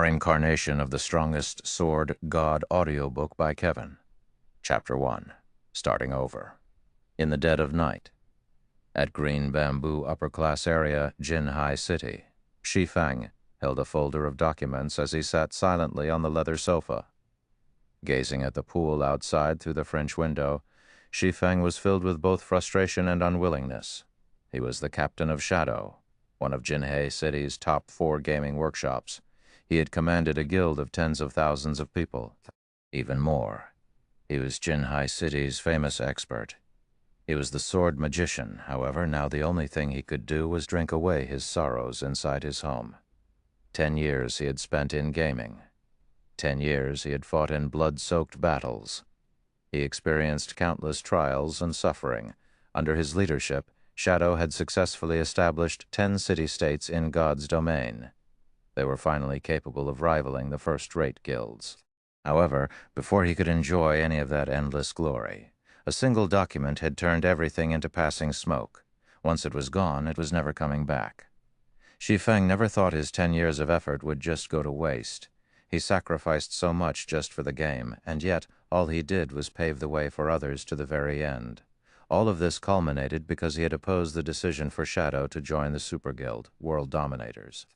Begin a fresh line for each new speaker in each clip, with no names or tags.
Reincarnation of the Strongest Sword God audiobook by Kevin. Chapter 1. Starting Over. In the dead of night. At Green Bamboo Upper Class Area, Jinhai City, Shi Feng held a folder of documents as he sat silently on the leather sofa. Gazing at the pool outside through the French window, Shi Feng was filled with both frustration and unwillingness. He was the captain of Shadow, one of Jinhai City's top 4 gaming workshops. He had commanded a guild of tens of thousands of people. Even more, he was Jinhai City's famous expert. He was the sword magician. However, now the only thing he could do was drink away his sorrows inside his home. 10 years he had spent in gaming. 10 years he had fought in blood-soaked battles. He experienced countless trials and suffering. Under his leadership, Shadow had successfully established 10 city-states in God's domain. They were finally capable of rivaling the first-rate guilds. However, before he could enjoy any of that endless glory, a single document had turned everything into passing smoke. Once it was gone, it was never coming back. Shi Feng never thought his 10 years of effort would just go to waste. He sacrificed so much just for the game, and yet all he did was pave the way for others to the very end. All of this culminated because he had opposed the decision for Shadow to join the Super Guild, World Dominators.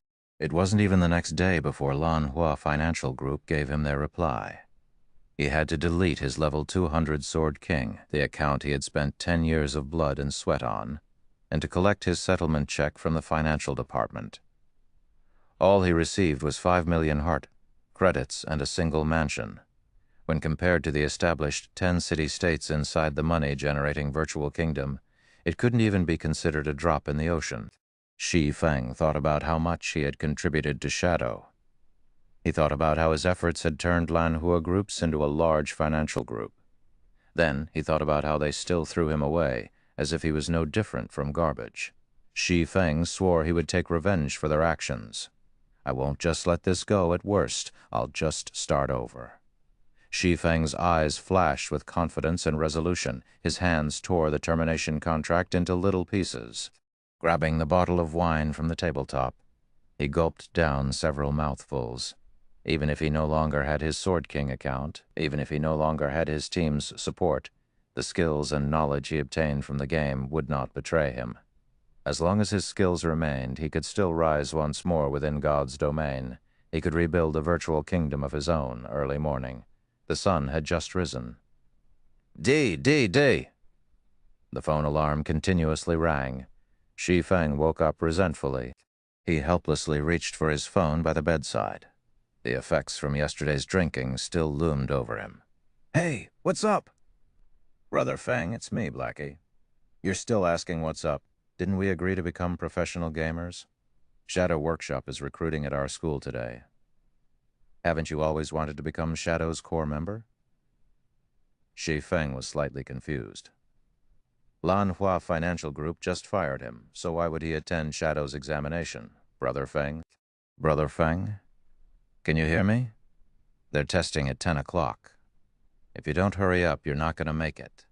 It wasn't even the next day before Lanhua Financial Group gave him their reply. He had to delete his level 200 Sword King, the account he had spent 10 years of blood and sweat on, and to collect his settlement check from the financial department. All he received was 5 million heart credits and a single mansion. When compared to the established 10 city-states inside the money-generating virtual kingdom, it couldn't even be considered a drop in the ocean. Shi Feng thought about how much he had contributed to Shadow. He thought about how his efforts had turned Lanhua groups into a large financial group. Then he thought about how they still threw him away, as if he was no different from garbage. Shi Feng swore he would take revenge for their actions. "I won't just let this go at worst. I'll just start over." Shi Feng's eyes flashed with confidence and resolution. His hands tore the termination contract into little pieces. Grabbing the bottle of wine from the tabletop, he gulped down several mouthfuls. Even if he no longer had his Sword King account, even if he no longer had his team's support, the skills and knowledge he obtained from the game would not betray him. As long as his skills remained, he could still rise once more within God's domain. He could rebuild a virtual kingdom of his own early morning. The sun had just risen. D. The phone alarm continuously rang. Shi Feng woke up resentfully. He helplessly reached for his phone by the bedside. The effects from yesterday's drinking still loomed over him. "Hey, what's up?" "Brother Feng, it's me, Blackie." "You're still asking what's up. Didn't we agree to become professional gamers? Shadow Workshop is recruiting at our school today. Haven't you always wanted to become Shadow's core member?" Shi Feng was slightly confused. Lanhua Financial Group just fired him, so why would he attend Shadow's examination? Brother Feng? Brother Feng? Can you hear me? They're testing at 10 o'clock. If you don't hurry up, you're not going to make it.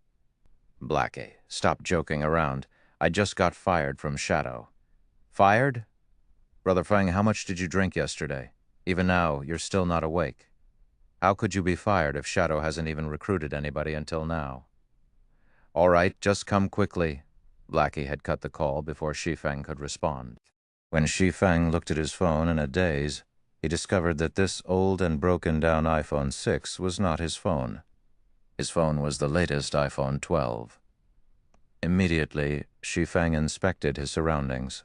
Blackie, stop joking around. I just got fired from Shadow. Fired? Brother Feng, how much did you drink yesterday? Even now, you're still not awake. How could you be fired if Shadow hasn't even recruited anybody until now? All right, just come quickly. Blackie had cut the call before Shi Feng could respond. When Shi Feng looked at his phone in a daze, he discovered that this old and broken-down iPhone 6 was not his phone. His phone was the latest iPhone 12. Immediately, Shi Feng inspected his surroundings.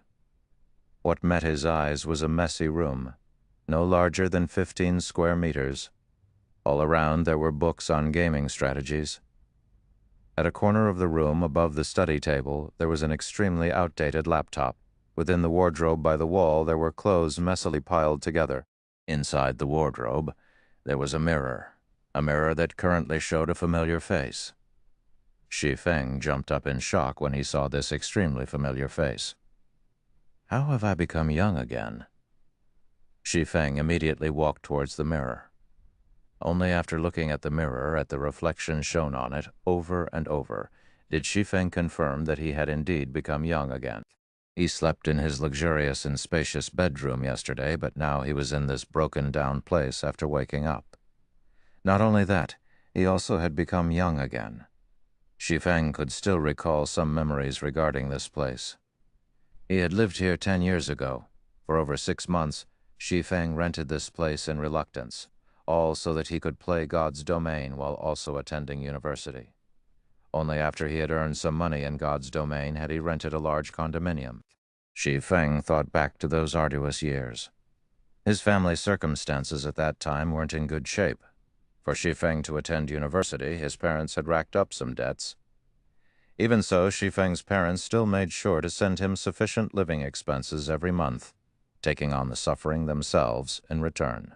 What met his eyes was a messy room, no larger than 15 square meters. All around there were books on gaming strategies. At a corner of the room above the study table, there was an extremely outdated laptop. Within the wardrobe by the wall, there were clothes messily piled together. Inside the wardrobe, there was a mirror that currently showed a familiar face. Shi Feng jumped up in shock when he saw this extremely familiar face. How have I become young again? Shi Feng immediately walked towards the mirror. Only after looking at the mirror, at the reflection shown on it, over and over, did Shi Feng confirm that he had indeed become young again. He slept in his luxurious and spacious bedroom yesterday, but now he was in this broken-down place after waking up. Not only that, he also had become young again. Shi Feng could still recall some memories regarding this place. He had lived here 10 years ago. For over 6 months, Shi Feng rented this place in reluctance, all so that he could play God's domain while also attending university. Only after he had earned some money in God's domain had he rented a large condominium. Shi Feng thought back to those arduous years. His family circumstances at that time weren't in good shape. For Shi Feng to attend university, his parents had racked up some debts. Even so, Shi Feng's parents still made sure to send him sufficient living expenses every month, taking on the suffering themselves in return.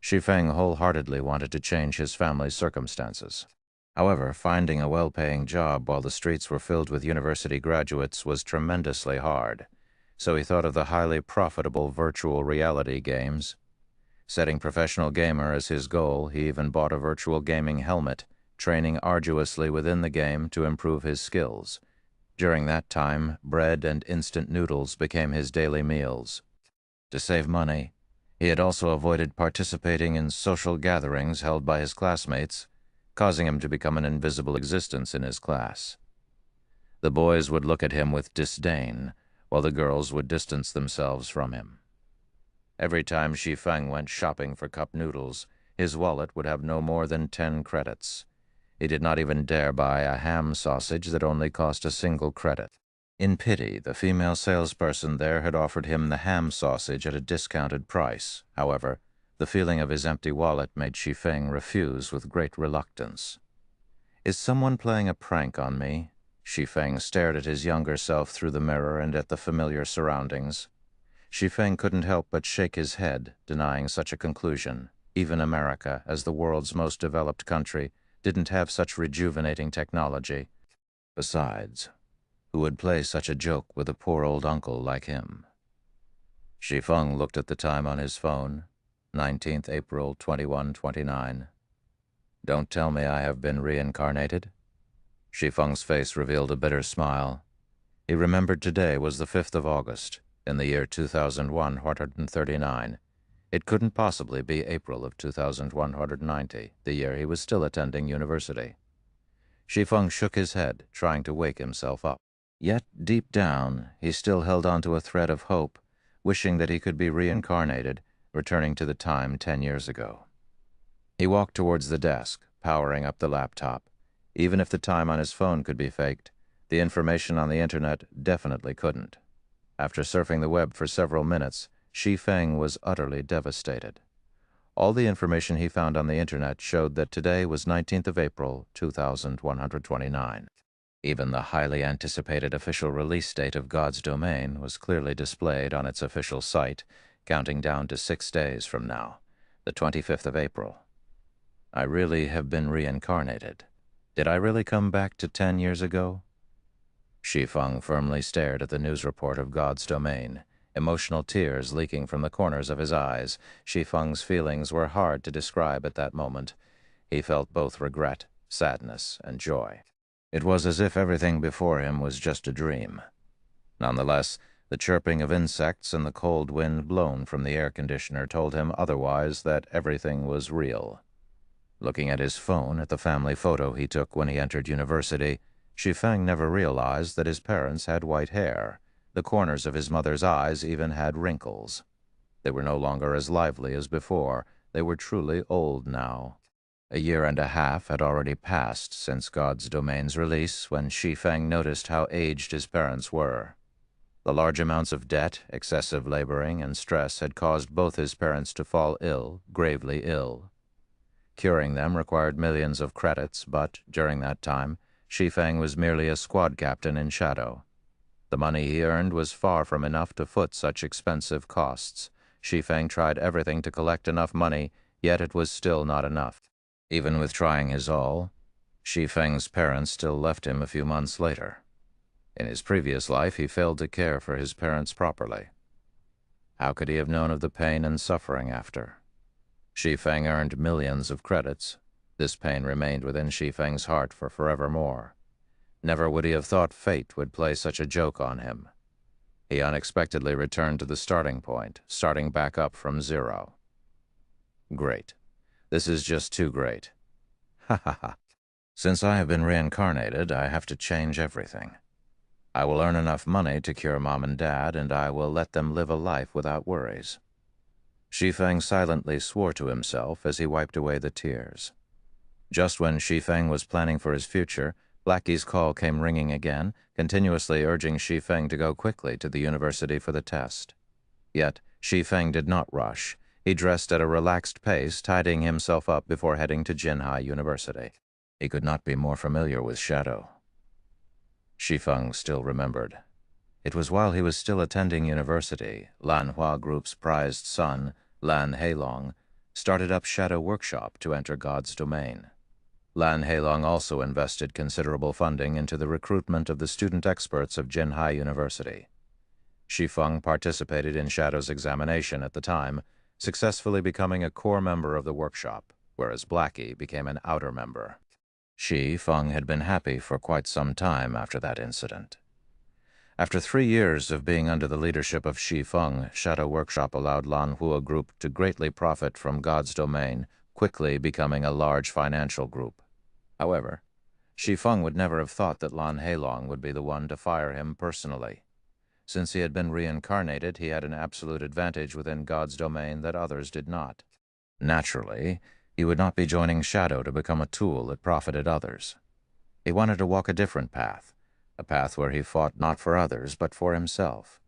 Shi Feng wholeheartedly wanted to change his family's circumstances. However, finding a well-paying job while the streets were filled with university graduates was tremendously hard, so he thought of the highly profitable virtual reality games. Setting professional gamer as his goal, he even bought a virtual gaming helmet, training arduously within the game to improve his skills. During that time, bread and instant noodles became his daily meals. To save money, he had also avoided participating in social gatherings held by his classmates, causing him to become an invisible existence in his class. The boys would look at him with disdain, while the girls would distance themselves from him. Every time Shi Feng went shopping for cup noodles, his wallet would have no more than 10 credits. He did not even dare buy a ham sausage that only cost a single credit. In pity, the female salesperson there had offered him the ham sausage at a discounted price. However, the feeling of his empty wallet made Shi Feng refuse with great reluctance. "Is someone playing a prank on me?" Shi Feng stared at his younger self through the mirror and at the familiar surroundings. Shi Feng couldn't help but shake his head, denying such a conclusion. Even America, as the world's most developed country, didn't have such rejuvenating technology. Besides, who would play such a joke with a poor old uncle like him? Shi Feng looked at the time on his phone, 19th April 2129. "Don't tell me I have been reincarnated?" Shi Feng's face revealed a bitter smile. He remembered today was the 5th of August, in the year 2139. It couldn't possibly be April of 2190, the year he was still attending university. Shi Feng shook his head, trying to wake himself up. Yet, deep down, he still held on to a thread of hope, wishing that he could be reincarnated, returning to the time 10 years ago. He walked towards the desk, powering up the laptop. Even if the time on his phone could be faked, the information on the internet definitely couldn't. After surfing the web for several minutes, Shi Feng was utterly devastated. All the information he found on the internet showed that today was 19th of April, 2129. Even the highly anticipated official release date of God's domain was clearly displayed on its official site, counting down to 6 days from now, the 25th of April. I really have been reincarnated. Did I really come back to 10 years ago? Shi Feng firmly stared at the news report of God's domain, emotional tears leaking from the corners of his eyes. Shi Feng's feelings were hard to describe at that moment. He felt both regret, sadness, and joy. It was as if everything before him was just a dream. Nonetheless, the chirping of insects and the cold wind blown from the air conditioner told him otherwise that everything was real. Looking at his phone at the family photo he took when he entered university, Shi Feng never realized that his parents had white hair. The corners of his mother's eyes even had wrinkles. They were no longer as lively as before. They were truly old now. A year and a half had already passed since God's domain's release when Shi Feng noticed how aged his parents were. The large amounts of debt, excessive laboring, and stress had caused both his parents to fall ill, gravely ill. Curing them required millions of credits, but during that time, Shi Feng was merely a squad captain in shadow. The money he earned was far from enough to foot such expensive costs. Shi Feng tried everything to collect enough money, yet it was still not enough. Even with trying his all, Shi Feng's parents still left him a few months later. In his previous life, he failed to care for his parents properly. How could he have known of the pain and suffering after? Shi Feng earned millions of credits. This pain remained within Shi Feng's heart for forevermore. Never would he have thought fate would play such a joke on him. He unexpectedly returned to the starting point, starting back up from zero. Great. This is just too great. Ha ha ha. Since I have been reincarnated, I have to change everything. I will earn enough money to cure Mom and Dad, and I will let them live a life without worries. Shi Feng silently swore to himself as he wiped away the tears. Just when Shi Feng was planning for his future, Blackie's call came ringing again, continuously urging Shi Feng to go quickly to the university for the test. Yet, Shi Feng did not rush. He dressed at a relaxed pace, tidying himself up before heading to Jinhai University. He could not be more familiar with Shadow. Shi Feng still remembered. It was while he was still attending university, Lan Hua Group's prized son, Lan Heilong, started up Shadow Workshop to enter God's domain. Lan Heilong also invested considerable funding into the recruitment of the student experts of Jinhai University. Shi Feng participated in Shadow's examination at the time, successfully becoming a core member of the workshop, whereas Blackie became an outer member. Shi Feng had been happy for quite some time after that incident. After 3 years of being under the leadership of Shi Feng, Shadow Workshop allowed Lan Hua Group to greatly profit from God's domain, quickly becoming a large financial group. However, Shi Feng would never have thought that Lan Heilong would be the one to fire him personally. Since he had been reincarnated, he had an absolute advantage within God's domain that others did not. Naturally, he would not be joining Shadow to become a tool that profited others. He wanted to walk a different path, a path where he fought not for others, but for himself.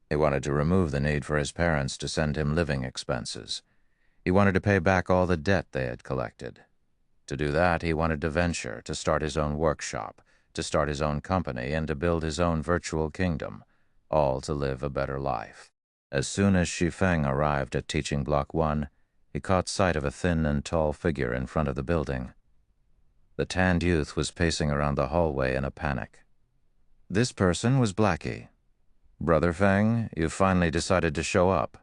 He wanted to remove the need for his parents to send him living expenses. He wanted to pay back all the debt they had collected. To do that, he wanted to venture, to start his own workshop, to start his own company, and to build his own virtual kingdom, all to live a better life. As soon as Shi Feng arrived at Teaching Block 1, he caught sight of a thin and tall figure in front of the building. The tanned youth was pacing around the hallway in a panic. This person was Blackie. "Brother Feng, you've finally decided to show up.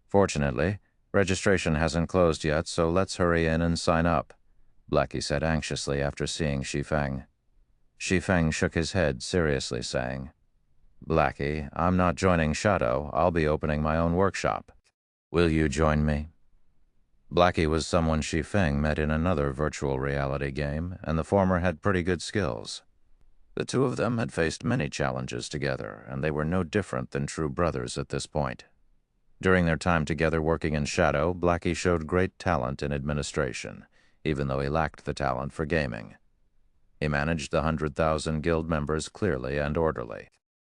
Fortunately, registration hasn't closed yet, so let's hurry in and sign up," Blackie said anxiously after seeing Shi Feng. Shi Feng shook his head seriously, saying, "Blackie, I'm not joining Shadow. I'll be opening my own workshop. Will you join me?" Blackie was someone Shi Feng met in another virtual reality game, and the former had pretty good skills. The two of them had faced many challenges together, and they were no different than true brothers at this point. During their time together working in Shadow, Blackie showed great talent in administration, even though he lacked the talent for gaming. He managed the 100,000 guild members clearly and orderly.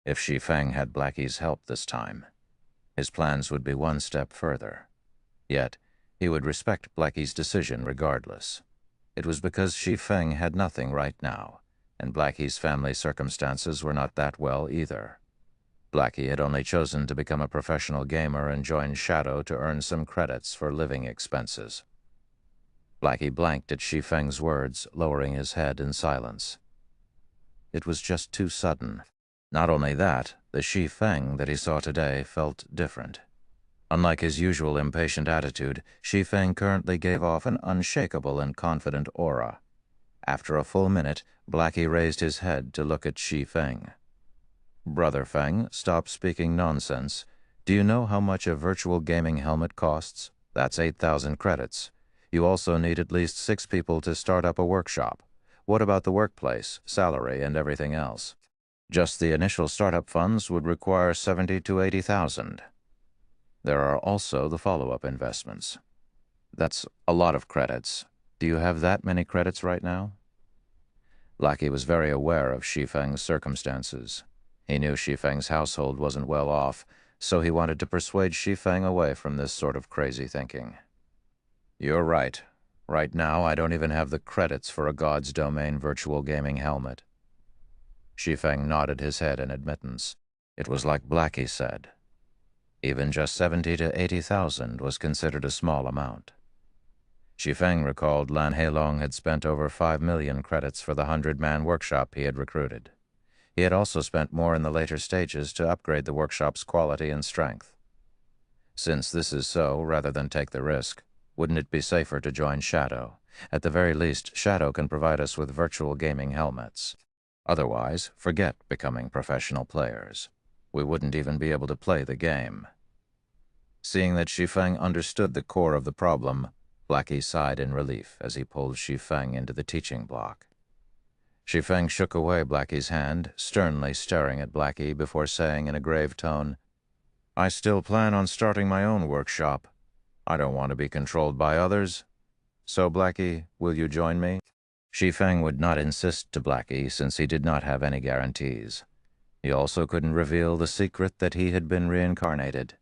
If Shi Feng had Blackie's help this time, his plans would be one step further. Yet, he would respect Blackie's decision regardless. It was because Shi Feng had nothing right now, and Blackie's family circumstances were not that well either. Blackie had only chosen to become a professional gamer and join Shadow to earn some credits for living expenses. Blackie blanked at Shi Feng's words, lowering his head in silence. It was just too sudden. Not only that, the Shi Feng that he saw today felt different. Unlike his usual impatient attitude, Shi Feng currently gave off an unshakable and confident aura. After a full minute, Blackie raised his head to look at Shi Feng. "Brother Feng, stop speaking nonsense. Do you know how much a virtual gaming helmet costs? That's 8,000 credits. You also need at least 6 people to start up a workshop. What about the workplace, salary, and everything else? Just the initial startup funds would require 70 to 80,000. There are also the follow-up investments. That's a lot of credits. Do you have that many credits right now?" Blackie was very aware of Shi Feng's circumstances. He knew Shi Feng's household wasn't well off, so he wanted to persuade Shi Feng away from this sort of crazy thinking. "You're right. Right now, I don't even have the credits for a God's Domain virtual gaming helmet." Shi Feng nodded his head in admittance. It was like Blackie said. Even just 70 to 80,000 was considered a small amount. Shi Feng recalled Lan Heilong had spent over 5 million credits for the 100-man workshop he had recruited. He had also spent more in the later stages to upgrade the workshop's quality and strength. Since this is so, rather than take the risk, wouldn't it be safer to join Shadow? At the very least, Shadow can provide us with virtual gaming helmets. Otherwise, forget becoming professional players. We wouldn't even be able to play the game. Seeing that Shi Feng understood the core of the problem, Blackie sighed in relief as he pulled Shi Feng into the teaching block. Shi Feng shook away Blackie's hand, sternly staring at Blackie before saying in a grave tone, "I still plan on starting my own workshop. I don't want to be controlled by others. So, Blackie, will you join me?" Shi Feng would not insist to Blackie since he did not have any guarantees. He also couldn't reveal the secret that he had been reincarnated.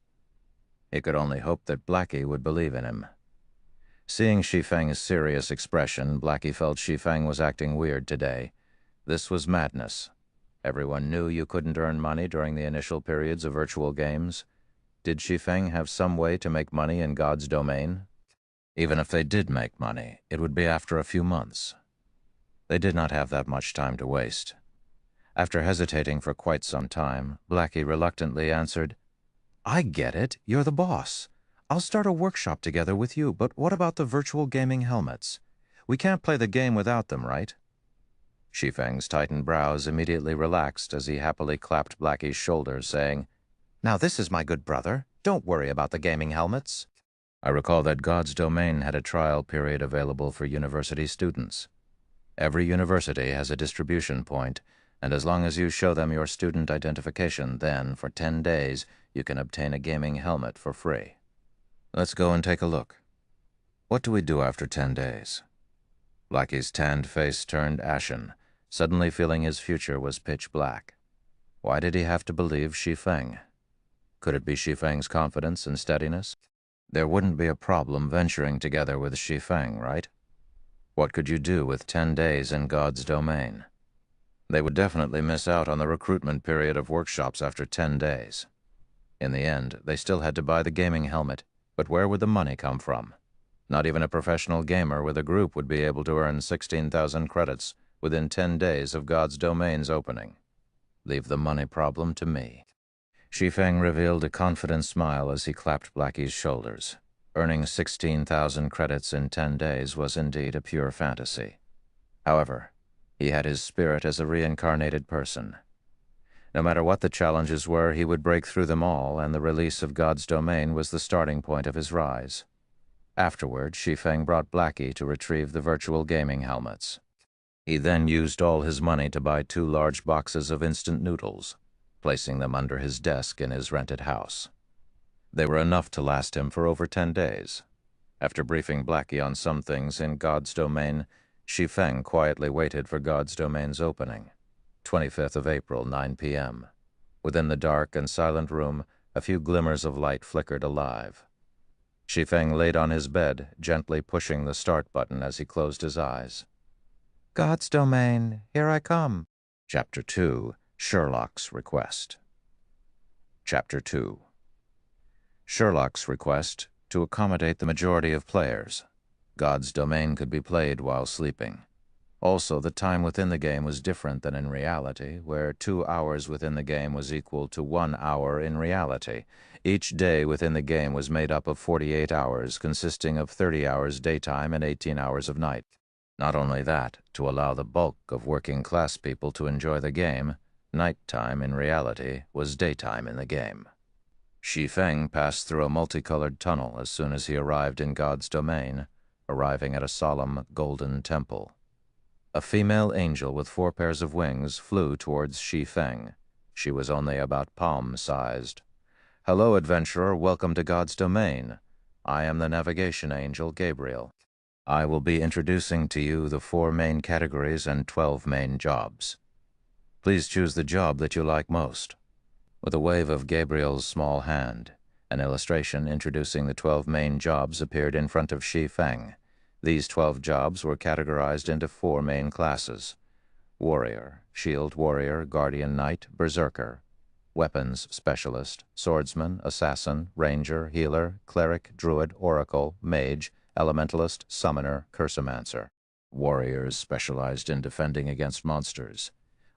He could only hope that Blackie would believe in him. Seeing Shi Feng's serious expression, Blackie felt Shi Feng was acting weird today. This was madness. Everyone knew you couldn't earn money during the initial periods of virtual games. Did Shi Feng have some way to make money in God's domain? Even if they did make money, it would be after a few months. They did not have that much time to waste. After hesitating for quite some time, Blackie reluctantly answered, "I get it. You're the boss. I'll start a workshop together with you, but what about the virtual gaming helmets? We can't play the game without them, right?" Shi Feng's tightened brows immediately relaxed as he happily clapped Blackie's shoulder, saying, "Now this is my good brother. Don't worry about the gaming helmets." I recall that God's domain had a trial period available for university students. Every university has a distribution point, and as long as you show them your student identification, then, for 10 days, you can obtain a gaming helmet for free. Let's go and take a look. What do we do after 10 days? Blackie's tanned face turned ashen, suddenly feeling his future was pitch black. Why did he have to believe Shi Feng? Could it be Shi Feng's confidence and steadiness? There wouldn't be a problem venturing together with Shi Feng, right? What could you do with 10 days in God's domain? They would definitely miss out on the recruitment period of workshops after 10 days. In the end, they still had to buy the gaming helmet, but where would the money come from? Not even a professional gamer with a group would be able to earn 16,000 credits within 10 days of God's domain's opening. Leave the money problem to me. Shi Feng revealed a confident smile as he clapped Blackie's shoulders. Earning 16,000 credits in 10 days was indeed a pure fantasy. However, he had his spirit as a reincarnated person. No matter what the challenges were, he would break through them all, and the release of God's domain was the starting point of his rise. Afterward, Shi Feng brought Blackie to retrieve the virtual gaming helmets. He then used all his money to buy 2 large boxes of instant noodles, placing them under his desk in his rented house. They were enough to last him for over 10 days. After briefing Blackie on some things in God's domain, Shi Feng quietly waited for God's domain's opening, 25th of April, 9 p.m. Within the dark and silent room, a few glimmers of light flickered alive. Shi Feng laid on his bed, gently pushing the start button as he closed his eyes. "God's domain, here I come." Chapter 2, Sherlock's Request. Chapter 2. Sherlock's Request to accommodate the majority of players. God's domain could be played while sleeping. Also, the time within the game was different than in reality, where 2 hours within the game was equal to 1 hour in reality. Each day within the game was made up of 48 hours, consisting of 30 hours daytime and 18 hours of night. Not only that, to allow the bulk of working-class people to enjoy the game, nighttime in reality was daytime in the game. Shi Feng passed through a multicolored tunnel as soon as he arrived in God's domain, arriving at a solemn golden temple. A female angel with 4 pairs of wings flew towards Shi Feng. She was only about palm-sized. "Hello, adventurer. Welcome to God's domain. I am the navigation angel, Gabriel. I will be introducing to you the 4 main categories and 12 main jobs. Please choose the job that you like most." With a wave of Gabriel's small hand, an illustration introducing the 12 main jobs appeared in front of Shi Feng. These 12 jobs were categorized into 4 main classes: warrior, shield warrior, guardian knight, berserker; weapons specialist, swordsman, assassin, ranger, healer, cleric, druid, oracle, mage, elementalist, summoner, cursomancer. Warriors specialized in defending against monsters.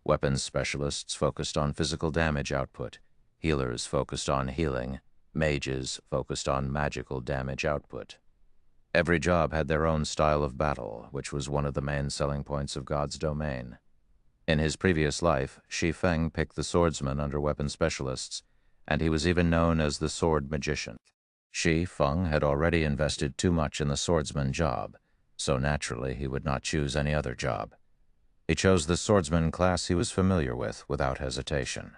Weapons specialists focused on physical damage output. Healers focused on healing. Mages focused on magical damage output. Every job had their own style of battle, which was one of the main selling points of God's domain. In his previous life, Shi Feng picked the swordsman under weapon specialists, and he was even known as the sword magician. Shi Feng had already invested too much in the swordsman job, so naturally he would not choose any other job. He chose the swordsman class he was familiar with without hesitation.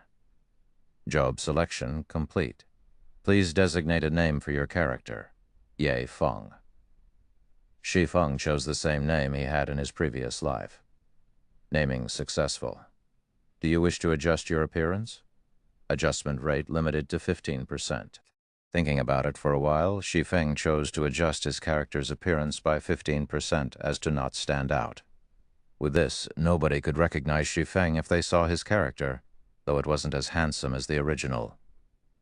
Job selection complete. Please designate a name for your character. Ye Feng. Shi Feng chose the same name he had in his previous life. Naming successful. Do you wish to adjust your appearance? Adjustment rate limited to 15%. Thinking about it for a while, Shi Feng chose to adjust his character's appearance by 15% as to not stand out. With this, nobody could recognize Shi Feng if they saw his character, though it wasn't as handsome as the original.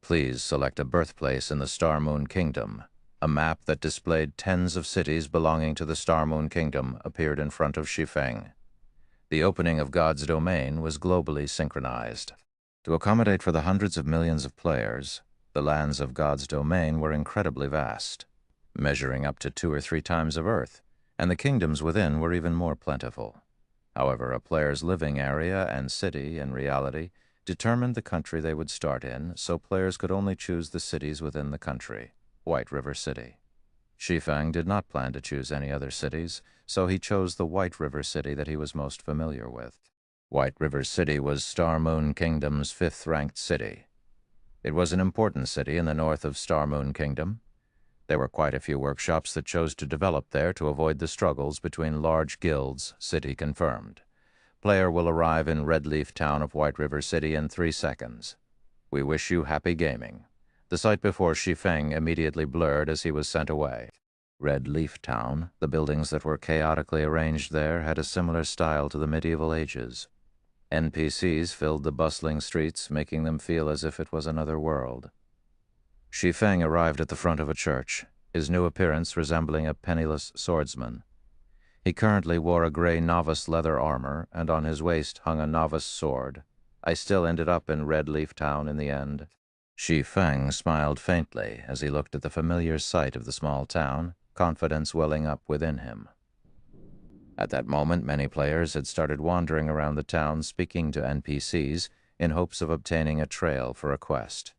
Please select a birthplace in the Star Moon Kingdom. A map that displayed tens of cities belonging to the Star Moon Kingdom appeared in front of Shi Feng. The opening of God's domain was globally synchronized. To accommodate for the hundreds of millions of players, the lands of God's domain were incredibly vast, measuring up to 2 or 3 times of Earth, and the kingdoms within were even more plentiful. However, a player's living area and city, in reality, determined the country they would start in, so players could only choose the cities within the country. White River City. Shi Feng did not plan to choose any other cities, so he chose the White River City that he was most familiar with. White River City was Star Moon Kingdom's 5th-ranked city. It was an important city in the north of Star Moon Kingdom. There were quite a few workshops that chose to develop there to avoid the struggles between large guilds, city confirmed. Player will arrive in Red Leaf Town of White River City in 3 seconds. We wish you happy gaming. The sight before Shi Feng immediately blurred as he was sent away. Red Leaf Town, the buildings that were chaotically arranged there, had a similar style to the medieval ages. NPCs filled the bustling streets, making them feel as if it was another world. Shi Feng arrived at the front of a church, his new appearance resembling a penniless swordsman. He currently wore a gray novice leather armor, and on his waist hung a novice sword. I still ended up in Red Leaf Town in the end. Shi Feng smiled faintly as he looked at the familiar sight of the small town, confidence welling up within him. At that moment, many players had started wandering around the town speaking to NPCs in hopes of obtaining a trail for a quest.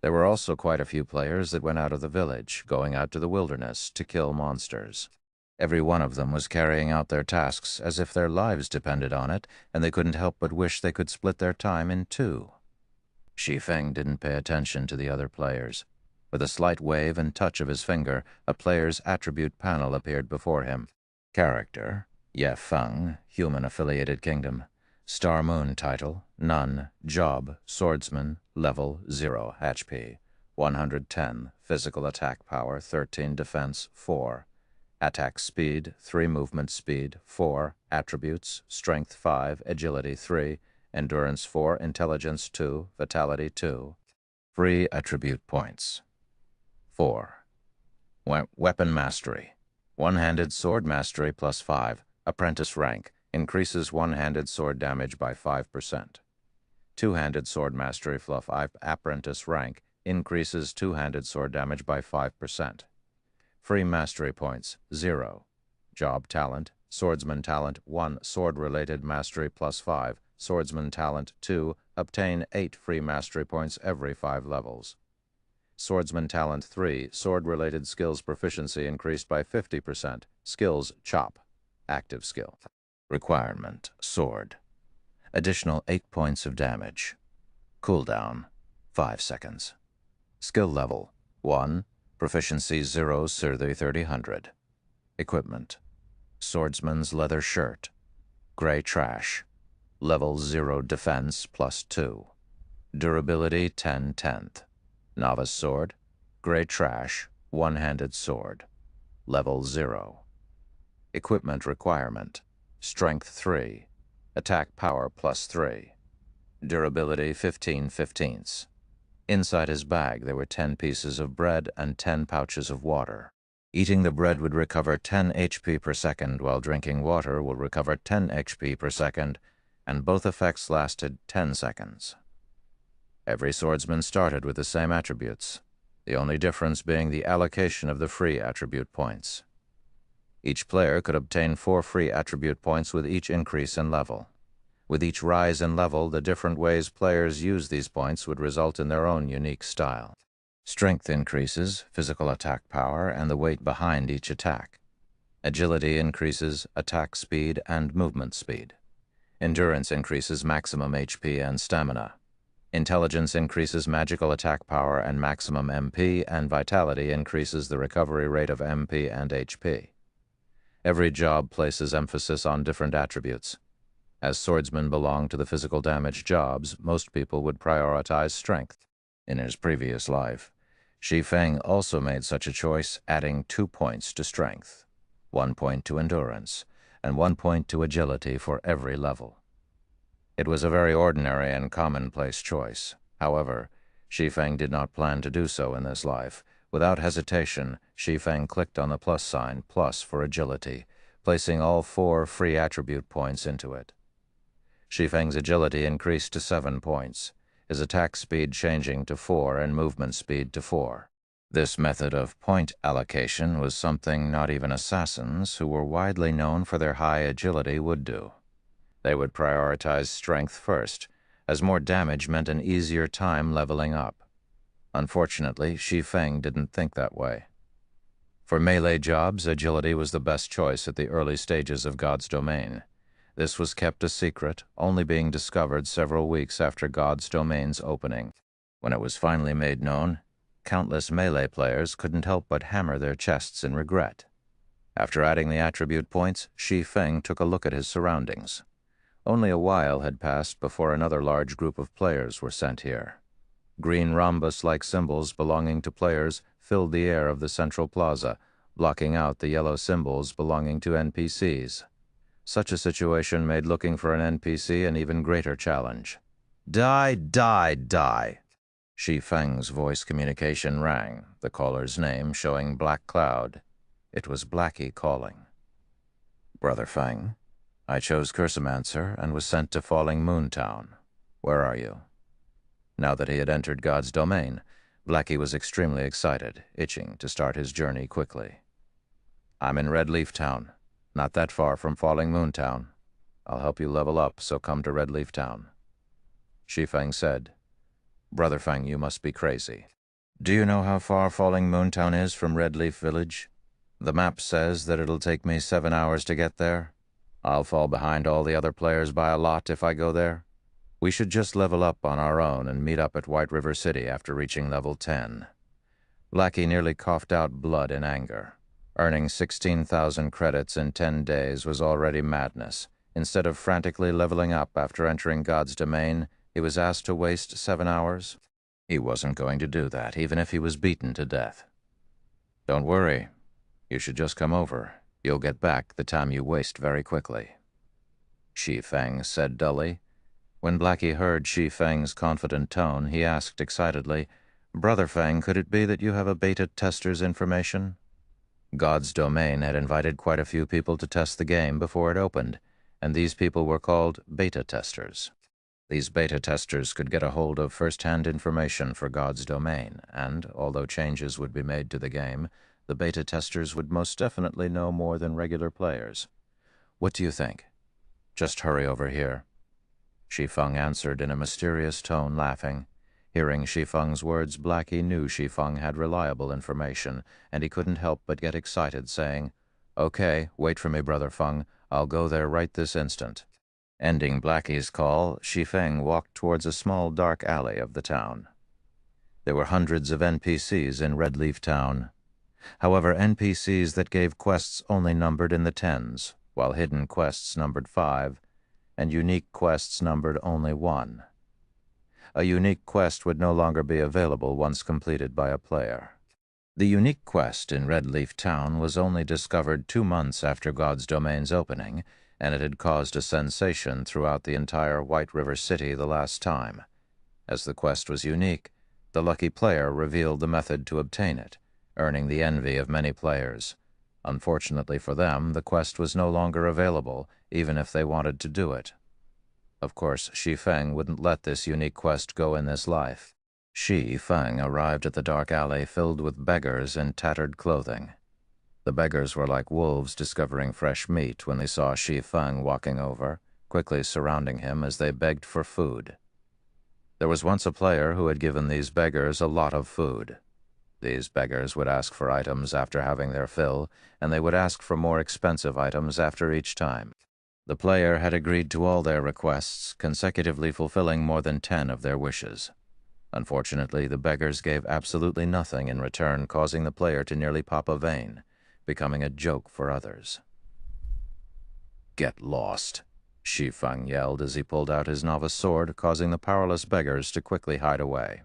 There were also quite a few players that went out of the village, going out to the wilderness to kill monsters. Every one of them was carrying out their tasks as if their lives depended on it, and they couldn't help but wish they could split their time in 2. Shi Feng didn't pay attention to the other players. With a slight wave and touch of his finger, a player's attribute panel appeared before him. Character, Ye Feng, Human-Affiliated Kingdom. Star Moon title, None. Job, Swordsman, Level 0 HP. 110, Physical Attack Power, 13 Defense, 4. Attack Speed, 3 Movement Speed, 4. Attributes, Strength 5, Agility 3, Endurance 4, Intelligence 2, Vitality 2. Free Attribute Points. 4. Weapon Mastery. One-handed sword mastery plus 5. Apprentice rank. Increases one-handed sword damage by 5%. Two-handed sword mastery plus 5. Apprentice rank. Increases two-handed sword damage by 5%. Free mastery points, 0. Job talent. Swordsman talent, 1. Sword-related mastery plus 5. Swordsman talent, 2. Obtain 8 free mastery points every 5 levels. Swordsman talent, 3. Sword-related skills proficiency increased by 50%. Skills, chop. Active skill. Requirement, sword. Additional 8 points of damage. Cooldown, 5 seconds. Skill level, 1. Proficiency 0 sur 3000. Equipment. Swordsman's leather shirt. Gray trash. Level 0 defense plus 2. Durability 10/10. Novice sword. Gray trash. One-handed sword. Level 0. Equipment requirement. Strength 3. Attack power plus 3. Durability 15/15. Inside his bag there were 10 pieces of bread and 10 pouches of water. Eating the bread would recover 10 HP per second, while drinking water will recover 10 HP per second, and both effects lasted 10 seconds. Every swordsman started with the same attributes, the only difference being the allocation of the free attribute points. Each player could obtain 4 free attribute points with each increase in level. With each rise in level, the different ways players use these points would result in their own unique style. Strength increases physical attack power and the weight behind each attack. Agility increases attack speed and movement speed. Endurance increases maximum HP and stamina. Intelligence increases magical attack power and maximum MP, and vitality increases the recovery rate of MP and HP. Every job places emphasis on different attributes. As swordsmen belong to the physical damage jobs, most people would prioritize strength. In his previous life, Shi Feng also made such a choice, adding 2 points to strength, 1 point to endurance, and 1 point to agility for every level. It was a very ordinary and commonplace choice. However, Shi Feng did not plan to do so in this life. Without hesitation, Shi Feng clicked on the plus sign, plus for agility, placing all 4 free attribute points into it. Shi Feng's agility increased to 7 points, his attack speed changing to 4 and movement speed to 4. This method of point allocation was something not even assassins, who were widely known for their high agility, would do. They would prioritize strength first, as more damage meant an easier time leveling up. Unfortunately, Shi Feng didn't think that way. For melee jobs, agility was the best choice at the early stages of God's domain. This was kept a secret, only being discovered several weeks after God's domain's opening. When it was finally made known, countless melee players couldn't help but hammer their chests in regret. After adding the attribute points, Shi Feng took a look at his surroundings. Only a while had passed before another large group of players were sent here. Green rhombus-like symbols belonging to players filled the air of the central plaza, blocking out the yellow symbols belonging to NPCs. Such a situation made looking for an NPC an even greater challenge. Die, die, die! Shi Feng's voice communication rang, the caller's name showing Black Cloud. It was Blackie calling. Brother Feng, I chose Cursomancer and was sent to Falling Moon Town. Where are you? Now that he had entered God's domain, Blackie was extremely excited, itching to start his journey quickly. I'm in Red Leaf Town, not that far from Falling Moon Town. I'll help you level up, so come to Red Leaf Town. Shi Feng said, Brother Feng, you must be crazy. Do you know how far Falling Moon Town is from Red Leaf Village? The map says that it'll take me 7 hours to get there. I'll fall behind all the other players by a lot if I go there. We should just level up on our own and meet up at White River City after reaching level 10. Blackie nearly coughed out blood in anger. Earning 16,000 credits in 10 days was already madness. Instead of frantically leveling up after entering God's domain, he was asked to waste 7 hours. He wasn't going to do that, even if he was beaten to death. Don't worry. You should just come over. You'll get back the time you waste very quickly. Shi Feng said dully. When Blackie heard Shi Feng's confident tone, he asked excitedly, Brother Feng, could it be that you have a beta tester's information? God's domain had invited quite a few people to test the game before it opened, and these people were called beta testers. These beta testers could get a hold of first-hand information for God's domain, and, although changes would be made to the game, the beta testers would most definitely know more than regular players. What do you think? Just hurry over here. Shi Feng answered in a mysterious tone, laughing. Hearing Shi Feng's words, Blackie knew Shi Feng had reliable information, and he couldn't help but get excited, saying, Okay, wait for me, Brother Feng. I'll go there right this instant. Ending Blackie's call, Shi Feng walked towards a small dark alley of the town. There were hundreds of NPCs in Red Leaf Town. However, NPCs that gave quests only numbered in the tens, while hidden quests numbered 5, and unique quests numbered only 1. A unique quest would no longer be available once completed by a player. The unique quest in Red Leaf Town was only discovered 2 months after God's domain's opening, and it had caused a sensation throughout the entire White River City the last time. As the quest was unique, the lucky player revealed the method to obtain it, earning the envy of many players. Unfortunately for them, the quest was no longer available, even if they wanted to do it. Of course, Shi Feng wouldn't let this unique quest go in this life. Shi Feng arrived at the dark alley filled with beggars in tattered clothing. The beggars were like wolves discovering fresh meat when they saw Shi Feng walking over. quickly surrounding him as they begged for food. There was once a player who had given these beggars a lot of food. These beggars would ask for items after having their fill, and they would ask for more expensive items after each time. The player had agreed to all their requests, consecutively fulfilling more than 10 of their wishes. Unfortunately, the beggars gave absolutely nothing in return, causing the player to nearly pop a vein, becoming a joke for others. "Get lost," Shi Feng yelled as he pulled out his novice sword, causing the powerless beggars to quickly hide away.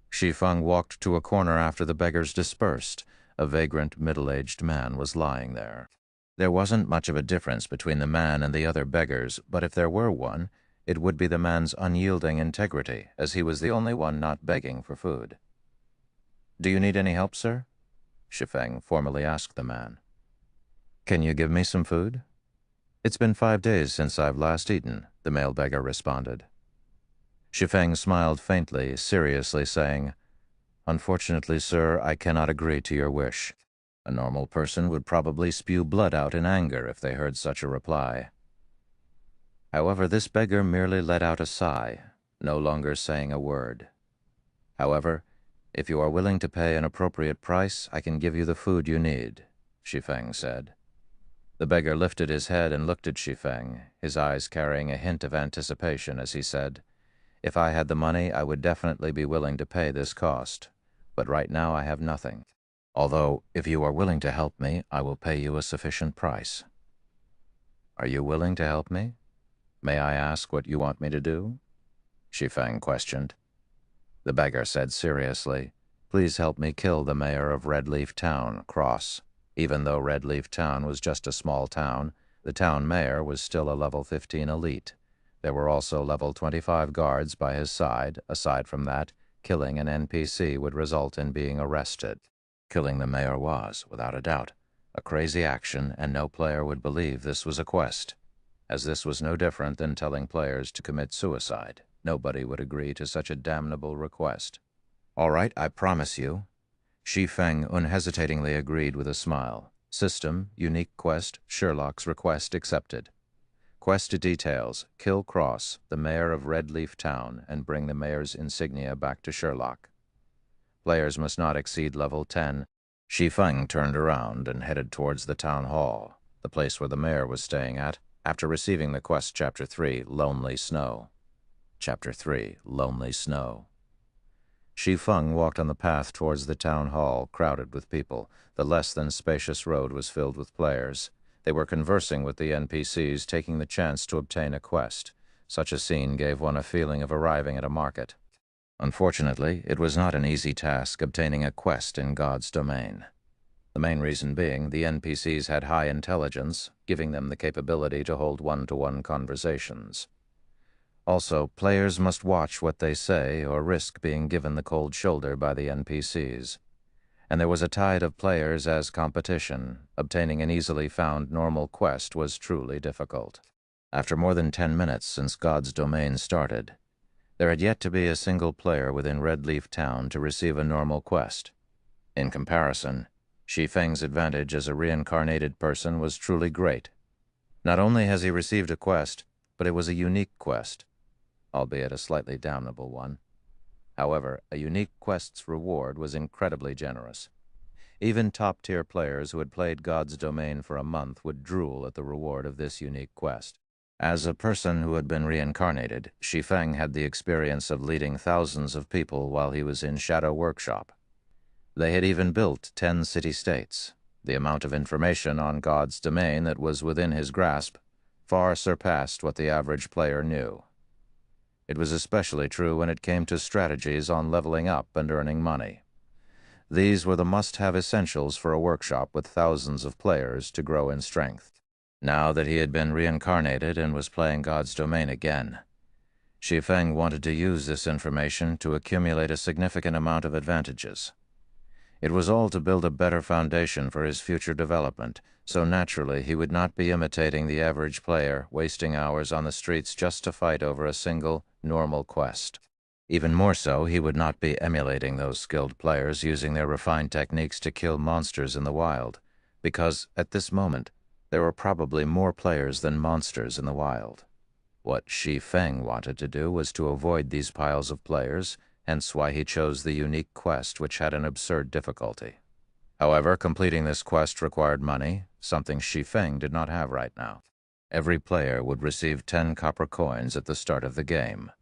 Shi Feng walked to a corner after the beggars dispersed. A vagrant, middle-aged man was lying there. There wasn't much of a difference between the man and the other beggars, but if there were one, it would be the man's unyielding integrity, as he was the only one not begging for food. "Do you need any help, sir?" Shi Feng formally asked the man. "Can you give me some food?" "It's been 5 days since I've last eaten," the male beggar responded. Shi Feng smiled faintly, seriously saying, "Unfortunately, sir, I cannot agree to your wish." A normal person would probably spew blood out in anger if they heard such a reply. However, this beggar merely let out a sigh, no longer saying a word. "However, if you are willing to pay an appropriate price, I can give you the food you need," Shi Feng said. The beggar lifted his head and looked at Shi Feng, his eyes carrying a hint of anticipation as he said, "If I had the money, I would definitely be willing to pay this cost, but right now I have nothing. Although, if you are willing to help me, I will pay you a sufficient price." "Are you willing to help me? May I ask what you want me to do?" Shi Feng questioned. The beggar said seriously, "Please help me kill the mayor of Red Leaf Town, Cross." Even though Red Leaf Town was just a small town, the town mayor was still a level 15 elite. There were also level 25 guards by his side. Aside from that, killing an NPC would result in being arrested. Killing the mayor was, without a doubt, a crazy action, and no player would believe this was a quest. As this was no different than telling players to commit suicide, nobody would agree to such a damnable request. "All right, I promise you." Shi Feng unhesitatingly agreed with a smile. System, unique quest, Sherlock's request accepted. Quest details: kill Cross, the mayor of Red Leaf Town, and bring the mayor's insignia back to Sherlock. Players must not exceed level 10. Shi Feng turned around and headed towards the town hall, the place where the mayor was staying at, after receiving the quest Chapter 3, Lonely Snow. Chapter 3, Lonely Snow. Shi Feng walked on the path towards the town hall, crowded with people. The less than spacious road was filled with players. They were conversing with the NPCs, taking the chance to obtain a quest. Such a scene gave one a feeling of arriving at a market. Unfortunately, it was not an easy task obtaining a quest in God's domain. The main reason being the NPCs had high intelligence, giving them the capability to hold one-to-one conversations. Also, players must watch what they say or risk being given the cold shoulder by the NPCs. And there was a tide of players as competition. Obtaining an easily found normal quest was truly difficult. After more than 10 minutes since God's domain started, there had yet to be a single player within Red Leaf Town to receive a normal quest. In comparison, Shi Feng's advantage as a reincarnated person was truly great. Not only has he received a quest, but it was a unique quest, albeit a slightly damnable one. However, a unique quest's reward was incredibly generous. Even top-tier players who had played God's domain for a month would drool at the reward of this unique quest. As a person who had been reincarnated, Shi Feng had the experience of leading thousands of people while he was in Shadow Workshop. They had even built 10 city-states. The amount of information on God's domain that was within his grasp far surpassed what the average player knew. It was especially true when it came to strategies on leveling up and earning money. These were the must-have essentials for a workshop with thousands of players to grow in strength. Now that he had been reincarnated and was playing God's domain again, Shi Feng wanted to use this information to accumulate a significant amount of advantages. It was all to build a better foundation for his future development, so naturally he would not be imitating the average player, wasting hours on the streets just to fight over a single, normal quest. Even more so, he would not be emulating those skilled players using their refined techniques to kill monsters in the wild, because, at this moment, There were probably more players than monsters in the wild. What Shi Feng wanted to do was to avoid these piles of players, hence why he chose the unique quest which had an absurd difficulty. However, completing this quest required money, something Shi Feng did not have right now. Every player would receive 10 copper coins at the start of the game.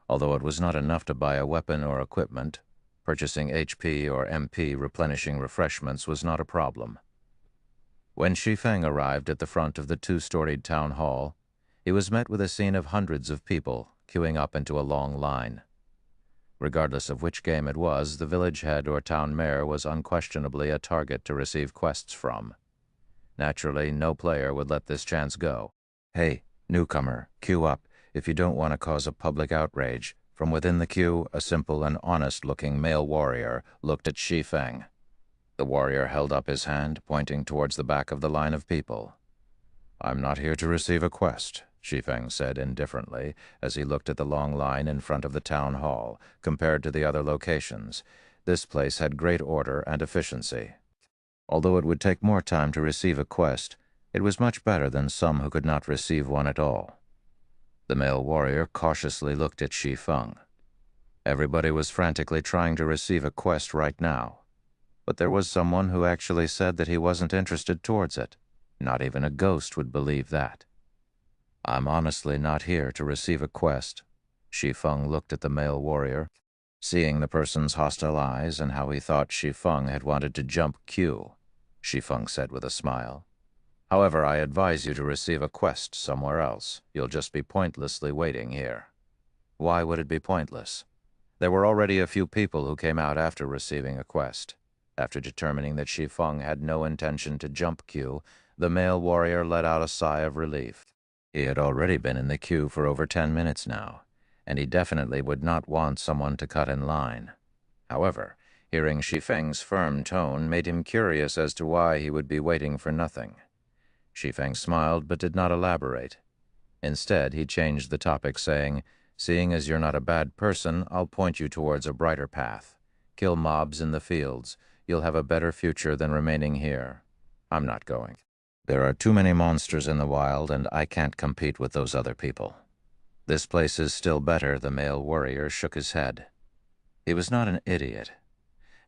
Although it was not enough to buy a weapon or equipment, purchasing HP or MP replenishing refreshments was not a problem. When Shi Feng arrived at the front of the 2-storied town hall, he was met with a scene of hundreds of people queuing up into a long line. Regardless of which game it was, the village head or town mayor was unquestionably a target to receive quests from. Naturally, no player would let this chance go. "Hey, newcomer, queue up if you don't want to cause a public outrage." From within the queue, a simple and honest-looking male warrior looked at Shi Feng. The warrior held up his hand, pointing towards the back of the line of people. "I'm not here to receive a quest," Shi Feng said indifferently as he looked at the long line in front of the town hall. Compared to the other locations, this place had great order and efficiency. Although it would take more time to receive a quest, it was much better than some who could not receive one at all. The male warrior cautiously looked at Shi Feng. Everybody was frantically trying to receive a quest right now, but there was someone who actually said that he wasn't interested towards it. Not even a ghost would believe that. "I'm honestly not here to receive a quest." Shi Feng looked at the male warrior, seeing the person's hostile eyes and how he thought Shi Feng had wanted to jump queue. Shi Feng said with a smile, "However, I advise you to receive a quest somewhere else. You'll just be pointlessly waiting here." "Why would it be pointless?" There were already a few people who came out after receiving a quest. After determining that Shi Feng had no intention to jump queue, the male warrior let out a sigh of relief. He had already been in the queue for over 10 minutes now, and he definitely would not want someone to cut in line. However, hearing Shi Feng's firm tone made him curious as to why he would be waiting for nothing. Shi Feng smiled but did not elaborate. Instead, he changed the topic, saying, "Seeing as you're not a bad person, I'll point you towards a brighter path. Kill mobs in the fields. You'll have a better future than remaining here." "I'm not going. There are too many monsters in the wild, and I can't compete with those other people." "This place is still better," the male warrior shook his head. He was not an idiot.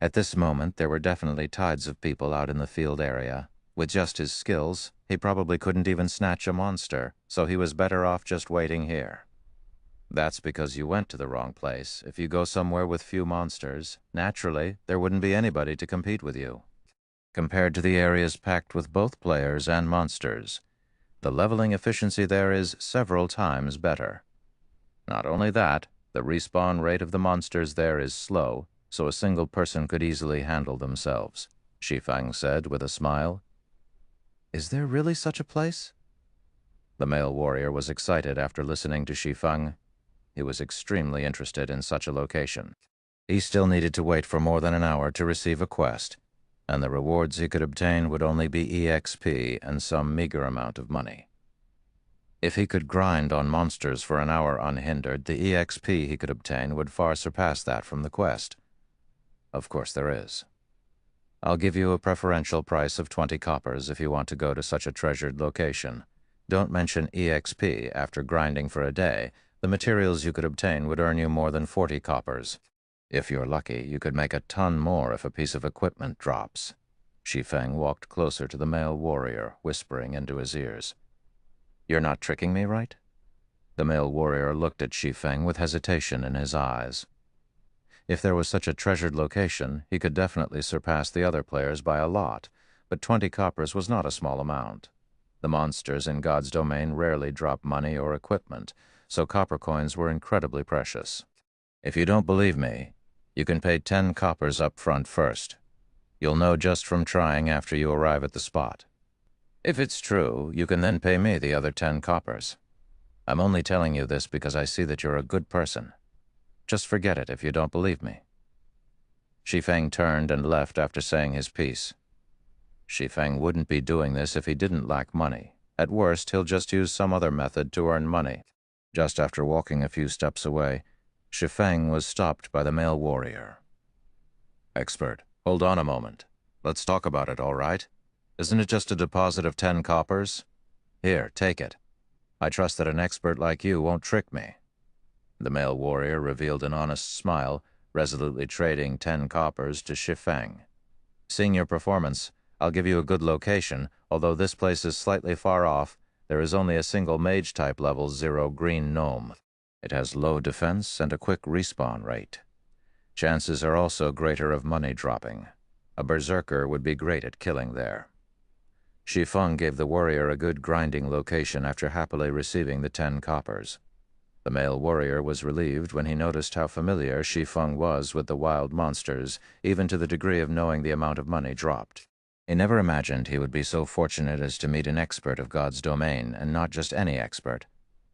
At this moment, there were definitely tides of people out in the field area. With just his skills, he probably couldn't even snatch a monster, so he was better off just waiting here. "That's because you went to the wrong place. If you go somewhere with few monsters, naturally, there wouldn't be anybody to compete with you. Compared to the areas packed with both players and monsters, the leveling efficiency there is several times better. Not only that, the respawn rate of the monsters there is slow, so a single person could easily handle themselves," Shi Feng said with a smile. "Is there really such a place?" The male warrior was excited after listening to Shi Feng. He was extremely interested in such a location. He still needed to wait for more than an hour to receive a quest, and the rewards he could obtain would only be EXP and some meager amount of money. If he could grind on monsters for an hour unhindered, the EXP he could obtain would far surpass that from the quest. Of course there is. "I'll give you a preferential price of 20 coppers if you want to go to such a treasured location. Don't mention EXP after grinding for a day. The materials you could obtain would earn you more than 40 coppers. If you're lucky, you could make a ton more if a piece of equipment drops." Shi Feng walked closer to the male warrior, whispering into his ears. "You're not tricking me, right?" The male warrior looked at Shi Feng with hesitation in his eyes. If there was such a treasured location, he could definitely surpass the other players by a lot, but 20 coppers was not a small amount. The monsters in God's domain rarely drop money or equipment, so copper coins were incredibly precious. "If you don't believe me, you can pay 10 coppers up front first. You'll know just from trying after you arrive at the spot. If it's true, you can then pay me the other 10 coppers. I'm only telling you this because I see that you're a good person. Just forget it if you don't believe me." Shi Feng turned and left after saying his piece. Shi Feng wouldn't be doing this if he didn't lack money. At worst, he'll just use some other method to earn money. Just after walking a few steps away, Shi Feng was stopped by the male warrior. "Expert, hold on a moment. Let's talk about it, all right?" Isn't it just a deposit of 10 coppers? Here, take it. I trust that an expert like you won't trick me. The male warrior revealed an honest smile, resolutely trading 10 coppers to Shi Feng. Seeing your performance, I'll give you a good location. Although this place is slightly far off, there is only a single mage-type level 0 green gnome. It has low defense and a quick respawn rate. Chances are also greater of money dropping. A berserker would be great at killing there. Shi Feng gave the warrior a good grinding location after happily receiving the 10 coppers. The male warrior was relieved when he noticed how familiar Shi Feng was with the wild monsters, even to the degree of knowing the amount of money dropped. He never imagined he would be so fortunate as to meet an expert of God's domain, and not just any expert.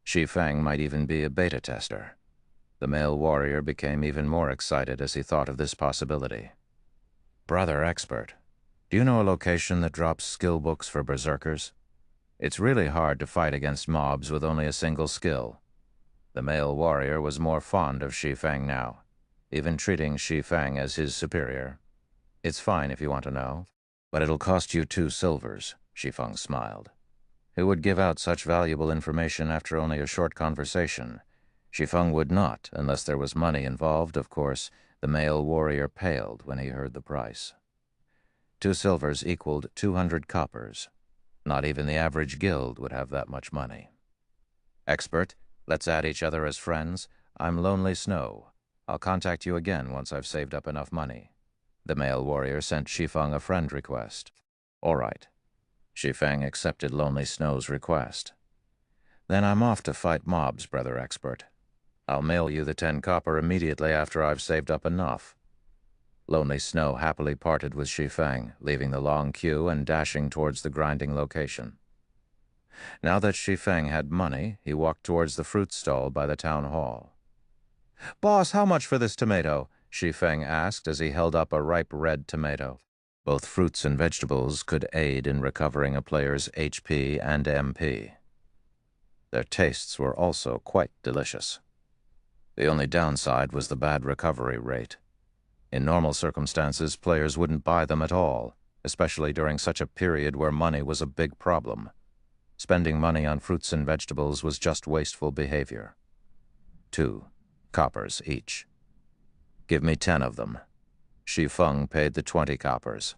Shi Feng might even be a beta tester. The male warrior became even more excited as he thought of this possibility. Brother expert, do you know a location that drops skill books for berserkers? It's really hard to fight against mobs with only a single skill. The male warrior was more fond of Shi Feng now, even treating Shi Feng as his superior. It's fine if you want to know, but it'll cost you 2 silvers, Shi Feng smiled. Who would give out such valuable information after only a short conversation? Shi Feng would not, unless there was money involved, of course. The male warrior paled when he heard the price. 2 silvers equaled 200 coppers. Not even the average guild would have that much money. Expert, let's add each other as friends. I'm Lonely Snow. I'll contact you again once I've saved up enough money. The male warrior sent Shi Feng a friend request. All right. Shi Feng accepted Lonely Snow's request. Then I'm off to fight mobs, brother expert. I'll mail you the 10 copper immediately after I've saved up enough. Lonely Snow happily parted with Shi Feng, leaving the long queue and dashing towards the grinding location. Now that Shi Feng had money, he walked towards the fruit stall by the town hall. "Boss, how much for this tomato?" Shi Feng asked as he held up a ripe red tomato. Both fruits and vegetables could aid in recovering a player's HP and MP. Their tastes were also quite delicious. The only downside was the bad recovery rate. In normal circumstances, players wouldn't buy them at all, especially during such a period where money was a big problem. Spending money on fruits and vegetables was just wasteful behavior. 2 coppers each. Give me 10 of them. Shi Feng paid the 20 coppers.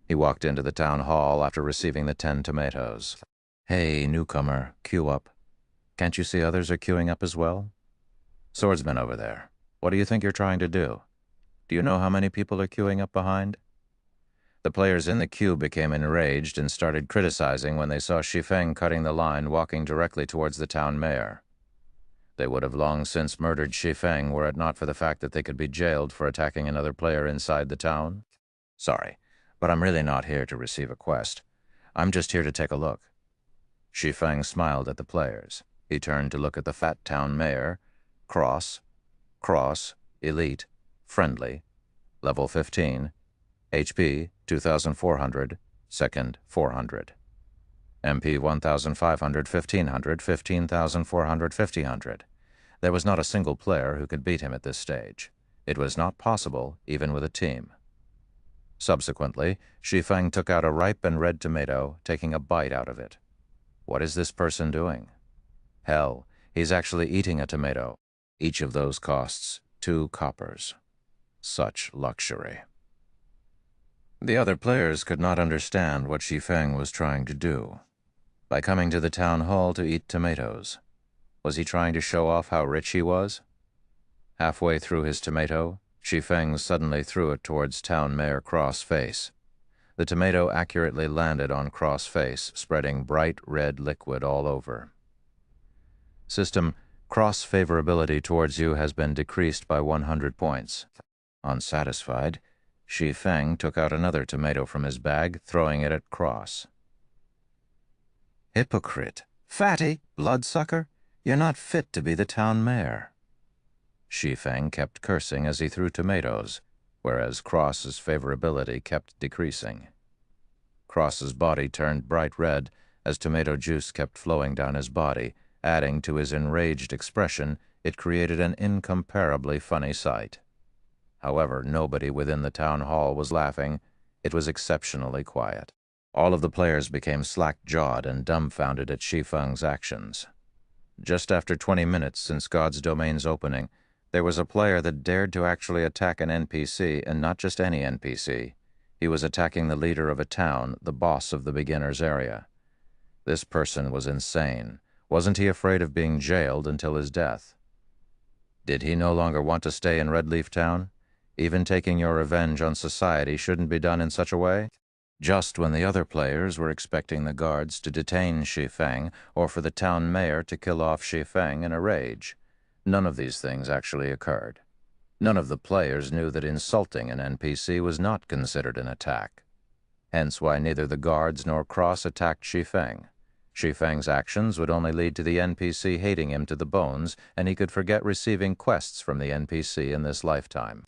He walked into the town hall after receiving the 10 tomatoes. Hey, newcomer, queue up. Can't you see others are queuing up as well? Swordsman over there, what do you think you're trying to do? Do you know how many people are queuing up behind? The players in the queue became enraged and started criticizing when they saw Shi Feng cutting the line, walking directly towards the town mayor. They would have long since murdered Shi Feng were it not for the fact that they could be jailed for attacking another player inside the town. Sorry, but I'm really not here to receive a quest. I'm just here to take a look. Shi Feng smiled at the players. He turned to look at the fat town mayor. Cross, elite, friendly, level 15, HP 2,400, second 400. MP 1,500, 1,500, 15,400, 1,500. There was not a single player who could beat him at this stage. It was not possible, even with a team. Subsequently, Shi Feng took out a ripe and red tomato, taking a bite out of it. What is this person doing? Hell, he's actually eating a tomato. Each of those costs 2 coppers. Such luxury. The other players could not understand what Shi Feng was trying to do. By coming to the town hall to eat tomatoes, was he trying to show off how rich he was? Halfway through his tomato, Shi Feng suddenly threw it towards Town Mayor Cross Face. The tomato accurately landed on Cross Face, spreading bright red liquid all over. System, cross favorability towards you has been decreased by 100 points. Unsatisfied, Shi Feng took out another tomato from his bag, throwing it at Cross. Hypocrite! Fatty! Bloodsucker! You're not fit to be the town mayor. Shi Feng kept cursing as he threw tomatoes, whereas Cross's favorability kept decreasing. Cross's body turned bright red as tomato juice kept flowing down his body. Adding to his enraged expression, it created an incomparably funny sight. However, nobody within the town hall was laughing. It was exceptionally quiet. All of the players became slack-jawed and dumbfounded at Shi Feng's actions. Just after 20 minutes since God's domain's opening, there was a player that dared to actually attack an NPC, and not just any NPC. He was attacking the leader of a town, the boss of the beginner's area. This person was insane. Wasn't he afraid of being jailed until his death? Did he no longer want to stay in Red Leaf Town? Even taking your revenge on society shouldn't be done in such a way? Just when the other players were expecting the guards to detain Shi Feng or for the town mayor to kill off Shi Feng in a rage, none of these things actually occurred. None of the players knew that insulting an NPC was not considered an attack. Hence why neither the guards nor Cross attacked Shi Feng. Shi Feng's actions would only lead to the NPC hating him to the bones, and he could forget receiving quests from the NPC in this lifetime.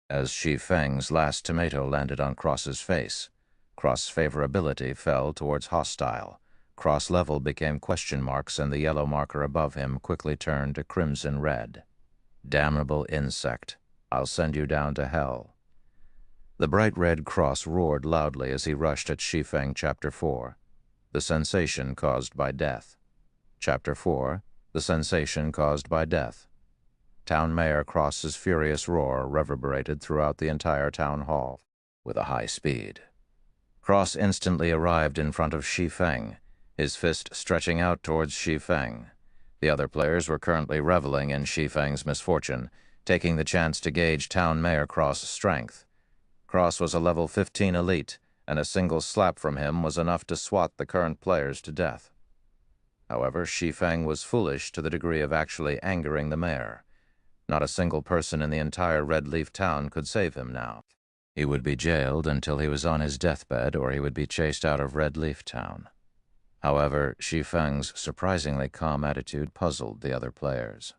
As Shi Feng's last tomato landed on Cross's face, Cross favorability fell towards hostile. Cross level became question marks, and the yellow marker above him quickly turned to crimson red. Damnable insect, I'll send you down to hell. The bright red cross roared loudly as he rushed at Shi Feng. Chapter 4. The Sensation Caused by Death. Chapter 4. The Sensation Caused by Death. Town Mayor Cross's furious roar reverberated throughout the entire town hall with a high speed. Cross instantly arrived in front of Shi Feng, his fist stretching out towards Shi Feng. The other players were currently reveling in Shi Feng's misfortune, taking the chance to gauge Town Mayor Cross's strength. Cross was a level 15 elite, and a single slap from him was enough to swat the current players to death. However, Shi Feng was foolish to the degree of actually angering the mayor. Not a single person in the entire Red Leaf Town could save him now. He would be jailed until he was on his deathbed, or he would be chased out of Red Leaf Town. However, Shi Feng's surprisingly calm attitude puzzled the other players.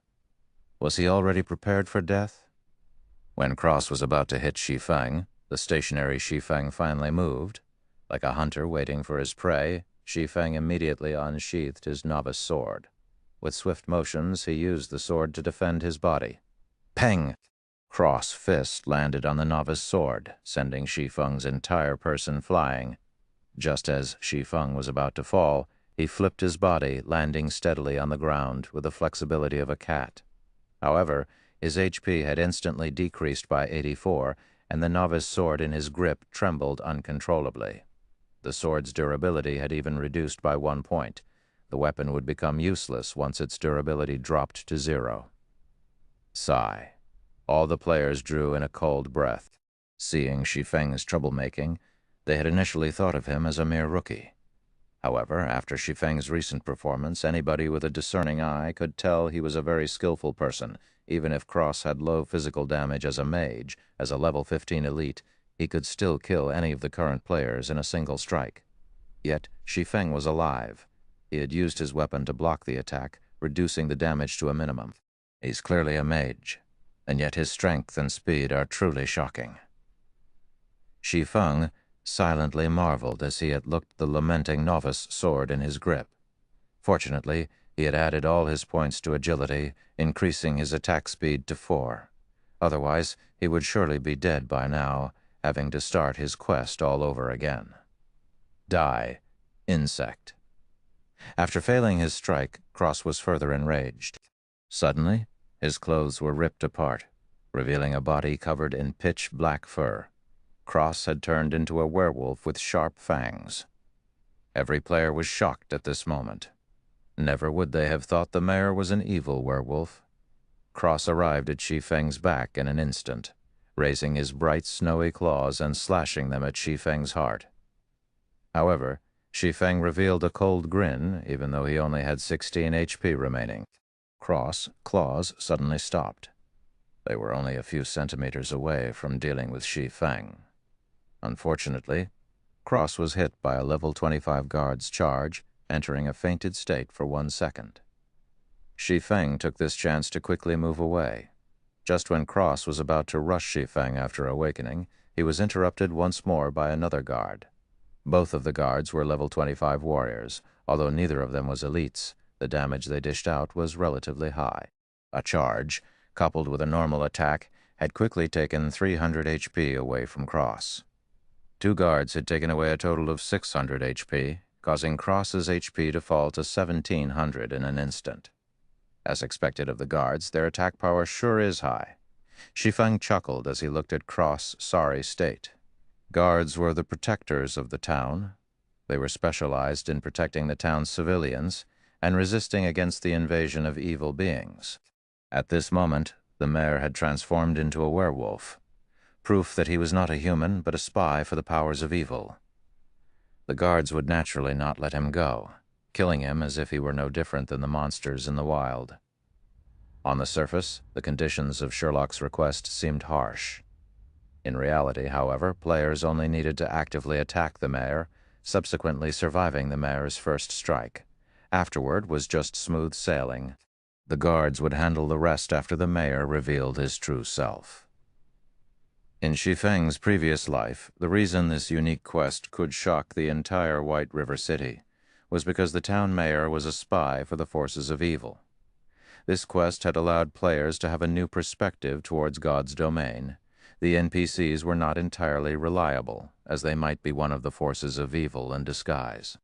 Was he already prepared for death? When Cross was about to hit Shi Feng, the stationary Shi Feng finally moved. Like a hunter waiting for his prey, Shi Feng immediately unsheathed his novice sword. With swift motions, he used the sword to defend his body. Peng! Cross fist landed on the novice sword, sending Shi Feng's entire person flying. Just as Shi Feng was about to fall, he flipped his body, landing steadily on the ground with the flexibility of a cat. However, his HP had instantly decreased by 84, and the novice sword in his grip trembled uncontrollably. The sword's durability had even reduced by 1 point. The weapon would become useless once its durability dropped to 0. Sigh. All the players drew in a cold breath. Seeing Shi Feng's troublemaking, they had initially thought of him as a mere rookie. However, after Shi Feng's recent performance, anybody with a discerning eye could tell he was a very skillful person. Even if Cross had low physical damage as a mage, as a level 15 elite, he could still kill any of the current players in a single strike. Yet, Shi Feng was alive. He had used his weapon to block the attack, reducing the damage to a minimum. He's clearly a mage, and yet his strength and speed are truly shocking. Shi Feng silently marveled as he had looked the lamenting novice sword in his grip. Fortunately, he had added all his points to agility, increasing his attack speed to 4. Otherwise, he would surely be dead by now, having to start his quest all over again. Die, insect. After failing his strike, Cross was further enraged. Suddenly, his clothes were ripped apart, revealing a body covered in pitch-black fur. Cross had turned into a werewolf with sharp fangs. Every player was shocked at this moment. Never would they have thought the mayor was an evil werewolf. Cross arrived at Shi Feng's back in an instant, raising his bright snowy claws and slashing them at Shi Feng's heart. However, Shi Feng revealed a cold grin, even though he only had 16 HP remaining. Cross' claws suddenly stopped. They were only a few centimeters away from dealing with Shi Feng. Unfortunately, Cross was hit by a level 25 guard's charge, entering a fainted state for 1 second. Shi Feng took this chance to quickly move away. Just when Cross was about to rush Shi Feng after awakening, he was interrupted once more by another guard. Both of the guards were level 25 warriors. Although neither of them was elites, the damage they dished out was relatively high. A charge, coupled with a normal attack, had quickly taken 300 HP away from Cross. Two guards had taken away a total of 600 HP, causing Cross's HP to fall to 1,700 in an instant. As expected of the guards, their attack power sure is high. Shi Feng chuckled as he looked at Cross' sorry state. Guards were the protectors of the town. They were specialized in protecting the town's civilians and resisting against the invasion of evil beings. At this moment, the mayor had transformed into a werewolf, proof that he was not a human but a spy for the powers of evil. The guards would naturally not let him go, killing him as if he were no different than the monsters in the wild. On the surface, the conditions of Sherlock's request seemed harsh. In reality, however, players only needed to actively attack the mayor, subsequently surviving the mayor's first strike. Afterward was just smooth sailing. The guards would handle the rest after the mayor revealed his true self. In Shi Feng's previous life, the reason this unique quest could shock the entire White River City was because the town mayor was a spy for the forces of evil. This quest had allowed players to have a new perspective towards God's domain. The NPCs were not entirely reliable, as they might be one of the forces of evil in disguise.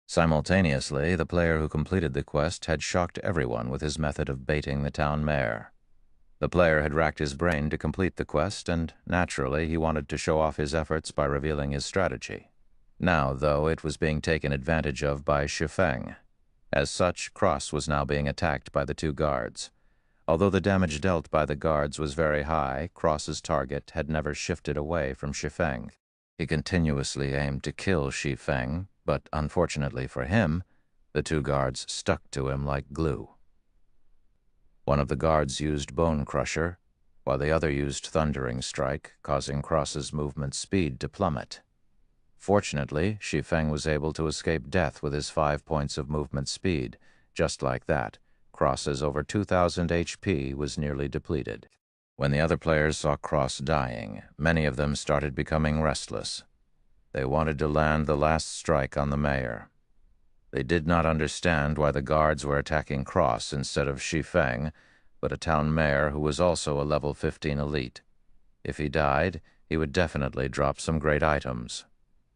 Simultaneously, the player who completed the quest had shocked everyone with his method of baiting the town mayor. The player had racked his brain to complete the quest, and naturally he wanted to show off his efforts by revealing his strategy. Now, though, it was being taken advantage of by Shi Feng. As such, Cross was now being attacked by the two guards. Although the damage dealt by the guards was very high, Cross's target had never shifted away from Shi Feng. He continuously aimed to kill Shi Feng, but unfortunately for him, the two guards stuck to him like glue. One of the guards used Bone Crusher, while the other used Thundering Strike, causing Cross's movement speed to plummet. Fortunately, Shi Feng was able to escape death with his 5 points of movement speed. Just like that, Cross's over 2,000 HP was nearly depleted. When the other players saw Cross dying, many of them started becoming restless. They wanted to land the last strike on the mayor. They did not understand why the guards were attacking Cross instead of Shi Feng, but a town mayor who was also a level 15 elite. If he died, he would definitely drop some great items.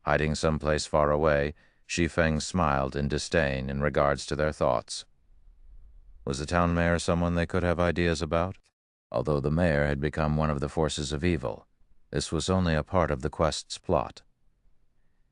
Hiding someplace far away, Shi Feng smiled in disdain in regards to their thoughts. Was the town mayor someone they could have ideas about? Although the mayor had become one of the forces of evil, this was only a part of the quest's plot.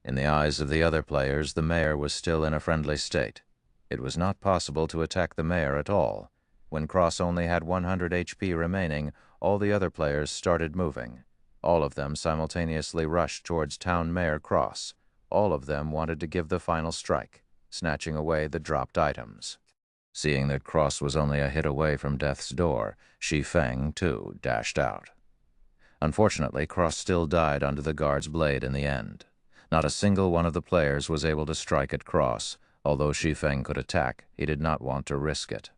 In the eyes of the other players, the mayor was still in a friendly state. It was not possible to attack the mayor at all. When Cross only had 100 HP remaining, all the other players started moving. All of them simultaneously rushed towards Town Mayor Cross. All of them wanted to give the final strike, snatching away the dropped items. Seeing that Cross was only a hit away from death's door, Shi Feng, too, dashed out. Unfortunately, Cross still died under the guard's blade in the end. Not a single one of the players was able to strike at Cross. Although Shi Feng could attack, he did not want to risk it.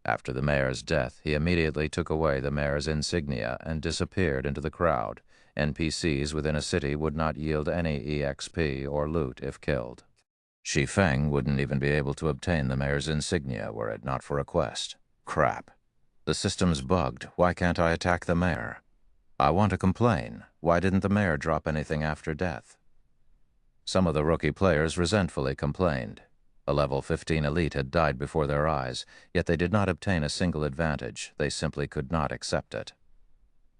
After the mayor's death, he immediately took away the mayor's insignia and disappeared into the crowd. NPCs within a city would not yield any EXP or loot if killed. Shi Feng wouldn't even be able to obtain the mayor's insignia were it not for a quest. Crap. The system's bugged. Why can't I attack the mayor? I want to complain. Why didn't the mayor drop anything after death? Some of the rookie players resentfully complained. A level 15 elite had died before their eyes, yet they did not obtain a single advantage. They simply could not accept it.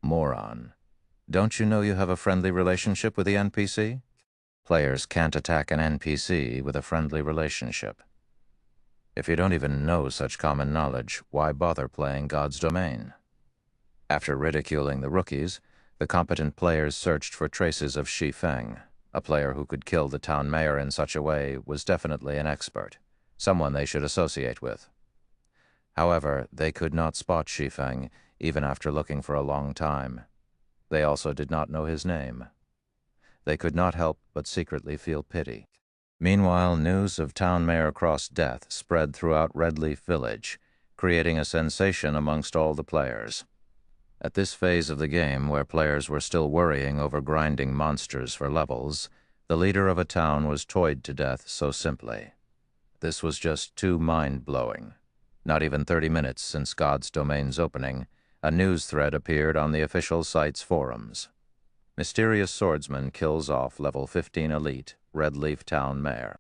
Moron. Don't you know you have a friendly relationship with the NPC? Players can't attack an NPC with a friendly relationship. If you don't even know such common knowledge, why bother playing God's domain? After ridiculing the rookies, the competent players searched for traces of Shi Feng. A player who could kill the town mayor in such a way was definitely an expert, someone they should associate with. However, they could not spot Shi Feng, even after looking for a long time. They also did not know his name. They could not help but secretly feel pity. Meanwhile, news of Town Mayor Cross' death spread throughout Redleaf Village, creating a sensation amongst all the players. At this phase of the game, where players were still worrying over grinding monsters for levels, the leader of a town was toyed to death so simply. This was just too mind-blowing. Not even 30 minutes since God's domain's opening, a news thread appeared on the official site's forums. Mysterious swordsman kills off level 15 elite, Red Leaf Town mayor.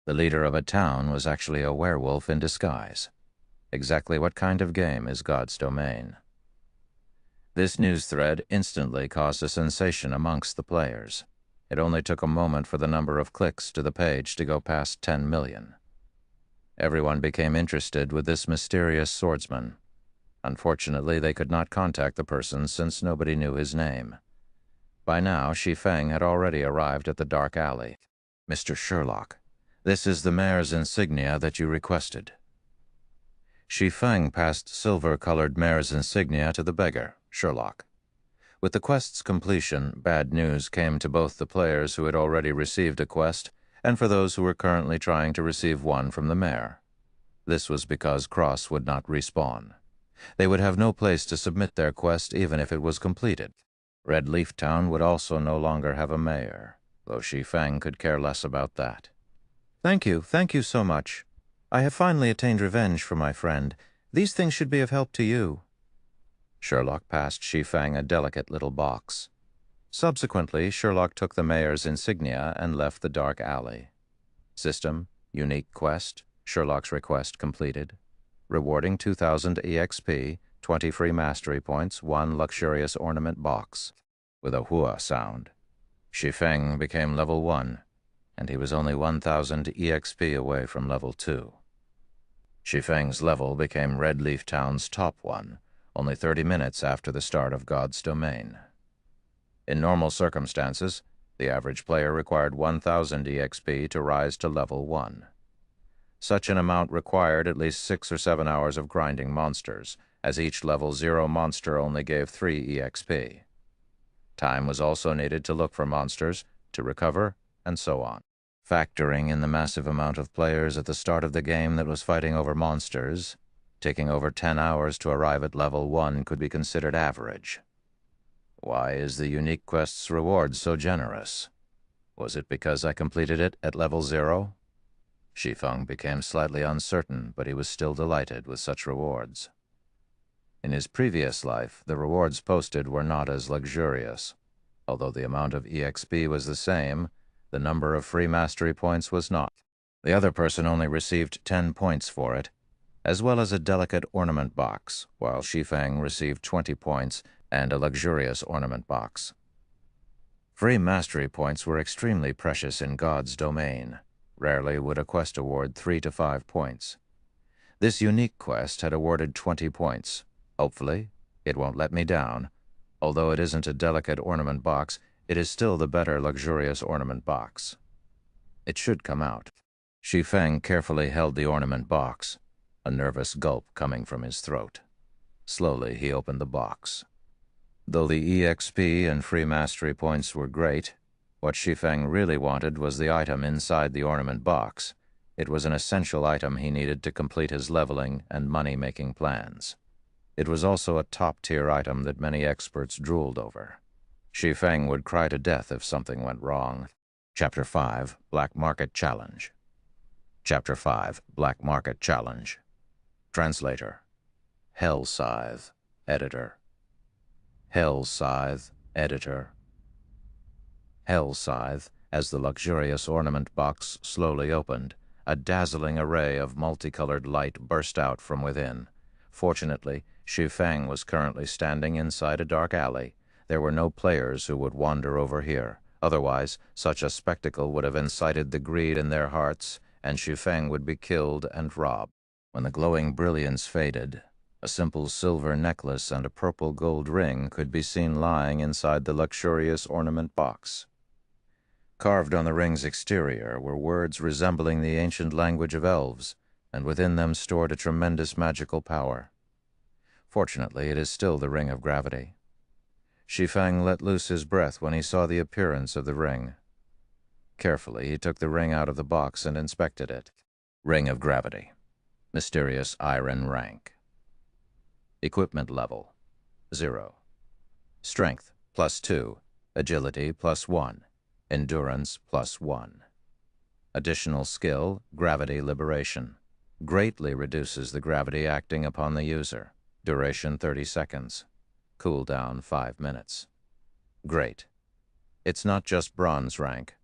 The leader of a town was actually a werewolf in disguise. Exactly what kind of game is God's domain? This news thread instantly caused a sensation amongst the players. It only took a moment for the number of clicks to the page to go past 10 million. Everyone became interested with this mysterious swordsman. Unfortunately, they could not contact the person since nobody knew his name. By now, Shi Feng had already arrived at the dark alley. "Mr. Sherlock, this is the mayor's insignia that you requested." Shi Feng passed silver-colored mayor's insignia to the beggar, Sherlock. With the quest's completion, bad news came to both the players who had already received a quest and for those who were currently trying to receive one from the mayor. This was because Cross would not respawn. They would have no place to submit their quest even if it was completed. Red Leaf Town would also no longer have a mayor, though Shi Feng could care less about that. Thank you so much. I have finally attained revenge for my friend. These things should be of help to you." Sherlock passed Shi Feng a delicate little box. Subsequently, Sherlock took the mayor's insignia and left the dark alley. System, unique quest, Sherlock's request completed. Rewarding 2,000 EXP, 20 free mastery points, 1 luxurious ornament box. With a hua sound, Shi Feng became level 1, and he was only 1,000 EXP away from level 2. Shi Feng's level became Red Leaf Town's top one, only 30 minutes after the start of God's domain. In normal circumstances, the average player required 1,000 EXP to rise to level 1. Such an amount required at least 6 or 7 hours of grinding monsters, as each level 0 monster only gave 3 EXP. Time was also needed to look for monsters, to recover, and so on. Factoring in the massive amount of players at the start of the game that was fighting over monsters, taking over 10 hours to arrive at level 1 could be considered average. Why is the unique quest's reward so generous? Was it because I completed it at level 0? Shi Feng became slightly uncertain, but he was still delighted with such rewards. In his previous life, the rewards posted were not as luxurious. Although the amount of EXP was the same, the number of free mastery points was not. The other person only received 10 points for it, as well as a delicate ornament box, while Shi Feng received 20 points and a luxurious ornament box. Free mastery points were extremely precious in God's domain. Rarely would a quest award 3 to 5 points. This unique quest had awarded 20 points. Hopefully, it won't let me down. Although it isn't a delicate ornament box, it is still the better luxurious ornament box. It should come out. Shi Feng carefully held the ornament box, a nervous gulp coming from his throat. Slowly, he opened the box. Though the EXP and free mastery points were great, what Shi Feng really wanted was the item inside the ornament box. It was an essential item he needed to complete his leveling and money-making plans. It was also a top-tier item that many experts drooled over. Shi Feng would cry to death if something went wrong. Chapter 5, Black Market Challenge. Chapter 5, Black Market Challenge. Translator. Hell Scythe, Editor. Hell Scythe, Editor. Hell Scythe, as the luxurious ornament box slowly opened, a dazzling array of multicolored light burst out from within. Fortunately, Shi Feng was currently standing inside a dark alley. There were no players who would wander over here. Otherwise, such a spectacle would have incited the greed in their hearts, and Shi Feng would be killed and robbed. When the glowing brilliance faded, a simple silver necklace and a purple gold ring could be seen lying inside the luxurious ornament box. Carved on the ring's exterior were words resembling the ancient language of elves, and within them stored a tremendous magical power. Fortunately, it is still the Ring of Gravity. Shi Feng let loose his breath when he saw the appearance of the ring. Carefully, he took the ring out of the box and inspected it. Ring of Gravity. Mysterious iron rank. Equipment level, 0. Strength, +2. Agility, +1. Endurance, +1. Additional skill, Gravity Liberation. Greatly reduces the gravity acting upon the user. Duration 30 seconds. Cooldown 5 minutes. Great. It's not just bronze rank.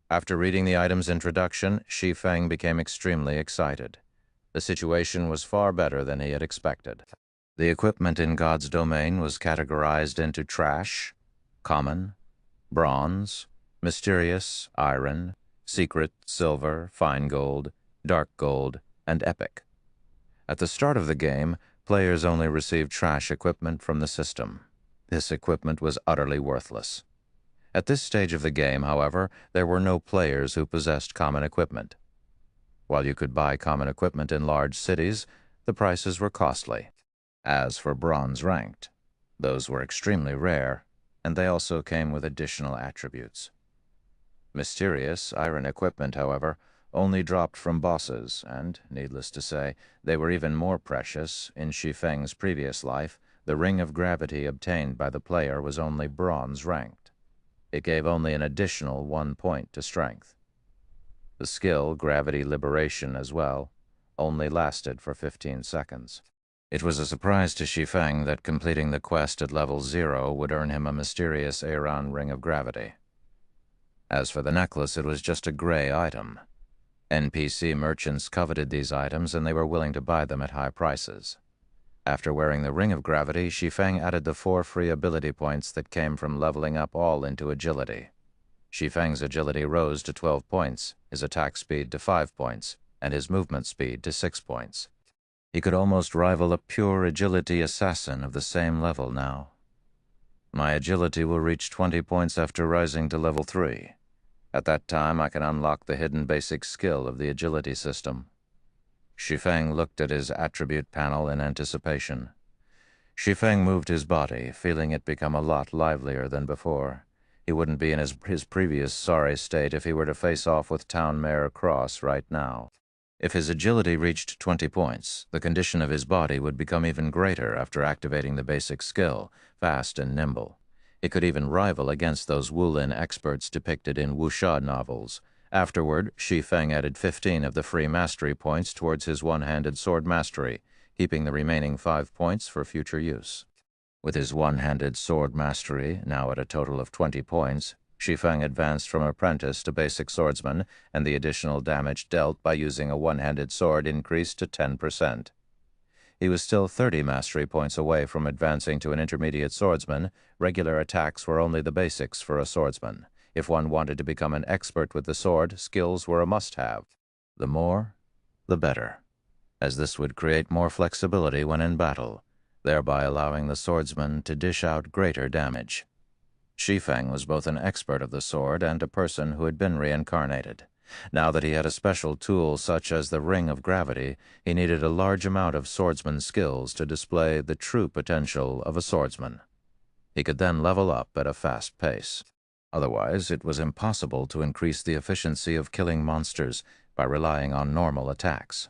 After reading the item's introduction, Shi Feng became extremely excited. The situation was far better than he had expected. The equipment in God's domain was categorized into trash, common, bronze, mysterious, iron, secret, silver, fine gold, dark gold, and epic. At the start of the game, players only received trash equipment from the system. This equipment was utterly worthless. At this stage of the game, however, there were no players who possessed common equipment. While you could buy common equipment in large cities, the prices were costly. As for bronze ranked, those were extremely rare, and they also came with additional attributes. Mysterious iron equipment, however, only dropped from bosses, and, needless to say, they were even more precious. In Shi Feng's previous life, the ring of gravity obtained by the player was only bronze ranked. It gave only an additional 1 point to strength. The skill, Gravity Liberation as well, only lasted for 15 seconds. It was a surprise to Shi Feng that completing the quest at level 0 would earn him a mysterious Aeron Ring of Gravity. As for the necklace, it was just a gray item. NPC merchants coveted these items, and they were willing to buy them at high prices. After wearing the Ring of Gravity, Shi Feng added the 4 free ability points that came from leveling up all into agility. Shi Feng's agility rose to 12 points, his attack speed to 5 points, and his movement speed to 6 points. He could almost rival a pure agility assassin of the same level now. My agility will reach 20 points after rising to level 3. At that time, I can unlock the hidden basic skill of the agility system. Shi Feng looked at his attribute panel in anticipation. Shi Feng moved his body, feeling it become a lot livelier than before. He wouldn't be in his previous sorry state if he were to face off with Town Mayor Cross right now. If his agility reached 20 points, the condition of his body would become even greater after activating the basic skill, fast and nimble. It could even rival against those Wulin experts depicted in wuxia novels. Afterward, Shi Feng added 15 of the free mastery points towards his one-handed sword mastery, keeping the remaining 5 points for future use. With his one-handed sword mastery, now at a total of 20 points, Shi Feng advanced from apprentice to basic swordsman, and the additional damage dealt by using a one-handed sword increased to 10%. He was still 30 mastery points away from advancing to an intermediate swordsman. Regular attacks were only the basics for a swordsman. If one wanted to become an expert with the sword, skills were a must-have. The more, the better, as this would create more flexibility when in battle, thereby allowing the swordsman to dish out greater damage. Shi Feng was both an expert of the sword and a person who had been reincarnated. Now that he had a special tool such as the Ring of Gravity, he needed a large amount of swordsman skills to display the true potential of a swordsman. He could then level up at a fast pace. Otherwise, it was impossible to increase the efficiency of killing monsters by relying on normal attacks.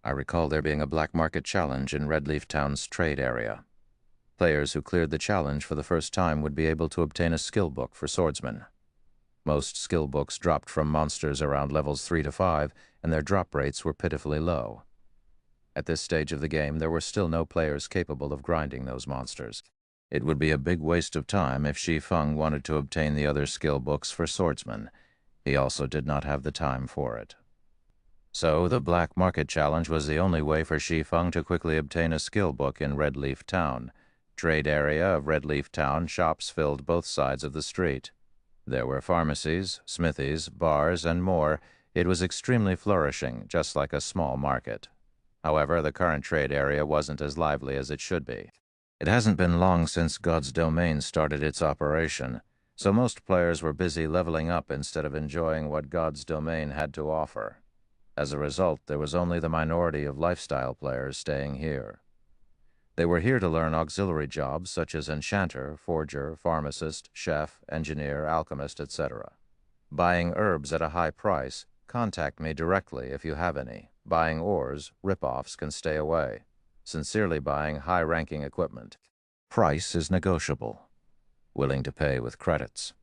I recall there being a black market challenge in Redleaf Town's trade area. Players who cleared the challenge for the first time would be able to obtain a skill book for swordsmen. Most skill books dropped from monsters around levels 3 to 5, and their drop rates were pitifully low. At this stage of the game, there were still no players capable of grinding those monsters. It would be a big waste of time if Shi Feng wanted to obtain the other skill books for swordsmen. He also did not have the time for it. So the Black Market Challenge was the only way for Shi Feng to quickly obtain a skill book in Redleaf Town. Trade area of Redleaf Town, shops filled both sides of the street. There were pharmacies, smithies, bars, and more. It was extremely flourishing, just like a small market. However, the current trade area wasn't as lively as it should be. It hasn't been long since God's Domain started its operation, so most players were busy leveling up instead of enjoying what God's Domain had to offer. As a result, there was only the minority of lifestyle players staying here. They were here to learn auxiliary jobs such as enchanter, forger, pharmacist, chef, engineer, alchemist, etc. Buying herbs at a high price, contact me directly if you have any. Buying ores, rip-offs can stay away. Sincerely buying high-ranking equipment. Price is negotiable. Willing to pay with credits.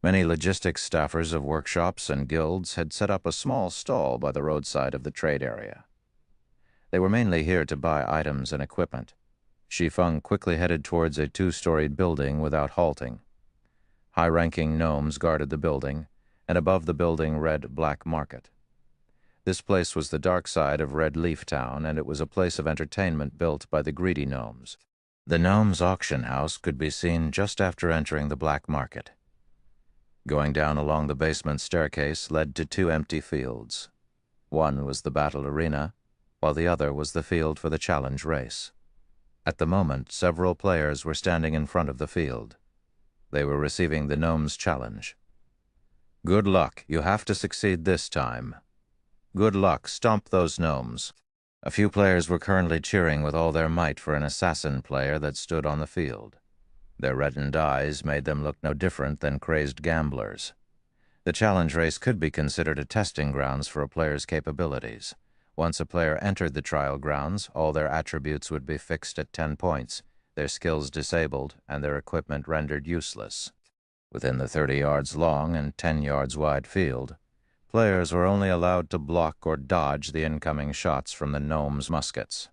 Many logistics staffers of workshops and guilds had set up a small stall by the roadside of the trade area. They were mainly here to buy items and equipment. Shi Feng quickly headed towards a 2-storied building without halting. High-ranking gnomes guarded the building, and above the building read Black Market. This place was the dark side of Red Leaf Town, and it was a place of entertainment built by the greedy gnomes. The gnomes' auction house could be seen just after entering the Black Market. Going down along the basement staircase led to two empty fields. One was the battle arena, while the other was the field for the challenge race. At the moment, several players were standing in front of the field. They were receiving the gnomes' challenge. "Good luck. You have to succeed this time. Good luck. Stomp those gnomes." A few players were currently cheering with all their might for an assassin player that stood on the field. Their reddened eyes made them look no different than crazed gamblers. The challenge race could be considered a testing grounds for a player's capabilities. Once a player entered the trial grounds, all their attributes would be fixed at 10 points, their skills disabled, and their equipment rendered useless. Within the 30 yards long and 10 yards wide field, players were only allowed to block or dodge the incoming shots from the gnomes' muskets.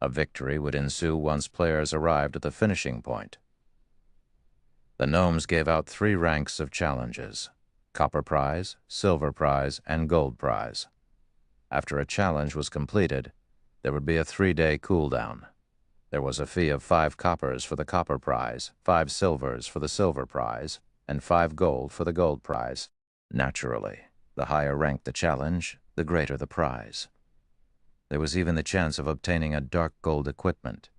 A victory would ensue once players arrived at the finishing point. The gnomes gave out 3 ranks of challenges: copper prize, silver prize, and gold prize. After a challenge was completed, there would be a 3-day cooldown. There was a fee of 5 coppers for the copper prize, 5 silvers for the silver prize, and 5 gold for the gold prize. Naturally, the higher ranked the challenge, the greater the prize. There was even the chance of obtaining a dark gold equipment.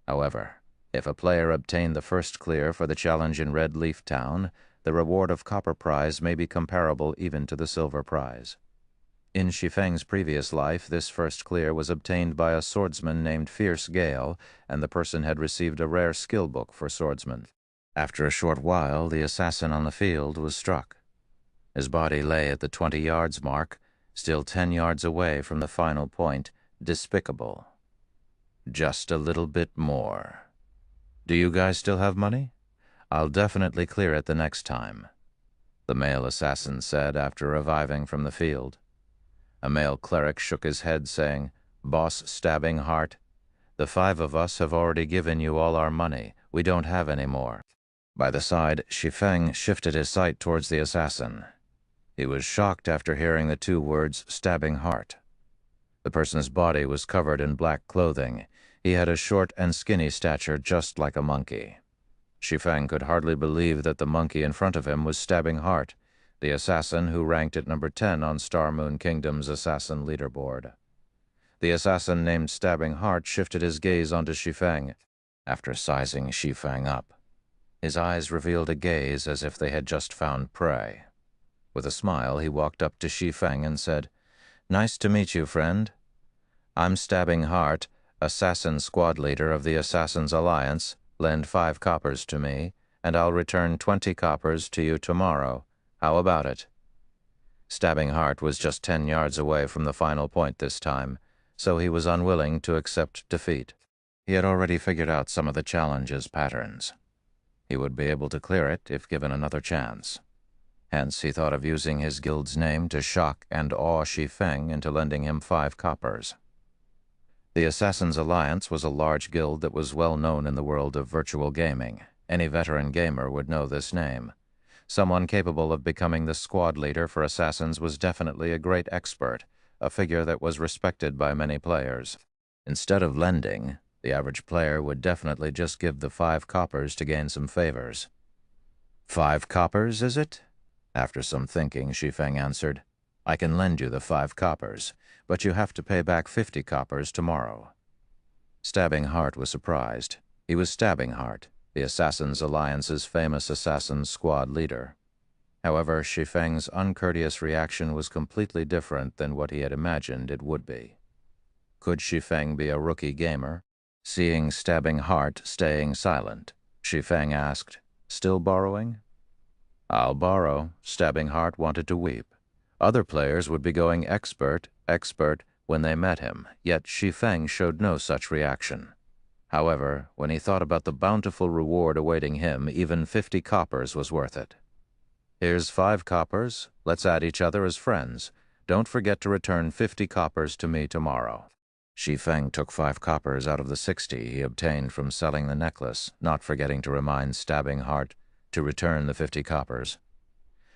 However, if a player obtained the first clear for the challenge in Red Leaf Town, the reward of copper prize may be comparable even to the silver prize. In Shi Feng's previous life, this first clear was obtained by a swordsman named Fierce Gale, and the person had received a rare skill book for swordsman. After a short while, the assassin on the field was struck. His body lay at the 20 yards mark, still 10 yards away from the final point, despicable. Just a little bit more. "Do you guys still have money? I'll definitely clear it the next time," the male assassin said after reviving from the field. A male cleric shook his head, saying, "Boss Stabbing Heart, the 5 of us have already given you all our money. We don't have any more." By the side, Shi Feng shifted his sight towards the assassin. He was shocked after hearing the 2 words, "Stabbing Heart." The person's body was covered in black clothing. He had a short and skinny stature, just like a monkey. Shi Feng could hardly believe that the monkey in front of him was Stabbing Heart, the assassin who ranked at number 10 on Star Moon Kingdom's assassin leaderboard. The assassin named Stabbing Heart shifted his gaze onto Shi Feng. After sizing Shi Feng up, his eyes revealed a gaze as if they had just found prey. With a smile, he walked up to Shi Feng and said, "Nice to meet you, friend. I'm Stabbing Heart, assassin squad leader of the Assassin's Alliance. Lend 5 coppers to me, and I'll return 20 coppers to you tomorrow. How about it?" Stabbing Heart was just 10 yards away from the final point this time, so he was unwilling to accept defeat. He had already figured out some of the challenge's patterns. He would be able to clear it if given another chance. Hence, he thought of using his guild's name to shock and awe Shi Feng into lending him 5 coppers. The Assassin's Alliance was a large guild that was well known in the world of virtual gaming. Any veteran gamer would know this name. Someone capable of becoming the squad leader for assassins was definitely a great expert, a figure that was respected by many players. Instead of lending, the average player would definitely just give the 5 coppers to gain some favors. 5 coppers, is it?" After some thinking, Shi Feng answered, "I can lend you the 5 coppers, but you have to pay back 50 coppers tomorrow." Stabbing Heart was surprised. He was Stabbing Heart, the Assassin's Alliance's famous assassin squad leader. However, Shi Feng's uncourteous reaction was completely different than what he had imagined it would be. Could Shi Feng be a rookie gamer? Seeing Stabbing Heart staying silent, Shi Feng asked, "Still borrowing?" "I'll borrow." Stabbing Heart wanted to weep. Other players would be going expert, expert when they met him, yet Shi Feng showed no such reaction. However, when he thought about the bountiful reward awaiting him, even 50 coppers was worth it. "Here's 5 coppers. Let's add each other as friends. Don't forget to return 50 coppers to me tomorrow." Shi Feng took 5 coppers out of the 60 he obtained from selling the necklace, not forgetting to remind Stabbing Heart, to return the 50 coppers.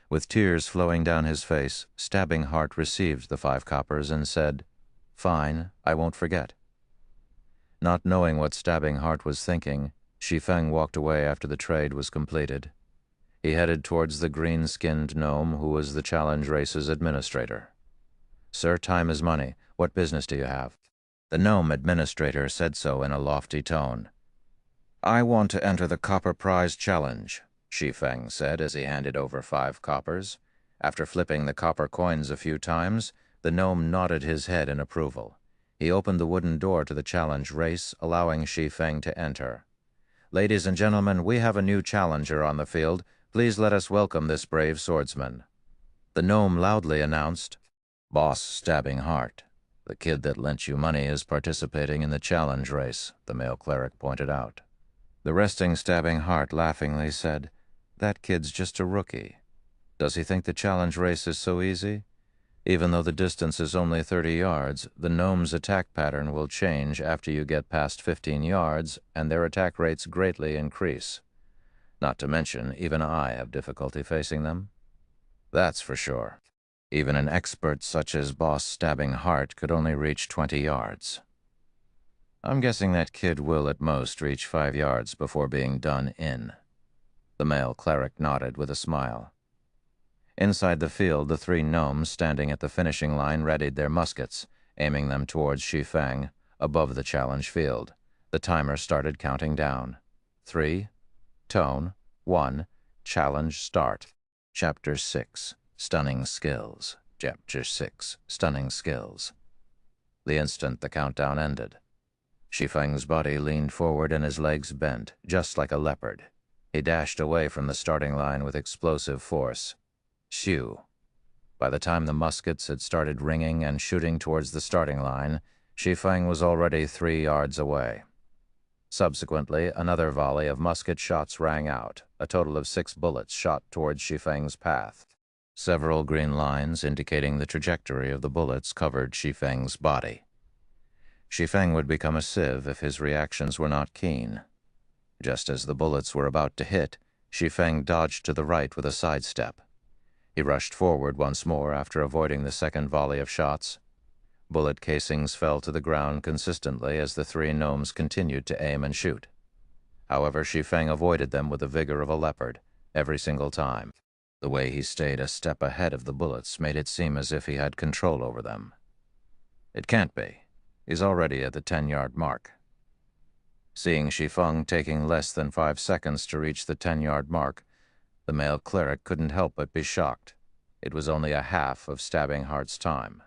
With tears flowing down his face, Stabbing Heart received the 5 coppers and said, "Fine, I won't forget." Not knowing what Stabbing Heart was thinking, Shi Feng walked away after the trade was completed. He headed towards the green-skinned gnome who was the challenge race's administrator. "Sir, time is money. What business do you have?" The gnome administrator said so in a lofty tone. "I want to enter the Copper Prize Challenge," Shi Feng said as he handed over 5 coppers. After flipping the copper coins a few times, the gnome nodded his head in approval. He opened the wooden door to the challenge race, allowing Shi Feng to enter. "Ladies and gentlemen, we have a new challenger on the field. Please let us welcome this brave swordsman." The gnome loudly announced, "Boss Stabbing Heart. The kid that lent you money is participating in the challenge race," the male cleric pointed out. The resting Stabbing Heart laughingly said, "That kid's just a rookie. Does he think the challenge race is so easy? Even though the distance is only 30 yards, the gnome's attack pattern will change after you get past 15 yards, and their attack rates greatly increase. Not to mention, even I have difficulty facing them." "That's for sure. Even an expert such as Boss Stabbing Heart could only reach 20 yards. I'm guessing that kid will at most reach 5 yards before being done in." The male cleric nodded with a smile. Inside the field, the 3 gnomes standing at the finishing line readied their muskets, aiming them towards Shi Feng, above the challenge field. The timer started counting down. 3, tone, 1, challenge start. Chapter 6, Stunning Skills. Chapter 6, Stunning Skills. The instant the countdown ended, Shi Feng's body leaned forward and his legs bent, just like a leopard. He dashed away from the starting line with explosive force. Shoo! By the time the muskets had started ringing and shooting towards the starting line, Shi Feng was already 3 yards away. Subsequently, another volley of musket shots rang out. A total of 6 bullets shot towards Shi Feng's path. Several green lines indicating the trajectory of the bullets covered Shi Feng's body. Shi Feng would become a sieve if his reactions were not keen. Just as the bullets were about to hit, Shi Feng dodged to the right with a sidestep. He rushed forward once more after avoiding the second volley of shots. Bullet casings fell to the ground consistently as the 3 gnomes continued to aim and shoot. However, Shi Feng avoided them with the vigor of a leopard, every single time. The way he stayed a step ahead of the bullets made it seem as if he had control over them. It can't be. He's already at the 10-yard mark. Seeing Shi Feng taking less than 5 seconds to reach the 10-yard mark, the male cleric couldn't help but be shocked. It was only a half of Stabbing Heart's time.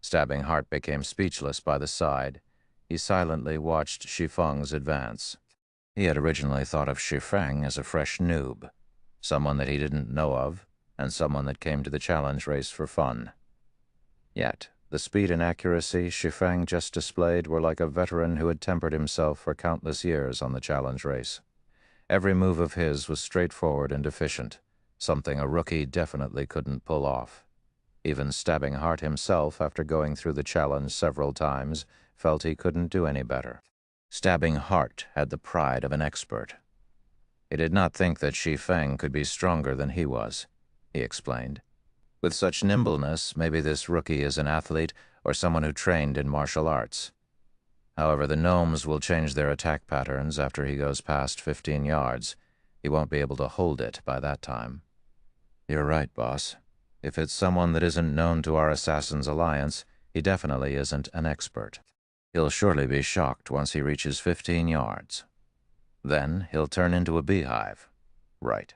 Stabbing Heart became speechless by the side. He silently watched Shi Feng's advance. He had originally thought of Shi Feng as a fresh noob, someone that he didn't know of, and someone that came to the challenge race for fun. Yet, the speed and accuracy Shi Feng just displayed were like a veteran who had tempered himself for countless years on the challenge race. Every move of his was straightforward and efficient, something a rookie definitely couldn't pull off. Even Stabbing Heart himself, after going through the challenge several times, felt he couldn't do any better. Stabbing Heart had the pride of an expert. He did not think that Shi Feng could be stronger than he was, he explained. With such nimbleness, maybe this rookie is an athlete or someone who trained in martial arts. However, the gnomes will change their attack patterns after he goes past 15 yards. He won't be able to hold it by that time. You're right, boss. If it's someone that isn't known to our Assassin's Alliance, he definitely isn't an expert. He'll surely be shocked once he reaches 15 yards. Then he'll turn into a beehive. Right.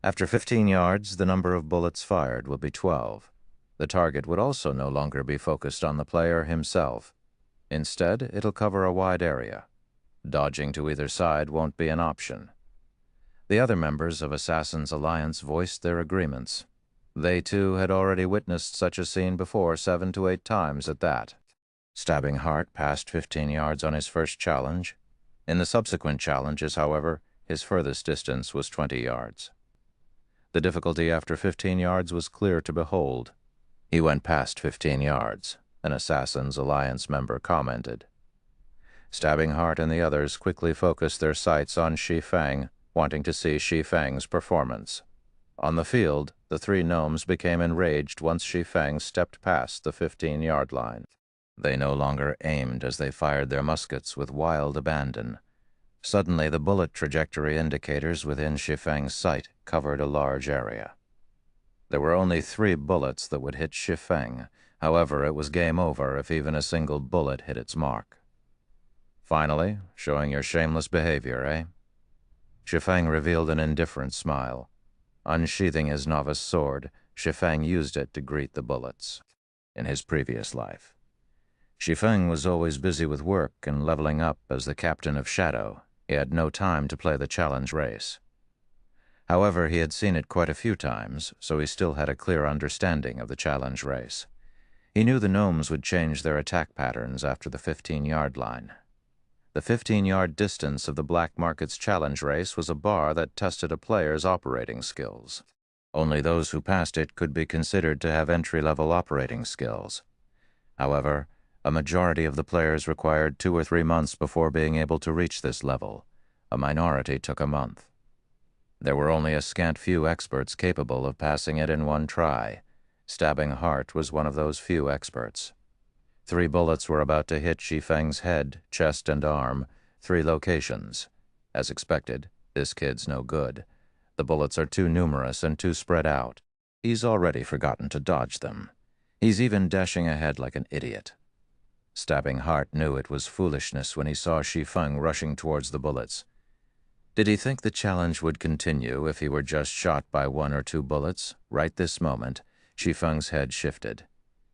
After 15 yards, the number of bullets fired will be 12. The target would also no longer be focused on the player himself. Instead, it'll cover a wide area. Dodging to either side won't be an option. The other members of Assassin's Alliance voiced their agreements. They, too, had already witnessed such a scene before 7 to 8 times at that. Stabbing Heart passed 15 yards on his first challenge. In the subsequent challenges, however, his furthest distance was 20 yards. The difficulty after 15 yards was clear to behold. He went past 15 yards, an Assassin's Alliance member commented. Stabbing Heart and the others quickly focused their sights on Shi Feng, wanting to see Shi Feng's performance. On the field, the three gnomes became enraged once Shi Feng stepped past the 15-yard line. They no longer aimed as they fired their muskets with wild abandon. Suddenly, the bullet trajectory indicators within Shi Feng's sight covered a large area. There were only 3 bullets that would hit Shi Feng. However, it was game over if even a single bullet hit its mark. Finally, showing your shameless behavior, eh? Shi Feng revealed an indifferent smile. Unsheathing his novice sword, Shi Feng used it to greet the bullets. In his previous life, Shi Feng was always busy with work and leveling up as the captain of Shadow. He had no time to play the challenge race. However, he had seen it quite a few times, so he still had a clear understanding of the challenge race. He knew the gnomes would change their attack patterns after the 15-yard line. The 15-yard distance of the Black Market's challenge race was a bar that tested a player's operating skills. Only those who passed it could be considered to have entry-level operating skills. However, a majority of the players required 2 or 3 months before being able to reach this level. A minority took a month. There were only a scant few experts capable of passing it in one try. Stabbing Heart was one of those few experts. 3 bullets were about to hit Shi Feng's head, chest, and arm, 3 locations. As expected, this kid's no good. The bullets are too numerous and too spread out. He's already forgotten to dodge them. He's even dashing ahead like an idiot. Stabbing Heart knew it was foolishness when he saw Shi Feng rushing towards the bullets. Did he think the challenge would continue if he were just shot by 1 or 2 bullets? Right this moment, Shi Feng's head shifted.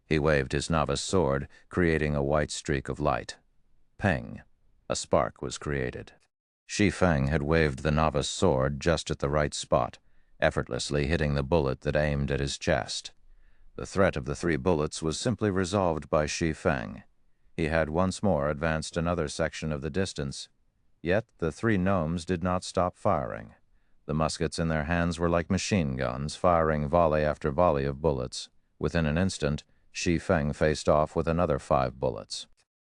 He waved his novice sword, creating a white streak of light. Peng! A spark was created. Shi Feng had waved the novice sword just at the right spot, effortlessly hitting the bullet that aimed at his chest. The threat of the 3 bullets was simply resolved by Shi Feng. He had once more advanced another section of the distance. Yet the 3 gnomes did not stop firing. The muskets in their hands were like machine guns, firing volley after volley of bullets. Within an instant, Shi Feng faced off with another 5 bullets.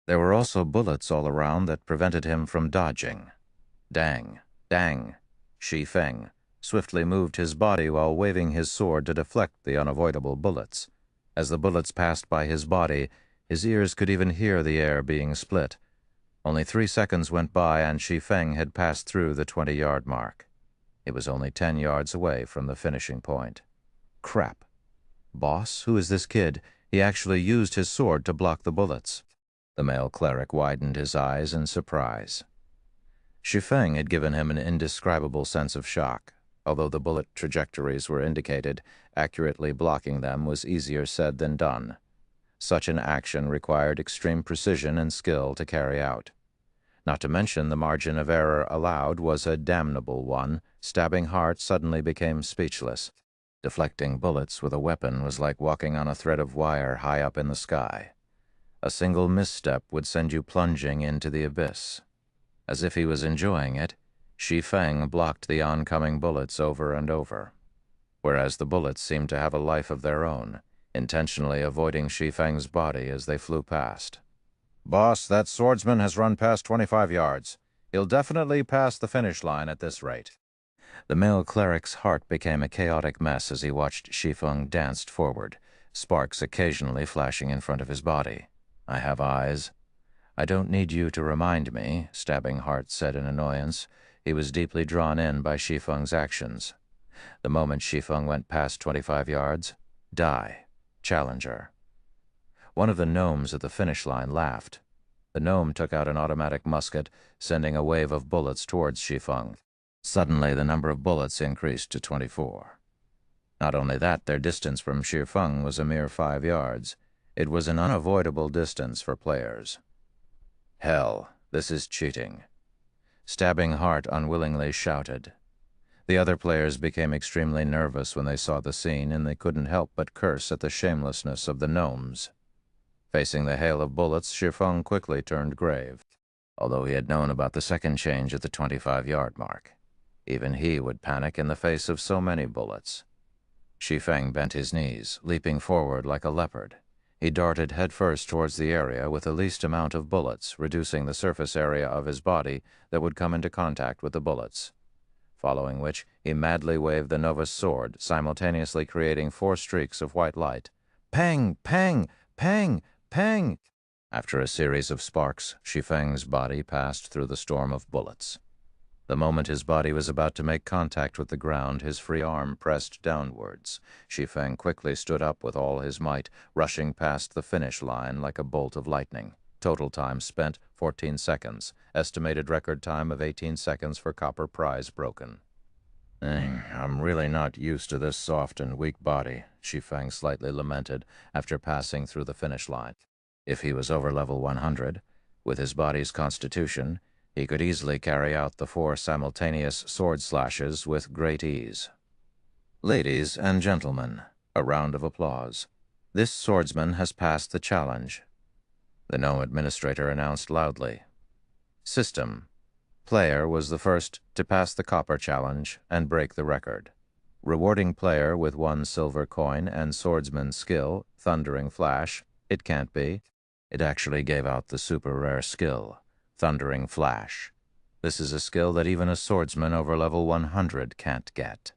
There were also bullets all around that prevented him from dodging. Dang! Dang! Shi Feng swiftly moved his body while waving his sword to deflect the unavoidable bullets. As the bullets passed by his body, his ears could even hear the air being split. Only 3 seconds went by and Shi Feng had passed through the 20-yard mark. It was only 10 yards away from the finishing point. Crap. Boss, who is this kid? He actually used his sword to block the bullets. The male cleric widened his eyes in surprise. Shi Feng had given him an indescribable sense of shock. Although the bullet trajectories were indicated, accurately blocking them was easier said than done. Such an action required extreme precision and skill to carry out. Not to mention the margin of error allowed was a damnable one. Stabbing Heart suddenly became speechless. Deflecting bullets with a weapon was like walking on a thread of wire high up in the sky. A single misstep would send you plunging into the abyss. As if he was enjoying it, Shi Feng blocked the oncoming bullets over and over, whereas the bullets seemed to have a life of their own, intentionally avoiding Shi Feng's body as they flew past. Boss, that swordsman has run past 25 yards. He'll definitely pass the finish line at this rate. The male cleric's heart became a chaotic mess as he watched Shi Feng dance forward, sparks occasionally flashing in front of his body. I have eyes. I don't need you to remind me, Stabbing Heart said in annoyance. He was deeply drawn in by Shi Feng's actions. The moment Shi Feng went past 25 yards, die. Challenger. One of the gnomes at the finish line laughed. The gnome took out an automatic musket, sending a wave of bullets towards Shi Feng. Suddenly, the number of bullets increased to 24. Not only that, their distance from Shi Feng was a mere 5 yards. It was an unavoidable distance for players. Hell, this is cheating. Stabbing Heart unwillingly shouted. The other players became extremely nervous when they saw the scene, and they couldn't help but curse at the shamelessness of the gnomes. Facing the hail of bullets, Shi Feng quickly turned grave, although he had known about the second change at the 25-yard mark. Even he would panic in the face of so many bullets. Shi Feng bent his knees, leaping forward like a leopard. He darted headfirst towards the area with the least amount of bullets, reducing the surface area of his body that would come into contact with the bullets. following which he madly waved the novice sword, simultaneously creating 4 streaks of white light. Pang! Pang! Pang! Pang! After a series of sparks, Shi Feng's body passed through the storm of bullets. The moment his body was about to make contact with the ground, his free arm pressed downwards. Shi Feng quickly stood up with all his might, rushing past the finish line like a bolt of lightning. Total time spent, 14 seconds. Estimated record time of 18 seconds for copper prize broken. I'm really not used to this soft and weak body, Shi Feng slightly lamented after passing through the finish line. If he was over level 100, with his body's constitution, he could easily carry out the 4 simultaneous sword slashes with great ease. Ladies and gentlemen, a round of applause. This swordsman has passed the challenge, the gnome administrator announced loudly. System. Player was the first to pass the copper challenge and break the record. Rewarding player with 1 silver coin and swordsman skill, Thundering Flash. It can't be. It actually gave out the super rare skill, Thundering Flash. This is a skill that even a swordsman over level 100 can't get.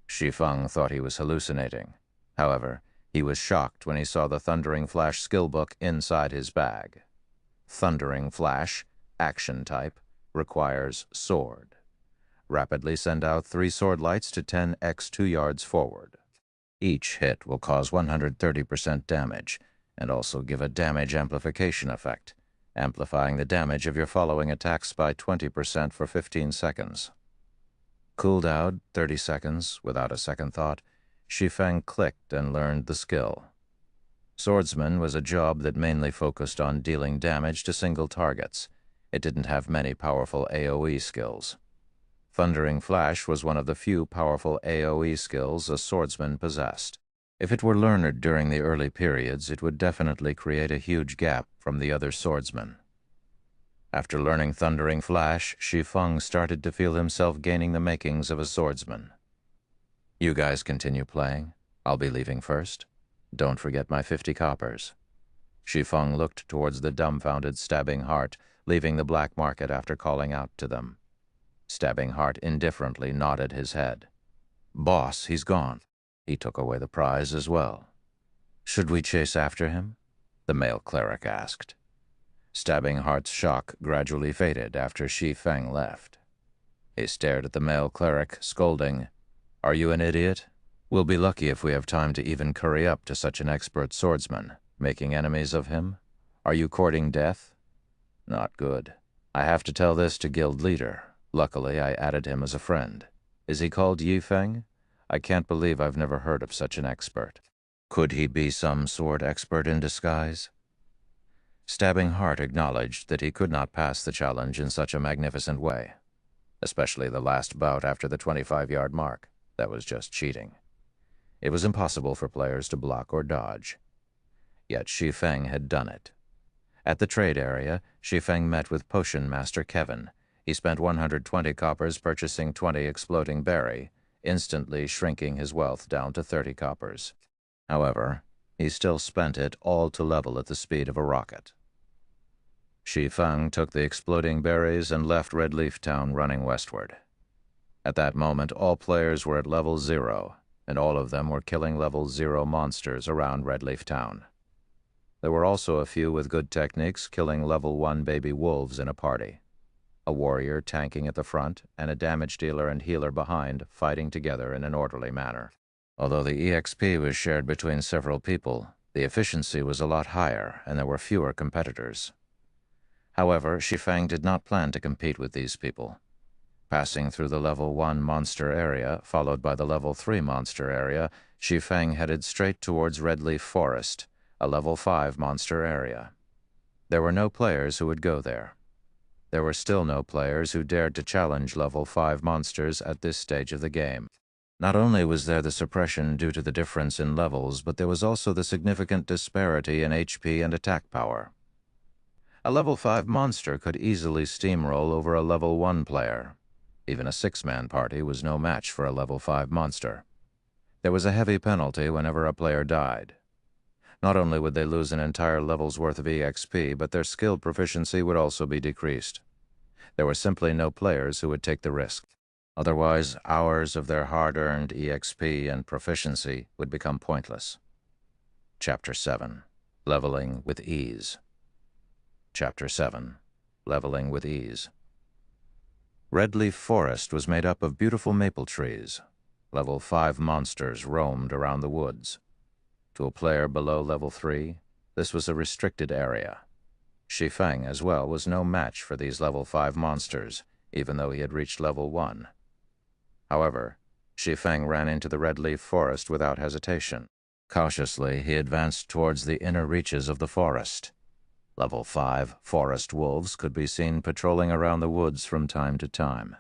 Shi Feng thought he was hallucinating. However, he was shocked when he saw the Thundering Flash skill book inside his bag. Thundering Flash, action type, requires sword. Rapidly send out 3 sword lights to 10x 2 yards forward. Each hit will cause 130% damage, and also give a damage amplification effect, amplifying the damage of your following attacks by 20% for 15 seconds. Cooldown 30 seconds. Without a second thought, Shi Feng clicked and learned the skill. Swordsman was a job that mainly focused on dealing damage to single targets. It didn't have many powerful AoE skills. Thundering Flash was one of the few powerful AoE skills a swordsman possessed. If it were learned during the early periods, it would definitely create a huge gap from the other swordsmen. After learning Thundering Flash, Shi Feng started to feel himself gaining the makings of a swordsman. You guys continue playing. I'll be leaving first. Don't forget my 50 coppers. Shi Feng looked towards the dumbfounded Stabbing Heart, leaving the black market after calling out to them. Stabbing Heart indifferently nodded his head. Boss, he's gone. He took away the prize as well. Should we chase after him? The male cleric asked. Stabbing Heart's shock gradually faded after Shi Feng left. He stared at the male cleric, scolding, Are you an idiot? We'll be lucky if we have time to even curry up to such an expert swordsman, making enemies of him. Are you courting death? Not good. I have to tell this to guild leader. Luckily, I added him as a friend. Is he called Yi Feng? I can't believe I've never heard of such an expert. Could he be some sword expert in disguise? Stabbing Heart acknowledged that he could not pass the challenge in such a magnificent way, especially the last bout after the 25-yard mark. That was just cheating. It was impossible for players to block or dodge. Yet Shi Feng had done it. At the trade area, Shi Feng met with Potion Master Kevin. He spent 120 coppers purchasing 20 exploding berry, instantly shrinking his wealth down to 30 coppers. However, he still spent it all to level at the speed of a rocket. Shi Feng took the exploding berries and left Redleaf Town running westward. At that moment, all players were at level 0, and all of them were killing level 0 monsters around Redleaf Town. There were also a few with good techniques killing level 1 baby wolves in a party. A warrior tanking at the front, and a damage dealer and healer behind, fighting together in an orderly manner. Although the EXP was shared between several people, the efficiency was a lot higher, and there were fewer competitors. However, Shi Feng did not plan to compete with these people. Passing through the level 1 monster area, followed by the level 3 monster area, Shi Feng headed straight towards Redleaf Forest, a level 5 monster area. There were no players who would go there. There were still no players who dared to challenge level 5 monsters at this stage of the game. Not only was there the suppression due to the difference in levels, but there was also the significant disparity in HP and attack power. A level 5 monster could easily steamroll over a level 1 player. Even a 6-man party was no match for a level 5 monster. There was a heavy penalty whenever a player died. Not only would they lose an entire level's worth of EXP, but their skill proficiency would also be decreased. There were simply no players who would take the risk. Otherwise, hours of their hard-earned EXP and proficiency would become pointless. Chapter 7. Leveling with Ease. Chapter 7. Leveling with Ease. Redleaf Forest was made up of beautiful maple trees. Level 5 monsters roamed around the woods. To a player below level 3, this was a restricted area. Shi Feng, as well, was no match for these level 5 monsters, even though he had reached level 1. However, Shi Feng ran into the Redleaf Forest without hesitation. Cautiously, he advanced towards the inner reaches of the forest. Level 5 forest wolves could be seen patrolling around the woods from time to time.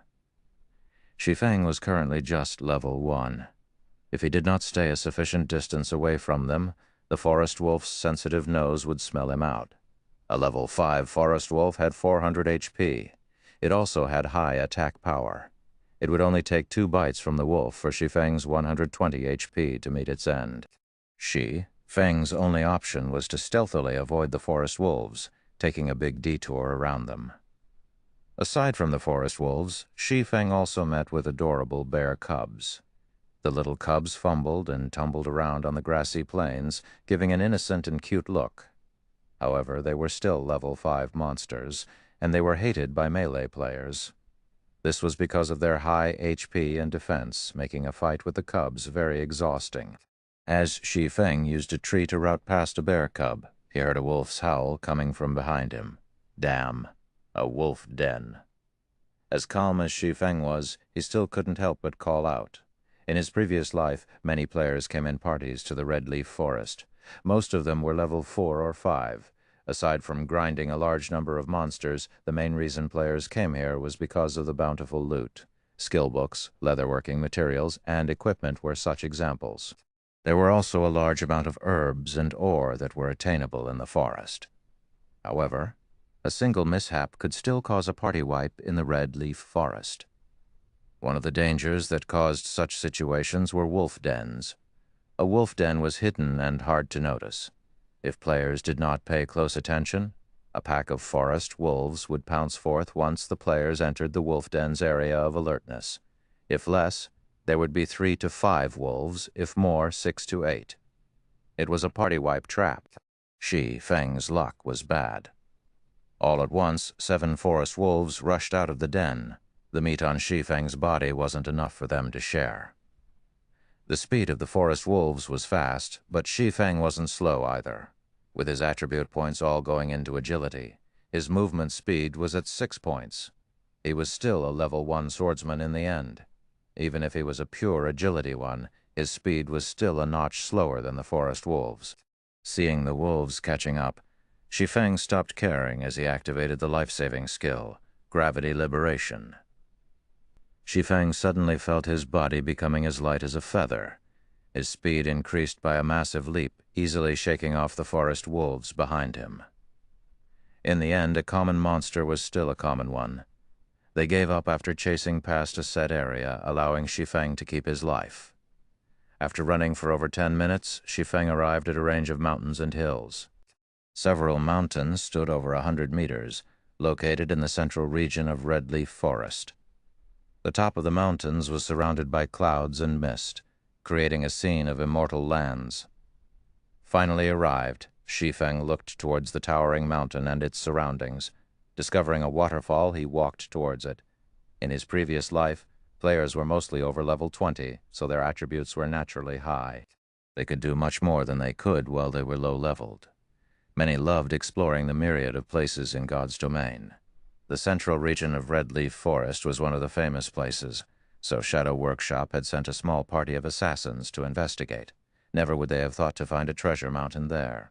Shi Feng was currently just level 1. If he did not stay a sufficient distance away from them, the forest wolf's sensitive nose would smell him out. A level 5 forest wolf had 400 HP. It also had high attack power. It would only take 2 bites from the wolf for Shi Feng's 120 HP to meet its end. Shi Feng's only option was to stealthily avoid the forest wolves, taking a big detour around them. Aside from the forest wolves, Shi Feng also met with adorable bear cubs. The little cubs fumbled and tumbled around on the grassy plains, giving an innocent and cute look. However, they were still level 5 monsters, and they were hated by melee players. This was because of their high HP and defense, making a fight with the cubs very exhausting. As Shi Feng used a tree to route past a bear cub, he heard a wolf's howl coming from behind him. Damn, a wolf den. As calm as Shi Feng was, he still couldn't help but call out. In his previous life, many players came in parties to the Redleaf Forest. Most of them were level 4 or 5. Aside from grinding a large number of monsters, the main reason players came here was because of the bountiful loot. Skill books, leatherworking materials, and equipment were such examples. There were also a large amount of herbs and ore that were attainable in the forest. However, a single mishap could still cause a party wipe in the Redleaf Forest. One of the dangers that caused such situations were wolf dens. A wolf den was hidden and hard to notice. If players did not pay close attention, a pack of forest wolves would pounce forth once the players entered the wolf den's area of alertness. If less, there would be 3 to 5 wolves, if more, 6 to 8. It was a party wipe trap. Shi Feng's luck was bad. All at once, 7 forest wolves rushed out of the den. The meat on Shi Feng's body wasn't enough for them to share. The speed of the forest wolves was fast, but Shi Feng wasn't slow either. With his attribute points all going into agility, his movement speed was at 6 points. He was still a level 1 swordsman in the end. Even if he was a pure agility one, his speed was still a notch slower than the forest wolves. Seeing the wolves catching up, Shi Feng stopped caring as he activated the life-saving skill, Gravity Liberation. Shi Feng suddenly felt his body becoming as light as a feather. His speed increased by a massive leap, easily shaking off the forest wolves behind him. In the end, a common monster was still a common one. They gave up after chasing past a set area, allowing Shi Feng to keep his life. After running for over 10 minutes, Shi Feng arrived at a range of mountains and hills. Several mountains stood over 100 meters, located in the central region of Redleaf Forest. The top of the mountains was surrounded by clouds and mist, creating a scene of immortal lands. Finally arrived, Shi Feng looked towards the towering mountain and its surroundings. Discovering a waterfall, he walked towards it. In his previous life, players were mostly over level 20, so their attributes were naturally high. They could do much more than they could while they were low-leveled. Many loved exploring the myriad of places in God's domain. The central region of Redleaf Forest was one of the famous places, so Shadow Workshop had sent a small party of assassins to investigate. Never would they have thought to find a treasure mountain there.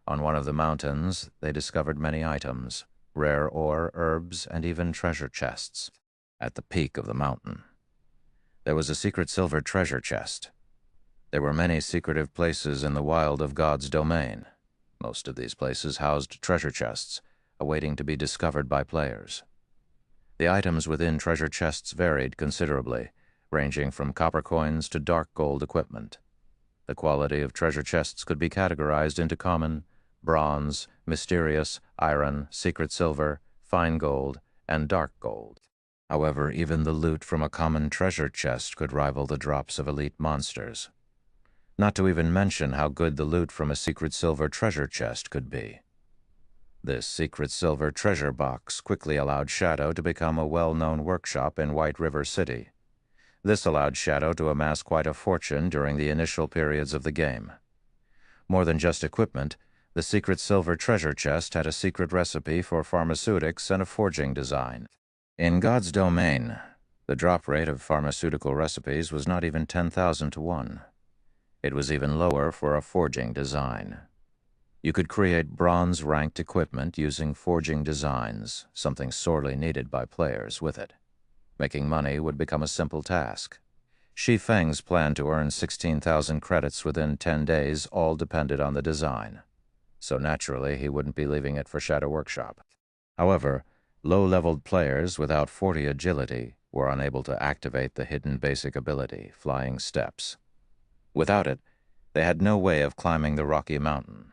On one of the mountains, they discovered many items, rare ore, herbs, and even treasure chests. At the peak of the mountain, there was a secret silver treasure chest. There were many secretive places in the wild of God's domain. Most of these places housed treasure chests, awaiting to be discovered by players. The items within treasure chests varied considerably, ranging from copper coins to dark gold equipment. The quality of treasure chests could be categorized into common, bronze, mysterious, iron, secret silver, fine gold, and dark gold. However, even the loot from a common treasure chest could rival the drops of elite monsters. Not to even mention how good the loot from a secret silver treasure chest could be. This secret silver treasure box quickly allowed Shadow to become a well-known workshop in White River City. This allowed Shadow to amass quite a fortune during the initial periods of the game. More than just equipment, the secret silver treasure chest had a secret recipe for pharmaceutics and a forging design. In God's domain, the drop rate of pharmaceutical recipes was not even 10,000 to 1. It was even lower for a forging design. You could create bronze-ranked equipment using forging designs, something sorely needed by players with it. Making money would become a simple task. Shi Feng's plan to earn 16,000 credits within 10 days all depended on the design, so naturally he wouldn't be leaving it for Shadow Workshop. However, low-leveled players without 40 agility were unable to activate the hidden basic ability, Flying Steps. Without it, they had no way of climbing the rocky mountain.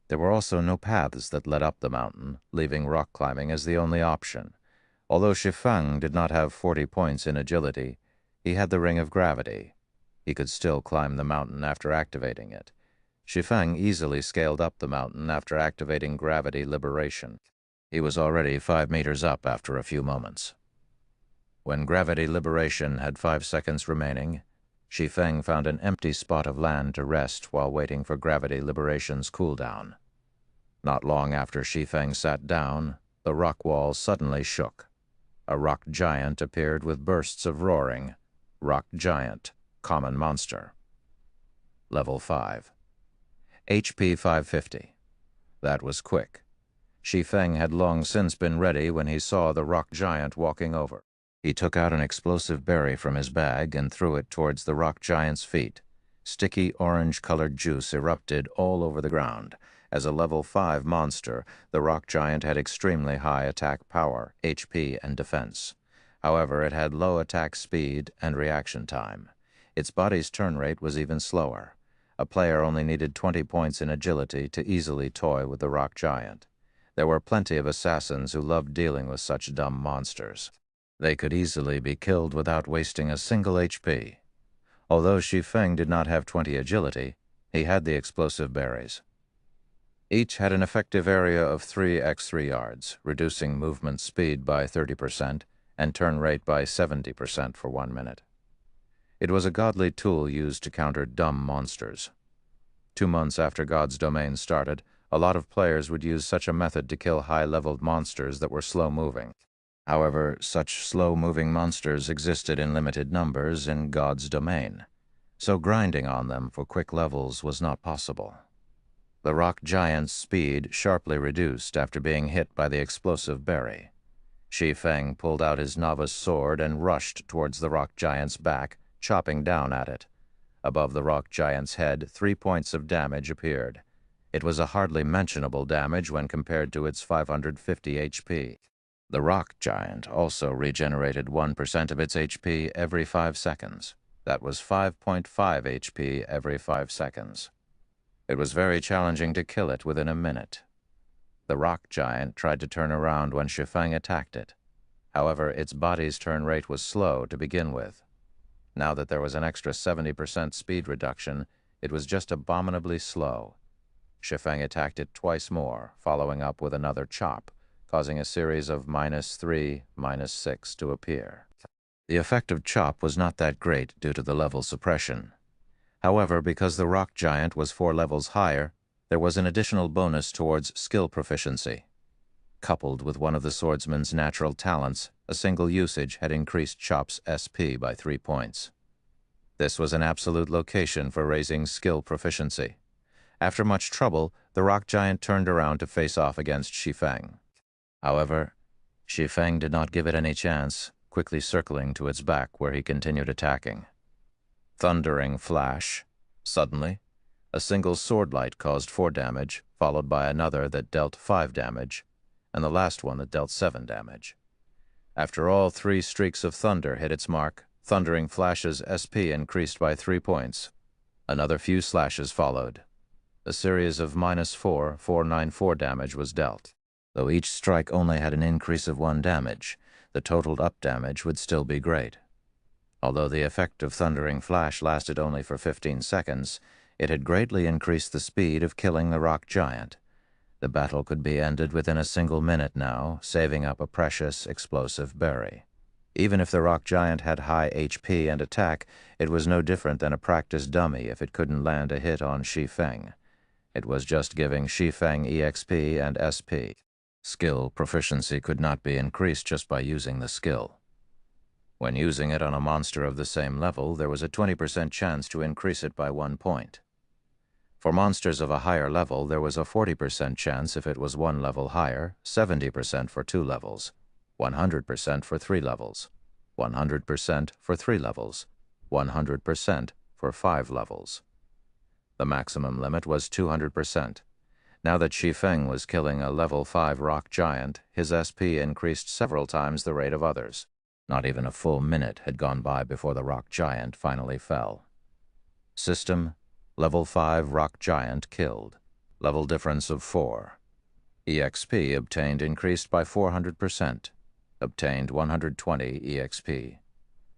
There were also no paths that led up the mountain, leaving rock climbing as the only option. Although Shi Feng did not have 40 points in agility, he had the Ring of Gravity. He could still climb the mountain after activating it. Shi Feng easily scaled up the mountain after activating Gravity Liberation. He was already 5 meters up after a few moments. When Gravity Liberation had 5 seconds remaining, Shi Feng found an empty spot of land to rest while waiting for Gravity Liberation's cooldown. Not long after Shi Feng sat down, the rock wall suddenly shook. A rock giant appeared with bursts of roaring. Rock giant, common monster. Level 5. HP 550. That was quick. Shi Feng had long since been ready when he saw the rock giant walking over. He took out an explosive berry from his bag and threw it towards the rock giant's feet. Sticky orange-colored juice erupted all over the ground. As a level 5 monster, the rock giant had extremely high attack power, HP, and defense. However, it had low attack speed and reaction time. Its body's turn rate was even slower. A player only needed 20 points in agility to easily toy with the rock giant. There were plenty of assassins who loved dealing with such dumb monsters. They could easily be killed without wasting a single HP. Although Shi Feng did not have 20 agility, he had the explosive berries. Each had an effective area of 3x3 yards, reducing movement speed by 30% and turn rate by 70% for 1 minute. It was a godly tool used to counter dumb monsters. 2 months after God's Domain started, a lot of players would use such a method to kill high-leveled monsters that were slow-moving. However, such slow-moving monsters existed in limited numbers in God's Domain, so grinding on them for quick levels was not possible. The rock giant's speed sharply reduced after being hit by the explosive berry. Shi Feng pulled out his novice sword and rushed towards the rock giant's back, chopping down at it. Above the rock giant's head, 3 points of damage appeared. It was a hardly mentionable damage when compared to its 550 HP. The rock giant also regenerated 1% of its HP every 5 seconds. That was 5.5 HP every 5 seconds. It was very challenging to kill it within a minute. The rock giant tried to turn around when Shi Feng attacked it. However, its body's turn rate was slow to begin with. Now that there was an extra 70% speed reduction, it was just abominably slow. Shi Feng attacked it twice more, following up with another chop, causing a series of -3, -6 to appear. The effect of chop was not that great due to the level suppression. However, because the rock giant was 4 levels higher, there was an additional bonus towards skill proficiency. Coupled with one of the swordsman's natural talents, a single usage had increased Chop's SP by 3 points. This was an absolute location for raising skill proficiency. After much trouble, the rock giant turned around to face off against Shi Feng. However, Shi Feng did not give it any chance, quickly circling to its back where he continued attacking. Thundering flash. Suddenly, a single sword light caused 4 damage, followed by another that dealt 5 damage, and the last one that dealt 7 damage. After all 3 streaks of thunder hit its mark, Thundering Flash's SP increased by 3 points. Another few slashes followed. A series of -4, 494 damage was dealt. Though each strike only had an increase of 1 damage, the totaled up damage would still be great. Although the effect of Thundering Flash lasted only for 15 seconds, it had greatly increased the speed of killing the rock giant. The battle could be ended within a single minute now, saving up a precious explosive berry. Even if the rock giant had high HP and attack, it was no different than a practice dummy if it couldn't land a hit on Shi Feng. It was just giving Shi Feng EXP and SP. Skill proficiency could not be increased just by using the skill. When using it on a monster of the same level, there was a 20% chance to increase it by 1 point. For monsters of a higher level, there was a 40% chance if it was 1 level higher, 70% for 2 levels, 100% for 3 levels, 100% for 3 levels, 100% for 5 levels. The maximum limit was 200%. Now that Shi Feng was killing a level 5 rock giant, his SP increased several times the rate of others. Not even a full minute had gone by before the rock giant finally fell. System: level 5 rock giant killed. Level difference of 4. EXP obtained increased by 400%. Obtained 120 EXP.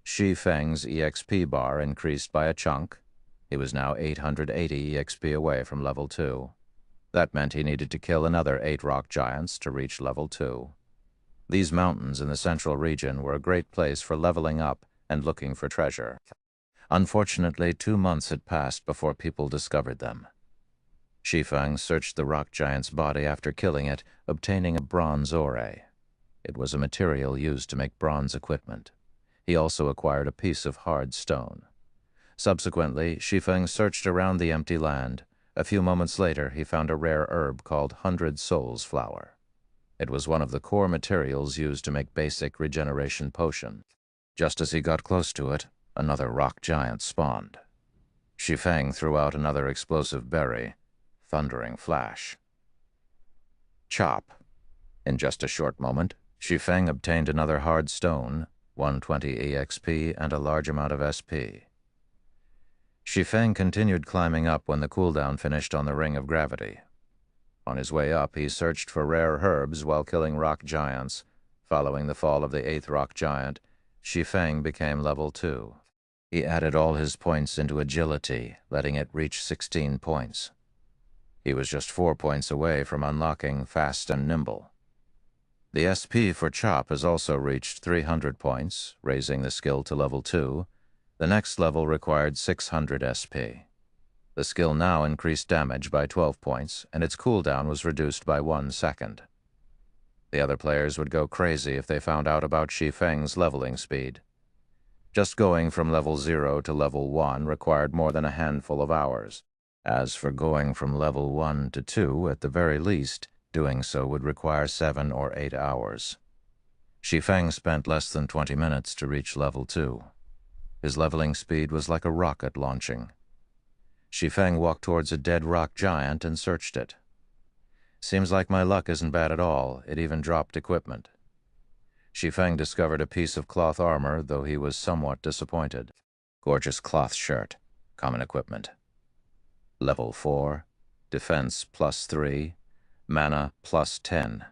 Shi Feng's EXP bar increased by a chunk. He was now 880 EXP away from level 2. That meant he needed to kill another 8 rock giants to reach level 2. These mountains in the central region were a great place for leveling up and looking for treasure. Unfortunately, 2 months had passed before people discovered them. Shi Feng searched the rock giant's body after killing it, obtaining a bronze ore. It was a material used to make bronze equipment. He also acquired a piece of hard stone. Subsequently, Shi Feng searched around the empty land. A few moments later, he found a rare herb called 100 Souls Flower. It was one of the core materials used to make basic regeneration potion. Just as he got close to it, another rock giant spawned. Shi Feng threw out another explosive berry, Thundering Flash. Chop. In just a short moment, Shi Feng obtained another hard stone, 120 EXP, and a large amount of SP. Shi Feng continued climbing up when the cooldown finished on the Ring of Gravity. On his way up, he searched for rare herbs while killing rock giants. Following the fall of the 8th rock giant, Shi Feng became level 2. He added all his points into agility, letting it reach 16 points. He was just 4 points away from unlocking Fast and Nimble. The SP for Chop has also reached 300 points, raising the skill to level 2. The next level required 600 SP. The skill now increased damage by 12 points, and its cooldown was reduced by 1 second. The other players would go crazy if they found out about Shi Feng's leveling speed. Just going from level 0 to level 1 required more than a handful of hours. As for going from level 1 to 2, at the very least, doing so would require 7 or 8 hours. Shi Feng spent less than 20 minutes to reach level 2. His leveling speed was like a rocket launching. Shi Feng walked towards a dead rock giant and searched it. Seems like my luck isn't bad at all. It even dropped equipment. Shi Feng discovered a piece of cloth armor, though he was somewhat disappointed. Gorgeous cloth shirt. Common equipment. Level 4. Defense +3. Mana +10.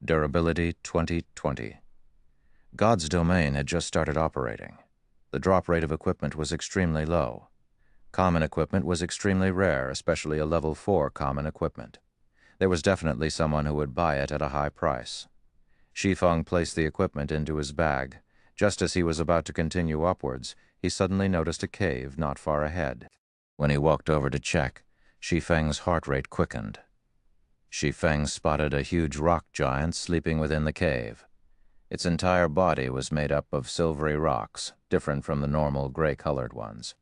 Durability 20/20. God's domain had just started operating. The drop rate of equipment was extremely low. Common equipment was extremely rare, especially a level 4 common equipment. There was definitely someone who would buy it at a high price. Shi Feng placed the equipment into his bag. Just as he was about to continue upwards, he suddenly noticed a cave not far ahead. When he walked over to check, Shi Feng's heart rate quickened. Shi Feng spotted a huge rock giant sleeping within the cave. Its entire body was made up of silvery rocks, different from the normal gray-colored ones.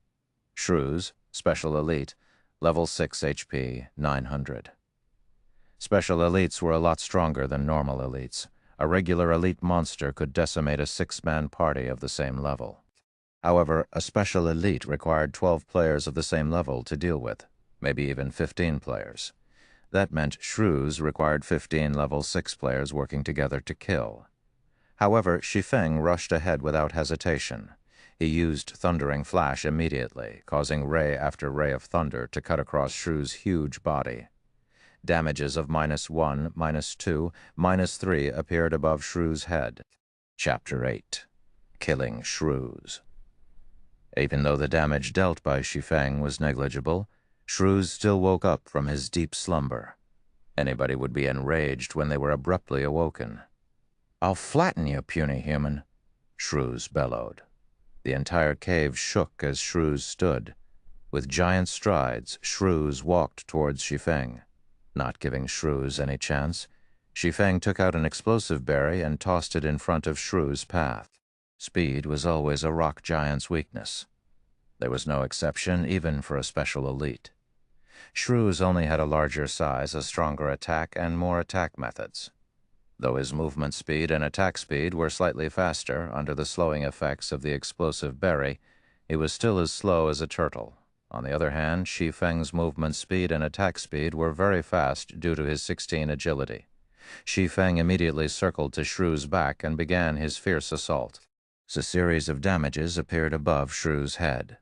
Shrews, Special Elite, level 6 HP, 900. Special Elites were a lot stronger than normal Elites. A regular Elite monster could decimate a 6-man party of the same level. However, a Special Elite required 12 players of the same level to deal with, maybe even 15 players. That meant Shrews required 15 level 6 players working together to kill. However, Shi Feng rushed ahead without hesitation. He used Thundering Flash immediately, causing ray after ray of thunder to cut across Shrew's huge body. Damages of -1, -2, -3 appeared above Shrew's head. Chapter 8. Killing Shrews. Even though the damage dealt by Shi Feng was negligible, Shrews still woke up from his deep slumber. Anybody would be enraged when they were abruptly awoken. "I'll flatten you, puny human," Shrews bellowed. The entire cave shook as Shrews stood. With giant strides, Shrews walked towards Shi Feng. Not giving Shrews any chance, Shi Feng took out an explosive berry and tossed it in front of Shrews' path. Speed was always a rock giant's weakness. There was no exception, even for a special elite. Shrews only had a larger size, a stronger attack, and more attack methods. Though his movement speed and attack speed were slightly faster under the slowing effects of the explosive berry, he was still as slow as a turtle. On the other hand, Shi Feng's movement speed and attack speed were very fast due to his 16 agility. Shi Feng immediately circled to Shrews' back and began his fierce assault. A series of damages appeared above Shrews' head.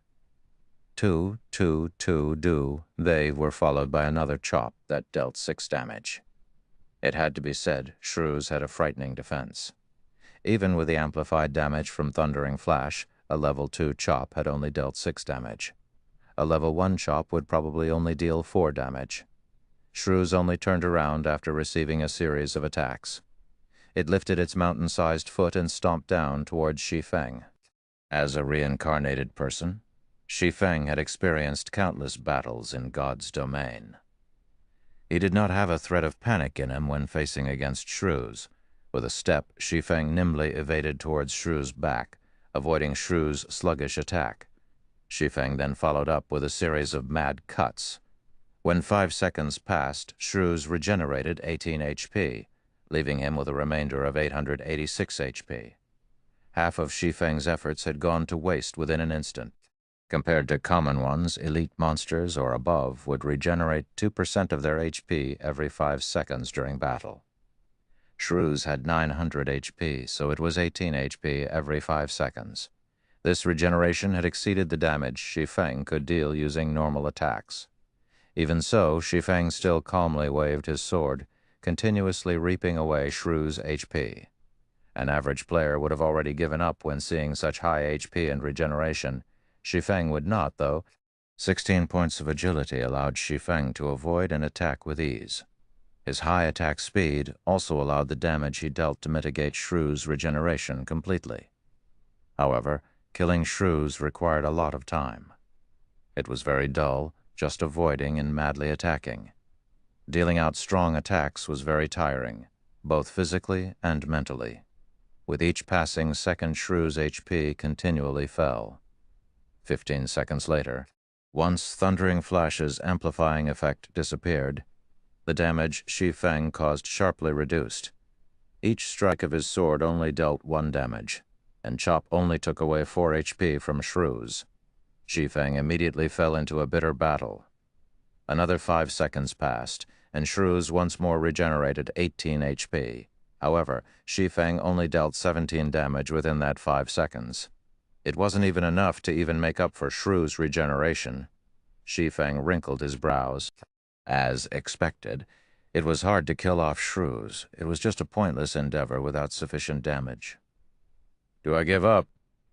Two, do. They were followed by another chop that dealt 6 damage. It had to be said, Shrews had a frightening defense. Even with the amplified damage from Thundering Flash, a level 2 chop had only dealt 6 damage. A level 1 chop would probably only deal 4 damage. Shrews only turned around after receiving a series of attacks. It lifted its mountain-sized foot and stomped down towards Shi Feng. As a reincarnated person, Shi Feng had experienced countless battles in God's domain. He did not have a threat of panic in him when facing against Shrews. With a step, Shi Feng nimbly evaded towards Shrews' back, avoiding Shrews' sluggish attack. Shi Feng then followed up with a series of mad cuts. When 5 seconds passed, Shrews regenerated 18 HP, leaving him with a remainder of 886 HP. Half of Shi Feng's efforts had gone to waste within an instant. Compared to common ones, elite monsters or above would regenerate 2% of their HP every 5 seconds during battle. Shrews had 900 HP, so it was 18 HP every 5 seconds. This regeneration had exceeded the damage Shi Feng could deal using normal attacks. Even so, Shi Feng still calmly waved his sword, continuously reaping away Shrews' HP. An average player would have already given up when seeing such high HP and regeneration. Shi Feng would not, though. 16 points of agility allowed Shi Feng to avoid an attack with ease. His high attack speed also allowed the damage he dealt to mitigate Shrews' regeneration completely. However, killing Shrews required a lot of time. It was very dull, just avoiding and madly attacking. Dealing out strong attacks was very tiring, both physically and mentally. With each passing second, Shrews' HP continually fell. 15 seconds later, once Thundering Flash's amplifying effect disappeared, the damage Shi Feng caused sharply reduced. Each strike of his sword only dealt 1 damage, and chop only took away 4 HP from Shrews. Shi Feng immediately fell into a bitter battle. Another 5 seconds passed, and Shrews once more regenerated 18 HP. However, Shi Feng only dealt 17 damage within that 5 seconds. It wasn't even enough to even make up for Shrews' regeneration. Shi Feng wrinkled his brows. As expected, it was hard to kill off Shrews. It was just a pointless endeavor without sufficient damage. "Do I give up?"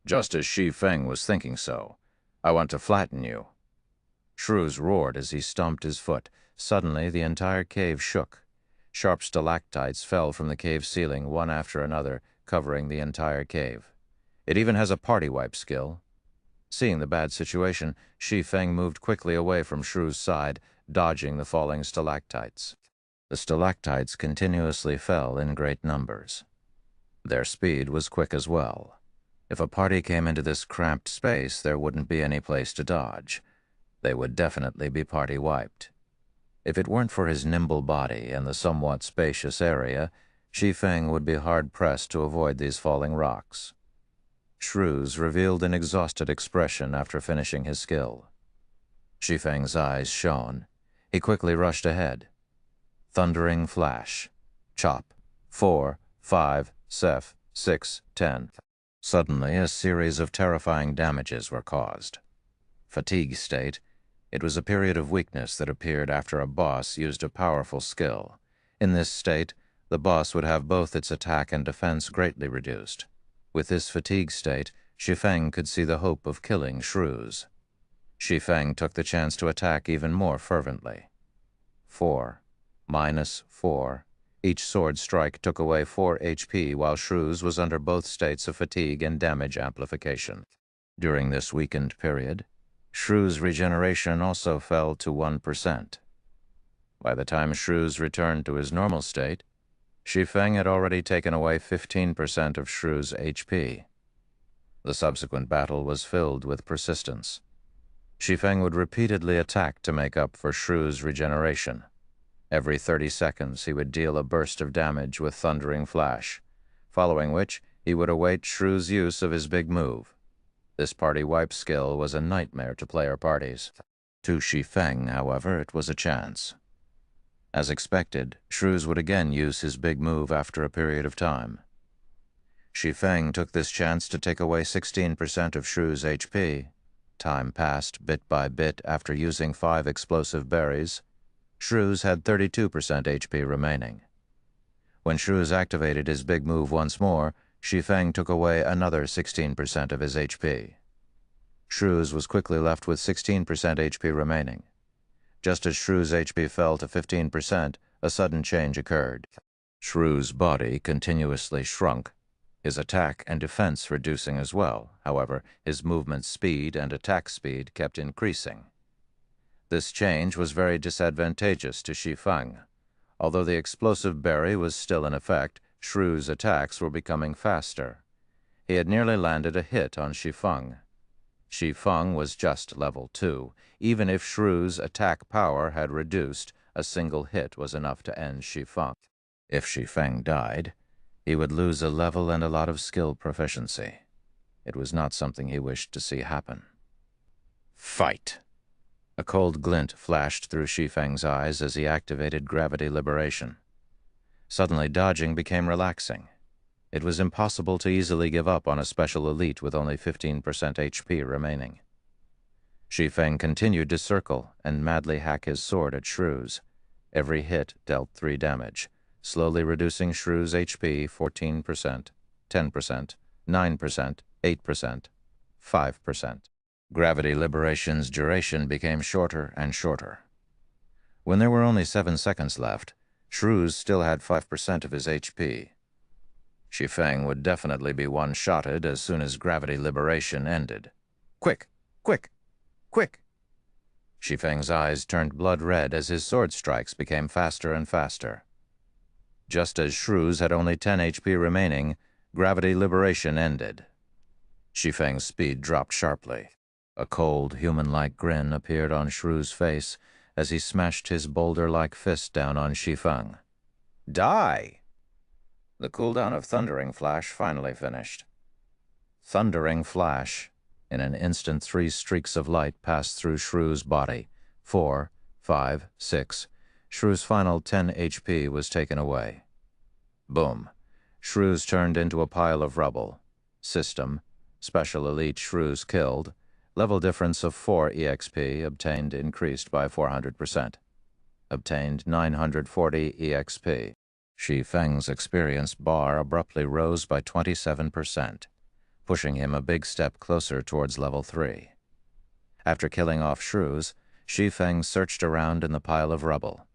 Just as Shi Feng was thinking so. "I want to flatten you." Shrews roared as he stomped his foot. Suddenly, the entire cave shook. Sharp stalactites fell from the cave ceiling, one after another, covering the entire cave. It even has a party wipe skill. Seeing the bad situation, Shi Feng moved quickly away from Shrews' side, dodging the falling stalactites. The stalactites continuously fell in great numbers. Their speed was quick as well. If a party came into this cramped space, there wouldn't be any place to dodge. They would definitely be party wiped. If it weren't for his nimble body and the somewhat spacious area, Shi Feng would be hard-pressed to avoid these falling rocks. Shrews revealed an exhausted expression after finishing his skill. Shi Feng's eyes shone. He quickly rushed ahead. Thundering Flash. Chop. 4, 5, 6, 10. Suddenly, a series of terrifying damages were caused. Fatigue state. It was a period of weakness that appeared after a boss used a powerful skill. In this state, the boss would have both its attack and defense greatly reduced. With this fatigue state, Shi Feng could see the hope of killing shrews. Shi Feng took the chance to attack even more fervently. 4. -4. Each sword strike took away 4 HP while Shrews was under both states of fatigue and damage amplification. During this weakened period, Shrew's regeneration also fell to 1%. By the time Shrews returned to his normal state, Shi Feng had already taken away 15% of Shrew's HP. The subsequent battle was filled with persistence. Shi Feng would repeatedly attack to make up for Shrew's regeneration. Every 30 seconds he would deal a burst of damage with Thundering Flash, following which he would await Shrew's use of his big move. This party wipe skill was a nightmare to player parties. To Shi Feng, however, it was a chance. As expected, Shrews would again use his big move after a period of time. Shi Feng took this chance to take away 16% of Shrew's HP. Time passed bit by bit after using 5 explosive berries. Shrews had 32% HP remaining. When Shrews activated his big move once more, Shi Feng took away another 16% of his HP. Shrews was quickly left with 16% HP remaining. Just as Shrew's HP fell to 15%, a sudden change occurred. Shrew's body continuously shrunk, his attack and defense reducing as well. However, his movement speed and attack speed kept increasing. This change was very disadvantageous to Shi Feng. Although the explosive berry was still in effect, Shrew's attacks were becoming faster. He had nearly landed a hit on Shi Feng. Shi Feng was just level 2. Even if Shrew's attack power had reduced, a single hit was enough to end Shi Feng. If Shi Feng died, he would lose a level and a lot of skill proficiency. It was not something he wished to see happen. Fight! A cold glint flashed through Shi Feng's eyes as he activated gravity liberation. Suddenly, dodging became relaxing. It was impossible to easily give up on a special elite with only 15% HP remaining. Shi Feng continued to circle and madly hack his sword at Shrews. Every hit dealt 3 damage, slowly reducing Shrew's HP 14%, 10%, 9%, 8%, 5%. Gravity liberation's duration became shorter and shorter. When there were only 7 seconds left, Shrews still had 5% of his HP. Shi Feng would definitely be one-shotted as soon as gravity liberation ended. Quick! Quick! Quick! Shi Feng's eyes turned blood red as his sword strikes became faster and faster. Just as Shrews had only 10 HP remaining, gravity liberation ended. Shi Feng's speed dropped sharply. A cold, human-like grin appeared on Shrew's face as he smashed his boulder-like fist down on Shi Feng. Die! The cooldown of Thundering Flash finally finished. Thundering Flash. In an instant, 3 streaks of light passed through Shrew's body. 4, 5, 6. Shrew's final 10 HP was taken away. Boom. Shrews turned into a pile of rubble. System. Special Elite Shrews killed. Level difference of 4 EXP obtained increased by 400%. Obtained 940 EXP. Shi Feng's experience bar abruptly rose by 27%, pushing him a big step closer towards level 3. After killing off Shrews, Shi Feng searched around in the pile of rubble.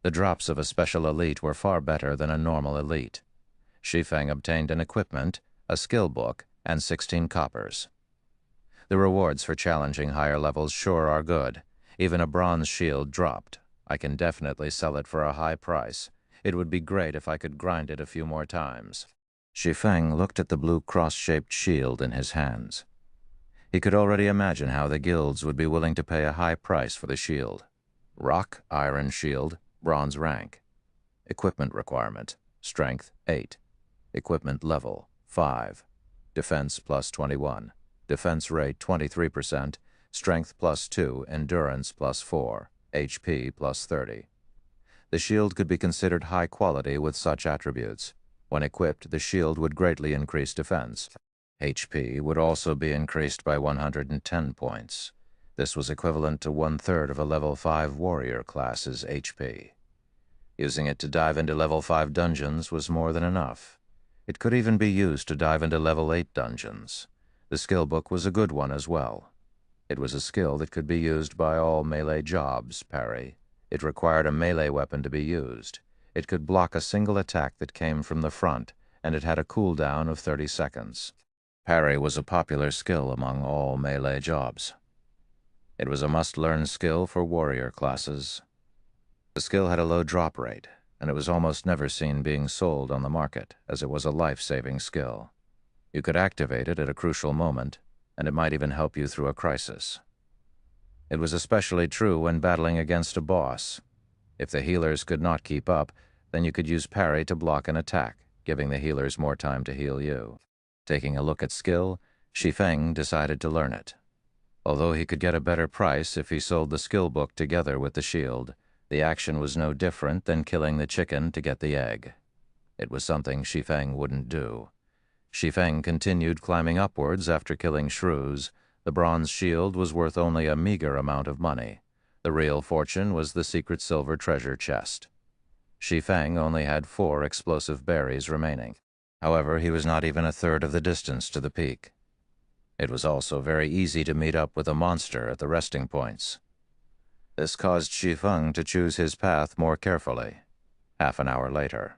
The drops of a special elite were far better than a normal elite. Shi Feng obtained an equipment, a skill book, and 16 coppers. The rewards for challenging higher levels sure are good. Even a bronze shield dropped. I can definitely sell it for a high price. It would be great if I could grind it a few more times. Shi Feng looked at the blue cross-shaped shield in his hands. He could already imagine how the guilds would be willing to pay a high price for the shield. Rock, iron shield, bronze rank. Equipment requirement, strength 8. Equipment level 5. Defense plus 21. Defense rate 23%. Strength plus 2. Endurance plus 4. HP plus 30. The shield could be considered high quality with such attributes. When equipped, the shield would greatly increase defense. HP would also be increased by 110 points. This was equivalent to 1/3 of a level 5 warrior class's HP. Using it to dive into level 5 dungeons was more than enough. It could even be used to dive into level 8 dungeons. The skill book was a good one as well. It was a skill that could be used by all melee jobs, parry. It required a melee weapon to be used. It could block a single attack that came from the front, and it had a cooldown of 30 seconds. Parry was a popular skill among all melee jobs. It was a must-learn skill for warrior classes. The skill had a low drop rate, and it was almost never seen being sold on the market, as it was a life-saving skill. You could activate it at a crucial moment, and it might even help you through a crisis. It was especially true when battling against a boss. If the healers could not keep up, then you could use parry to block an attack, giving the healers more time to heal you. Taking a look at skill, Shi Feng decided to learn it. Although he could get a better price if he sold the skill book together with the shield, the action was no different than killing the chicken to get the egg. It was something Shi Feng wouldn't do. Shi Feng continued climbing upwards after killing shrews. The bronze shield was worth only a meager amount of money. The real fortune was the secret silver treasure chest. Shi Feng only had 4 explosive berries remaining. However, he was not even a third of the distance to the peak. It was also very easy to meet up with a monster at the resting points. This caused Shi Feng to choose his path more carefully. Half an hour later.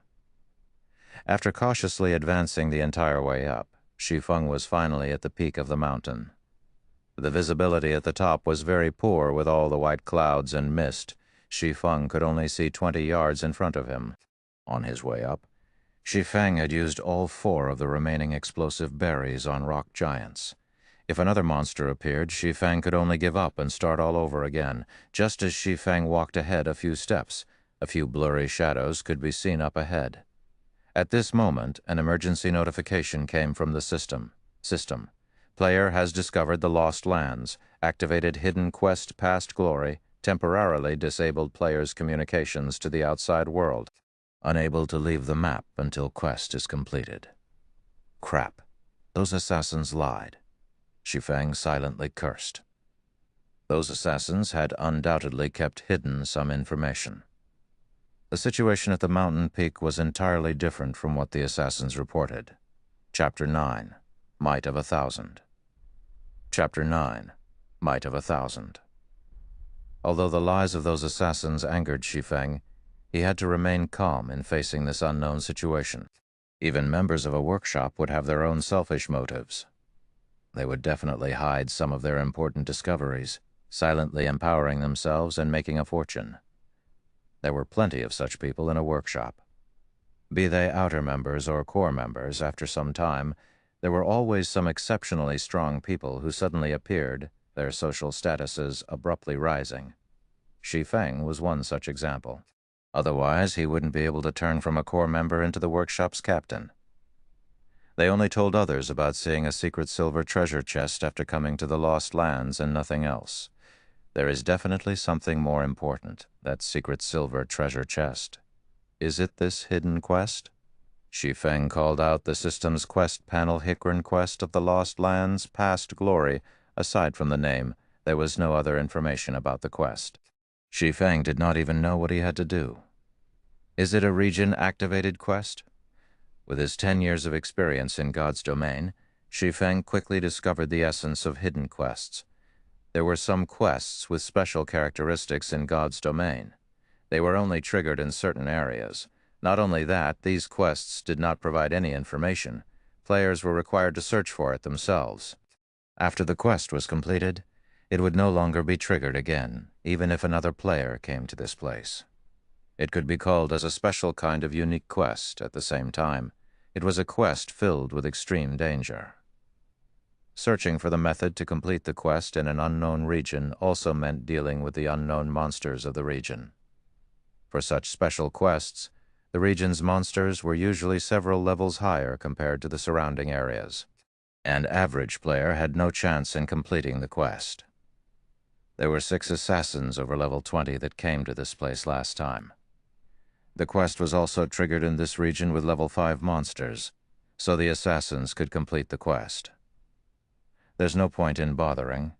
After cautiously advancing the entire way up, Shi Feng was finally at the peak of the mountain. The visibility at the top was very poor with all the white clouds and mist. Shi Feng could only see 20 yards in front of him. On his way up, Shi Feng had used all 4 of the remaining explosive berries on rock giants. If another monster appeared, Shi Feng could only give up and start all over again. Just as Shi Feng walked ahead a few steps, a few blurry shadows could be seen up ahead. At this moment, an emergency notification came from the system. Player has discovered the Lost Lands, activated Hidden Quest Past Glory, temporarily disabled player's communications to the outside world, unable to leave the map until quest is completed. Crap. Those assassins lied. Shi Feng silently cursed. Those assassins had undoubtedly kept hidden some information. The situation at the mountain peak was entirely different from what the assassins reported. Chapter 9. Might of 1,000. Chapter 9. Might of 1,000. Although the lies of those assassins angered Shi Feng, he had to remain calm in facing this unknown situation. Even members of a workshop would have their own selfish motives. They would definitely hide some of their important discoveries, silently empowering themselves and making a fortune. There were plenty of such people in a workshop. Be they outer members or core members, after some time, there were always some exceptionally strong people who suddenly appeared, their social statuses abruptly rising. Shi Feng was one such example. Otherwise, he wouldn't be able to turn from a core member into the workshop's captain. They only told others about seeing a secret silver treasure chest after coming to the Lost Lands and nothing else. There is definitely something more important, that secret silver treasure chest. Is it this hidden quest? Shi Feng called out the system's quest panel Hikran Quest of the Lost Lands, Past Glory. Aside from the name, there was no other information about the quest. Shi Feng did not even know what he had to do. Is it a region-activated quest? With his 10 years of experience in God's domain, Shi Feng quickly discovered the essence of hidden quests. There were some quests with special characteristics in God's domain. They were only triggered in certain areas. Not only that, these quests did not provide any information. Players were required to search for it themselves. After the quest was completed, it would no longer be triggered again, even if another player came to this place. It could be called as a special kind of unique quest. At the same time, it was a quest filled with extreme danger. Searching for the method to complete the quest in an unknown region also meant dealing with the unknown monsters of the region. For such special quests, the region's monsters were usually several levels higher compared to the surrounding areas. An average player had no chance in completing the quest. There were 6 assassins over level 20 that came to this place last time. The quest was also triggered in this region with level 5 monsters, so the assassins could complete the quest. There's no point in bothering.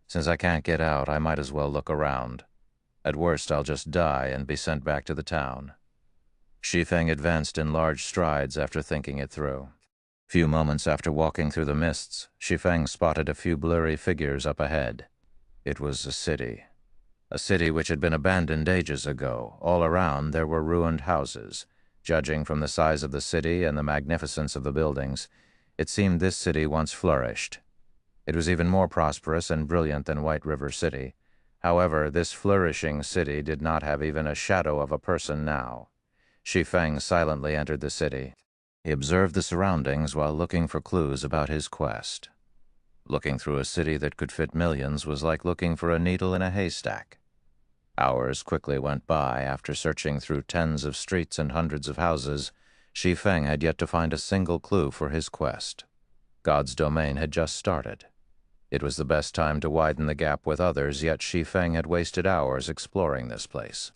Since I can't get out, I might as well look around. At worst, I'll just die and be sent back to the town. Shi Feng advanced in large strides after thinking it through. Few moments after walking through the mists, Shi Feng spotted a few blurry figures up ahead. It was a city which had been abandoned ages ago. All around there were ruined houses. Judging from the size of the city and the magnificence of the buildings, it seemed this city once flourished. It was even more prosperous and brilliant than White River City. However, this flourishing city did not have even a shadow of a person now. Shi Feng silently entered the city. He observed the surroundings while looking for clues about his quest. Looking through a city that could fit millions was like looking for a needle in a haystack. Hours quickly went by. After searching through tens of streets and hundreds of houses, Shi Feng had yet to find a single clue for his quest. God's domain had just started. It was the best time to widen the gap with others, yet Shi Feng had wasted hours exploring this place.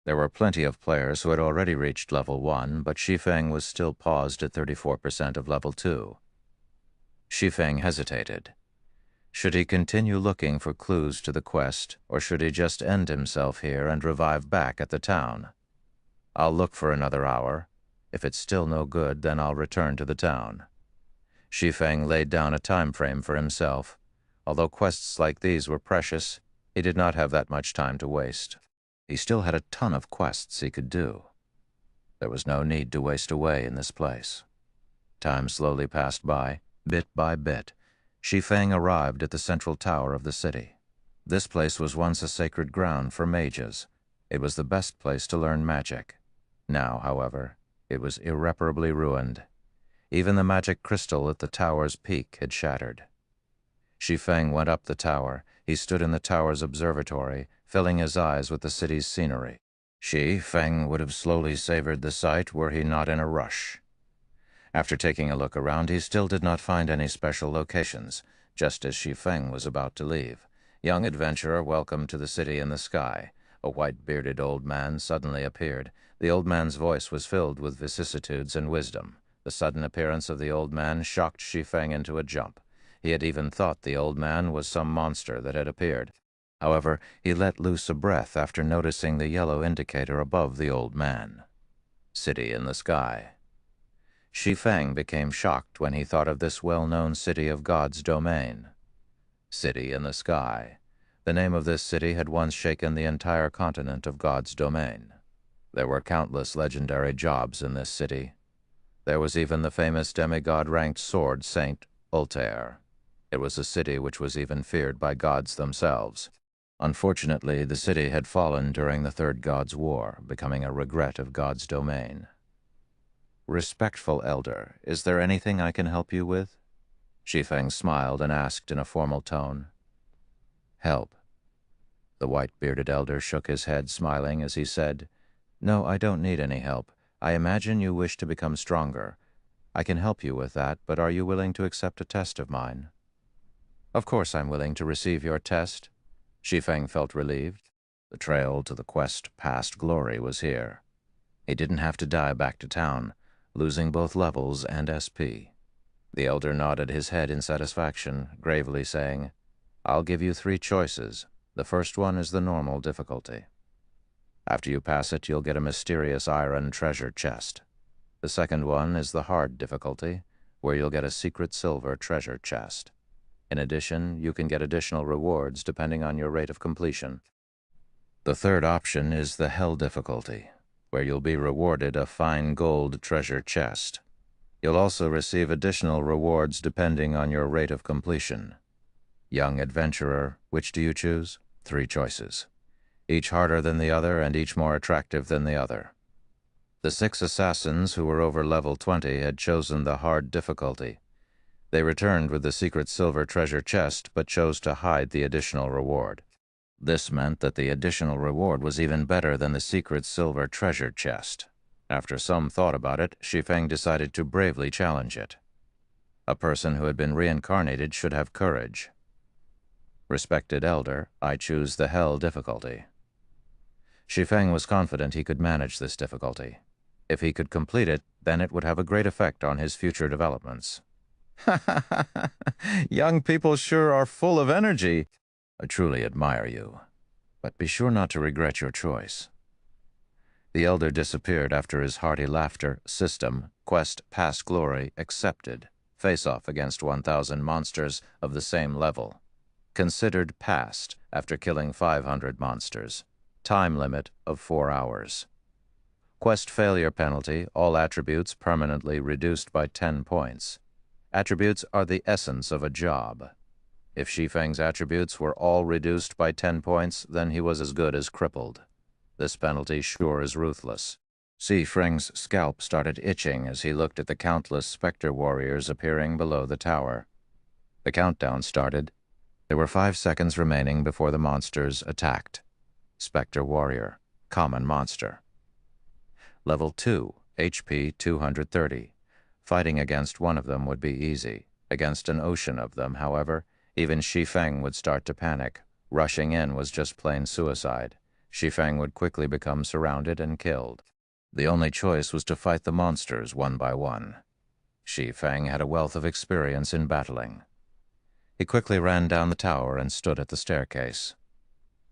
There were plenty of players who had already reached level 1, but Shi Feng was still paused at 34% of level 2. Shi Feng hesitated. Should he continue looking for clues to the quest, or should he just end himself here and revive back at the town? I'll look for another hour. If it's still no good, then I'll return to the town. Shi Feng laid down a time frame for himself. Although quests like these were precious, he did not have that much time to waste. He still had a ton of quests he could do. There was no need to waste away in this place. Time slowly passed by, bit by bit. Shi Feng arrived at the central tower of the city. This place was once a sacred ground for mages. It was the best place to learn magic. Now, however, it was irreparably ruined. Even the magic crystal at the tower's peak had shattered. Shi Feng went up the tower. He stood in the tower's observatory, filling his eyes with the city's scenery. Shi Feng would have slowly savored the sight were he not in a rush. After taking a look around, he still did not find any special locations. Just as Shi Feng was about to leave, young adventurer welcome to the city in the sky. A white-bearded old man suddenly appeared. The old man's voice was filled with vicissitudes and wisdom. The sudden appearance of the old man shocked Shi Feng into a jump. He had even thought the old man was some monster that had appeared. However, he let loose a breath after noticing the yellow indicator above the old man. City in the sky. Shi Feng became shocked when he thought of this well-known city of God's domain. City in the sky. The name of this city had once shaken the entire continent of God's domain. There were countless legendary jobs in this city. There was even the famous demigod-ranked sword Saint Altair. It was a city which was even feared by gods themselves. Unfortunately, the city had fallen during the Third God's War, becoming a regret of God's domain. Respectful elder, is there anything I can help you with? Shi Feng smiled and asked in a formal tone. Help. The white-bearded elder shook his head, smiling as he said, No, I don't need any help. I imagine you wish to become stronger. I can help you with that, but are you willing to accept a test of mine? Of course I'm willing to receive your test. Shi Feng felt relieved. The trail to the quest past glory was here. He didn't have to die back to town, losing both levels and SP. The elder nodded his head in satisfaction, gravely saying, I'll give you 3 choices. The first one is the normal difficulty. After you pass it, you'll get a mysterious iron treasure chest. The second one is the hard difficulty, where you'll get a secret silver treasure chest. In addition, you can get additional rewards depending on your rate of completion. The third option is the hell difficulty, where you'll be rewarded a fine gold treasure chest. You'll also receive additional rewards depending on your rate of completion. Young adventurer, which do you choose? 3 choices. Each harder than the other and each more attractive than the other. The 6 assassins who were over level 20 had chosen the hard difficulty. They returned with the secret silver treasure chest, but chose to hide the additional reward. This meant that the additional reward was even better than the secret silver treasure chest. After some thought about it, Shi Feng decided to bravely challenge it. A person who had been reincarnated should have courage. Respected elder, I choose the hell difficulty. Shi Feng was confident he could manage this difficulty. If he could complete it, then it would have a great effect on his future developments. Ha ha ha ha! Young people sure are full of energy. I truly admire you, but be sure not to regret your choice. The elder disappeared after his hearty laughter. System, quest past glory, accepted. Face-off against 1,000 monsters of the same level. Considered passed after killing 500 monsters. Time limit of 4 hours. Quest failure penalty, all attributes permanently reduced by 10 points. Attributes are the essence of a job. If Shi Feng's attributes were all reduced by 10 points, then he was as good as crippled. This penalty sure is ruthless. Shi Feng's scalp started itching as he looked at the countless specter warriors appearing below the tower. The countdown started. There were 5 seconds remaining before the monsters attacked. Specter warrior, common monster. Level 2, HP 230. Fighting against one of them would be easy. Against an ocean of them, however, even Shi Feng would start to panic. Rushing in was just plain suicide. Shi Feng would quickly become surrounded and killed. The only choice was to fight the monsters one by one. Shi Feng had a wealth of experience in battling. He quickly ran down the tower and stood at the staircase.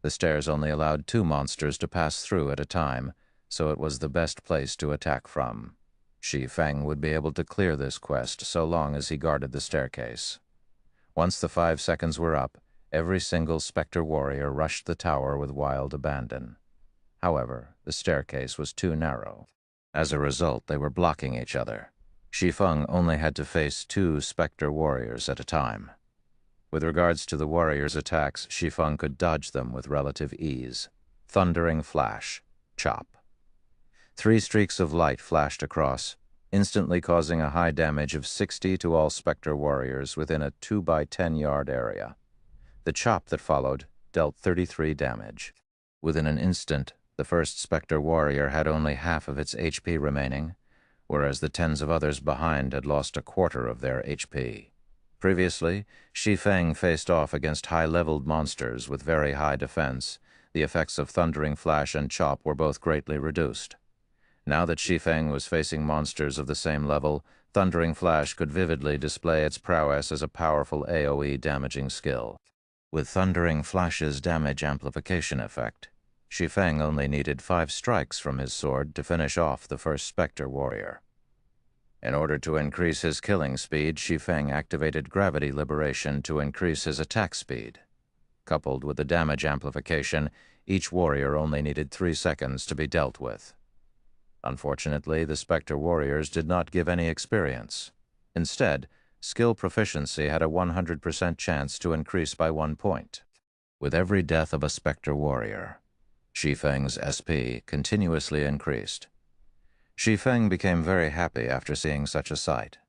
The stairs only allowed 2 monsters to pass through at a time, so it was the best place to attack from. Shi Feng would be able to clear this quest so long as he guarded the staircase. Once the 5 seconds were up, every single specter warrior rushed the tower with wild abandon. However, the staircase was too narrow. As a result, they were blocking each other. Shi Feng only had to face 2 specter warriors at a time. With regards to the warriors' attacks, Shi Feng could dodge them with relative ease. Thundering flash, chop. 3 streaks of light flashed across, instantly causing a high damage of 60 to all specter warriors within a 2 by 10 yard area. The chop that followed dealt 33 damage. Within an instant, the first specter warrior had only half of its HP remaining, whereas the tens of others behind had lost a quarter of their HP. Previously, Shi Feng faced off against high-leveled monsters with very high defense. The effects of Thundering Flash and Chop were both greatly reduced. Now that Shi Feng was facing monsters of the same level, Thundering Flash could vividly display its prowess as a powerful AoE damaging skill. With Thundering Flash's damage amplification effect, Shi Feng only needed 5 strikes from his sword to finish off the first specter warrior. In order to increase his killing speed, Shi Feng activated gravity liberation to increase his attack speed. Coupled with the damage amplification, each warrior only needed 3 seconds to be dealt with. Unfortunately, the specter warriors did not give any experience. Instead, skill proficiency had a 100% chance to increase by 1 point. With every death of a specter warrior, Shi Feng's SP continuously increased. Shi Feng became very happy after seeing such a sight.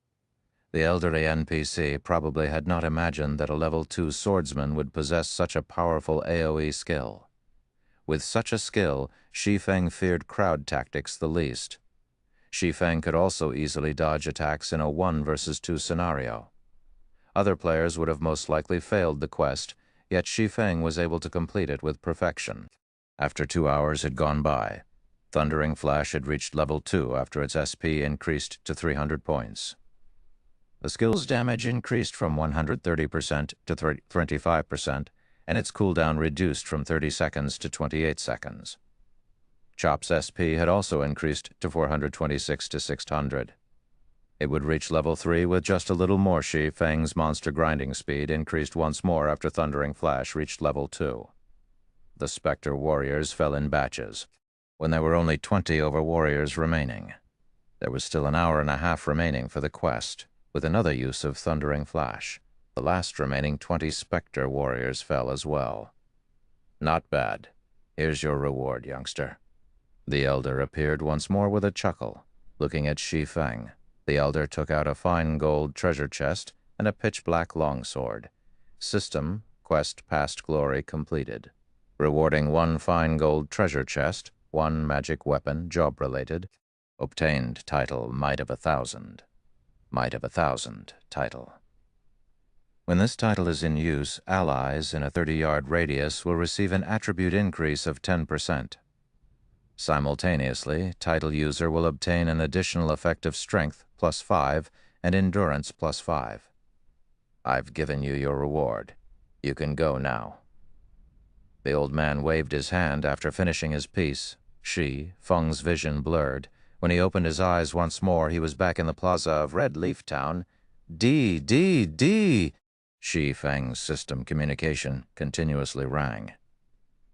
The elderly NPC probably had not imagined that a level 2 swordsman would possess such a powerful AoE skill. With such a skill, Shi Feng feared crowd tactics the least. Shi Feng could also easily dodge attacks in a 1 versus 2 scenario. Other players would have most likely failed the quest, yet Shi Feng was able to complete it with perfection. After 2 hours had gone by, Thundering Flash had reached level 2 after its SP increased to 300 points. The skill's damage increased from 130% to 25%, and its cooldown reduced from 30 seconds to 28 seconds. Chop's SP had also increased to 426 to 600. It would reach level 3 with just a little more. Shi Feng's monster grinding speed increased once more after Thundering Flash reached level 2. The Spectre warriors fell in batches. When there were only 20 warriors remaining, there was still an hour and a half remaining for the quest, with another use of Thundering Flash. The last remaining 20 Spectre warriors fell as well. Not bad. Here's your reward, youngster. The elder appeared once more with a chuckle. Looking at Shi Feng, the elder took out a fine gold treasure chest and a pitch-black longsword. System, quest past glory completed. Rewarding 1 fine gold treasure chest, 1 magic weapon, job-related. Obtained title, Might of 1,000. Might of 1,000 title. When this title is in use, allies in a 30-yard radius will receive an attribute increase of 10%. Simultaneously, title user will obtain an additional effect of strength +5 and endurance +5. I've given you your reward. You can go now. The old man waved his hand after finishing his piece. Shi Feng's vision blurred. When he opened his eyes once more, he was back in the plaza of Red Leaf Town. D. Shi Feng's system communication continuously rang.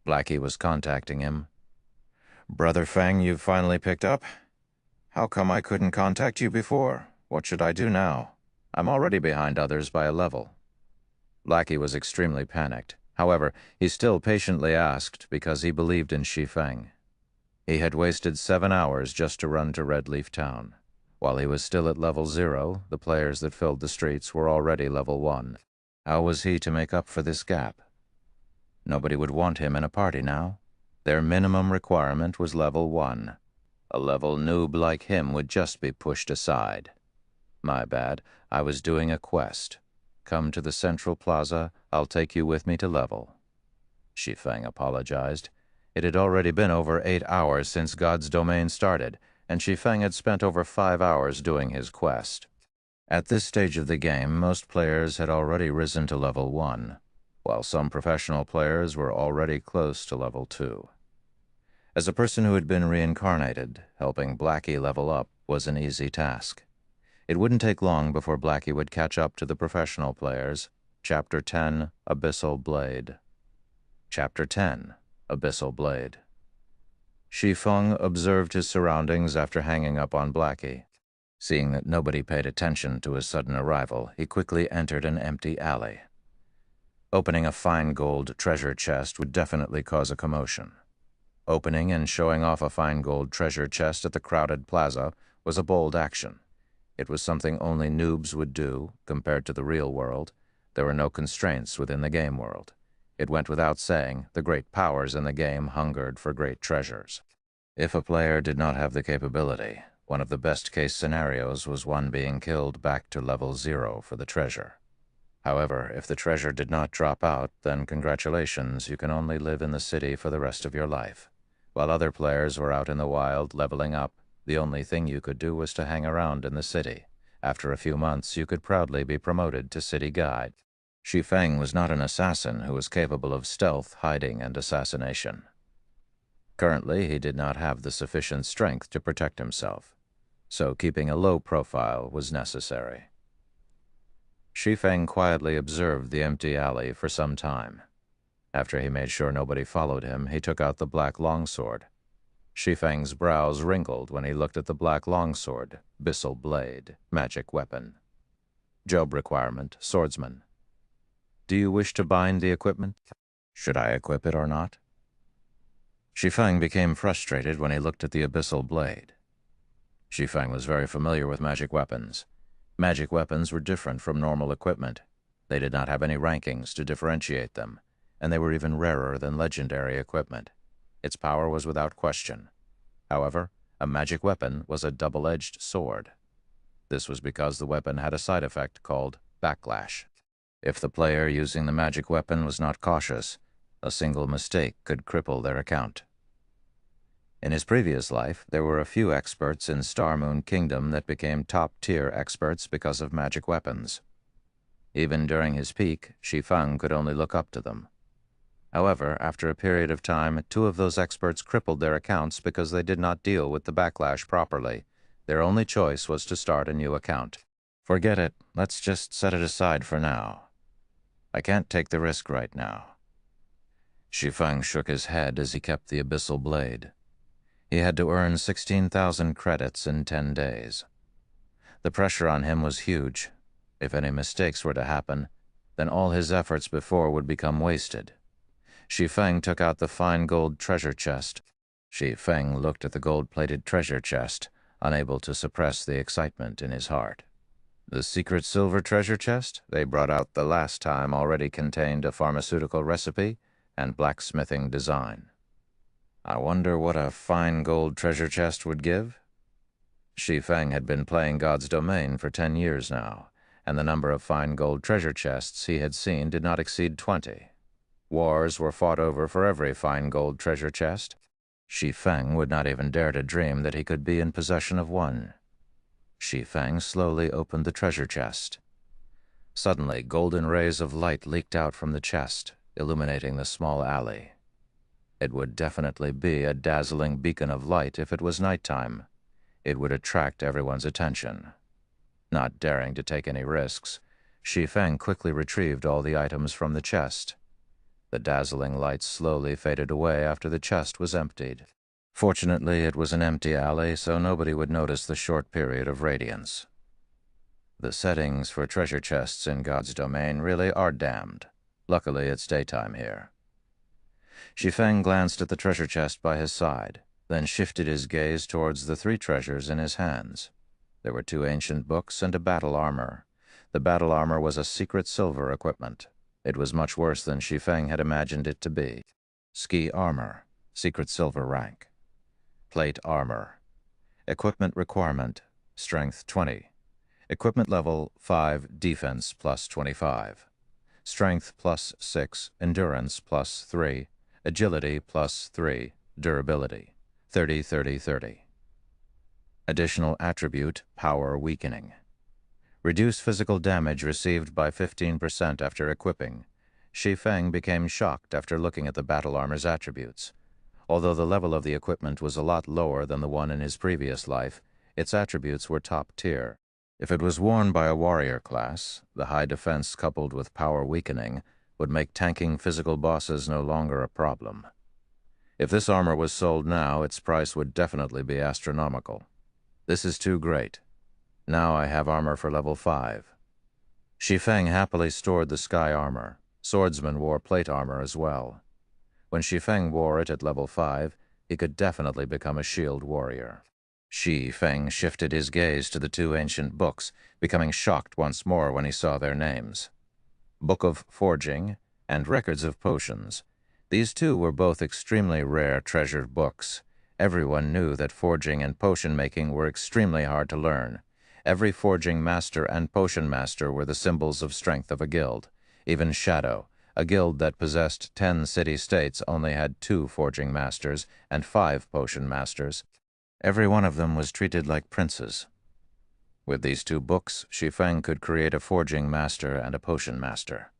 Blackie was contacting him. "Brother Feng, you've finally picked up? How come I couldn't contact you before? What should I do now? I'm already behind others by a level." Blackie was extremely panicked. However, he still patiently asked because he believed in Shi Feng. He had wasted 7 hours just to run to Red Leaf Town. While he was still at level 0, the players that filled the streets were already level 1. How was he to make up for this gap? Nobody would want him in a party now. Their minimum requirement was level 1. A level noob like him would just be pushed aside. My bad, I was doing a quest. Come to the Central Plaza, I'll take you with me to level. Shi Feng apologized. It had already been over 8 hours since God's domain started, and Shi Feng had spent over 5 hours doing his quest. At this stage of the game, most players had already risen to level 1, while some professional players were already close to level 2. As a person who had been reincarnated, helping Blackie level up was an easy task. It wouldn't take long before Blackie would catch up to the professional players. Chapter 10, Abyssal Blade. Chapter 10, Abyssal Blade. Shi Feng observed his surroundings after hanging up on Blackie. Seeing that nobody paid attention to his sudden arrival, he quickly entered an empty alley. Opening a fine gold treasure chest would definitely cause a commotion. Opening and showing off a fine gold treasure chest at the crowded plaza was a bold action. It was something only noobs would do. Compared to the real world, there were no constraints within the game world. It went without saying, the great powers in the game hungered for great treasures. If a player did not have the capability, one of the best-case scenarios was one being killed back to level 0 for the treasure. However, if the treasure did not drop out, then congratulations, you can only live in the city for the rest of your life. While other players were out in the wild leveling up, the only thing you could do was to hang around in the city. After a few months, you could proudly be promoted to city guide. Shi Feng was not an assassin who was capable of stealth, hiding, and assassination. Currently, he did not have the sufficient strength to protect himself, so keeping a low profile was necessary. Shi Feng quietly observed the empty alley for some time. After he made sure nobody followed him, he took out the black longsword. Shi Feng's brows wrinkled when he looked at the black longsword, Abyssal Blade, magic weapon. Job requirement, swordsman. Do you wish to bind the equipment? Should I equip it or not? Shi Feng became frustrated when he looked at the Abyssal Blade. Shi Feng was very familiar with magic weapons. Magic weapons were different from normal equipment. They did not have any rankings to differentiate them, and they were even rarer than legendary equipment. Its power was without question. However, a magic weapon was a double-edged sword. This was because the weapon had a side effect called backlash. If the player using the magic weapon was not cautious, a single mistake could cripple their account. In his previous life, there were a few experts in Star Moon Kingdom that became top-tier experts because of magic weapons. Even during his peak, Shi Feng could only look up to them. However, after a period of time, 2 of those experts crippled their accounts because they did not deal with the backlash properly. Their only choice was to start a new account. Forget it. Let's just set it aside for now. I can't take the risk right now. Shi Feng shook his head as he kept the Abyssal Blade. He had to earn 16,000 credits in 10 days. The pressure on him was huge. If any mistakes were to happen, then all his efforts before would become wasted. Shi Feng took out the fine gold treasure chest. Shi Feng looked at the gold-plated treasure chest, unable to suppress the excitement in his heart. The secret silver treasure chest they brought out the last time already contained a pharmaceutical recipe and blacksmithing design. I wonder what a fine gold treasure chest would give? Shi Feng had been playing God's Domain for 10 years now, and the number of fine gold treasure chests he had seen did not exceed 20. Wars were fought over for every fine gold treasure chest. Shi Feng would not even dare to dream that he could be in possession of one. Shi Feng slowly opened the treasure chest. Suddenly, golden rays of light leaked out from the chest, illuminating the small alley. It would definitely be a dazzling beacon of light if it was nighttime. It would attract everyone's attention. Not daring to take any risks, Shi Feng quickly retrieved all the items from the chest. The dazzling light slowly faded away after the chest was emptied. Fortunately, it was an empty alley, so nobody would notice the short period of radiance. The settings for treasure chests in God's domain really are damned. Luckily, it's daytime here. Shi Feng glanced at the treasure chest by his side, then shifted his gaze towards the 3 treasures in his hands. There were 2 ancient books and a battle armor. The battle armor was a secret silver equipment. It was much worse than Shi Feng had imagined it to be. Ski armor, secret silver rank. Plate armor. Equipment requirement, strength 20. Equipment level 5, defense plus 25. Strength plus 6, endurance plus 3, agility plus 3, durability, 30, 30, 30. Additional attribute, power weakening. Reduce physical damage received by 15% after equipping. Shi Feng became shocked after looking at the battle armor's attributes. Although the level of the equipment was a lot lower than the one in his previous life, its attributes were top tier. If it was worn by a warrior class, the high defense coupled with power weakening would make tanking physical bosses no longer a problem. If this armor was sold now, its price would definitely be astronomical. This is too great. Now I have armor for level 5. Shi Feng happily stored the sky armor. Swordsman wore plate armor as well. When Shi Feng wore it at level 5, he could definitely become a shield warrior. Shi Feng shifted his gaze to the 2 ancient books, becoming shocked once more when he saw their names. Book of Forging and Records of Potions. These 2 were both extremely rare, treasured books. Everyone knew that forging and potion making were extremely hard to learn. Every forging master and potion master were the symbols of strength of a guild. Even Shadow, a guild that possessed 10 city-states, only had 2 forging masters and 5 potion masters. Every one of them was treated like princes. With these 2 books, Shi Feng could create a forging master and a potion master.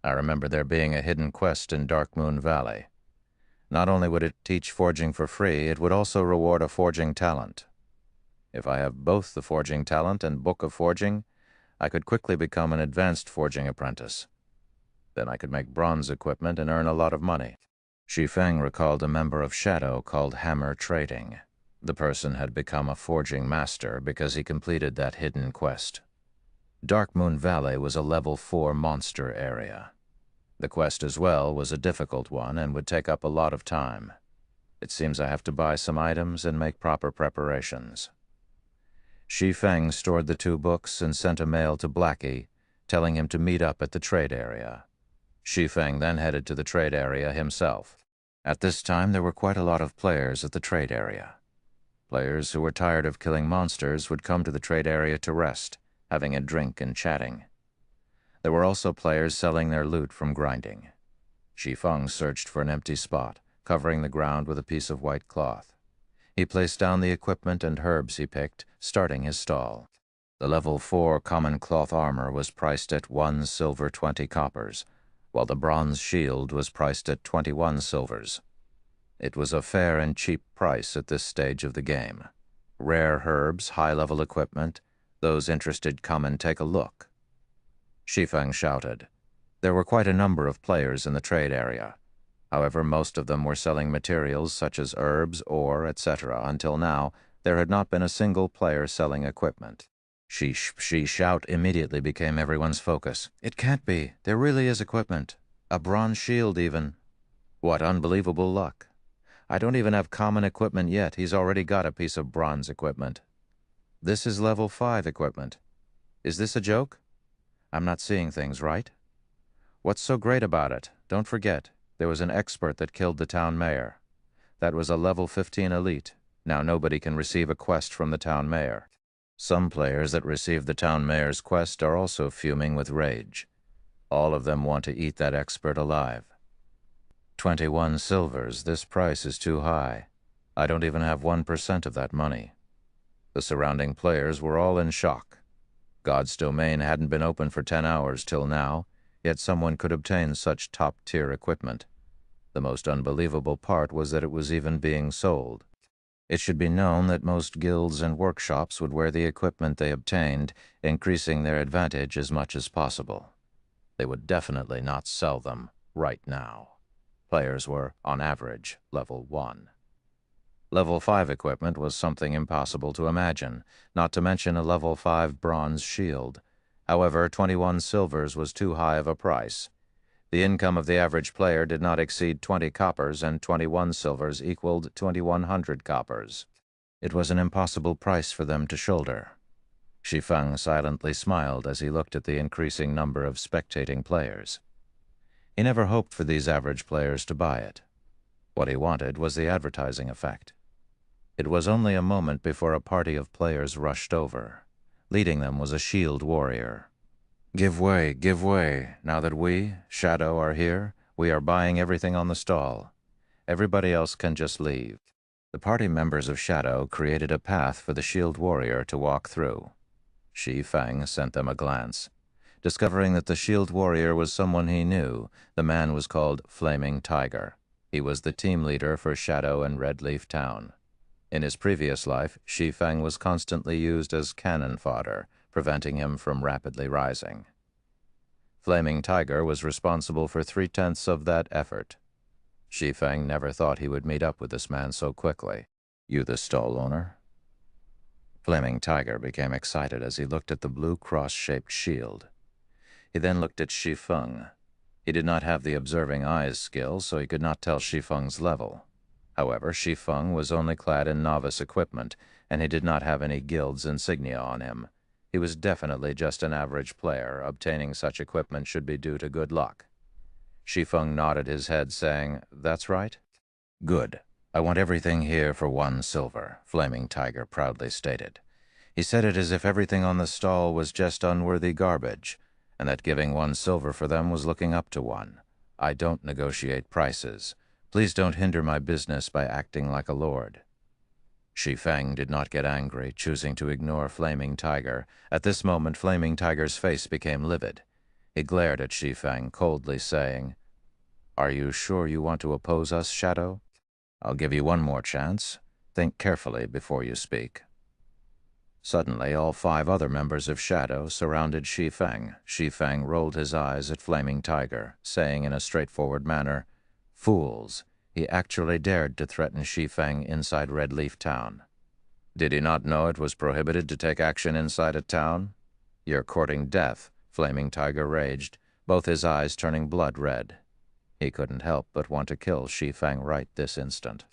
I remember there being a hidden quest in Dark Moon Valley. Not only would it teach forging for free, it would also reward a forging talent. If I have both the forging talent and book of forging, I could quickly become an advanced forging apprentice. Then I could make bronze equipment and earn a lot of money. Shi Feng recalled a member of Shadow called Hammer Trading. The person had become a forging master because he completed that hidden quest. Dark Moon Valley was a level 4 monster area. The quest as well was a difficult one and would take up a lot of time. It seems I have to buy some items and make proper preparations. Shi Feng stored the 2 books and sent a mail to Blackie, telling him to meet up at the trade area. Shi Feng then headed to the trade area himself. At this time, there were quite a lot of players at the trade area. Players who were tired of killing monsters would come to the trade area to rest, having a drink and chatting. There were also players selling their loot from grinding. Shi Feng searched for an empty spot, covering the ground with a piece of white cloth. He placed down the equipment and herbs he picked, starting his stall. The level 4 common cloth armor was priced at 1 silver 20 coppers, while the bronze shield was priced at 21 silvers. It was a fair and cheap price at this stage of the game. Rare herbs, high-level equipment. Those interested come and take a look. Shi Feng shouted. There were quite a number of players in the trade area. However, most of them were selling materials such as herbs, ore, etc. Until now, there had not been a single player selling equipment. Shi shout immediately became everyone's focus. It can't be. There really is equipment. A bronze shield even. What unbelievable luck. I don't even have common equipment yet. He's already got a piece of bronze equipment. This is level 5 equipment. Is this a joke? I'm not seeing things right. What's so great about it? Don't forget, there was an expert that killed the town mayor. That was a level 15 elite. Now nobody can receive a quest from the town mayor. Some players that received the town mayor's quest are also fuming with rage. All of them want to eat that expert alive. 21 silvers, this price is too high. I don't even have 1% of that money. The surrounding players were all in shock. God's domain hadn't been open for 10 hours till now, yet someone could obtain such top-tier equipment. The most unbelievable part was that it was even being sold. It should be known that most guilds and workshops would wear the equipment they obtained, increasing their advantage as much as possible. They would definitely not sell them right now. Players were, on average, level 1. Level 5 equipment was something impossible to imagine, not to mention a level 5 bronze shield. However, 21 silvers was too high of a price. The income of the average player did not exceed 20 coppers, and 21 silvers equaled 2,100 coppers. It was an impossible price for them to shoulder. Shi Feng silently smiled as he looked at the increasing number of spectating players. He never hoped for these average players to buy it. What he wanted was the advertising effect. It was only a moment before a party of players rushed over. Leading them was a shield warrior. Give way. Now that we, Shadow, are here, we are buying everything on the stall. Everybody else can just leave." The party members of Shadow created a path for the shield warrior to walk through. Shi Feng sent them a glance. Discovering that the shield warrior was someone he knew, the man was called Flaming Tiger. He was the team leader for Shadow and Red Leaf Town. In his previous life, Shi Feng was constantly used as cannon fodder, preventing him from rapidly rising. Flaming Tiger was responsible for 3/10 of that effort. Shi Feng never thought he would meet up with this man so quickly. "You the stall owner?" Flaming Tiger became excited as he looked at the blue cross-shaped shield. He then looked at Shi Feng. He did not have the observing eyes skill, so he could not tell Shi Feng's level. However, Shi Feng was only clad in novice equipment, and he did not have any guild's insignia on him. He was definitely just an average player. Obtaining such equipment should be due to good luck. Shi Feng nodded his head, saying, "That's right." "Good. I want everything here for 1 silver, Flaming Tiger proudly stated. He said it as if everything on the stall was just unworthy garbage, and that giving 1 silver for them was looking up to one. I don't negotiate prices. Please don't hinder my business by acting like a lord." Shi Feng did not get angry, choosing to ignore Flaming Tiger. At this moment, Flaming Tiger's face became livid. He glared at Shi Feng, coldly saying, "Are you sure you want to oppose us, Shadow? I'll give you one more chance. Think carefully before you speak." Suddenly, all 5 other members of Shadow surrounded Shi Feng. Shi Feng rolled his eyes at Flaming Tiger, saying in a straightforward manner, "Fools. He actually dared to threaten Shi Feng inside Red Leaf Town. Did he not know it was prohibited to take action inside a town? You're courting death," Flaming Tiger raged, both his eyes turning blood red. He couldn't help but want to kill Shi Feng right this instant.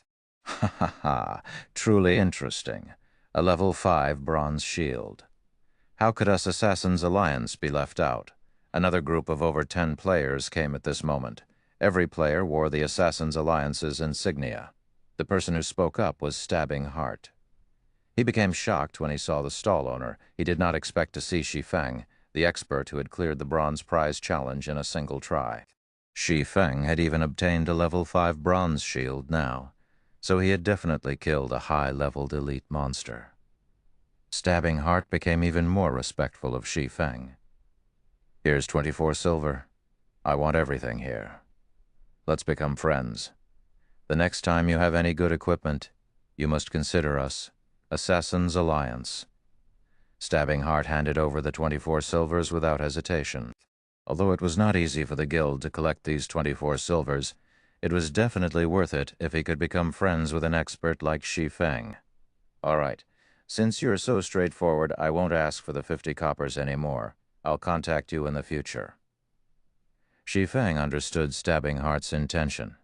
"Ha ha ha! Truly interesting. A level 5 bronze shield. How could us Assassin's Alliance be left out?" Another group of over 10 players came at this moment. Every player wore the Assassin's Alliance's insignia. The person who spoke up was Stabbing Heart. He became shocked when he saw the stall owner. He did not expect to see Shi Feng, the expert who had cleared the bronze prize challenge in a single try. Shi Feng had even obtained a level 5 bronze shield now, so he had definitely killed a high-leveled elite monster. Stabbing Heart became even more respectful of Shi Feng. "Here's 24 silver. I want everything here. Let's become friends. The next time you have any good equipment, you must consider us Assassin's Alliance." Stabbing Heart handed over the 24 silvers without hesitation. Although it was not easy for the guild to collect these 24 silvers, it was definitely worth it if he could become friends with an expert like Shi Feng. "All right. Since you're so straightforward, I won't ask for the 50 coppers anymore. I'll contact you in the future." Shi Feng understood Stabbing Heart's intention.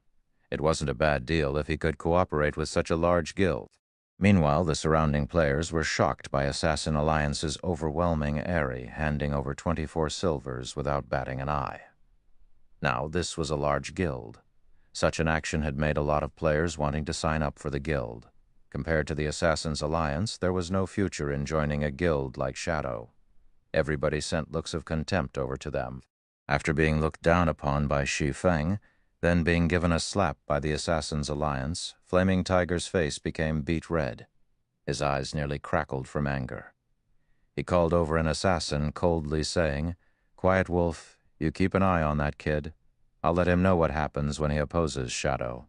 It wasn't a bad deal if he could cooperate with such a large guild. Meanwhile, the surrounding players were shocked by Assassin Alliance's overwhelming array, handing over 24 silvers without batting an eye. Now, this was a large guild. Such an action had made a lot of players wanting to sign up for the guild. Compared to the Assassin's Alliance, there was no future in joining a guild like Shadow. Everybody sent looks of contempt over to them. After being looked down upon by Shi Feng, then being given a slap by the Assassin's Alliance, Flaming Tiger's face became beet red. His eyes nearly crackled from anger. He called over an assassin, coldly saying, "Quiet Wolf, you keep an eye on that kid. I'll let him know what happens when he opposes Shadow.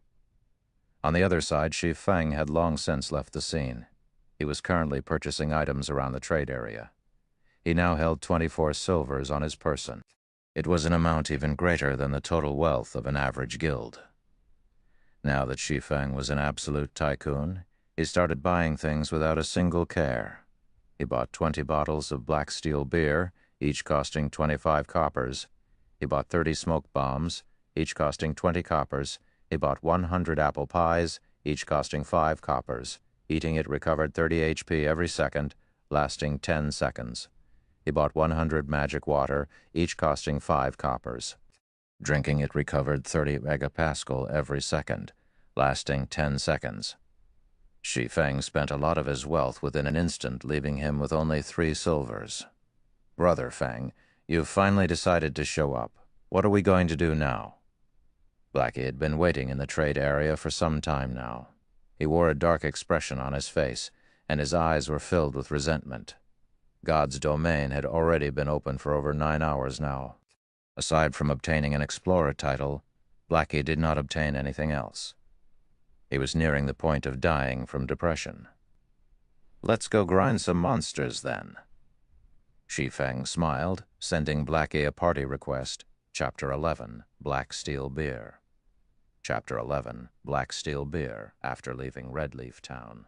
On the other side, Shi Feng had long since left the scene. He was currently purchasing items around the trade area. He now held 24 silvers on his person. It was an amount even greater than the total wealth of an average guild. Now that Shi Feng was an absolute tycoon, he started buying things without a single care. He bought 20 bottles of black steel beer, each costing 25 coppers. He bought 30 smoke bombs, each costing 20 coppers. He bought 100 apple pies, each costing 5 coppers. Eating it recovered 30 HP every second, lasting 10 seconds. He bought 100 magic water, each costing 5 coppers. Drinking it recovered 30 megapascal every second, lasting 10 seconds. Shi Feng spent a lot of his wealth within an instant, leaving him with only 3 silvers. Brother Feng, you've finally decided to show up. What are we going to do now? Blackie had been waiting in the trade area for some time now. He wore a dark expression on his face, and his eyes were filled with resentment. God's domain had already been open for over 9 hours now. Aside from obtaining an explorer title, Blackie did not obtain anything else. He was nearing the point of dying from depression. Let's go grind some monsters, then. Shi Feng smiled, sending Blackie a party request. Chapter 11, Black Steel Beer. Chapter 11, Black Steel Beer, after leaving Redleaf Town.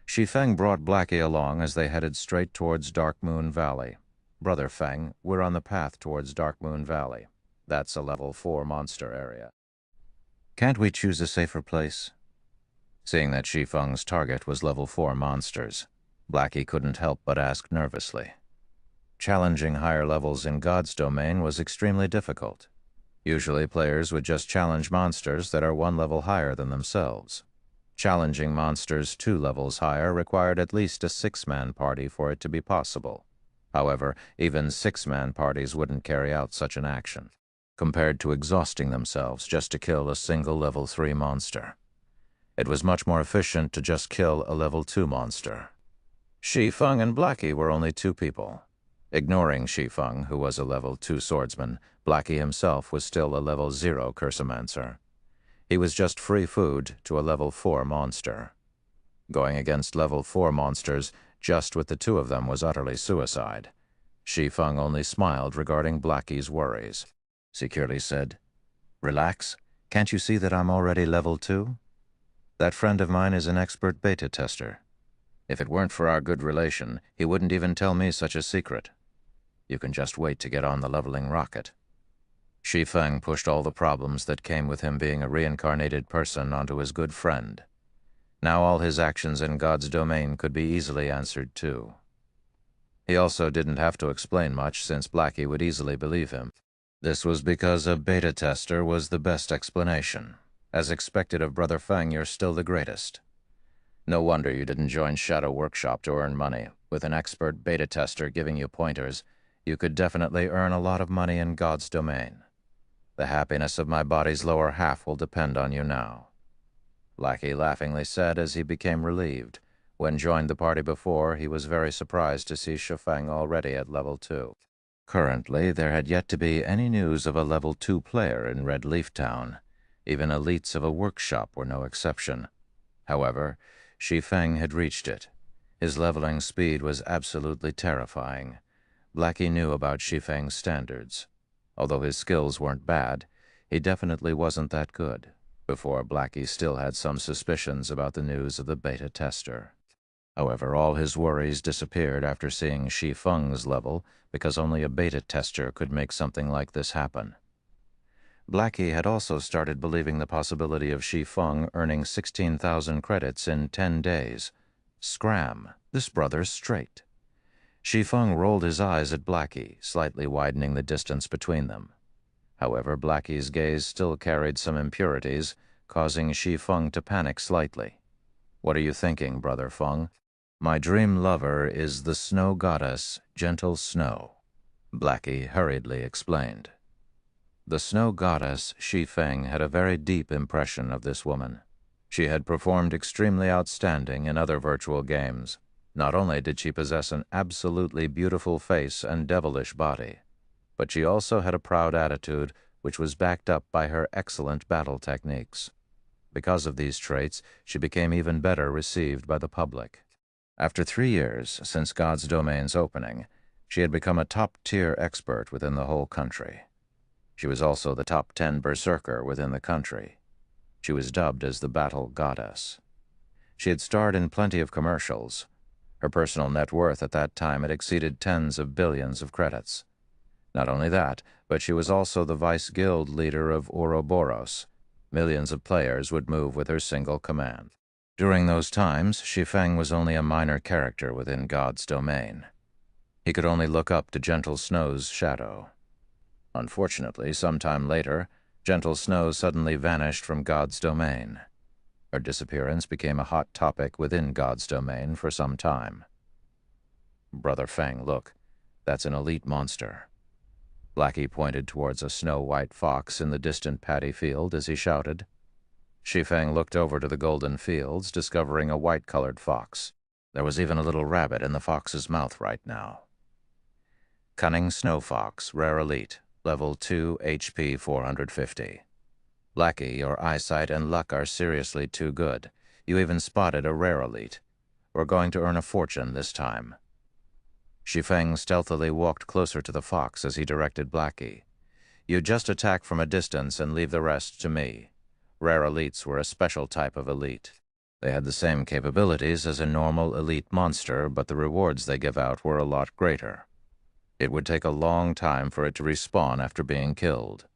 Shi Feng brought Blackie along as they headed straight towards Dark Moon Valley. Brother Feng, we're on the path towards Dark Moon Valley. That's a level 4 monster area. Can't we choose a safer place? Seeing that Shi Feng's target was level 4 monsters, Blackie couldn't help but ask nervously. Challenging higher levels in God's domain was extremely difficult. Usually players would just challenge monsters that are 1 level higher than themselves. Challenging monsters 2 levels higher required at least a 6-man party for it to be possible. However, even 6-man parties wouldn't carry out such an action, compared to exhausting themselves just to kill a single level 3 monster. It was much more efficient to just kill a level 2 monster. Shi Feng and Blackie were only 2 people. Ignoring Shi Feng, who was a level 2 swordsman, Blackie himself was still a level 0 cursomancer. He was just free food to a level 4 monster. Going against level 4 monsters just with the 2 of them was utterly suicide. Shi Feng only smiled regarding Blackie's worries. Securely said, "Relax. Can't you see that I'm already level 2? That friend of mine is an expert beta tester. If it weren't for our good relation, he wouldn't even tell me such a secret. You can just wait to get on the leveling rocket." Shi Feng pushed all the problems that came with him being a reincarnated person onto his good friend. Now all his actions in God's domain could be easily answered too. He also didn't have to explain much, since Blackie would easily believe him. This was because a beta tester was the best explanation. As expected of Brother Feng, you're still the greatest. No wonder you didn't join Shadow Workshop to earn money. With an expert beta tester giving you pointers, you could definitely earn a lot of money in God's domain. The happiness of my body's lower half will depend on you now. Blackie laughingly said as he became relieved. When joined the party before, he was very surprised to see Shi Feng already at level 2. Currently, there had yet to be any news of a level 2 player in Red Leaf Town. Even elites of a workshop were no exception. However, Shi Feng had reached it. His leveling speed was absolutely terrifying. Blackie knew about Shi Feng's standards. Although his skills weren't bad, he definitely wasn't that good. Before, Blackie still had some suspicions about the news of the beta tester. However, all his worries disappeared after seeing Shi Feng's level, because only a beta tester could make something like this happen. Blackie had also started believing the possibility of Shi Feng earning 16,000 credits in 10 days. Scram, this brother's straight. Shi Feng rolled his eyes at Blackie, slightly widening the distance between them. However, Blackie's gaze still carried some impurities, causing Shi Feng to panic slightly. "What are you thinking, Brother Feng?" "My dream lover is the snow goddess, Gentle Snow," Blackie hurriedly explained. The snow goddess, Shi Feng, had a very deep impression of this woman. She had performed extremely outstanding in other virtual games. Not only did she possess an absolutely beautiful face and devilish body, but she also had a proud attitude which was backed up by her excellent battle techniques. Because of these traits, she became even better received by the public. After 3 years since God's Domain's opening, she had become a top-tier expert within the whole country. She was also the top 10 berserker within the country. She was dubbed as the Battle Goddess. She had starred in plenty of commercials. Her personal net worth at that time had exceeded tens of billions of credits. Not only that, but she was also the vice-guild leader of Ouroboros. Millions of players would move with her single command. During those times, Shi Feng was only a minor character within God's Domain. He could only look up to Gentle Snow's shadow. Unfortunately, sometime later, Gentle Snow suddenly vanished from God's Domain. Her disappearance became a hot topic within God's Domain for some time. "Brother Feng, look, that's an elite monster." Blackie pointed towards a snow-white fox in the distant paddy field as he shouted. Shi Feng looked over to the golden fields, discovering a white-colored fox. There was even a little rabbit in the fox's mouth right now. Cunning Snow Fox, Rare Elite, Level 2, HP 450. Blackie, your eyesight and luck are seriously too good. You even spotted a Rare Elite. We're going to earn a fortune this time. Shi Feng stealthily walked closer to the fox as he directed Blackie. You just attack from a distance and leave the rest to me. Rare Elites were a special type of elite. They had the same capabilities as a normal elite monster, but the rewards they give out were a lot greater. It would take a long time for it to respawn after being killed.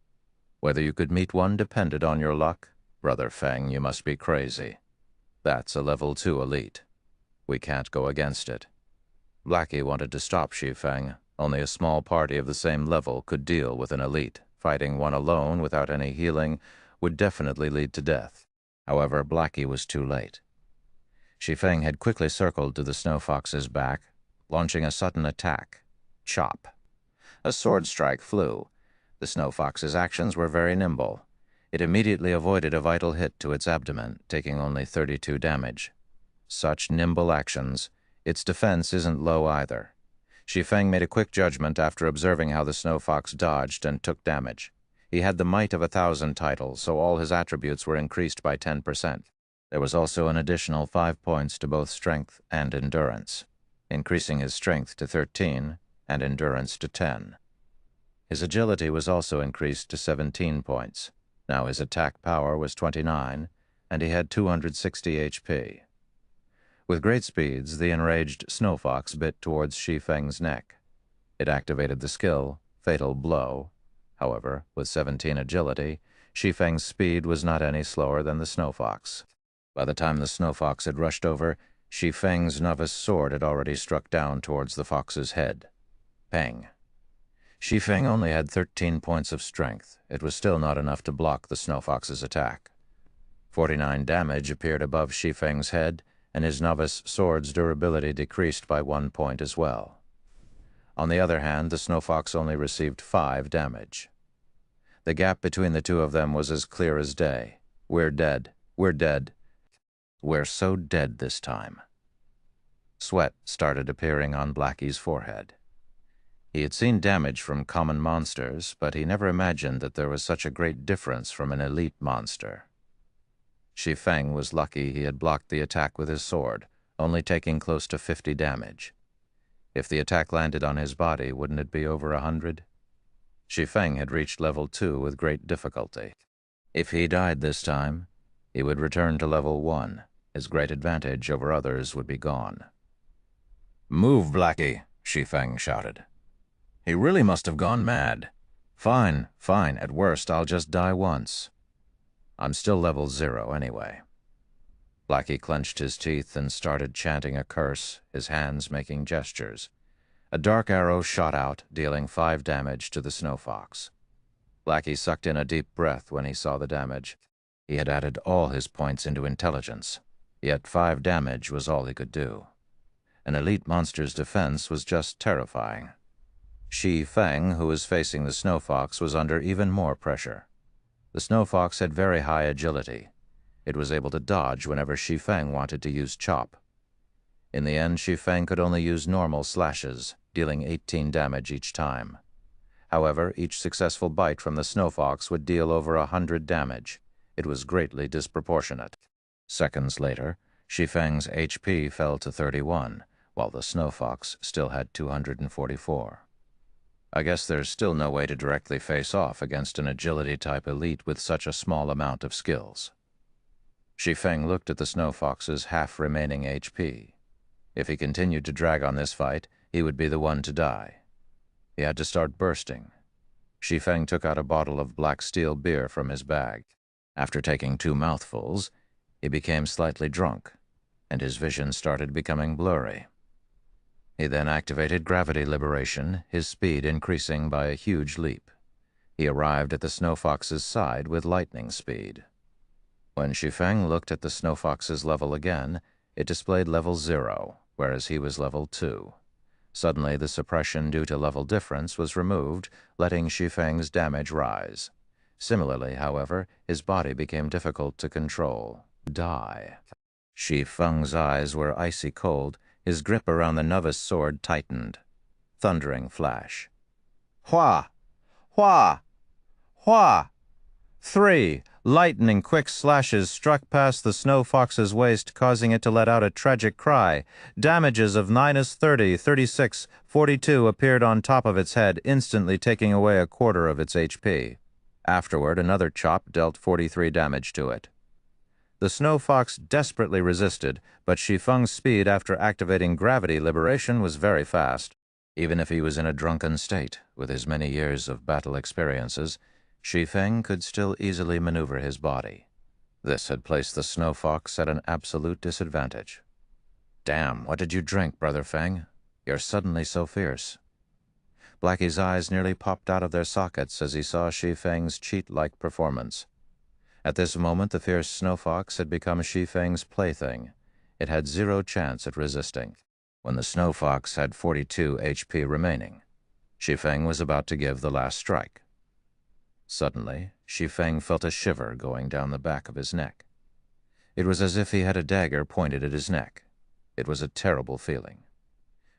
Whether you could meet one depended on your luck. Brother Feng, you must be crazy. That's a level 2 elite. We can't go against it. Blackie wanted to stop Shi Feng. Only a small party of the same level could deal with an elite. Fighting one alone without any healing would definitely lead to death. However, Blackie was too late. Shi Feng had quickly circled to the Snow Fox's back, launching a sudden attack. Chop. A sword strike flew. The Snow Fox's actions were very nimble. It immediately avoided a vital hit to its abdomen, taking only 32 damage. Such nimble actions. Its defense isn't low either. Shi Feng made a quick judgment after observing how the Snow Fox dodged and took damage. He had the might of 1,000 titles, so all his attributes were increased by 10%. There was also an additional 5 points to both strength and endurance, increasing his strength to 13 and endurance to 10. His agility was also increased to 17 points. Now his attack power was 29, and he had 260 HP. With great speeds, the enraged Snow Fox bit towards Shi Feng's neck. It activated the skill, Fatal Blow. However, with 17 agility, Shi Feng's speed was not any slower than the Snow Fox. By the time the Snow Fox had rushed over, Shi Feng's novice sword had already struck down towards the fox's head. Pang. Shi Feng only had 13 points of strength. It was still not enough to block the Snow Fox's attack. 49 damage appeared above Shi Feng's head, and his novice sword's durability decreased by 1 point as well. On the other hand, the Snow Fox only received 5 damage. The gap between the two of them was as clear as day. We're dead. We're dead. We're so dead this time. Sweat started appearing on Blackie's forehead. He had seen damage from common monsters, but he never imagined that there was such a great difference from an elite monster. Shi Feng was lucky he had blocked the attack with his sword, only taking close to 50 damage. If the attack landed on his body, wouldn't it be over 100? Shi Feng had reached level 2 with great difficulty. If he died this time, he would return to level 1. His great advantage over others would be gone. "Move, Blackie," Shi Feng shouted. He really must have gone mad. Fine, fine. At worst, I'll just die once. I'm still level 0 anyway. Blackie clenched his teeth and started chanting a curse, his hands making gestures. A dark arrow shot out, dealing 5 damage to the Snow Fox. Blackie sucked in a deep breath when he saw the damage. He had added all his points into intelligence, yet 5 damage was all he could do. An elite monster's defense was just terrifying. Shi Feng, who was facing the Snow Fox, was under even more pressure. The Snow Fox had very high agility. It was able to dodge whenever Shi Feng wanted to use chop. In the end, Shi Feng could only use normal slashes, dealing 18 damage each time. However, each successful bite from the snow fox would deal over 100 damage. It was greatly disproportionate. Seconds later, Shi Feng's HP fell to 31, while the snow fox still had 244. I guess there's still no way to directly face off against an agility-type elite with such a small amount of skills. Shi Feng looked at the snow fox's half-remaining HP. If he continued to drag on this fight, he would be the one to die. He had to start bursting. Shi Feng took out a bottle of black steel beer from his bag. After taking 2 mouthfuls, he became slightly drunk, and his vision started becoming blurry. He then activated gravity liberation, his speed increasing by a huge leap. He arrived at the snow fox's side with lightning speed. When Shi Feng looked at the snow fox's level again, it displayed level 0, whereas he was level 2. Suddenly, the suppression due to level difference was removed, letting Shi Feng's damage rise. Similarly, however, his body became difficult to control. Die. Shi Feng's eyes were icy cold. His grip around the novice sword tightened. Thundering flash. Hua! Hua! Hua! 3. Lightning quick slashes struck past the snow fox's waist, causing it to let out a tragic cry. Damages of -30, 36, 42 appeared on top of its head, instantly taking away a quarter of its HP. Afterward, another chop dealt 43 damage to it. The snow fox desperately resisted, but Shi Feng's speed after activating gravity liberation was very fast. Even if he was in a drunken state, with his many years of battle experiences, Shi Feng could still easily maneuver his body. This had placed the snow fox at an absolute disadvantage. Damn, what did you drink, Brother Feng? You're suddenly so fierce. Blackie's eyes nearly popped out of their sockets as he saw Shi Feng's cheat-like performance. At this moment, the fierce snow fox had become Shi Feng's plaything. It had 0 chance at resisting. When the snow fox had 42 HP remaining, Shi Feng was about to give the last strike. Suddenly, Shi Feng felt a shiver going down the back of his neck. It was as if he had a dagger pointed at his neck. It was a terrible feeling.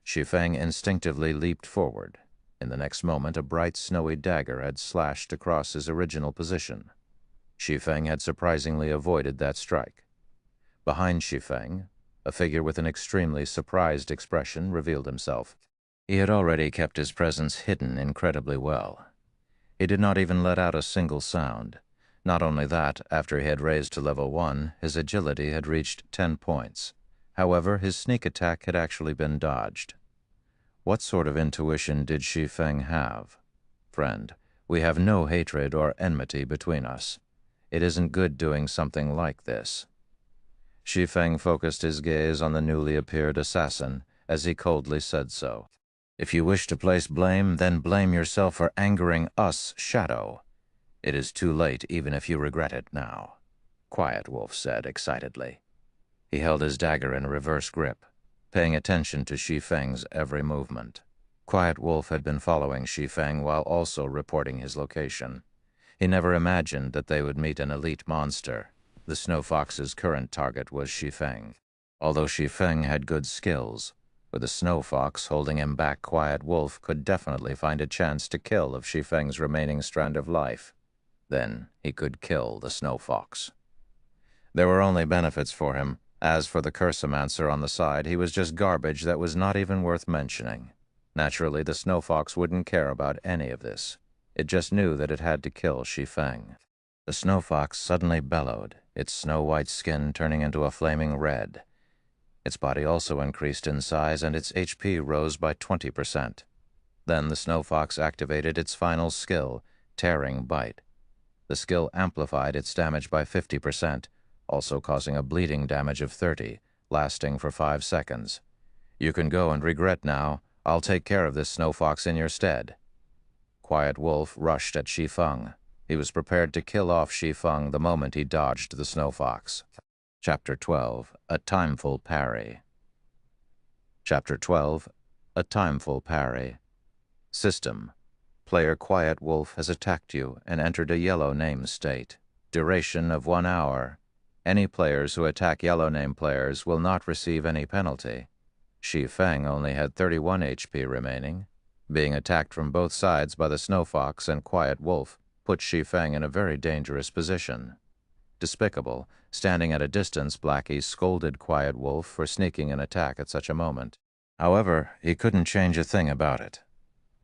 Shi Feng instinctively leaped forward. In the next moment, a bright, snowy dagger had slashed across his original position. Shi Feng had surprisingly avoided that strike. Behind Shi Feng, a figure with an extremely surprised expression revealed himself. He had already kept his presence hidden incredibly well. He did not even let out a single sound. Not only that, after he had raised to level 1, his agility had reached 10 points. However, his sneak attack had actually been dodged. What sort of intuition did Shi Feng have? Friend, we have no hatred or enmity between us. It isn't good doing something like this. Shi Feng focused his gaze on the newly appeared assassin as he coldly said so. If you wish to place blame, then blame yourself for angering us, Shadow. It is too late even if you regret it now, Quiet Wolf said excitedly. He held his dagger in a reverse grip, paying attention to Shi Feng's every movement. Quiet Wolf had been following Shi Feng while also reporting his location. He never imagined that they would meet an elite monster. The snow fox's current target was Shi Feng. Although Shi Feng had good skills, with a snow fox holding him back, Quiet Wolf could definitely find a chance to kill of Shi Feng's remaining strand of life. Then he could kill the snow fox. There were only benefits for him. As for the cursomancer on the side, he was just garbage that was not even worth mentioning. Naturally, the snow fox wouldn't care about any of this. It just knew that it had to kill Shi Feng. The snow fox suddenly bellowed, its snow-white skin turning into a flaming red. Its body also increased in size, and its HP rose by 20%. Then the snow fox activated its final skill, Tearing Bite. The skill amplified its damage by 50%, also causing a bleeding damage of 30, lasting for 5 seconds. You can go and regret now. I'll take care of this snow fox in your stead. Quiet Wolf rushed at Shi Feng. He was prepared to kill off Shi Feng the moment he dodged the snow fox. Chapter 12, A Timeful Parry. Chapter 12, A Timeful Parry. System. Player Quiet Wolf has attacked you and entered a yellow name state. Duration of 1 hour. Any players who attack yellow name players will not receive any penalty. Shi Feng only had 31 HP remaining. Being attacked from both sides by the Snow Fox and Quiet Wolf put Shi Feng in a very dangerous position. Despicable, standing at a distance, Blackie scolded Quiet Wolf for sneaking an attack at such a moment. However, he couldn't change a thing about it.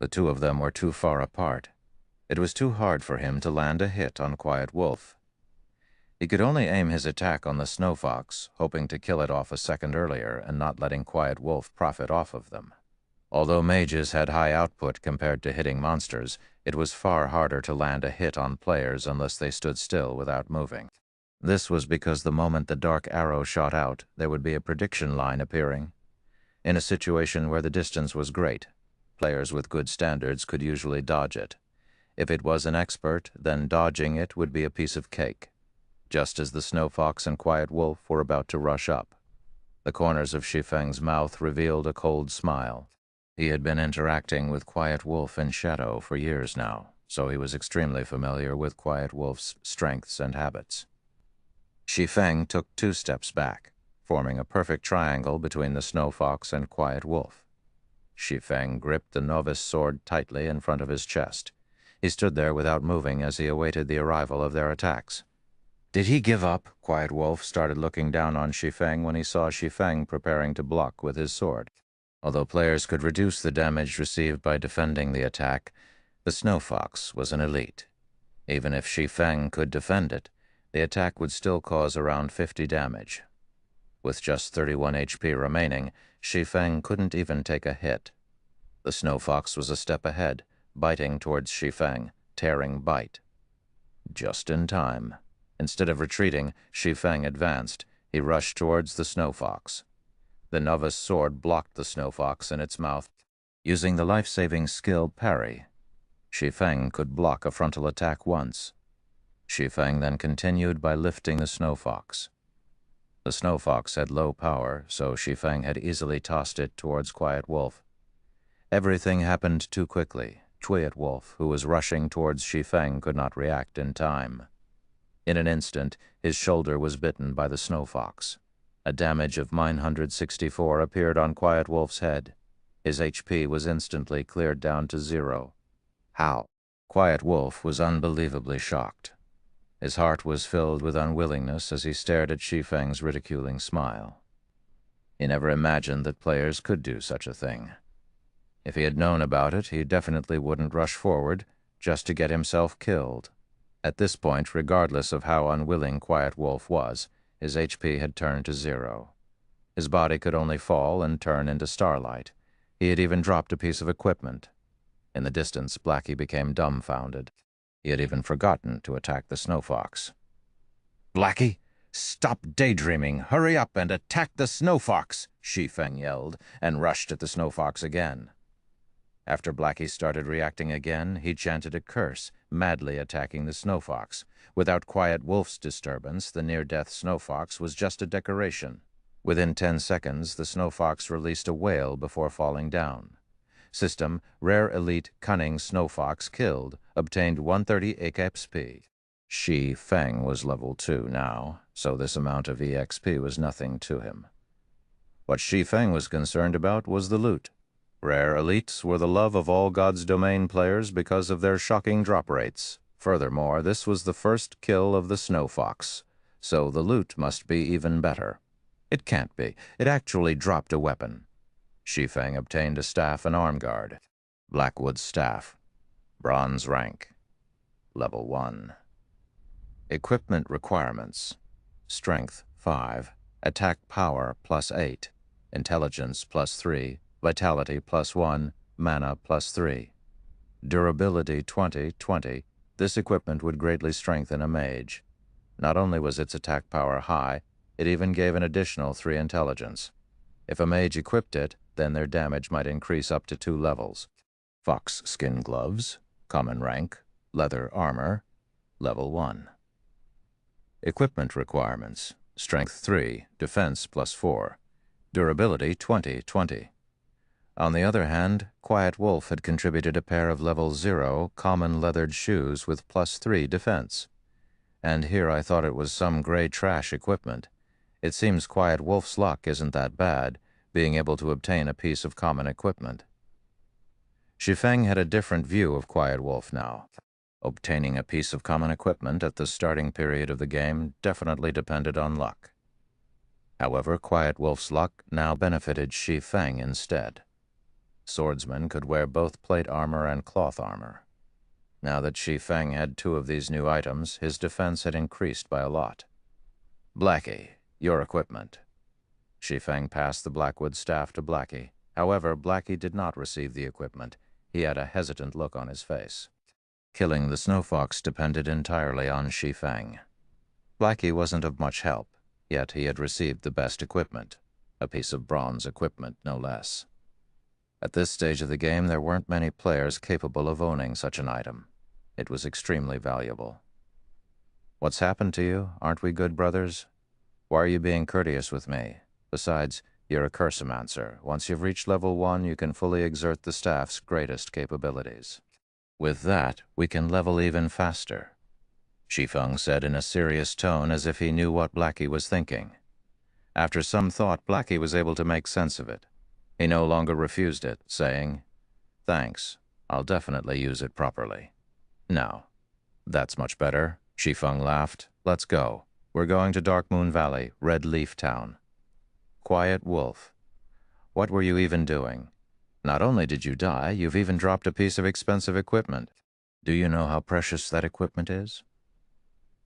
The two of them were too far apart. It was too hard for him to land a hit on Quiet Wolf. He could only aim his attack on the Snow Fox, hoping to kill it off a second earlier and not letting Quiet Wolf profit off of them. Although mages had high output compared to hitting monsters, it was far harder to land a hit on players unless they stood still without moving. This was because the moment the dark arrow shot out, there would be a prediction line appearing. In a situation where the distance was great, players with good standards could usually dodge it. If it was an expert, then dodging it would be a piece of cake. Just as the Snow Fox and Quiet Wolf were about to rush up, the corners of Shi Feng's mouth revealed a cold smile. He had been interacting with Quiet Wolf in shadow for years now, so he was extremely familiar with Quiet Wolf's strengths and habits. Shi Feng took 2 steps back, forming a perfect triangle between the Snow Fox and Quiet Wolf. Shi Feng gripped the novice sword tightly in front of his chest. He stood there without moving as he awaited the arrival of their attacks. Did he give up? Quiet Wolf started looking down on Shi Feng when he saw Shi Feng preparing to block with his sword. Although players could reduce the damage received by defending the attack, the Snow Fox was an elite. Even if Shi Feng could defend it, the attack would still cause around 50 damage. With just 31 HP remaining, Shi Feng couldn't even take a hit. The Snow Fox was a step ahead, biting towards Shi Feng, tearing bite. Just in time. Instead of retreating, Shi Feng advanced. He rushed towards the Snow Fox. The novice sword blocked the Snow Fox in its mouth. Using the life-saving skill parry, Shi Feng could block a frontal attack once. Shi Feng then continued by lifting the Snow Fox. The Snow Fox had low power, so Shi Feng had easily tossed it towards Quiet Wolf. Everything happened too quickly. Quiet Wolf, who was rushing towards Shi Feng, could not react in time. In an instant, his shoulder was bitten by the Snow Fox. A damage of 964 appeared on Quiet Wolf's head. His HP was instantly cleared down to 0. How? Quiet Wolf was unbelievably shocked. His heart was filled with unwillingness as he stared at Shi Feng's ridiculing smile. He never imagined that players could do such a thing. If he had known about it, he definitely wouldn't rush forward just to get himself killed. At this point, regardless of how unwilling Quiet Wolf was, his HP had turned to 0. His body could only fall and turn into starlight. He had even dropped a piece of equipment. In the distance, Blackie became dumbfounded. He had even forgotten to attack the Snow Fox. "Blackie, stop daydreaming! Hurry up and attack the Snow Fox!" Shi Feng yelled, and rushed at the Snow Fox again. After Blackie started reacting again, he chanted a curse, madly attacking the Snow Fox. Without Quiet Wolf's disturbance, the near-death Snow Fox was just a decoration. Within 10 seconds, the Snow Fox released a wail before falling down. System: Rare Elite Cunning Snow Fox killed, obtained 130 XP. Shi Feng was level 2 now, so this amount of EXP was nothing to him. What Shi Feng was concerned about was the loot. Rare Elites were the love of all God's Domain players because of their shocking drop rates. Furthermore, this was the first kill of the Snow Fox, so the loot must be even better. It can't be. It actually dropped a weapon. Shi Feng obtained a staff and arm guard. Blackwood's staff. Bronze rank. Level 1. Equipment requirements. Strength 5. Attack power +8. Intelligence +3. Vitality +1. Mana +3. Durability 20. This equipment would greatly strengthen a mage. Not only was its attack power high, it even gave an additional 3 intelligence. If a mage equipped it, then their damage might increase up to 2 levels. Fox skin gloves, common rank, leather armor, level 1. Equipment requirements: strength 3, defense +4, durability 20. On the other hand, Quiet Wolf had contributed a pair of level 0 common leathered shoes with +3 defense. And here I thought it was some gray trash equipment. It seems Quiet Wolf's luck isn't that bad, being able to obtain a piece of common equipment. Shi Feng had a different view of Quiet Wolf now. Obtaining a piece of common equipment at the starting period of the game definitely depended on luck. However, Quiet Wolf's luck now benefited Shi Feng instead. Swordsmen could wear both plate armor and cloth armor. Now that Shi Feng had 2 of these new items, his defense had increased by a lot. Blackie, your equipment. Shi Feng passed the Blackwood staff to Blackie. However, Blackie did not receive the equipment. He had a hesitant look on his face. Killing the Snow Fox depended entirely on Shi Feng. Blackie wasn't of much help, yet he had received the best equipment, a piece of bronze equipment no less. At this stage of the game, there weren't many players capable of owning such an item. It was extremely valuable. What's happened to you? Aren't we good brothers? Why are you being courteous with me? Besides, you're a cursomancer. Once you've reached level 1, you can fully exert the staff's greatest capabilities. With that, we can level even faster, Shi Feng said in a serious tone as if he knew what Blackie was thinking. After some thought, Blackie was able to make sense of it. He no longer refused it, saying, "Thanks, I'll definitely use it properly." "Now, that's much better," Shi Feng laughed. "Let's go. We're going to Dark Moon Valley, Red Leaf Town." Quiet Wolf. What were you even doing? Not only did you die, you've even dropped a piece of expensive equipment. Do you know how precious that equipment is?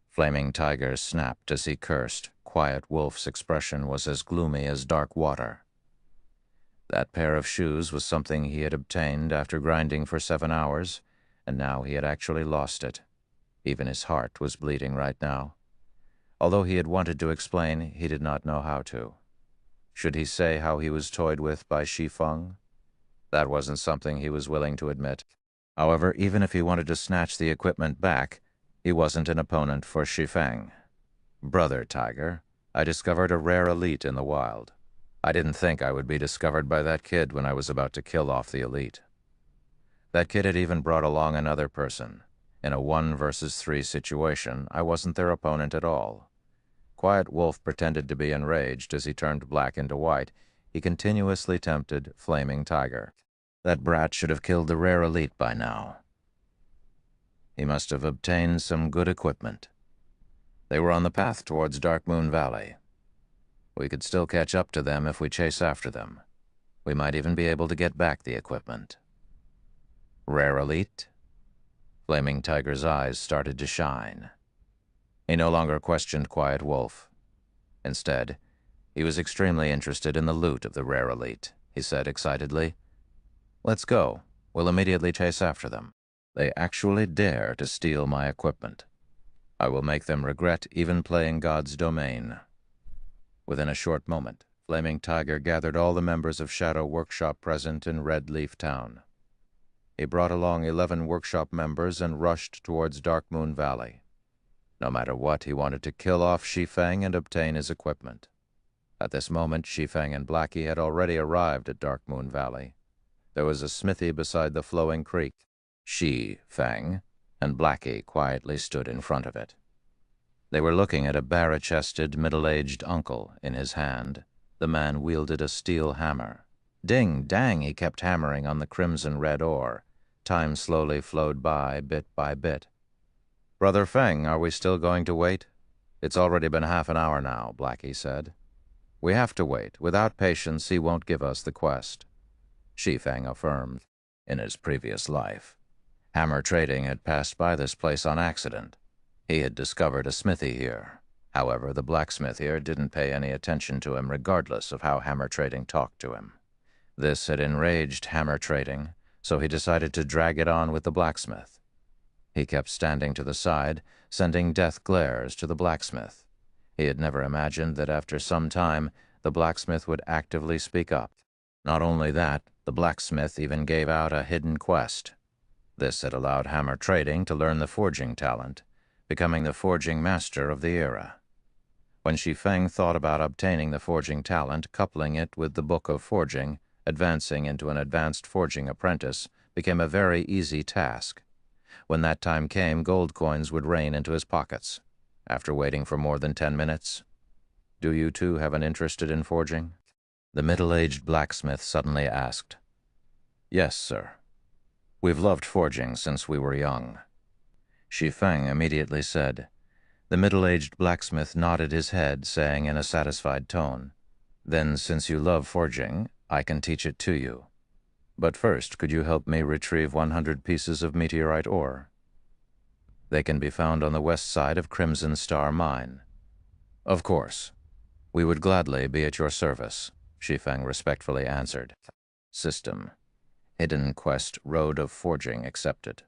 Flaming Tiger snapped as he cursed. Quiet Wolf's expression was as gloomy as dark water. That pair of shoes was something he had obtained after grinding for 7 hours, and now he had actually lost it. Even his heart was bleeding right now. Although he had wanted to explain, he did not know how to. Should he say how he was toyed with by Shi Feng? That wasn't something he was willing to admit. However, even if he wanted to snatch the equipment back, he wasn't an opponent for Shi Feng. "Brother Tiger, I discovered a rare elite in the wild. I didn't think I would be discovered by that kid when I was about to kill off the elite. That kid had even brought along another person. In a 1 versus 3 situation, I wasn't their opponent at all." Quiet Wolf pretended to be enraged as he turned black into white. He continuously tempted Flaming Tiger. That brat should have killed the rare elite by now. He must have obtained some good equipment. They were on the path towards Dark Moon Valley. We could still catch up to them if we chase after them. We might even be able to get back the equipment. Rare elite? Flaming Tiger's eyes started to shine. He no longer questioned Quiet Wolf. Instead, he was extremely interested in the loot of the rare elite. He said excitedly, "Let's go. We'll immediately chase after them. They actually dare to steal my equipment. I will make them regret even playing God's domain." Within a short moment, Flaming Tiger gathered all the members of Shadow Workshop present in Red Leaf Town. He brought along 11 workshop members and rushed towards Dark Moon Valley. No matter what, he wanted to kill off Shi Feng and obtain his equipment. At this moment, Shi Feng and Blackie had already arrived at Dark Moon Valley. There was a smithy beside the flowing creek. Shi Feng and Blackie quietly stood in front of it. They were looking at a bare-chested, middle-aged uncle. In his hand, the man wielded a steel hammer. Ding, dang, he kept hammering on the crimson-red ore. Time slowly flowed by, bit by bit. "Brother Feng, are we still going to wait?" "It's already been half an hour now," Blackie said. "We have to wait. Without patience, he won't give us the quest," Shi Feng affirmed. In his previous life, Hammer Trading had passed by this place on accident. He had discovered a smithy here. However, the blacksmith here didn't pay any attention to him regardless of how Hammer Trading talked to him. This had enraged Hammer Trading, so he decided to drag it on with the blacksmith. He kept standing to the side, sending death glares to the blacksmith. He had never imagined that after some time, the blacksmith would actively speak up. Not only that, the blacksmith even gave out a hidden quest. This had allowed Hammer Trading to learn the forging talent, becoming the forging master of the era. When Shi Feng thought about obtaining the forging talent, coupling it with the Book of Forging, advancing into an advanced forging apprentice became a very easy task. When that time came, gold coins would rain into his pockets. After waiting for more than 10 minutes, "Do you too have an interest in forging?" The middle-aged blacksmith suddenly asked. "Yes, sir." We've loved forging since we were young. Shi Feng immediately said. The middle-aged blacksmith nodded his head, saying in a satisfied tone, Then, since you love forging, I can teach it to you. But first, could you help me retrieve 100 pieces of meteorite ore? They can be found on the west side of Crimson Star Mine. Of course. We would gladly be at your service, Shi Feng respectfully answered. System. Hidden Quest Road of Forging accepted.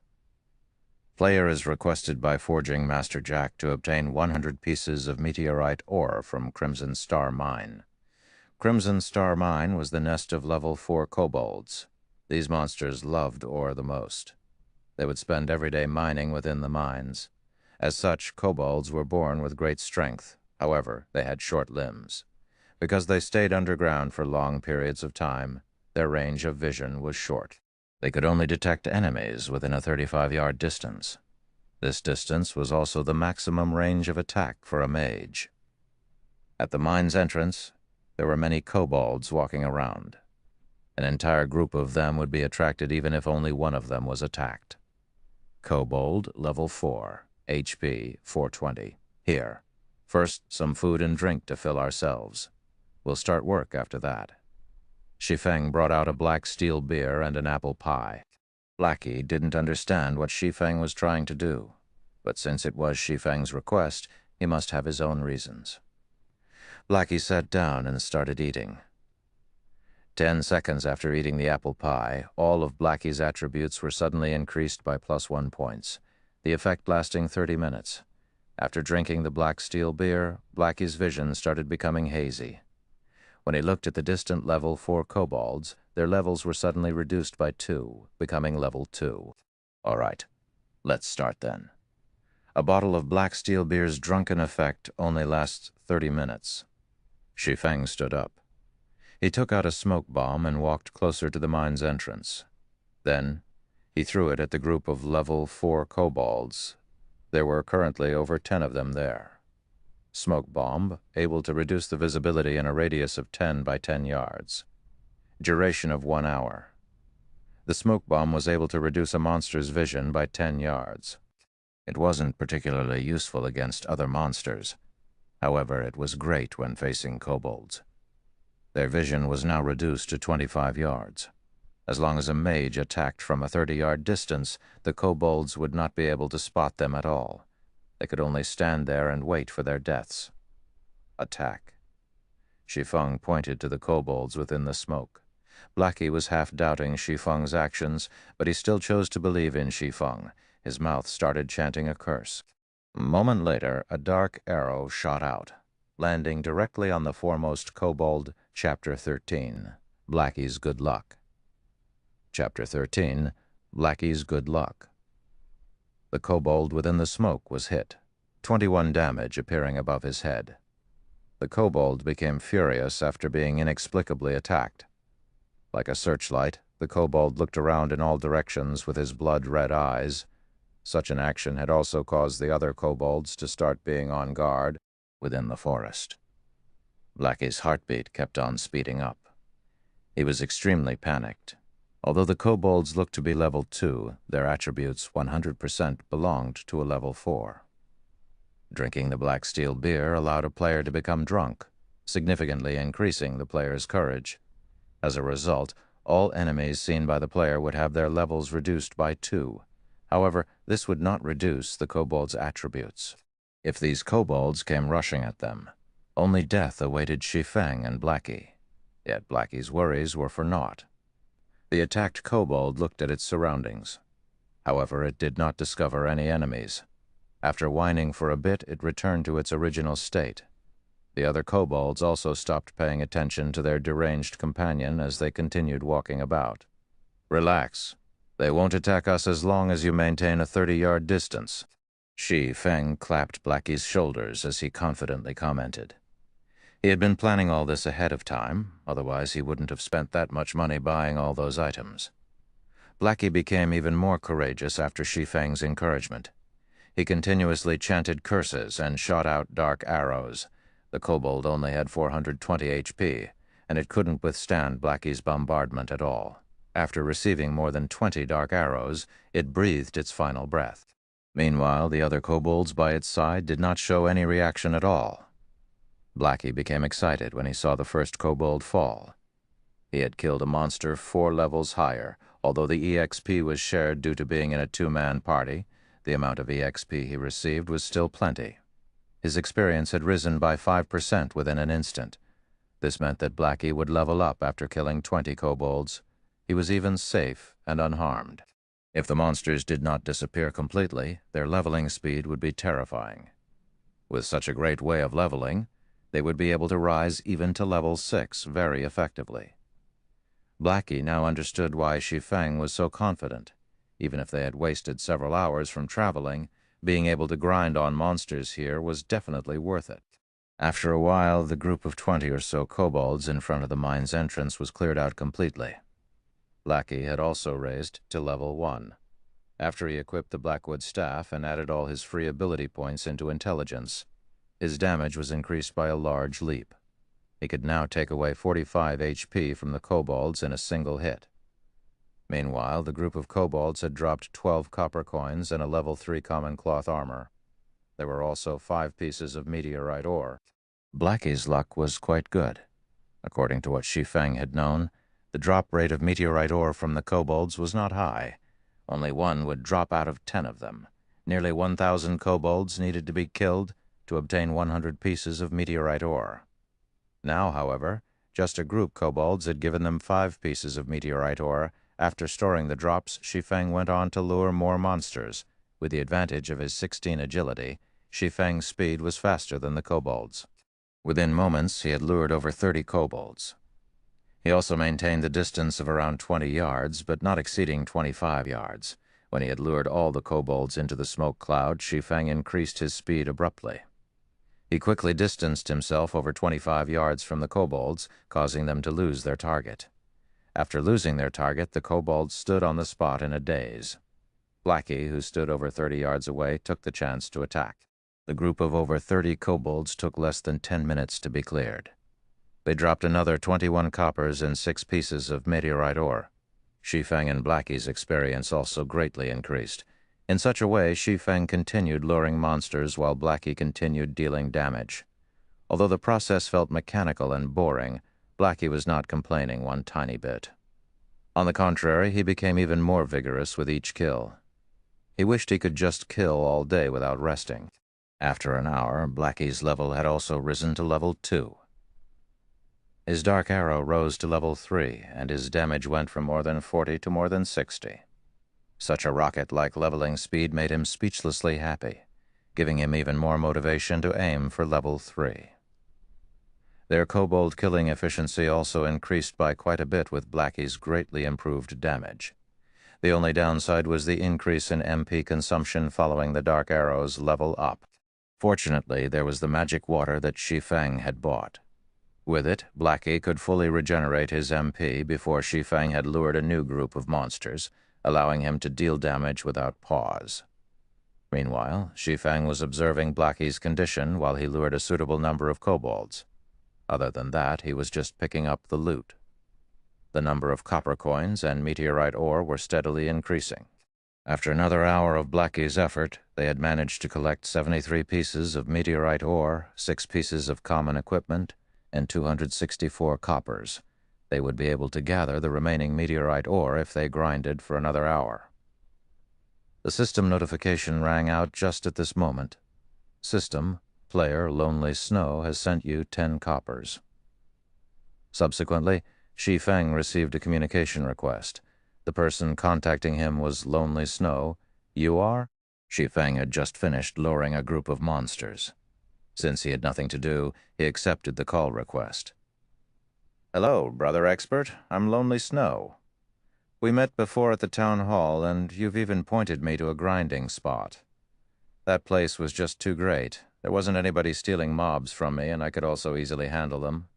Player is requested by Forging Master Jack to obtain 100 pieces of meteorite ore from Crimson Star Mine. Crimson Star Mine was the nest of level 4 kobolds. These monsters loved ore the most. They would spend every day mining within the mines. As such, kobolds were born with great strength. However, they had short limbs. Because they stayed underground for long periods of time, their range of vision was short. They could only detect enemies within a 35-yard distance. This distance was also the maximum range of attack for a mage. At the mine's entrance, there were many kobolds walking around. An entire group of them would be attracted even if only one of them was attacked. Kobold, level 4, HP 420. Here. First, some food and drink to fill ourselves. We'll start work after that. Shi Feng brought out a black steel beer and an apple pie. Blackie didn't understand what Shi Feng was trying to do, but since it was Shi Feng's request, he must have his own reasons. Blackie sat down and started eating. 10 seconds after eating the apple pie, all of Blackie's attributes were suddenly increased by +1 points, the effect lasting 30 minutes. After drinking the black steel beer, Blackie's vision started becoming hazy. When he looked at the distant level 4 kobolds, their levels were suddenly reduced by 2, becoming level 2. All right, let's start then. A bottle of black steel beer's drunken effect only lasts 30 minutes. Shi Feng stood up. He took out a smoke bomb and walked closer to the mine's entrance. Then, he threw it at the group of level 4 kobolds. There were currently over 10 of them there. Smoke bomb, able to reduce the visibility in a radius of 10 by 10 yards. Duration of 1 hour. The smoke bomb was able to reduce a monster's vision by 10 yards. It wasn't particularly useful against other monsters. However, it was great when facing kobolds. Their vision was now reduced to 25 yards. As long as a mage attacked from a 30-yard distance, the kobolds would not be able to spot them at all. They could only stand there and wait for their deaths. Attack. Shi Feng pointed to the kobolds within the smoke. Blackie was half-doubting Shi Feng's actions, but he still chose to believe in Shi Feng. His mouth started chanting a curse. A moment later, a dark arrow shot out, landing directly on the foremost kobold, Chapter 13, Blackie's Good Luck. Chapter 13, Blackie's Good Luck. The kobold within the smoke was hit, 21 damage appearing above his head. The kobold became furious after being inexplicably attacked. Like a searchlight, the kobold looked around in all directions with his blood-red eyes. Such an action had also caused the other kobolds to start being on guard within the forest. Blackie's heartbeat kept on speeding up. He was extremely panicked. Although the kobolds looked to be level 2, their attributes 100% belonged to a level 4. Drinking the black steel beer allowed a player to become drunk, significantly increasing the player's courage. As a result, all enemies seen by the player would have their levels reduced by 2. However, this would not reduce the kobolds' attributes. If these kobolds came rushing at them, only death awaited Shi Feng and Blackie. Yet Blackie's worries were for naught. The attacked kobold looked at its surroundings. However, it did not discover any enemies. After whining for a bit, it returned to its original state. The other kobolds also stopped paying attention to their deranged companion as they continued walking about. Relax. They won't attack us as long as you maintain a 30-yard distance. Shi Feng clapped Blackie's shoulders as he confidently commented. He had been planning all this ahead of time, otherwise he wouldn't have spent that much money buying all those items. Blackie became even more courageous after Shi Feng's encouragement. He continuously chanted curses and shot out dark arrows. The kobold only had 420 HP, and it couldn't withstand Blackie's bombardment at all. After receiving more than 20 dark arrows, it breathed its final breath. Meanwhile, the other kobolds by its side did not show any reaction at all. Blackie became excited when he saw the first kobold fall. He had killed a monster 4 levels higher. Although the EXP was shared due to being in a 2-man party, the amount of EXP he received was still plenty. His experience had risen by 5% within an instant. This meant that Blackie would level up after killing 20 kobolds. He was even safe and unharmed. If the monsters did not disappear completely, their leveling speed would be terrifying. With such a great way of leveling, they would be able to rise even to level 6 very effectively. Blackie now understood why Shi Feng was so confident. Even if they had wasted several hours from traveling, being able to grind on monsters here was definitely worth it. After a while, the group of 20 or so kobolds in front of the mine's entrance was cleared out completely. Blackie had also raised to level 1. After he equipped the Blackwood staff and added all his free ability points into intelligence, his damage was increased by a large leap. He could now take away 45 HP from the kobolds in a single hit. Meanwhile, the group of kobolds had dropped 12 copper coins and a level 3 common cloth armor. There were also 5 pieces of meteorite ore. Blackie's luck was quite good. According to what Shi Feng had known, the drop rate of meteorite ore from the kobolds was not high. Only 1 would drop out of 10 of them. Nearly 1,000 kobolds needed to be killed to obtain 100 pieces of meteorite ore. Now, however, just a group kobolds had given them 5 pieces of meteorite ore. After storing the drops, Shi Feng went on to lure more monsters. With the advantage of his 16 agility, Shi Feng's speed was faster than the kobolds. Within moments, he had lured over 30 kobolds. He also maintained the distance of around 20 yards, but not exceeding 25 yards. When he had lured all the kobolds into the smoke cloud, Shi Feng increased his speed abruptly. He quickly distanced himself over 25 yards from the kobolds, causing them to lose their target. After losing their target, the kobolds stood on the spot in a daze. Blackie, who stood over 30 yards away, took the chance to attack. The group of over 30 kobolds took less than 10 minutes to be cleared. They dropped another 21 coppers and 6 pieces of meteorite ore. Shi Feng and Blackie's experience also greatly increased. In such a way, Shi Feng continued luring monsters while Blackie continued dealing damage. Although the process felt mechanical and boring, Blackie was not complaining one tiny bit. On the contrary, he became even more vigorous with each kill. He wished he could just kill all day without resting. After an hour, Blackie's level had also risen to level 2. His dark arrow rose to level 3, and his damage went from more than 40 to more than 60. Such a rocket-like leveling speed made him speechlessly happy, giving him even more motivation to aim for level 3. Their kobold killing efficiency also increased by quite a bit with Blackie's greatly improved damage. The only downside was the increase in MP consumption following the dark arrow's level up. Fortunately, there was the magic water that Shi Feng had bought. With it, Blackie could fully regenerate his MP before Shi Feng had lured a new group of monsters, allowing him to deal damage without pause. Meanwhile, Shi Feng was observing Blackie's condition while he lured a suitable number of kobolds. Other than that, he was just picking up the loot. The number of copper coins and meteorite ore were steadily increasing. After another hour of Blackie's effort, they had managed to collect 73 pieces of meteorite ore, 6 pieces of common equipment, and 264 coppers. They would be able to gather the remaining meteorite ore if they grinded for another hour. The system notification rang out just at this moment. System, player Lonely Snow has sent you 10 coppers. Subsequently, Shi Feng received a communication request. The person contacting him was Lonely Snow. You are? Shi Feng had just finished luring a group of monsters. Since he had nothing to do, he accepted the call request. Hello, brother expert. I'm Lonely Snow. We met before at the town hall, and you've even pointed me to a grinding spot. That place was just too great. There wasn't anybody stealing mobs from me, and I could also easily handle them.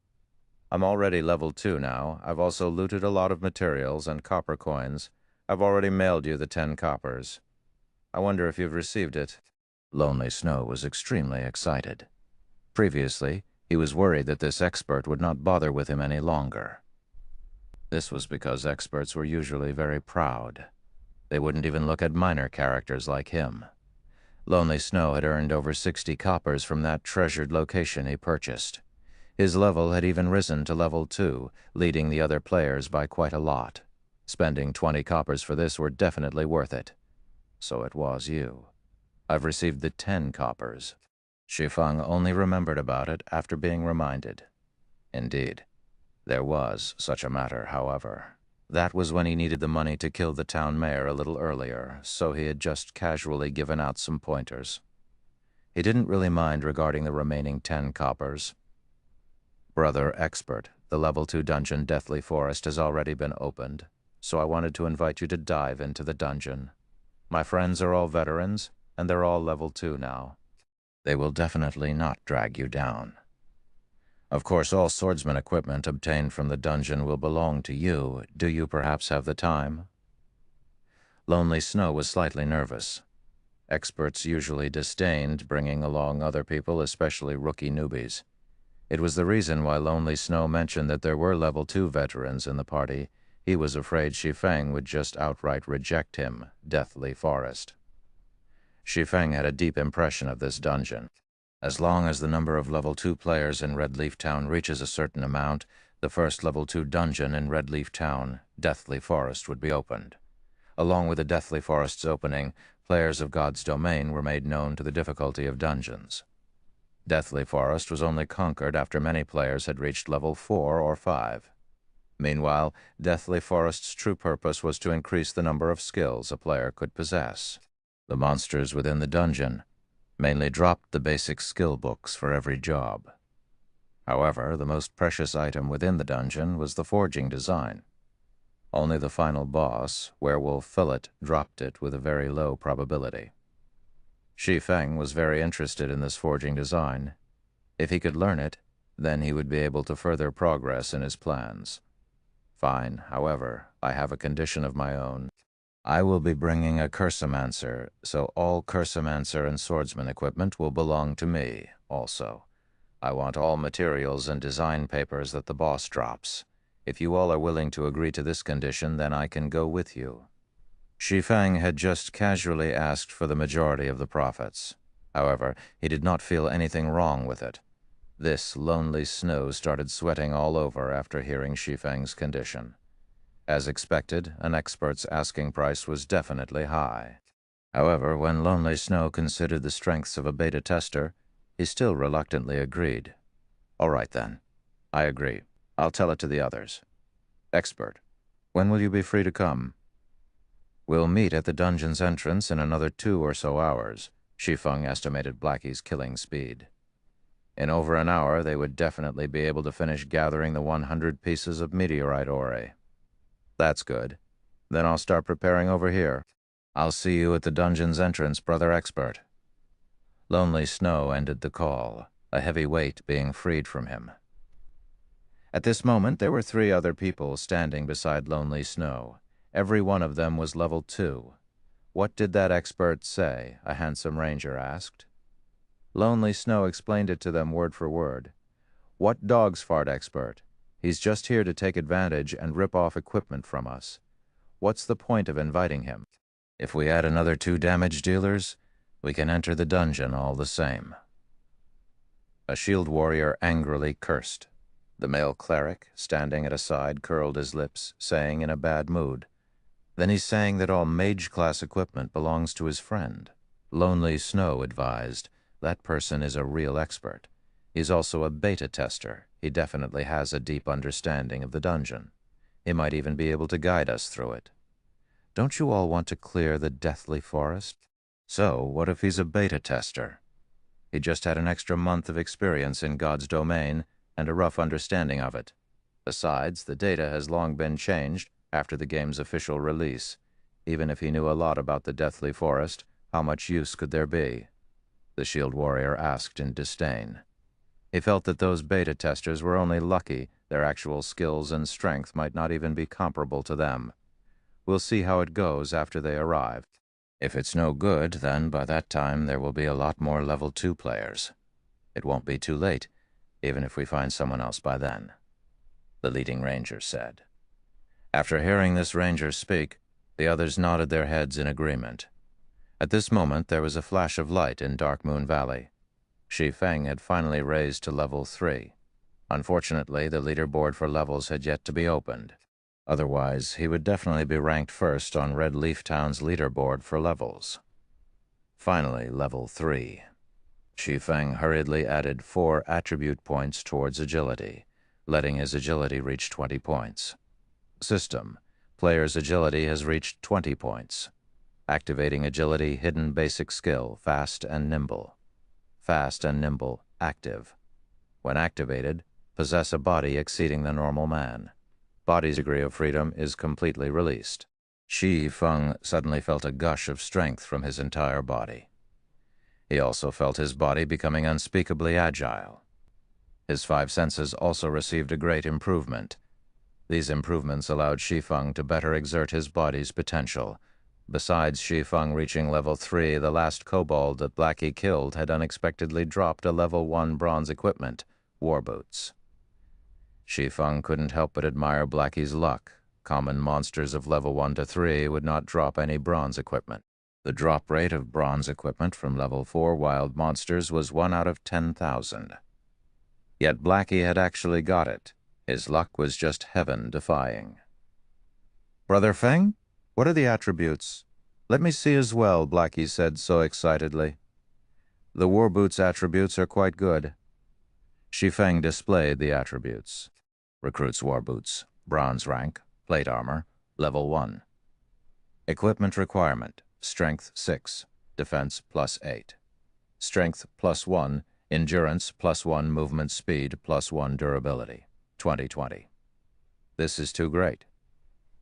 I'm already level 2 now. I've also looted a lot of materials and copper coins. I've already mailed you the 10 coppers. I wonder if you've received it. Lonely Snow was extremely excited. Previously, he was worried that this expert would not bother with him any longer. This was because experts were usually very proud. They wouldn't even look at minor characters like him. Lonely Snow had earned over 60 coppers from that treasured location he purchased. His level had even risen to level 2, leading the other players by quite a lot. Spending 20 coppers for this were definitely worth it. So it was you. I've received the 10 coppers. Shi Feng only remembered about it after being reminded. Indeed, there was such a matter, however. That was when he needed the money to kill the town mayor a little earlier, so he had just casually given out some pointers. He didn't really mind regarding the remaining 10 coppers. Brother Expert, the level 2 dungeon Deathly Forest has already been opened, so I wanted to invite you to dive into the dungeon. My friends are all veterans, and they're all level 2 now. They will definitely not drag you down. Of course, all swordsman equipment obtained from the dungeon will belong to you. Do you perhaps have the time? Lonely Snow was slightly nervous. Experts usually disdained bringing along other people, especially rookie newbies. It was the reason why Lonely Snow mentioned that there were level 2 veterans in the party. He was afraid Shi Feng would just outright reject him, Deathly Forest. Shi Feng had a deep impression of this dungeon. As long as the number of level 2 players in Red Leaf Town reaches a certain amount, the first level 2 dungeon in Red Leaf Town, Deathly Forest, would be opened. Along with the Deathly Forest's opening, players of God's Domain were made known to the difficulty of dungeons. Deathly Forest was only conquered after many players had reached level 4 or 5. Meanwhile, Deathly Forest's true purpose was to increase the number of skills a player could possess. The monsters within the dungeon mainly dropped the basic skill books for every job. However, the most precious item within the dungeon was the forging design. Only the final boss, Werewolf Fillet, dropped it with a very low probability. Shi Feng was very interested in this forging design. If he could learn it, then he would be able to further progress in his plans. Fine, however, I have a condition of my own. I will be bringing a Cursomancer, so all Cursomancer and swordsman equipment will belong to me, also. I want all materials and design papers that the boss drops. If you all are willing to agree to this condition, then I can go with you. Shi Feng had just casually asked for the majority of the profits. However, he did not feel anything wrong with it. This Lonely Snow started sweating all over after hearing Shi Feng's condition. As expected, an expert's asking price was definitely high. However, when Lonely Snow considered the strengths of a beta tester, he still reluctantly agreed. All right then, I agree. I'll tell it to the others. Expert, when will you be free to come? We'll meet at the dungeon's entrance in another 2 or so hours. Shi Feng estimated Blackie's killing speed. In over an hour, they would definitely be able to finish gathering the 100 pieces of meteorite ore. That's good. Then I'll start preparing over here. I'll see you at the dungeon's entrance, Brother Expert. Lonely Snow ended the call, a heavy weight being freed from him. At this moment, there were 3 other people standing beside Lonely Snow. Every one of them was level 2. What did that expert say? A handsome ranger asked. Lonely Snow explained it to them word for word. What dog's fart expert? He's just here to take advantage and rip off equipment from us. What's the point of inviting him? If we add another 2 damage dealers, we can enter the dungeon all the same. A shield warrior angrily cursed. The male cleric, standing at a side, curled his lips, saying in a bad mood. Then he's saying that all mage-class equipment belongs to his friend. Lonely Snow advised, that person is a real expert. He's also a beta tester. He definitely has a deep understanding of the dungeon. He might even be able to guide us through it. Don't you all want to clear the Deathly Forest? So, what if he's a beta tester? He just had an extra month of experience in God's Domain and a rough understanding of it. Besides, the data has long been changed after the game's official release. Even if he knew a lot about the Deathly Forest, how much use could there be? The shield warrior asked in disdain. He felt that those beta testers were only lucky. Their actual skills and strength might not even be comparable to them. We'll see how it goes after they arrive. If it's no good, then by that time there will be a lot more level 2 players. It won't be too late, even if we find someone else by then, the leading ranger said. After hearing this ranger speak, the others nodded their heads in agreement. At this moment, there was a flash of light in Dark Moon Valley. Shi Feng had finally raised to level 3. Unfortunately, the leaderboard for levels had yet to be opened. Otherwise, he would definitely be ranked first on Red Leaf Town's leaderboard for levels. Finally, level 3. Shi Feng hurriedly added 4 attribute points towards agility, letting his agility reach 20 points. System: player's agility has reached 20 points. Activating agility hidden basic skill, fast and nimble. Fast and nimble, active. When activated, possess a body exceeding the normal man. Body's degree of freedom is completely released. Shi Feng suddenly felt a gush of strength from his entire body. He also felt his body becoming unspeakably agile. His 5 senses also received a great improvement. These improvements allowed Shi Feng to better exert his body's potential. Besides Shi Feng reaching level 3, the last kobold that Blackie killed had unexpectedly dropped a level 1 bronze equipment, war boots. Shi Feng couldn't help but admire Blackie's luck. Common monsters of level 1 to 3 would not drop any bronze equipment. The drop rate of bronze equipment from level 4 wild monsters was 1 out of 10,000. Yet Blackie had actually got it. His luck was just heaven-defying. "Brother Feng, what are the attributes? Let me see as well," Blackie said so excitedly. "The war boots attributes are quite good." Shi Feng displayed the attributes. Recruit's war boots, bronze rank, plate armor, level 1. Equipment requirement: strength 6, defense +8. Strength +1, endurance +1, movement speed +1, durability. 20/20. This is too great.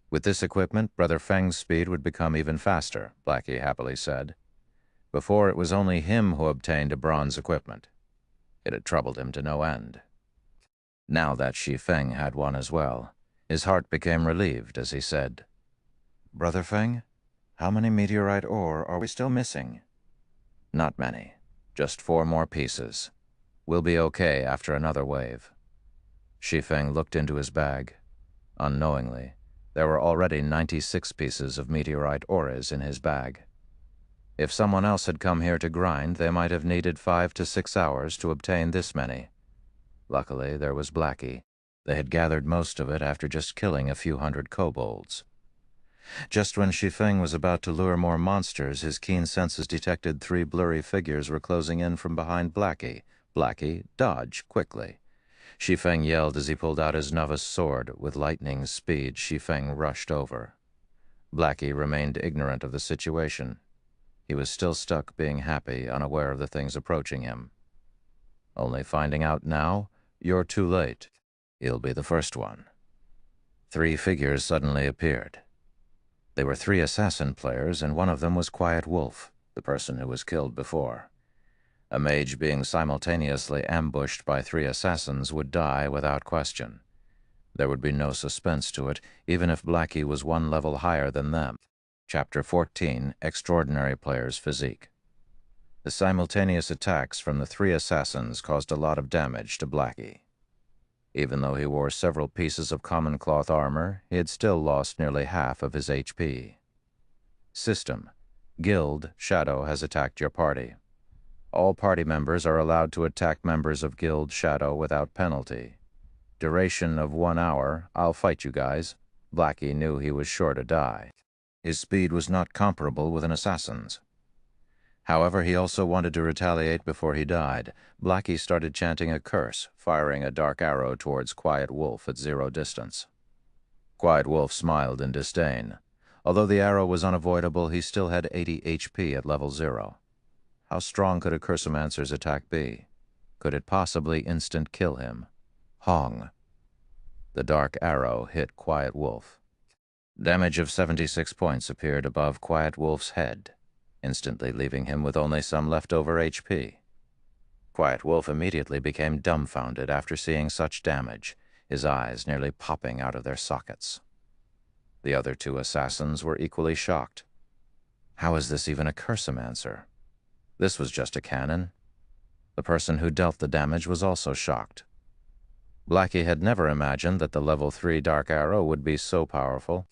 With this equipment, Brother Feng's speed would become even faster, Blackie happily said. Before, it was only him who obtained a bronze equipment. It had troubled him to no end. Now that Shi Feng had one as well, his heart became relieved as he said, "Brother Feng, how many meteorite ore are we still missing?" "Not many. Just 4 more pieces. We'll be okay after another wave." Shi Feng looked into his bag. Unknowingly, there were already 96 pieces of meteorite ores in his bag. If someone else had come here to grind, they might have needed 5 to 6 hours to obtain this many. Luckily, there was Blackie. They had gathered most of it after just killing a few hundred kobolds. Just when Shi Feng was about to lure more monsters, his keen senses detected 3 blurry figures were closing in from behind Blackie. "Blackie, dodge, quickly." Shi Feng yelled as he pulled out his novice sword. With lightning speed, Shi Feng rushed over. Blackie remained ignorant of the situation. He was still stuck being happy, unaware of the things approaching him. Only finding out now, you're too late. He'll be the first one. 3 figures suddenly appeared. They were 3 assassin players, and one of them was Quiet Wolf, the person who was killed before. A mage being simultaneously ambushed by 3 assassins would die without question. There would be no suspense to it, even if Blackie was 1 level higher than them. Chapter 14, Extraordinary Player's Physique. The simultaneous attacks from the 3 assassins caused a lot of damage to Blackie. Even though he wore several pieces of common cloth armor, he had still lost nearly half of his HP. System: Guild Shadow has attacked your party. All party members are allowed to attack members of Guild Shadow without penalty. Duration of 1 hour. I'll fight you guys. Blackie knew he was sure to die. His speed was not comparable with an assassin's. However, he also wanted to retaliate before he died. Blackie started chanting a curse, firing a dark arrow towards Quiet Wolf at 0 distance. Quiet Wolf smiled in disdain. Although the arrow was unavoidable, he still had 80 HP at level 0. How strong could a Cursomancer's attack be? Could it possibly instant kill him? Hong. The dark arrow hit Quiet Wolf. Damage of 76 points appeared above Quiet Wolf's head, instantly leaving him with only some leftover HP. Quiet Wolf immediately became dumbfounded after seeing such damage, his eyes nearly popping out of their sockets. The other 2 assassins were equally shocked. How is this even a Cursomancer? This was just a cannon. The person who dealt the damage was also shocked. Blackie had never imagined that the level 3 dark arrow would be so powerful.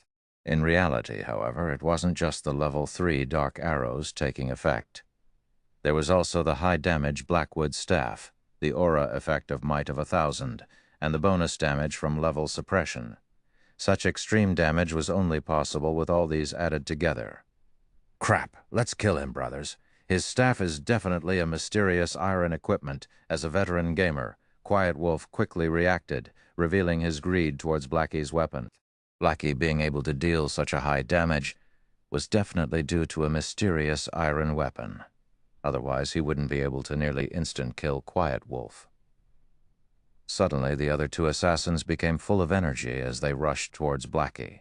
In reality, however, it wasn't just the level 3 dark arrows taking effect. There was also the high-damage Blackwood staff, the aura effect of Might of 1,000, and the bonus damage from level suppression. Such extreme damage was only possible with all these added together. Crap, let's kill him, brothers. His staff is definitely a mysterious iron equipment. As a veteran gamer, Quiet Wolf quickly reacted, revealing his greed towards Blackie's weapon. Blackie being able to deal such a high damage was definitely due to a mysterious iron weapon. Otherwise, he wouldn't be able to nearly instant kill Quiet Wolf. Suddenly, the other two assassins became full of energy as they rushed towards Blackie.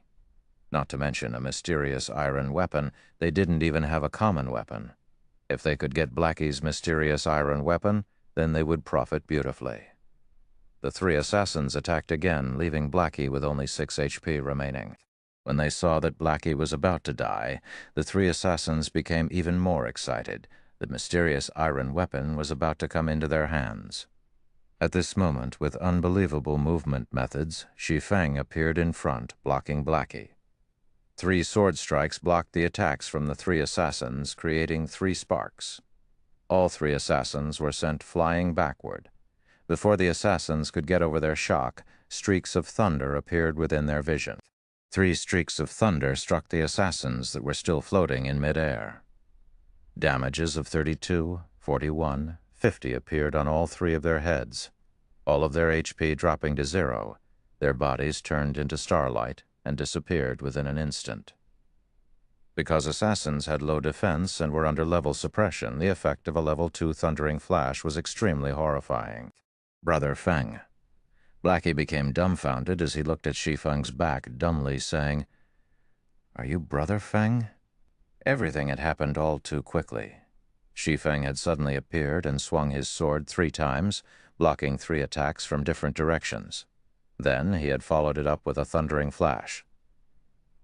Not to mention a mysterious iron weapon, they didn't even have a common weapon. If they could get Blackie's mysterious iron weapon, then they would profit beautifully. The three assassins attacked again, leaving Blackie with only 6 HP remaining. When they saw that Blackie was about to die, the three assassins became even more excited. The mysterious iron weapon was about to come into their hands. At this moment, with unbelievable movement methods, Shi Feng appeared in front, blocking Blackie. 3 sword strikes blocked the attacks from the 3 assassins, creating 3 sparks. All 3 assassins were sent flying backward. Before the assassins could get over their shock, streaks of thunder appeared within their vision. 3 streaks of thunder struck the assassins that were still floating in midair. Damages of 32, 41, 50 appeared on all 3 of their heads. All of their HP dropping to 0, their bodies turned into starlight and disappeared within an instant. Because assassins had low defense and were under level suppression, the effect of a level 2 thundering flash was extremely horrifying. Brother Feng. Blackie became dumbfounded as he looked at Shi Feng's back, dumbly saying, "Are you Brother Feng?" Everything had happened all too quickly. Shi Feng had suddenly appeared and swung his sword 3 times, blocking 3 attacks from different directions. Then he had followed it up with a thundering flash.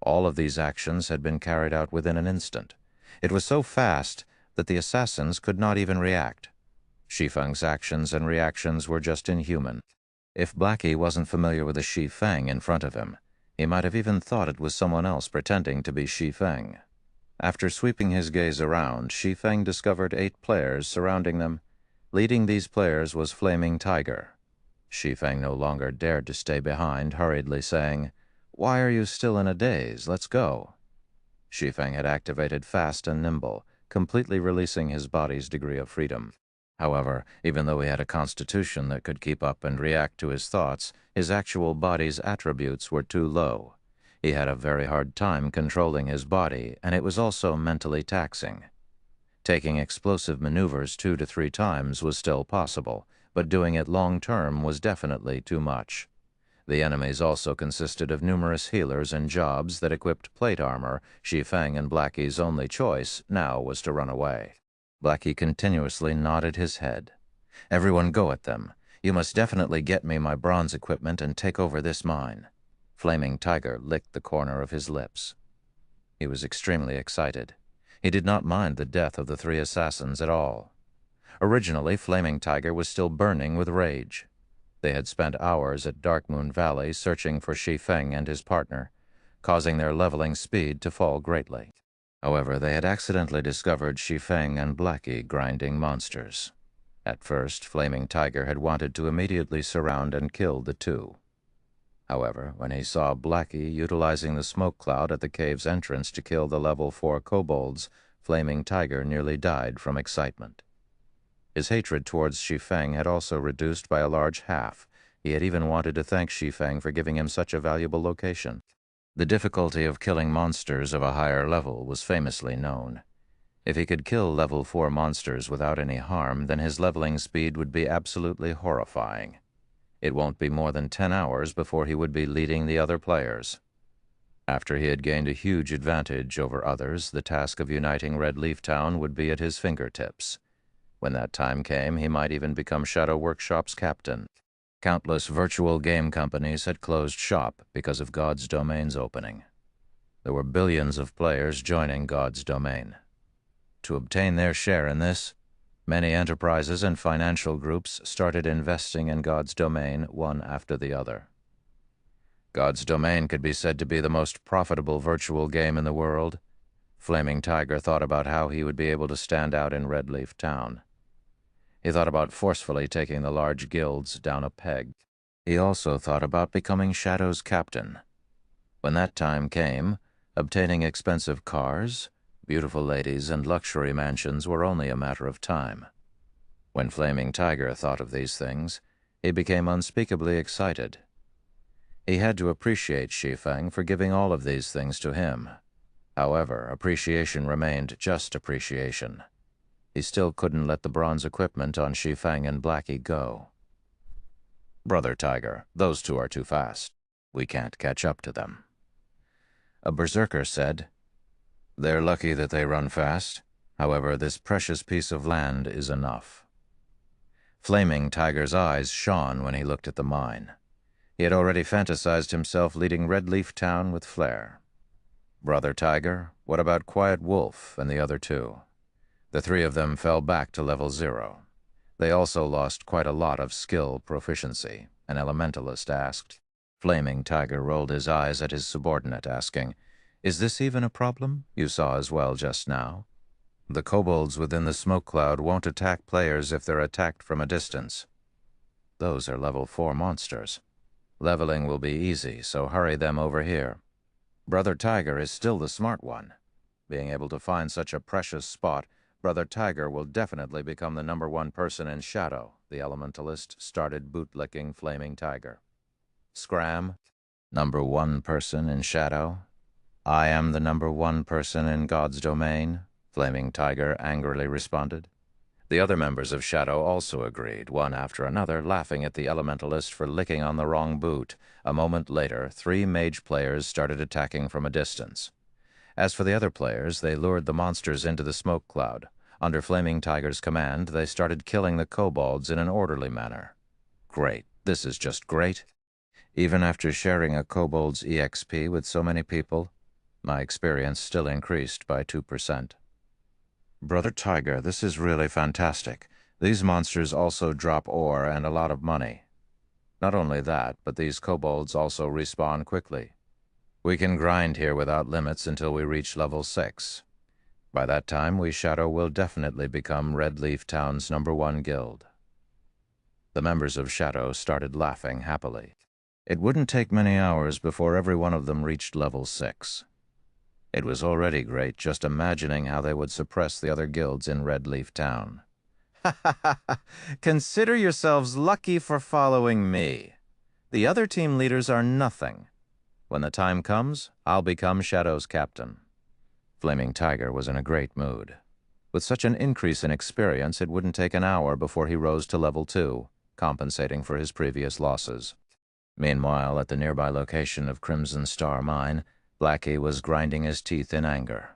All of these actions had been carried out within an instant. It was so fast that the assassins could not even react. Shi Feng's actions and reactions were just inhuman. If Blackie wasn't familiar with the Shi Feng in front of him, he might have even thought it was someone else pretending to be Shi Feng. After sweeping his gaze around, Shi Feng discovered 8 players surrounding them. Leading these players was Flaming Tiger. Shi Feng no longer dared to stay behind, hurriedly saying, "Why are you still in a daze? Let's go." Shi Feng had activated Fast and Nimble, completely releasing his body's degree of freedom. However, even though he had a constitution that could keep up and react to his thoughts, his actual body's attributes were too low. He had a very hard time controlling his body, and it was also mentally taxing. Taking explosive maneuvers 2 to 3 times was still possible, but doing it long-term was definitely too much. The enemies also consisted of numerous healers and jobs that equipped plate armor. Shi Feng and Blackie's only choice now was to run away. Blackie continuously nodded his head. "Everyone go at them. You must definitely get me my bronze equipment and take over this mine." Flaming Tiger licked the corner of his lips. He was extremely excited. He did not mind the death of the 3 assassins at all. Originally, Flaming Tiger was still burning with rage. They had spent hours at Dark Moon Valley searching for Shi Feng and his partner, causing their leveling speed to fall greatly. However, they had accidentally discovered Shi Feng and Blackie grinding monsters. At first, Flaming Tiger had wanted to immediately surround and kill the 2. However, when he saw Blackie utilizing the smoke cloud at the cave's entrance to kill the level 4 kobolds, Flaming Tiger nearly died from excitement. His hatred towards Shi Feng had also reduced by a large half. He had even wanted to thank Shi Feng for giving him such a valuable location. The difficulty of killing monsters of a higher level was famously known. If he could kill level 4 monsters without any harm, then his leveling speed would be absolutely horrifying. It won't be more than 10 hours before he would be leading the other players. After he had gained a huge advantage over others, the task of uniting Red Leaf Town would be at his fingertips. When that time came, he might even become Shadow Workshop's captain. Countless virtual game companies had closed shop because of God's Domain's opening. There were billions of players joining God's Domain. To obtain their share in this, Many enterprises and financial groups started investing in God's domain one after the other. God's domain could be said to be the most profitable virtual game in the world. Flaming Tiger thought about how he would be able to stand out in Red Leaf Town. He thought about forcefully taking the large guilds down a peg. He also thought about becoming Shadow's captain. When that time came, obtaining expensive cars, beautiful ladies, and luxury mansions were only a matter of time. When Flaming Tiger thought of these things, he became unspeakably excited. He had to appreciate Shi Feng for giving all of these things to him. However, appreciation remained just appreciation. He still couldn't let the bronze equipment on Shi Feng and Blackie go. "Brother Tiger, those two are too fast. We can't catch up to them." A berserker said, "They're lucky that they run fast. However, this precious piece of land is enough." Flaming Tiger's eyes shone when he looked at the mine. He had already fantasized himself leading Red Leaf Town with flair. "Brother Tiger, what about Quiet Wolf and the other two?" The three of them fell back to level 0. They also lost quite a lot of skill proficiency, an elementalist asked. Flaming Tiger rolled his eyes at his subordinate, asking, "Is this even a problem? You saw as well just now. The kobolds within the smoke cloud won't attack players if they're attacked from a distance. Those are level 4 monsters. Leveling will be easy, so hurry them over here. Brother Tiger is still the smart one. Being able to find such a precious spot, Brother Tiger will definitely become the #1 person in Shadow," the elementalist started bootlicking Flaming Tiger. "Scram, #1 person in Shadow? I am the #1 person in God's domain," Flaming Tiger angrily responded. The other members of Shadow also agreed, one after another, laughing at the elementalist for licking on the wrong boot. A moment later, 3 mage players started attacking from a distance. As for the other players, they lured the monsters into the smoke cloud. Under Flaming Tiger's command, they started killing the kobolds in an orderly manner. Great. This is just great. Even after sharing a kobold's EXP with so many people, my experience still increased by 2%. "Brother Tiger, this is really fantastic. These monsters also drop ore and a lot of money. Not only that, but these kobolds also respawn quickly. We can grind here without limits until we reach level 6. By that time, we Shadow will definitely become Red Leaf Town's #1 guild." The members of Shadow started laughing happily. It wouldn't take many hours before every one of them reached level 6. It was already great just imagining how they would suppress the other guilds in Red Leaf Town. "Ha ha ha ha! Consider yourselves lucky for following me. The other team leaders are nothing. When the time comes, I'll become Shadow's captain." Flaming Tiger was in a great mood. With such an increase in experience, it wouldn't take an hour before he rose to level 2, compensating for his previous losses. Meanwhile, at the nearby location of Crimson Star Mine, Blackie was grinding his teeth in anger.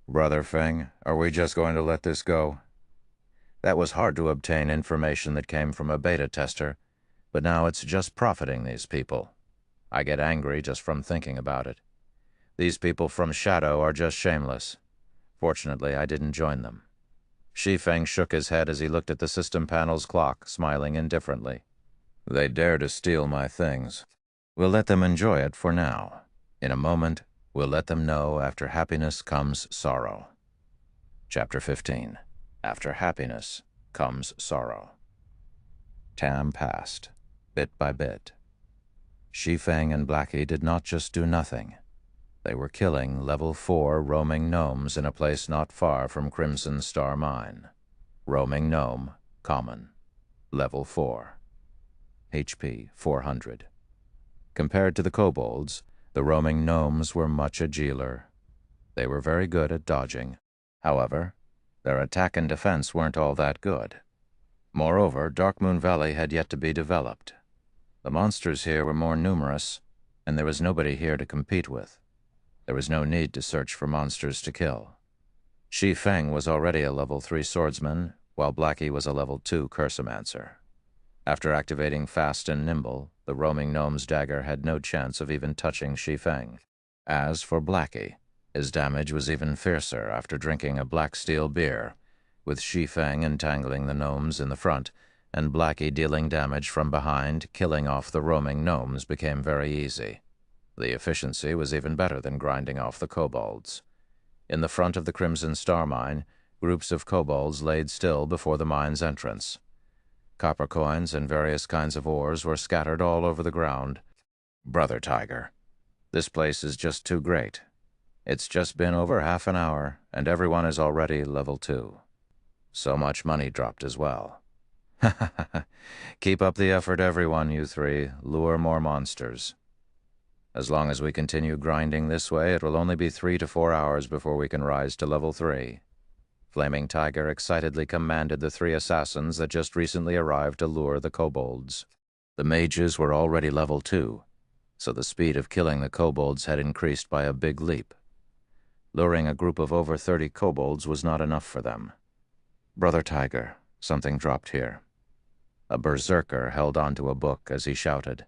"Brother Feng, are we just going to let this go?" That was hard to obtain information that came from a beta tester, but now it's just profiting these people. I get angry just from thinking about it. These people from Shadow are just shameless. Fortunately, I didn't join them. Shi Feng shook his head as he looked at the system panel's clock, smiling indifferently. "They dare to steal my things. We'll let them enjoy it for now. In a moment, we'll let them know after happiness comes sorrow." Chapter 15. After happiness comes sorrow. Time passed, bit by bit. Shi Feng and Blackie did not just do nothing. They were killing level 4 roaming gnomes in a place not far from Crimson Star Mine. Roaming gnome, common. Level 4. HP 400. Compared to the kobolds, the roaming gnomes were much agiler. They were very good at dodging. However, their attack and defense weren't all that good. Moreover, Darkmoon Valley had yet to be developed. The monsters here were more numerous, and there was nobody here to compete with. There was no need to search for monsters to kill. Shi Feng was already a level 3 swordsman, while Blackie was a level 2 cursomancer. After activating Fast and Nimble, the roaming gnome's dagger had no chance of even touching Shi Feng. As for Blackie, his damage was even fiercer after drinking a black steel beer. with Shi Feng entangling the gnomes in the front, and Blackie dealing damage from behind. Killing off the roaming gnomes became very easy. The efficiency was even better than grinding off the kobolds. In the front of the Crimson Star Mine, groups of kobolds laid still before the mine's entrance. Copper coins and various kinds of ores were scattered all over the ground. "Brother Tiger, this place is just too great. It's just been over half an hour, and everyone is already level 2. So much money dropped as well." "Keep up the effort, everyone, you three. Lure more monsters. As long as we continue grinding this way, it will only be 3 to 4 hours before we can rise to level 3. Flaming Tiger excitedly commanded the 3 assassins that just recently arrived to lure the kobolds. The mages were already level 2, so the speed of killing the kobolds had increased by a big leap. Luring a group of over 30 kobolds was not enough for them. "Brother Tiger, something dropped here." A berserker held onto a book as he shouted.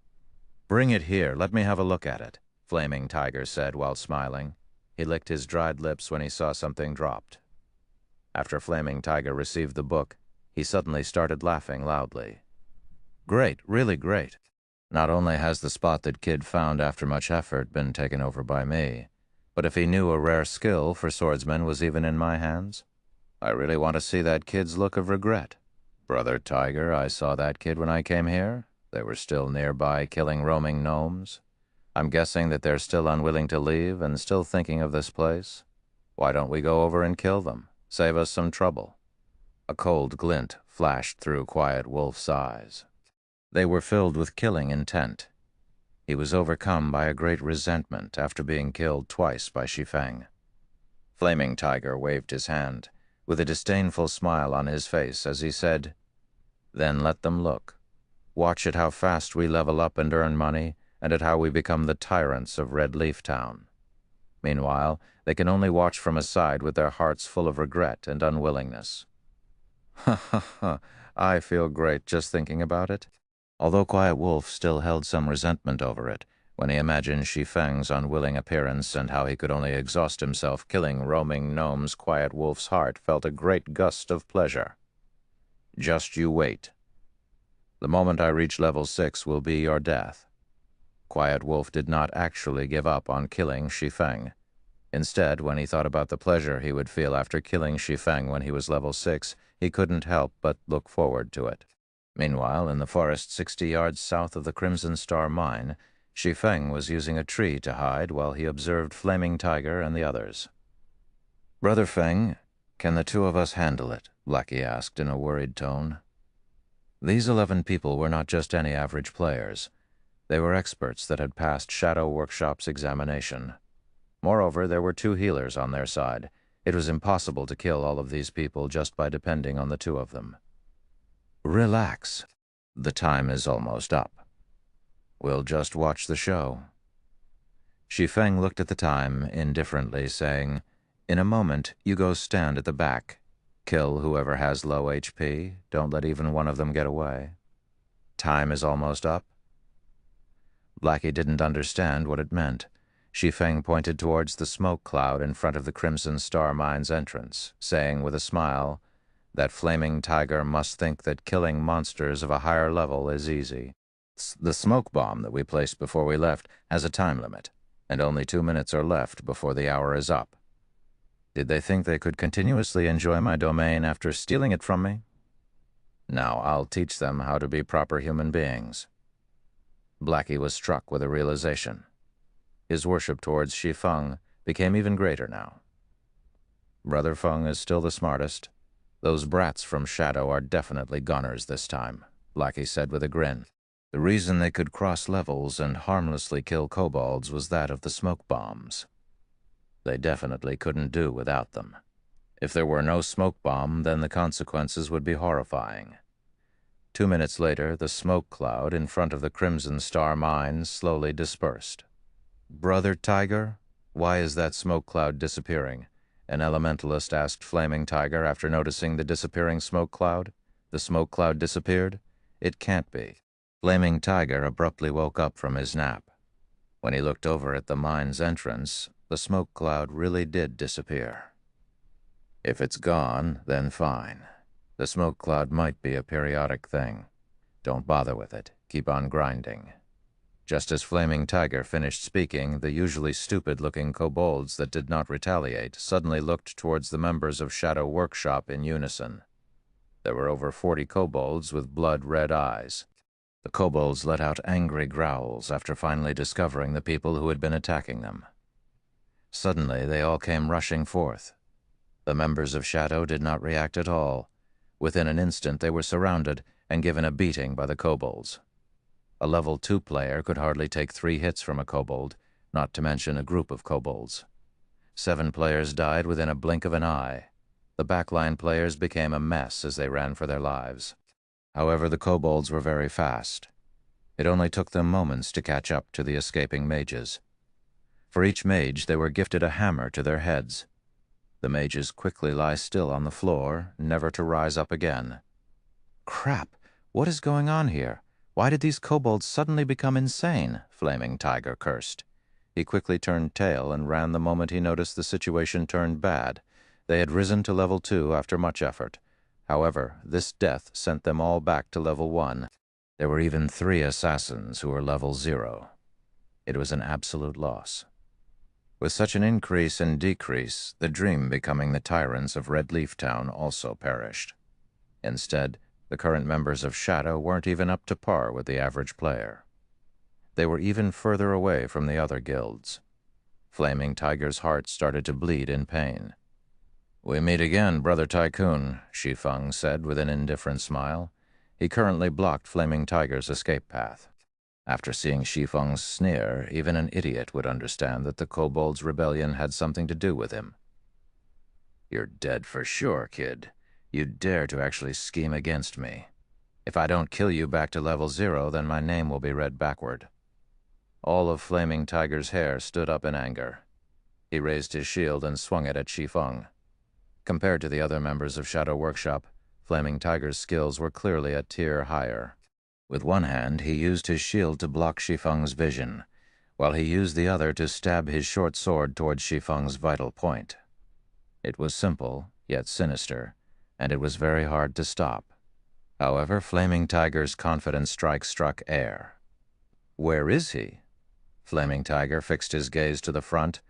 "Bring it here, let me have a look at it," Flaming Tiger said while smiling. He licked his dried lips when he saw something dropped. After Flaming Tiger received the book, he suddenly started laughing loudly. "Great, really great. Not only has the spot that kid found after much effort been taken over by me, but if he knew a rare skill for swordsmen was even in my hands, I really want to see that kid's look of regret. Brother Tiger, I saw that kid when I came here. They were still nearby killing roaming gnomes. I'm guessing that they're still unwilling to leave and still thinking of this place. Why don't we go over and kill them? Save us some trouble." A cold glint flashed through Quiet Wolf's eyes. They were filled with killing intent. He was overcome by a great resentment after being killed twice by Shi Feng. Flaming Tiger waved his hand, with a disdainful smile on his face as he said, "Then let them look. Watch at how fast we level up and earn money, and at how we become the tyrants of Red Leaf Town. Meanwhile, they can only watch from aside with their hearts full of regret and unwillingness." Ha ha ha, I feel great just thinking about it. Although Quiet Wolf still held some resentment over it, when he imagined Shi Feng's unwilling appearance and how he could only exhaust himself killing roaming gnomes, Quiet Wolf's heart felt a great gust of pleasure. "Just you wait. The moment I reach level 6 will be your death." Quiet Wolf did not actually give up on killing Shi Feng. Instead, when he thought about the pleasure he would feel after killing Shi Feng when he was level 6, he couldn't help but look forward to it. Meanwhile, in the forest 60 yards south of the Crimson Star Mine, Shi Feng was using a tree to hide while he observed Flaming Tiger and the others. "Brother Feng, can the 2 of us handle it?" Blackie asked in a worried tone. These 11 people were not just any average players. They were experts that had passed Shadow Workshop's examination. Moreover, there were 2 healers on their side. It was impossible to kill all of these people just by depending on the 2 of them. "Relax. The time is almost up. We'll just watch the show." Shi Feng looked at the time indifferently, saying, "In a moment, you go stand at the back. Kill whoever has low HP. Don't let even one of them get away. Time is almost up." Blackie didn't understand what it meant. Shi Feng pointed towards the smoke cloud in front of the Crimson Star Mine's entrance, saying with a smile that Flaming Tiger must think that killing monsters of a higher level is easy. "The smoke bomb that we placed before we left has a time limit, and only 2 minutes are left before the hour is up. Did they think they could continuously enjoy my domain after stealing it from me? Now I'll teach them how to be proper human beings." Blackie was struck with a realization. His worship towards Shi Feng became even greater now. "Brother Feng is still the smartest. Those brats from Shadow are definitely goners this time," Blackie said with a grin. The reason they could cross levels and harmlessly kill kobolds was that of the smoke bombs. They definitely couldn't do without them. If there were no smoke bomb, then the consequences would be horrifying. 2 minutes later, the smoke cloud in front of the Crimson Star Mine slowly dispersed. "Brother Tiger, why is that smoke cloud disappearing?" an elementalist asked Flaming Tiger after noticing the disappearing smoke cloud. The smoke cloud disappeared? It can't be. Flaming Tiger abruptly woke up from his nap. When he looked over at the mine's entrance, the smoke cloud really did disappear. If it's gone, then fine. The smoke cloud might be a periodic thing. Don't bother with it. Keep on grinding. Just as Flaming Tiger finished speaking, the usually stupid-looking kobolds that did not retaliate suddenly looked towards the members of Shadow Workshop in unison. There were over 40 kobolds with blood-red eyes. The kobolds let out angry growls after finally discovering the people who had been attacking them. Suddenly, they all came rushing forth. The members of Shadow did not react at all. Within an instant, they were surrounded and given a beating by the kobolds. A level 2 player could hardly take 3 hits from a kobold, not to mention a group of kobolds. 7 players died within a blink of an eye. The backline players became a mess as they ran for their lives. However, the kobolds were very fast. It only took them moments to catch up to the escaping mages. For each mage, they were gifted a hammer to their heads. The mages quickly lie still on the floor, never to rise up again. Crap! What is going on here? Why did these kobolds suddenly become insane? Flaming Tiger cursed. He quickly turned tail and ran the moment he noticed the situation turned bad. They had risen to level 2 after much effort. However, this death sent them all back to level 1. There were even 3 assassins who were level 0. It was an absolute loss. With such an increase and decrease, the dream becoming the tyrants of Red Leaf Town also perished. Instead, the current members of Shadow weren't even up to par with the average player. They were even further away from the other guilds. Flaming Tiger's heart started to bleed in pain. "We meet again, Brother Tycoon," Shi Feng said with an indifferent smile. He currently blocked Flaming Tiger's escape path. After seeing Shi Feng's sneer, even an idiot would understand that the kobold's rebellion had something to do with him. "You're dead for sure, kid. You dare to actually scheme against me. If I don't kill you back to level 0, then my name will be read backward." All of Flaming Tiger's hair stood up in anger. He raised his shield and swung it at Shi Feng. Compared to the other members of Shadow Workshop, Flaming Tiger's skills were clearly a tier higher. With one hand, he used his shield to block Shi Feng's vision, while he used the other to stab his short sword towards Shi Feng's vital point. It was simple, yet sinister, and it was very hard to stop. However, Flaming Tiger's confident strike struck air. "Where is he?" Flaming Tiger fixed his gaze to the front.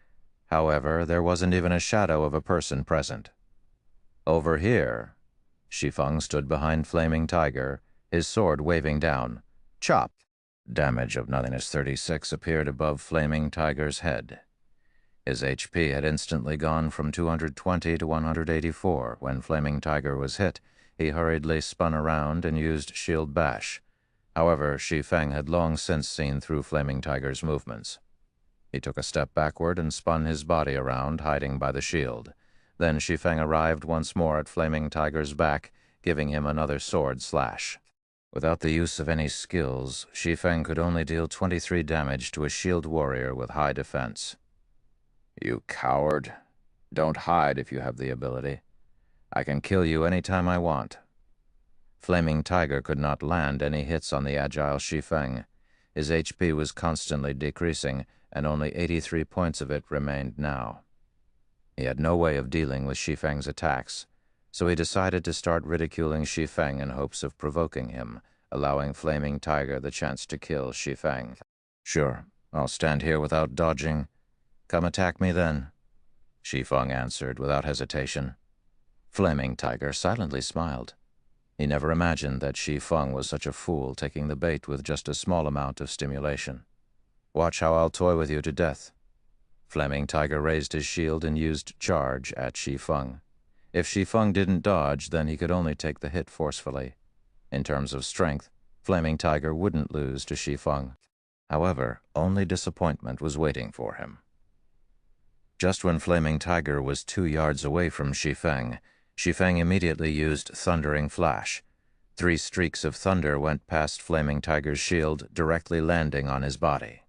However, there wasn't even a shadow of a person present. "Over here." Shi Feng stood behind Flaming Tiger, his sword waving down. "Chop!" Damage of nothingness 36 appeared above Flaming Tiger's head. His HP had instantly gone from 220 to 184 when Flaming Tiger was hit. He hurriedly spun around and used Shield Bash. However, Shi Feng had long since seen through Flaming Tiger's movements. He took a step backward and spun his body around, hiding by the shield. Then Shi Feng arrived once more at Flaming Tiger's back, giving him another sword slash. Without the use of any skills, Shi Feng could only deal 23 damage to a shield warrior with high defense. "You coward. Don't hide if you have the ability. I can kill you any time I want." Flaming Tiger could not land any hits on the agile Shi Feng. His HP was constantly decreasing, and only 83 points of it remained now. He had no way of dealing with Shi Feng's attacks, so he decided to start ridiculing Shi Feng in hopes of provoking him, allowing Flaming Tiger the chance to kill Shi Feng. "Sure, I'll stand here without dodging. Come attack me then," Shi Feng answered without hesitation. Flaming Tiger silently smiled. He never imagined that Shi Feng was such a fool, taking the bait with just a small amount of stimulation. "Watch how I'll toy with you to death." Flaming Tiger raised his shield and used charge at Shi Feng. If Shi Feng didn't dodge, then he could only take the hit forcefully. In terms of strength, Flaming Tiger wouldn't lose to Shi Feng. However, only disappointment was waiting for him. Just when Flaming Tiger was 2 yards away from Shi Feng immediately used Thundering Flash. 3 streaks of thunder went past Flaming Tiger's shield, directly landing on his body.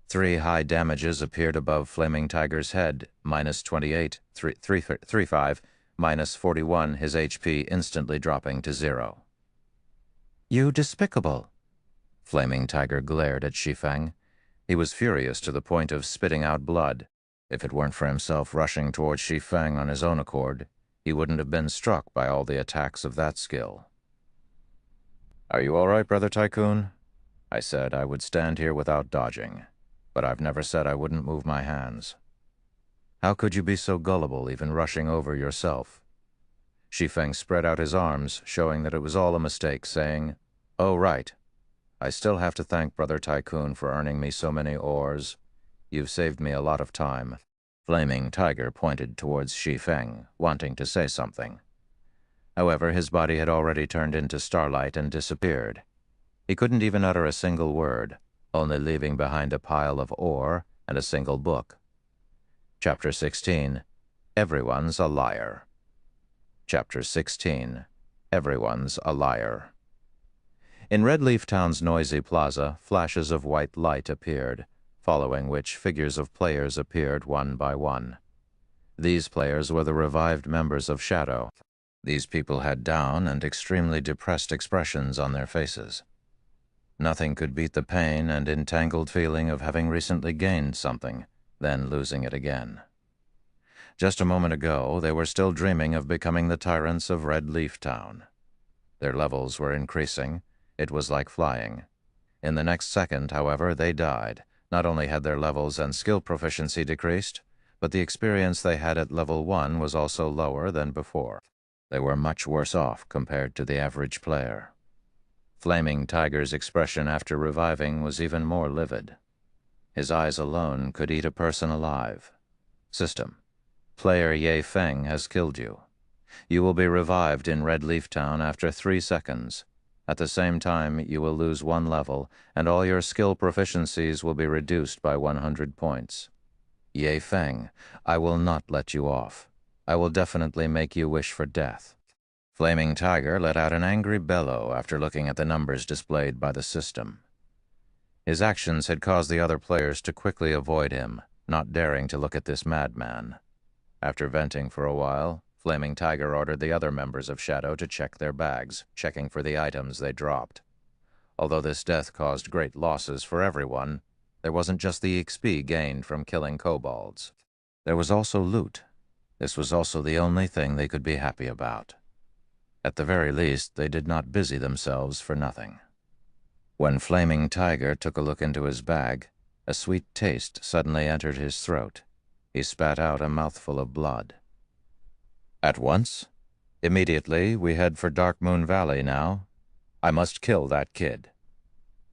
3 high damages appeared above Flaming Tiger's head, -28, 35, -41, his HP instantly dropping to 0. "You despicable!" Flaming Tiger glared at Shi Feng. He was furious to the point of spitting out blood. If it weren't for himself rushing towards Shi Feng on his own accord, he wouldn't have been struck by all the attacks of that skill. "Are you all right, Brother Tycoon?" I said I would stand here without dodging, but I've never said I wouldn't move my hands. "How could you be so gullible, even rushing over yourself?" Shi Feng spread out his arms, showing that it was all a mistake, saying, "Oh, right. I still have to thank Brother Tycoon for earning me so many ores. You've saved me a lot of time." Flaming Tiger pointed towards Shi Feng, wanting to say something. However, his body had already turned into starlight and disappeared. He couldn't even utter a single word, only leaving behind a pile of ore and a single book. Chapter 16. Everyone's a Liar. Chapter 16. Everyone's a Liar. In Redleaf Town's noisy plaza, flashes of white light appeared, following which figures of players appeared one by one. These players were the revived members of Shadow. These people had down and extremely depressed expressions on their faces. Nothing could beat the pain and entangled feeling of having recently gained something, then losing it again. Just a moment ago, they were still dreaming of becoming the tyrants of Red Leaf Town. Their levels were increasing. It was like flying. In the next second, however, they died. Not only had their levels and skill proficiency decreased, but the experience they had at level 1 was also lower than before. They were much worse off compared to the average player. Flaming Tiger's expression after reviving was even more livid. His eyes alone could eat a person alive. System: Player Ye Feng has killed you. You will be revived in Red Leaf Town after 3 seconds. At the same time, you will lose 1 level, and all your skill proficiencies will be reduced by 100 points. Ye Feng, I will not let you off. I will definitely make you wish for death. Flaming Tiger let out an angry bellow after looking at the numbers displayed by the system. His actions had caused the other players to quickly avoid him, not daring to look at this madman. After venting for a while, Flaming Tiger ordered the other members of Shadow to check their bags, checking for the items they dropped. Although this death caused great losses for everyone, there wasn't just the XP gained from killing kobolds. There was also loot. This was also the only thing they could be happy about. At the very least, they did not busy themselves for nothing. When Flaming Tiger took a look into his bag, a sweet taste suddenly entered his throat. He spat out a mouthful of blood. "At once? Immediately, we head for Dark Moon Valley now. I must kill that kid."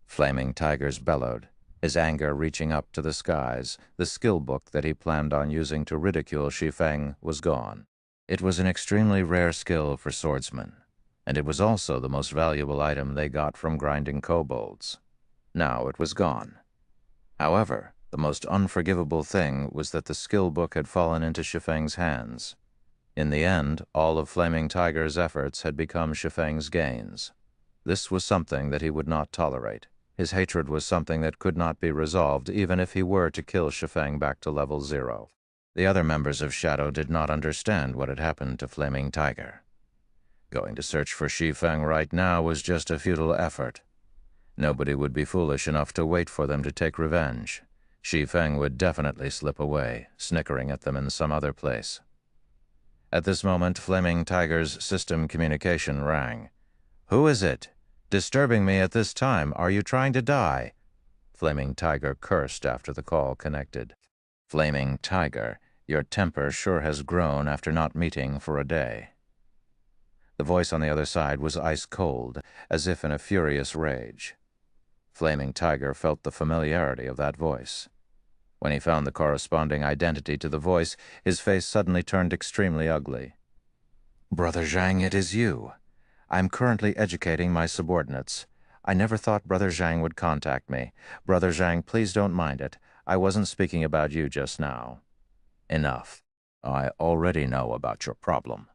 Flaming Tigers bellowed, his anger reaching up to the skies. The skill book that he planned on using to ridicule Shi Feng was gone. It was an extremely rare skill for swordsmen, and it was also the most valuable item they got from grinding kobolds. Now it was gone. However, the most unforgivable thing was that the skill book had fallen into Shi Feng's hands. In the end, all of Flaming Tiger's efforts had become Shi Feng's gains. This was something that he would not tolerate. His hatred was something that could not be resolved even if he were to kill Shi Feng back to level 0. The other members of Shadow did not understand what had happened to Flaming Tiger. Going to search for Shi Feng right now was just a futile effort. Nobody would be foolish enough to wait for them to take revenge. Shi Feng would definitely slip away, snickering at them in some other place. At this moment, Flaming Tiger's system communication rang. "Who is it? Disturbing me at this time. Are you trying to die?" Flaming Tiger cursed after the call connected. "Flaming Tiger, your temper sure has grown after not meeting for a day." The voice on the other side was ice cold, as if in a furious rage. Flaming Tiger felt the familiarity of that voice. When he found the corresponding identity to the voice, his face suddenly turned extremely ugly. "Brother Zhang, it is you. I'm currently educating my subordinates. I never thought Brother Zhang would contact me. Brother Zhang, please don't mind it. I wasn't speaking about you just now." "Enough. I already know about your problem.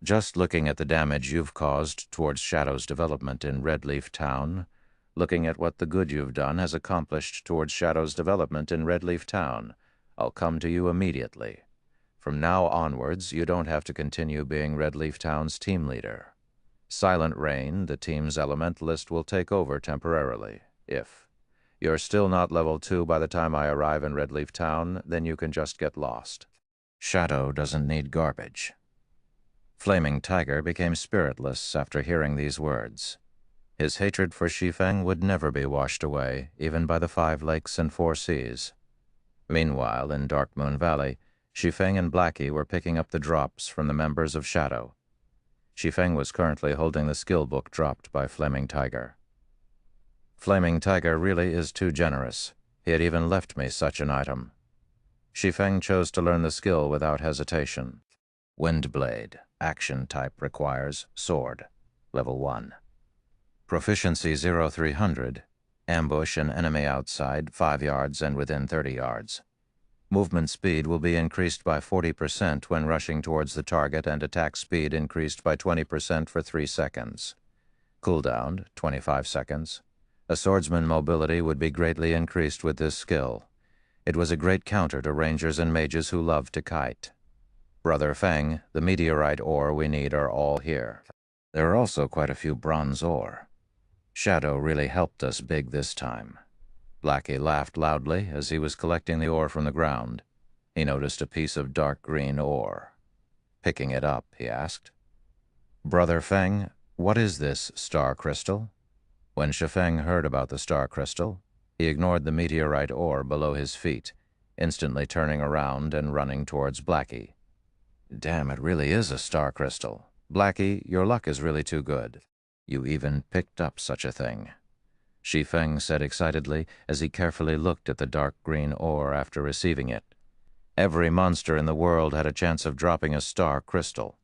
Just looking at the damage you've caused towards Shadow's development in Redleaf Town, looking at what the good you've done has accomplished towards Shadow's development in Redleaf Town, I'll come to you immediately. From now onwards, you don't have to continue being Redleaf Town's team leader. Silent Rain, the team's elementalist, will take over temporarily, if You're still not level 2 by the time I arrive in Redleaf Town, then you can just get lost. Shadow doesn't need garbage. Flaming Tiger became spiritless after hearing these words. His hatred for Shi Feng would never be washed away, even by the 5 lakes and 4 seas. Meanwhile, in Dark Moon Valley, Shi Feng and Blackie were picking up the drops from the members of Shadow. Shi Feng was currently holding the skill book dropped by Flaming Tiger. Flaming Tiger really is too generous. He had even left me such an item. Shi Feng chose to learn the skill without hesitation. Windblade, action type requires sword, level 1. Proficiency 0300, ambush an enemy outside 5 yards and within 30 yards. Movement speed will be increased by 40% when rushing towards the target, and attack speed increased by 20% for 3 seconds. Cooldown, 25 seconds. A swordsman mobility would be greatly increased with this skill. It was a great counter to rangers and mages who love to kite. Brother Feng, the meteorite ore we need are all here. There are also quite a few bronze ore. Shadow really helped us big this time. Blackie laughed loudly as he was collecting the ore from the ground. He noticed a piece of dark green ore. Picking it up, he asked, "Brother Feng, what is this star crystal?" When Shi Feng heard about the star crystal, he ignored the meteorite ore below his feet, instantly turning around and running towards Blackie. "Damn, it really is a star crystal. Blackie, your luck is really too good. You even picked up such a thing," Shi Feng said excitedly as he carefully looked at the dark green ore after receiving it. Every monster in the world had a chance of dropping a star crystal.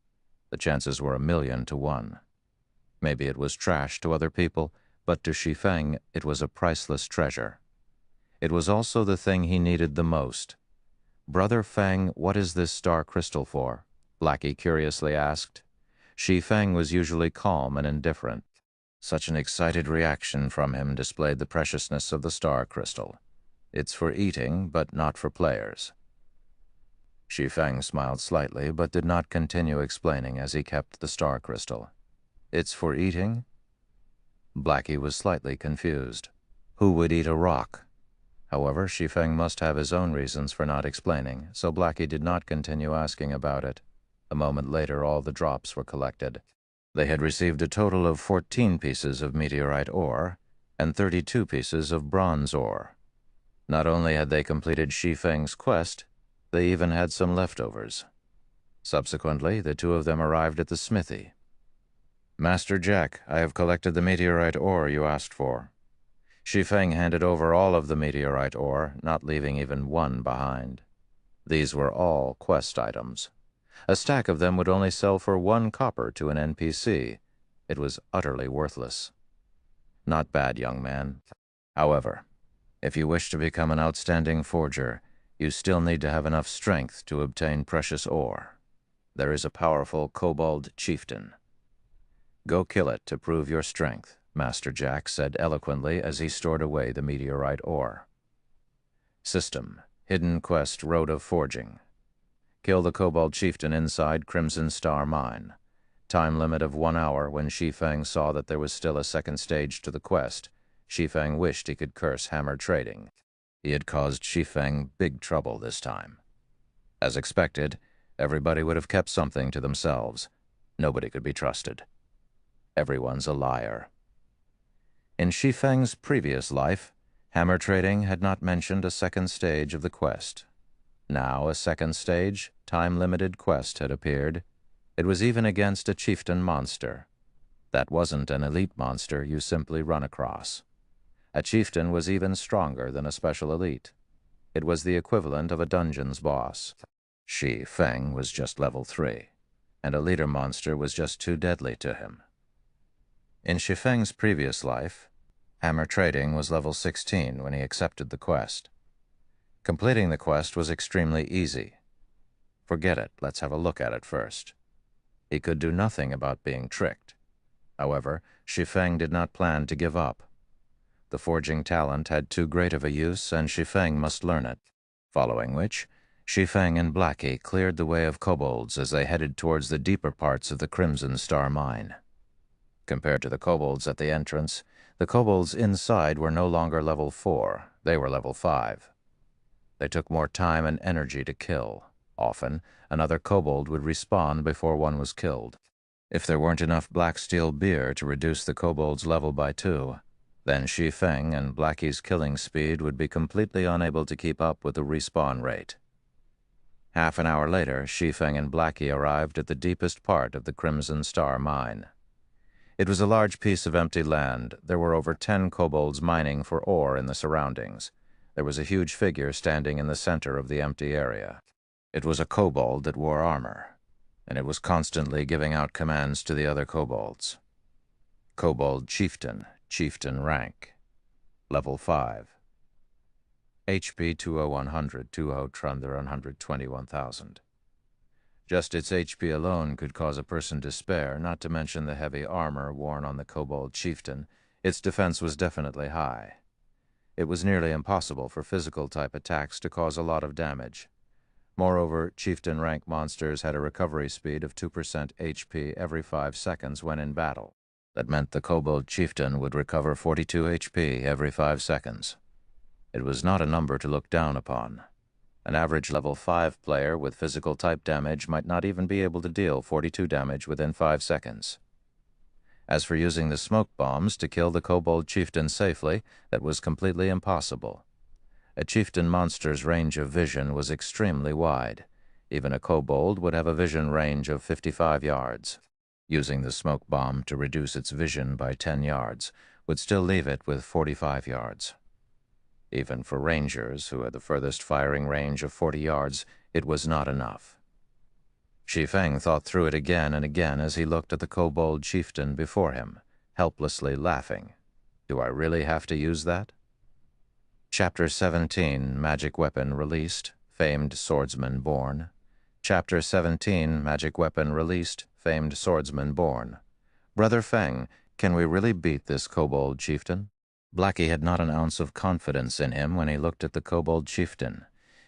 The chances were 1,000,000 to 1. Maybe it was trash to other people, but to Shi Feng it was a priceless treasure. It was also the thing he needed the most. "Brother Feng, what is this star crystal for?" Blackie curiously asked. Shi Feng was usually calm and indifferent. Such an excited reaction from him displayed the preciousness of the star crystal. "It's for eating, but not for players." Shi Feng smiled slightly, but did not continue explaining as he kept the star crystal. "It's for eating?" Blackie was slightly confused. Who would eat a rock? However, Shi Feng must have his own reasons for not explaining, so Blackie did not continue asking about it. A moment later, all the drops were collected. They had received a total of 14 pieces of meteorite ore and 32 pieces of bronze ore. Not only had they completed Shi Feng's quest, they even had some leftovers. Subsequently, the 2 of them arrived at the smithy. "Master Jack, I have collected the meteorite ore you asked for." Shi Feng handed over all of the meteorite ore, not leaving even one behind. These were all quest items. A stack of them would only sell for 1 copper to an NPC. It was utterly worthless. "Not bad, young man. However, if you wish to become an outstanding forger, you still need to have enough strength to obtain precious ore. There is a powerful kobold chieftain. Go kill it to prove your strength," Master Jack said eloquently as he stored away the meteorite ore. System: Hidden Quest Road of Forging. Kill the kobold chieftain inside Crimson Star Mine. Time limit of 1 hour. When Shi Feng saw that there was still a second stage to the quest, Shi Feng wished he could curse Hammer Trading. He had caused Shi Feng big trouble this time. As expected, everybody would have kept something to themselves. Nobody could be trusted. Everyone's a liar. In Shi Feng's previous life, Hammer Trading had not mentioned a second stage of the quest. Now a second stage, time-limited quest had appeared. It was even against a chieftain monster. That wasn't an elite monster you simply run across. A chieftain was even stronger than a special elite. It was the equivalent of a dungeon's boss. Shi Feng was just level 3, and a leader monster was just too deadly to him. In Shi Feng's previous life, Hammer Trading was level 16 when he accepted the quest. Completing the quest was extremely easy. Forget it, let's have a look at it first. He could do nothing about being tricked. However, Shi Feng did not plan to give up. The forging talent had too great of a use, and Shi Feng must learn it. Following which, Shi Feng and Blackie cleared the way of kobolds as they headed towards the deeper parts of the Crimson Star Mine. Compared to the kobolds at the entrance, The kobolds inside were no longer level 4, they were level 5. They took more time and energy to kill. Often, another kobold would respawn before one was killed. If there weren't enough black steel beer to reduce the kobold's level by 2, then Shi Feng and Blackie's killing speed would be completely unable to keep up with the respawn rate. Half an hour later, Shi Feng and Blackie arrived at the deepest part of the Crimson Star mine. It was a large piece of empty land. There were over 10 kobolds mining for ore in the surroundings. There was a huge figure standing in the center of the empty area. It was a kobold that wore armor, and it was constantly giving out commands to the other kobolds. Kobold Chieftain, Chieftain rank, level 5. HP 20100, 121,000. Just its HP alone could cause a person despair, not to mention the heavy armor worn on the kobold chieftain. Its defense was definitely high. It was nearly impossible for physical-type attacks to cause a lot of damage. Moreover, chieftain-rank monsters had a recovery speed of 2% HP every 5 seconds when in battle. That meant the kobold chieftain would recover 42 HP every 5 seconds. It was not a number to look down upon. An average level 5 player with physical-type damage might not even be able to deal 42 damage within 5 seconds. As for using the smoke bombs to kill the kobold chieftain safely, that was completely impossible. A chieftain monster's range of vision was extremely wide. Even a kobold would have a vision range of 55 yards. Using the smoke bomb to reduce its vision by 10 yards would still leave it with 45 yards. Even for rangers, who had the furthest firing range of 40 yards, it was not enough. Shi Feng thought through it again and again as he looked at the kobold chieftain before him, helplessly laughing. Do I really have to use that? Chapter 17, Magic Weapon Released, Famed Swordsman Born. Chapter 17, Magic Weapon Released, Famed Swordsman Born. Brother Feng, can we really beat this kobold chieftain? Blackie had not an ounce of confidence in him when he looked at the kobold chieftain.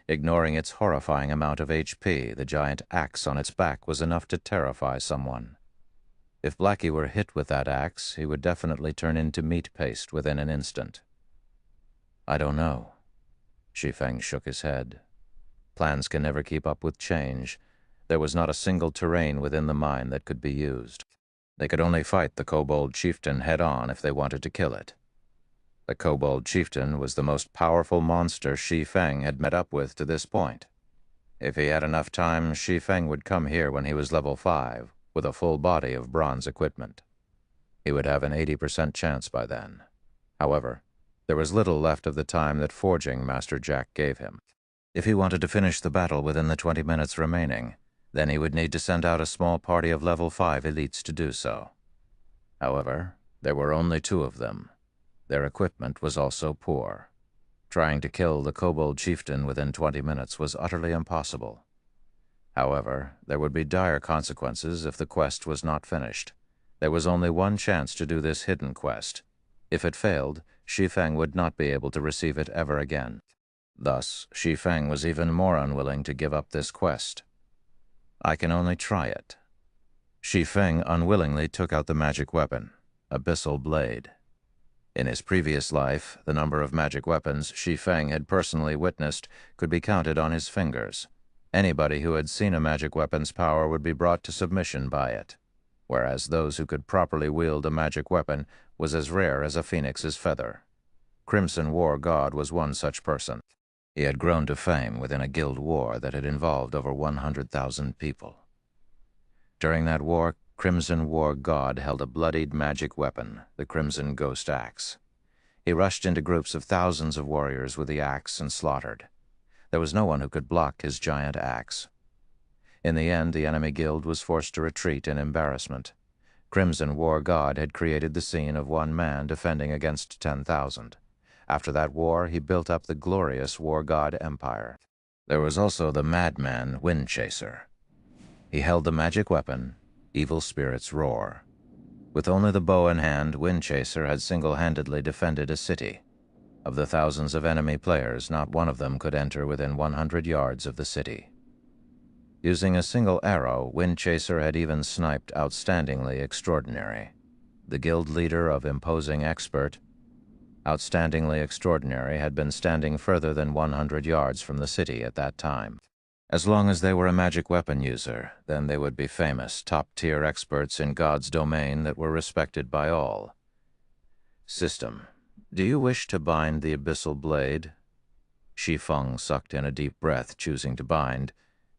Ignoring its horrifying amount of HP, the giant axe on its back was enough to terrify someone. If Blackie were hit with that axe, he would definitely turn into meat paste within an instant. I don't know. Shi Feng shook his head. Plans can never keep up with change. There was not a single terrain within the mine that could be used. They could only fight the kobold chieftain head-on if they wanted to kill it. The kobold chieftain was the most powerful monster Shi Feng had met up with to this point. If he had enough time, Shi Feng would come here when he was level 5, with a full body of bronze equipment. He would have an 80% chance by then. However, there was little left of the time that forging Master Jack gave him. If he wanted to finish the battle within the 20 minutes remaining, then he would need to send out a small party of level 5 elites to do so. However, there were only 2 of them. Their equipment was also poor. Trying to kill the kobold chieftain within 20 minutes was utterly impossible. However, there would be dire consequences if the quest was not finished. There was only one chance to do this hidden quest. If it failed, Shi Feng would not be able to receive it ever again. Thus, Shi Feng was even more unwilling to give up this quest. I can only try it. Shi Feng unwillingly took out the magic weapon, Abyssal Blade. In his previous life, the number of magic weapons Shi Feng had personally witnessed could be counted on his fingers. Anybody who had seen a magic weapon's power would be brought to submission by it, whereas those who could properly wield a magic weapon was as rare as a phoenix's feather. Crimson War God was one such person. He had grown to fame within a guild war that had involved over 100,000 people. During that war, Crimson War God held a bloodied magic weapon, the Crimson Ghost Axe. He rushed into groups of thousands of warriors with the axe and slaughtered. There was no one who could block his giant axe. In the end, the enemy guild was forced to retreat in embarrassment. Crimson War God had created the scene of one man defending against 10,000. After that war, he built up the glorious War God Empire. There was also the madman Wind Chaser. He held the magic weapon, Evil Spirit's Roar. With only the bow in hand, Wind Chaser had single-handedly defended a city. Of the thousands of enemy players, not one of them could enter within 100 yards of the city. Using a single arrow, Wind Chaser had even sniped outstandingly extraordinary. the guild leader of imposing expert, outstandingly extraordinary, had been standing further than 100 yards from the city at that time. As long as they were a magic weapon user, then they would be famous, top-tier experts in God's domain that were respected by all. System. Do you wish to bind the abyssal blade? Shi Feng sucked in a deep breath, choosing to bind.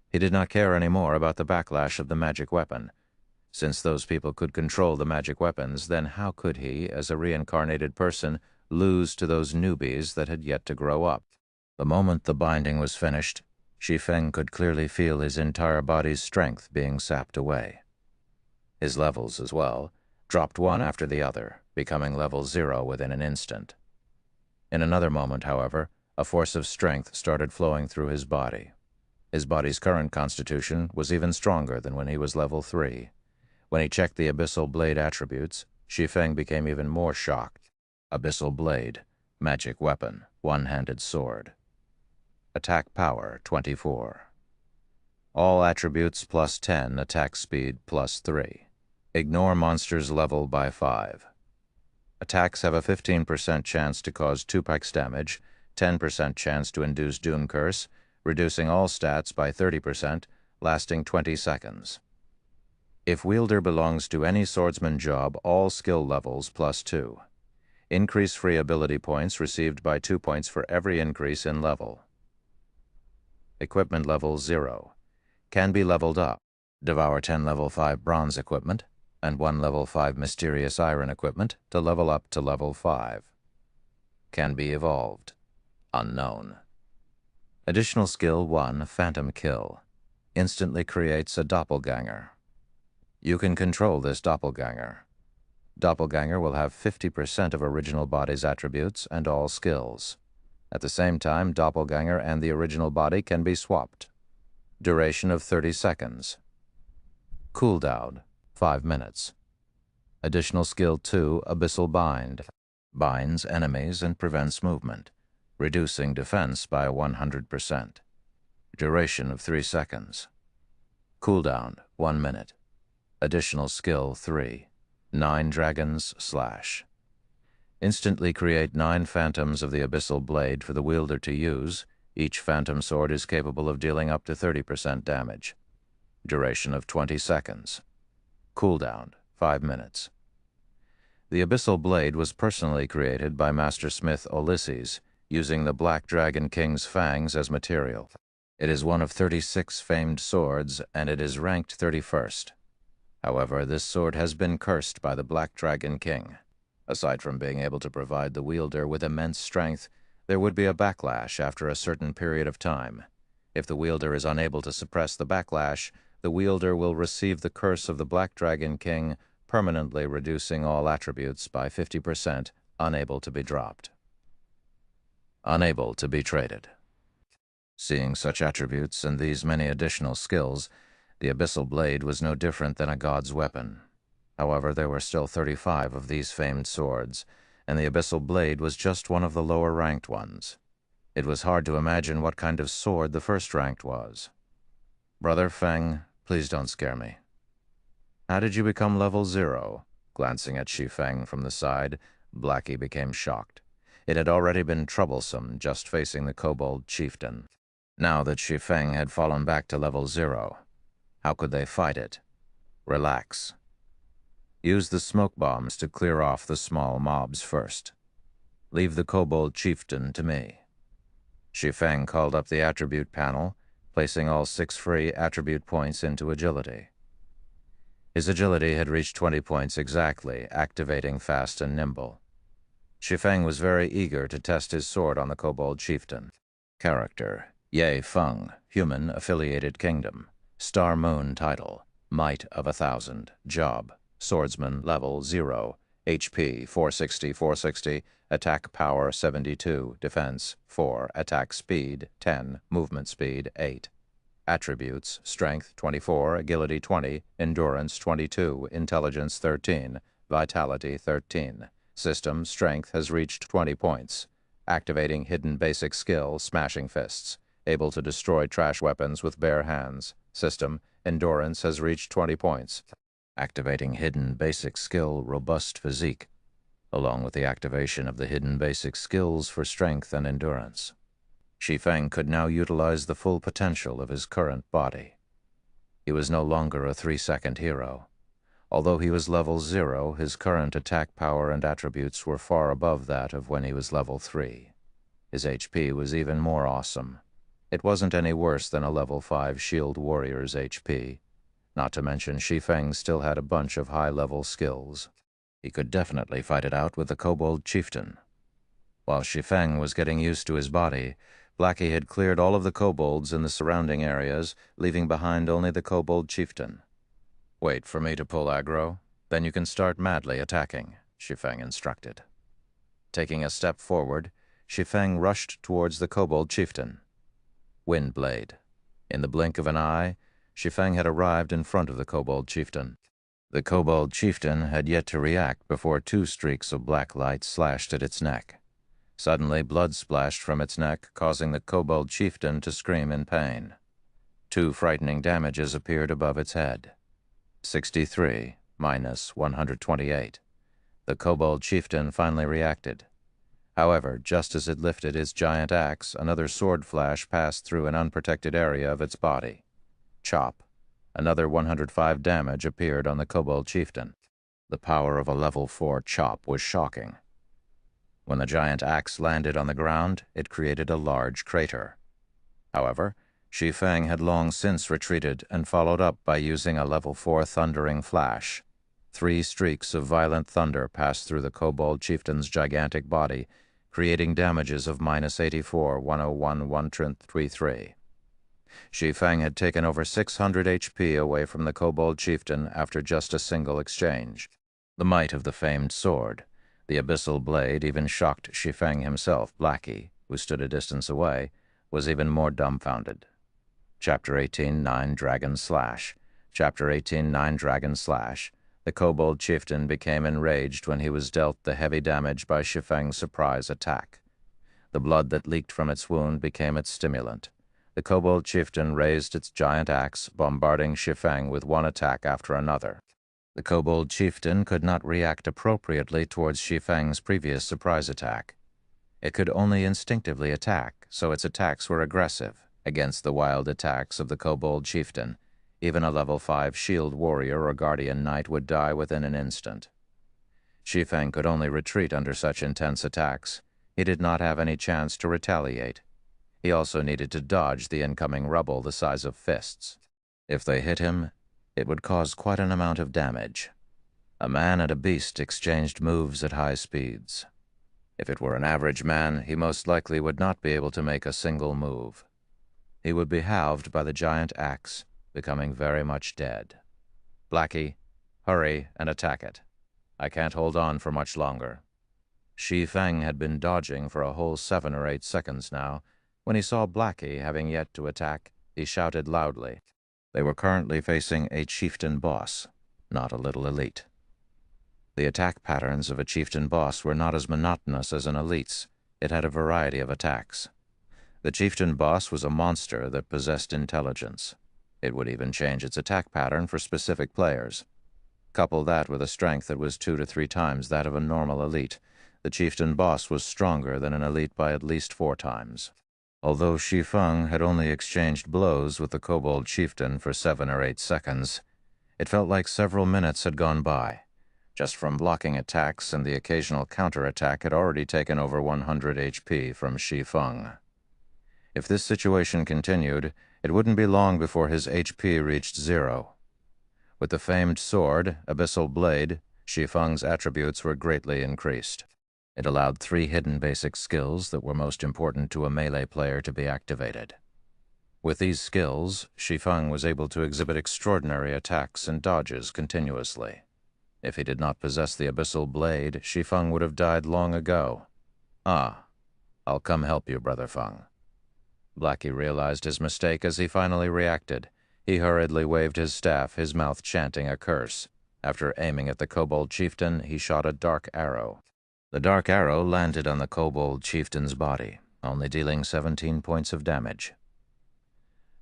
He did not care any more about the backlash of the magic weapon. Since those people could control the magic weapons, then how could he, as a reincarnated person, lose to those newbies that had yet to grow up? The moment the binding was finished, Shi Feng could clearly feel his entire body's strength being sapped away. His levels, as well, dropped one after the other, becoming level 0 within an instant. In another moment, however, a force of strength started flowing through his body. His body's current constitution was even stronger than when he was level 3. When he checked the abyssal blade attributes, Shi Feng became even more shocked. Abyssal blade, magic weapon, one-handed sword. Attack power, 24. All attributes plus 10, attack speed plus 3. Ignore monsters level by 5. Attacks have a 15% chance to cause 2 pikes damage, 10% chance to induce Doom Curse, reducing all stats by 30%, lasting 20 seconds. If wielder belongs to any swordsman job, all skill levels plus 2. Increase free ability points received by 2 points for every increase in level. Equipment level 0. Can be leveled up. Devour 10 level 5 bronze equipment and 1 level 5 mysterious iron equipment to level up to level 5. Can be evolved. Unknown. Additional skill 1, Phantom Kill. Instantly creates a doppelganger. You can control this doppelganger. Doppelganger will have 50% of original body's attributes and all skills. At the same time, doppelganger and the original body can be swapped. Duration of 30 seconds. Cooldown, 5 minutes. Additional skill 2, Abyssal Bind. Binds enemies and prevents movement, reducing defense by 100%. Duration of 3 seconds. Cooldown, 1 minute. Additional skill 3, 9 dragons slash. Instantly create 9 phantoms of the abyssal blade for the wielder to use. Each phantom sword is capable of dealing up to 30% damage. Duration of 20 seconds. Cooldown, 5 minutes. The abyssal blade was personally created by Master Smith Ulysses, using the Black Dragon King's fangs as material. It is one of 36 famed swords, and it is ranked 31st. However, this sword has been cursed by the Black Dragon King. Aside from being able to provide the wielder with immense strength, there would be a backlash after a certain period of time. If the wielder is unable to suppress the backlash, the wielder will receive the curse of the Black Dragon King, permanently reducing all attributes by 50%, unable to be dropped. Unable to be traded. Seeing such attributes and these many additional skills, the abyssal blade was no different than a god's weapon. However, there were still 35 of these famed swords, and the abyssal blade was just one of the lower-ranked ones. It was hard to imagine what kind of sword the first-ranked was. Brother Feng, please don't scare me. How did you become level 0? Glancing at Shi Feng from the side, Blackie became shocked. It had already been troublesome just facing the kobold chieftain. Now that Shi Feng had fallen back to level 0, how could they fight it? Relax. Use the smoke bombs to clear off the small mobs first. Leave the kobold chieftain to me. Shi Feng called up the attribute panel, placing all 6 free attribute points into agility. His agility had reached 20 points exactly, activating fast and nimble. Shi Feng was very eager to test his sword on the kobold chieftain. Character: Ye Feng, human, affiliated kingdom. Star Moon title: Might of 1,000. Job: Swordsman, level 0. HP 460, attack power 72, defense 4, attack speed 10, movement speed 8. Attributes: Strength 24, Agility 20, Endurance 22, Intelligence 13, Vitality 13. System: Strength has reached 20 points. Activating hidden basic skill, Smashing Fists. Able to destroy trash weapons with bare hands. System: Endurance has reached 20 points. activating hidden basic skill Robust Physique, along with the activation of the hidden basic skills for strength and endurance. Shi Feng could now utilize the full potential of his current body. He was no longer a 3-second hero. Although he was level 0, his current attack power and attributes were far above that of when he was level 3. His HP was even more awesome. It wasn't any worse than a level 5 shield warrior's HP. Not to mention Shi Feng still had a bunch of high-level skills. He could definitely fight it out with the Kobold Chieftain. While Shi Feng was getting used to his body, Blackie had cleared all of the kobolds in the surrounding areas, leaving behind only the Kobold Chieftain. "Wait for me to pull aggro, then you can start madly attacking," Shi Feng instructed. Taking a step forward, Shi Feng rushed towards the Kobold Chieftain. Windblade. In the blink of an eye, Shi Feng had arrived in front of the Kobold Chieftain. The Kobold Chieftain had yet to react before 2 streaks of black light slashed at its neck. Suddenly, blood splashed from its neck, causing the Kobold Chieftain to scream in pain. 2 frightening damages appeared above its head. 63 minus 128. The Kobold Chieftain finally reacted. However, just as it lifted his giant axe, another sword flash passed through an unprotected area of its body. Chop. Another 105 damage appeared on the Kobold Chieftain. The power of a level 4 chop was shocking. When the giant axe landed on the ground, it created a large crater. However, Shi Feng had long since retreated and followed up by using a level 4 thundering flash. 3 streaks of violent thunder passed through the Kobold Chieftain's gigantic body, creating damages of minus 84, 101, 133. Shi Feng had taken over 600 HP away from the Kobold Chieftain after just a single exchange. The might of the famed sword, the abyssal blade, even shocked Shi Feng himself. Blackie, who stood a distance away, was even more dumbfounded. Chapter 18, 9 Dragon Slash. Chapter 18, 9 Dragon Slash. The Kobold Chieftain became enraged when he was dealt the heavy damage by Shi Feng's surprise attack. The blood that leaked from its wound became its stimulant. The Kobold Chieftain raised its giant axe, bombarding Shi Feng with one attack after another. The Kobold Chieftain could not react appropriately towards Shi Feng's previous surprise attack. It could only instinctively attack, so its attacks were aggressive against the wild attacks of the Kobold Chieftain. Even a level 5 shield warrior or guardian knight would die within an instant. Shi Feng could only retreat under such intense attacks. He did not have any chance to retaliate. He also needed to dodge the incoming rubble the size of fists. If they hit him, it would cause quite an amount of damage. A man and a beast exchanged moves at high speeds. If it were an average man, he most likely would not be able to make a single move. He would be halved by the giant axe, becoming very much dead. Blackie, hurry and attack it. I can't hold on for much longer. Shi Feng had been dodging for a whole 7 or 8 seconds now. When he saw Blackie having yet to attack, he shouted loudly. They were currently facing a chieftain boss, not a little elite. The attack patterns of a chieftain boss were not as monotonous as an elite's. It had a variety of attacks. The chieftain boss was a monster that possessed intelligence. It would even change its attack pattern for specific players. Couple that with a strength that was 2 to 3 times that of a normal elite. The chieftain boss was stronger than an elite by at least 4 times. Although Shi Feng had only exchanged blows with the Kobold Chieftain for 7 or 8 seconds, it felt like several minutes had gone by. Just from blocking attacks and the occasional counterattack had already taken over 100 HP from Shi Feng. If this situation continued, it wouldn't be long before his HP reached 0. With the famed sword, Abyssal Blade, Shi Feng's attributes were greatly increased. It allowed 3 hidden basic skills that were most important to a melee player to be activated. With these skills, Shi Feng was able to exhibit extraordinary attacks and dodges continuously. If he did not possess the Abyssal Blade, Shi Feng would have died long ago. Ah, I'll come help you, Brother Feng. Blackie realized his mistake as he finally reacted. He hurriedly waved his staff, his mouth chanting a curse. After aiming at the Kobold Chieftain, he shot a dark arrow. The dark arrow landed on the Kobold Chieftain's body, only dealing 17 points of damage.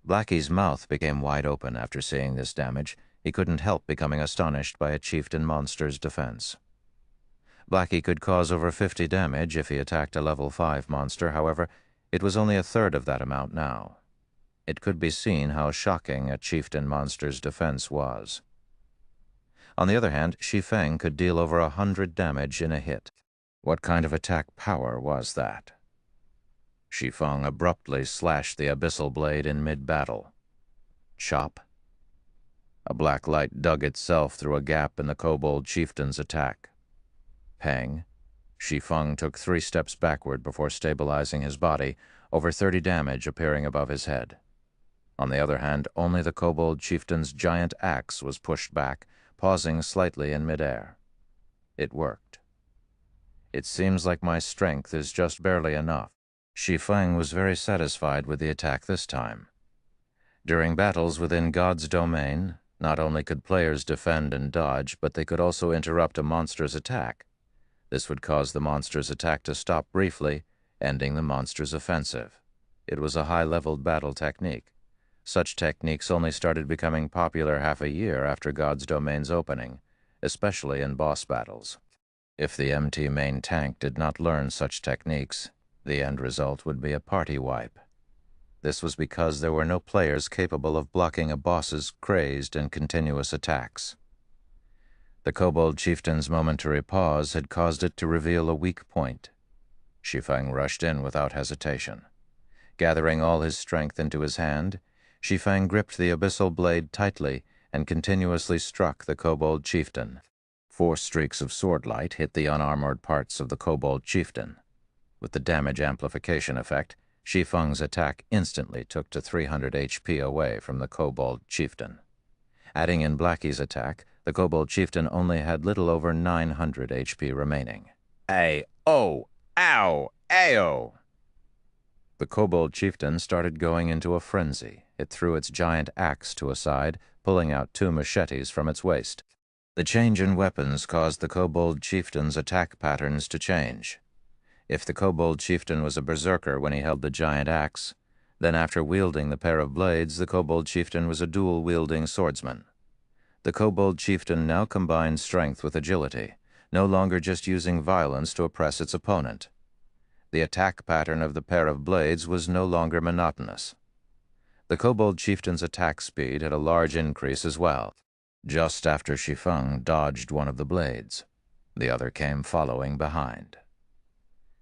Blackie's mouth became wide open after seeing this damage. he couldn't help becoming astonished by a chieftain monster's defense. Blackie could cause over 50 damage if he attacked a level 5 monster, however, it was only a third of that amount now. It could be seen how shocking a chieftain monster's defense was. On the other hand, Shi Feng could deal over 100 damage in a hit. What kind of attack power was that? Shi Feng abruptly slashed the abyssal blade in mid-battle. Chop. A black light dug itself through a gap in the kobold chieftain's attack. Pang. Shi Feng took 3 steps backward before stabilizing his body, over 30 damage appearing above his head. On the other hand, only the kobold chieftain's giant axe was pushed back, pausing slightly in midair. It worked. It seems like my strength is just barely enough. Shi Feng was very satisfied with the attack this time. During battles within God's domain, not only could players defend and dodge, but they could also interrupt a monster's attack. This would cause the monster's attack to stop briefly, ending the monster's offensive. It was a high-leveled battle technique. Such techniques only started becoming popular half a year after God's domain's opening, especially in boss battles. If the MT main tank did not learn such techniques, the end result would be a party wipe. This was because there were no players capable of blocking a boss's crazed and continuous attacks. The kobold chieftain's momentary pause had caused it to reveal a weak point. Shi Feng rushed in without hesitation. Gathering all his strength into his hand, Shi Feng gripped the abyssal blade tightly and continuously struck the kobold chieftain. 4 streaks of sword light hit the unarmored parts of the kobold chieftain. With the damage amplification effect, Shi Feng's attack instantly took to 300 HP away from the kobold chieftain. Adding in Blackie's attack, the kobold chieftain only had little over 900 HP remaining. Ay-oh! Ow! Ayo! The kobold chieftain started going into a frenzy. It threw its giant axe to a side, pulling out 2 machetes from its waist. The change in weapons caused the kobold chieftain's attack patterns to change. If the kobold chieftain was a berserker when he held the giant axe, then after wielding the pair of blades, the kobold chieftain was a dual-wielding swordsman. The kobold chieftain now combined strength with agility, no longer just using violence to oppress its opponent. The attack pattern of the pair of blades was no longer monotonous. The kobold chieftain's attack speed had a large increase as well. Just after Shi Feng dodged one of the blades, the other came following behind.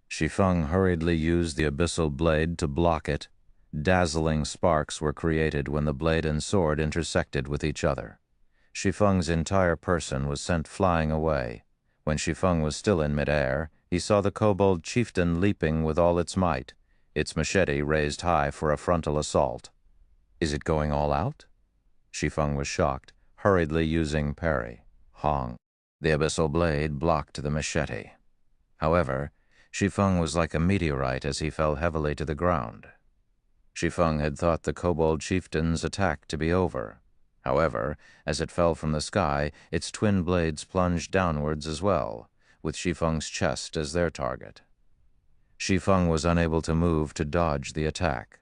Shi Feng hurriedly used the abyssal blade to block it. Dazzling sparks were created when the blade and sword intersected with each other. Shi Feng's entire person was sent flying away. When Shi Feng was still in midair, he saw the kobold chieftain leaping with all its might, its machete raised high for a frontal assault. Is it going all out? Shi Feng was shocked, hurriedly using parry. Hong. The abyssal blade blocked the machete. However, Shi Feng was like a meteorite as he fell heavily to the ground. Shi Feng had thought the kobold chieftain's attack to be over. However, as it fell from the sky, its twin blades plunged downwards as well, with Shi Feng's chest as their target. Shi Feng was unable to move to dodge the attack.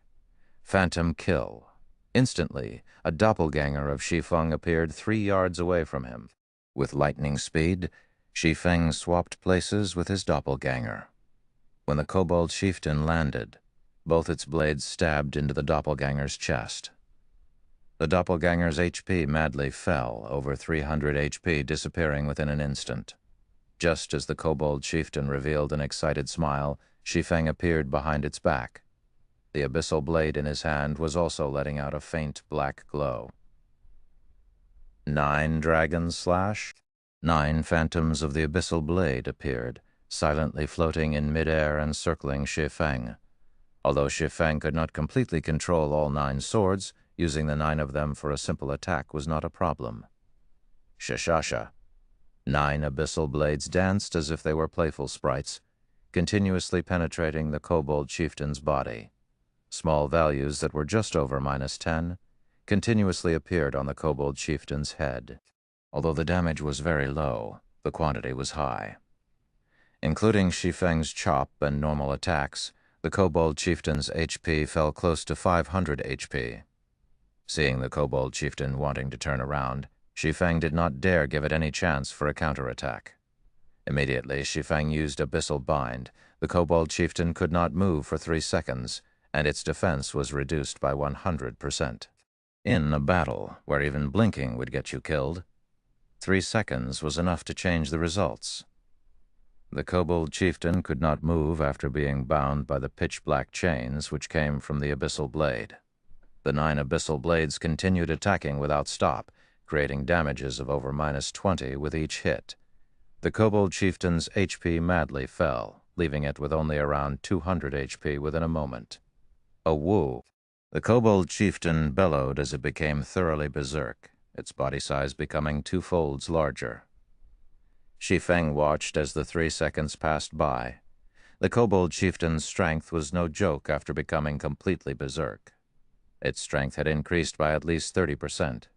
Phantom kill. Instantly, a doppelganger of Shi Feng appeared 3 yards away from him. With lightning speed, Shi Feng swapped places with his doppelganger. When the kobold chieftain landed, both its blades stabbed into the doppelganger's chest. The doppelganger's HP madly fell, over 300 HP disappearing within an instant. Just as the kobold chieftain revealed an excited smile, Shi Feng appeared behind its back. The abyssal blade in his hand was also letting out a faint black glow. 9 dragons slash? 9 phantoms of the abyssal blade appeared, silently floating in midair and circling Shi Feng. Although Shi Feng could not completely control all 9 swords, using the 9 of them for a simple attack was not a problem. Shashasha. 9 abyssal blades danced as if they were playful sprites, continuously penetrating the kobold chieftain's body. Small values that were just over -10 continuously appeared on the kobold chieftain's head. Although the damage was very low, the quantity was high. Including Shi Feng's chop and normal attacks, the kobold chieftain's HP fell close to 500 HP. Seeing the kobold chieftain wanting to turn around, Shi Feng did not dare give it any chance for a counterattack. Immediately, Shi Feng used Abyssal Bind. The Kobold Chieftain could not move for 3 seconds, and its defense was reduced by 100%. In a battle where even blinking would get you killed, 3 seconds was enough to change the results. The Kobold Chieftain could not move after being bound by the pitch-black chains which came from the Abyssal Blade. The 9 Abyssal Blades continued attacking without stop, creating damages of over -20 with each hit. The Kobold Chieftain's HP madly fell, leaving it with only around 200 HP within a moment. A woo! The Kobold Chieftain bellowed as it became thoroughly berserk, its body size becoming 2 folds larger. Shi Feng watched as the 3 seconds passed by. The Kobold Chieftain's strength was no joke after becoming completely berserk. Its strength had increased by at least 30%.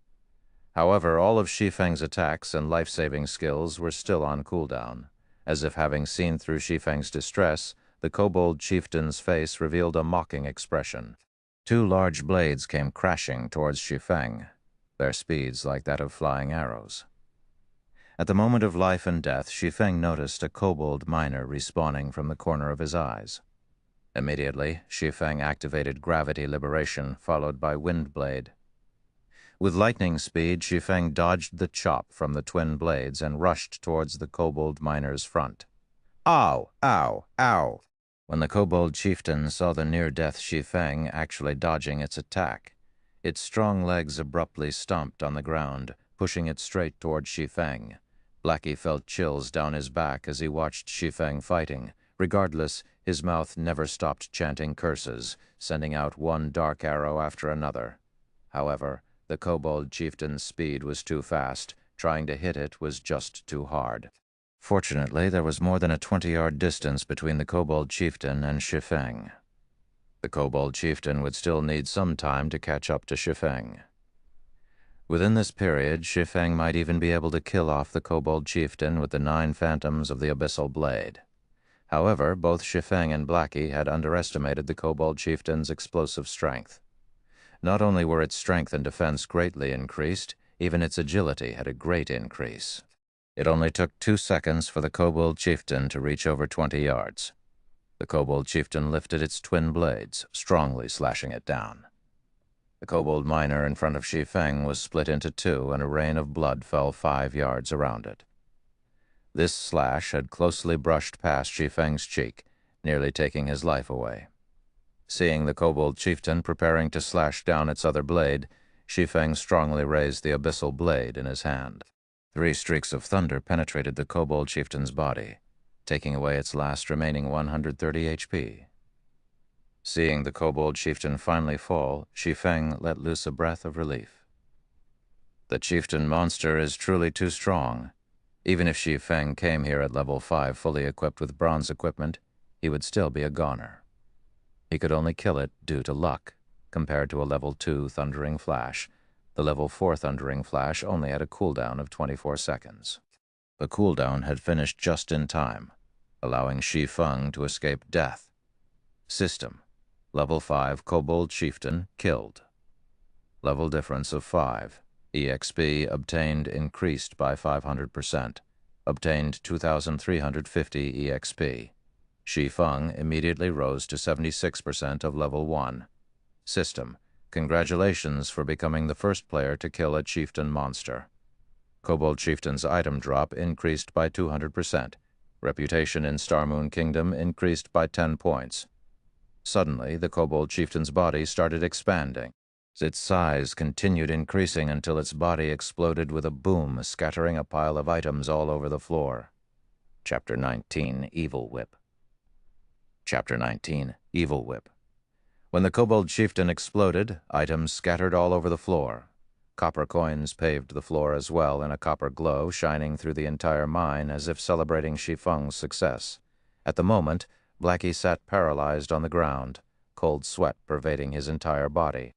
However, all of Shi Feng's attacks and life-saving skills were still on cooldown. As if having seen through Shi Feng's distress, the Kobold Chieftain's face revealed a mocking expression. 2 large blades came crashing towards Shi Feng, their speeds like that of flying arrows. At the moment of life and death, Shi Feng noticed a kobold miner respawning from the corner of his eyes. Immediately, Shi Feng activated Gravity Liberation, followed by Wind Blade. With lightning speed, Shi Feng dodged the chop from the twin blades and rushed towards the kobold miner's front. Ow! Ow! Ow! When the Kobold Chieftain saw the near-death Shi Feng actually dodging its attack, its strong legs abruptly stomped on the ground, pushing it straight toward Shi Feng. Blackie felt chills down his back as he watched Shi Feng fighting. Regardless, his mouth never stopped chanting curses, sending out one dark arrow after another. However, the Kobold Chieftain's speed was too fast. Trying to hit it was just too hard. Fortunately, there was more than a 20-yard distance between the Kobold Chieftain and Shi Feng. The Kobold Chieftain would still need some time to catch up to Shi Feng. Within this period, Shi Feng might even be able to kill off the Kobold Chieftain with the 9 phantoms of the Abyssal Blade. However, both Shi Feng and Blackie had underestimated the Kobold Chieftain's explosive strength. Not only were its strength and defense greatly increased, even its agility had a great increase. It only took 2 seconds for the Kobold Chieftain to reach over 20 yards. The Kobold Chieftain lifted its twin blades, strongly slashing it down. The kobold miner in front of Shi Feng was split into 2, and a rain of blood fell 5 yards around it. This slash had closely brushed past Shi Feng's cheek, nearly taking his life away. Seeing the Kobold Chieftain preparing to slash down its other blade, Shi Feng strongly raised the Abyssal Blade in his hand. 3 streaks of thunder penetrated the Kobold Chieftain's body, taking away its last remaining 130 HP. Seeing the Kobold Chieftain finally fall, Shi Feng let loose a breath of relief. The Chieftain monster is truly too strong. Even if Shi Feng came here at level 5 fully equipped with bronze equipment, he would still be a goner. He could only kill it due to luck, compared to a level 2 Thundering Flash. The level 4 Thundering Flash only had a cooldown of 24 seconds. The cooldown had finished just in time, allowing Shi Feng to escape death. System: Level 5 Kobold Chieftain killed. Level difference of 5. EXP obtained increased by 500%. Obtained 2,350 EXP. Shi Feng immediately rose to 76% of level 1. System: Congratulations for becoming the first player to kill a Chieftain monster. Kobold Chieftain's item drop increased by 200%. Reputation in Starmoon Kingdom increased by 10 points. Suddenly, the Kobold Chieftain's body started expanding. Its size continued increasing until its body exploded with a boom, scattering a pile of items all over the floor. Chapter 19, Evil Whip. Chapter 19, Evil Whip. When the Kobold Chieftain exploded, items scattered all over the floor. Copper coins paved the floor as well in a copper glow shining through the entire mine as if celebrating Shi Feng's success. At the moment, Blackie sat paralyzed on the ground, cold sweat pervading his entire body.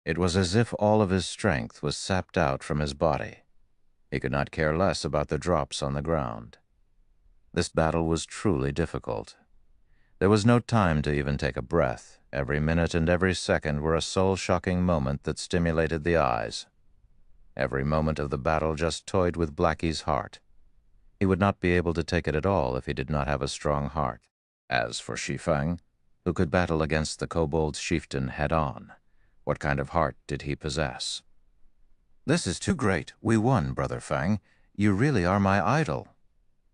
It was as if all of his strength was sapped out from his body. He could not care less about the drops on the ground. This battle was truly difficult. There was no time to even take a breath. Every minute and every second were a soul-shocking moment that stimulated the eyes. Every moment of the battle just toyed with Blackie's heart. He would not be able to take it at all if he did not have a strong heart. As for Shi Feng, who could battle against the kobold chieftain head-on, what kind of heart did he possess? "This is too great. We won, Brother Feng. You really are my idol,"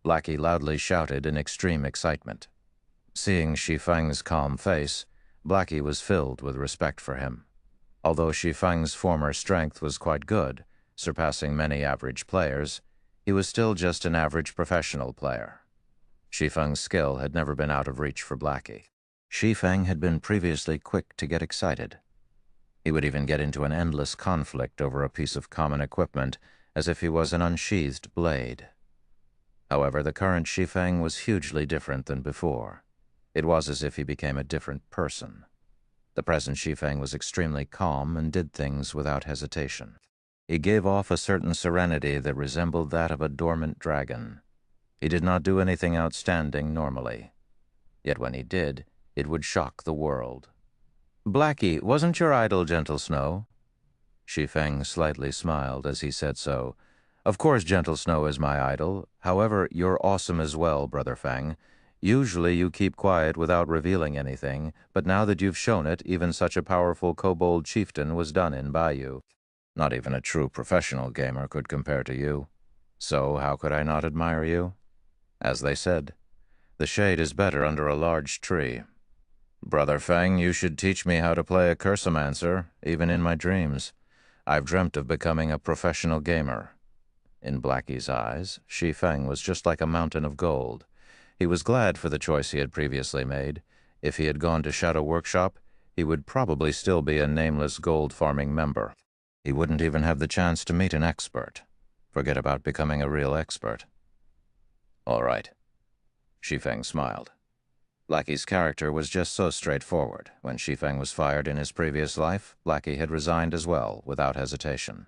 Blackie loudly shouted in extreme excitement. Seeing Shi Feng's calm face, Blackie was filled with respect for him. Although Shi Feng's former strength was quite good, surpassing many average players, he was still just an average professional player. Shi Feng's skill had never been out of reach for Blackie. Shi Feng had been previously quick to get excited. He would even get into an endless conflict over a piece of common equipment as if he was an unsheathed blade. However, the current Shi Feng was hugely different than before. It was as if he became a different person. The present Shi Feng was extremely calm and did things without hesitation. He gave off a certain serenity that resembled that of a dormant dragon. He did not do anything outstanding normally. Yet when he did, it would shock the world. "Blackie, wasn't your idol Gentle Snow?" Shi Feng slightly smiled as he said so. "Of course Gentle Snow is my idol. However, you're awesome as well, Brother Feng. Usually you keep quiet without revealing anything, but now that you've shown it, even such a powerful kobold chieftain was done in by you. Not even a true professional gamer could compare to you. So how could I not admire you? As they said, the shade is better under a large tree. Brother Feng, you should teach me how to play a cursomancer, even in my dreams. I've dreamt of becoming a professional gamer." In Blackie's eyes, Shi Feng was just like a mountain of gold. He was glad for the choice he had previously made. If he had gone to Shadow Workshop, he would probably still be a nameless gold-farming member. He wouldn't even have the chance to meet an expert. Forget about becoming a real expert. "All right." Shi Feng smiled. Blackie's character was just so straightforward. When Shi Feng was fired in his previous life, Blackie had resigned as well, without hesitation.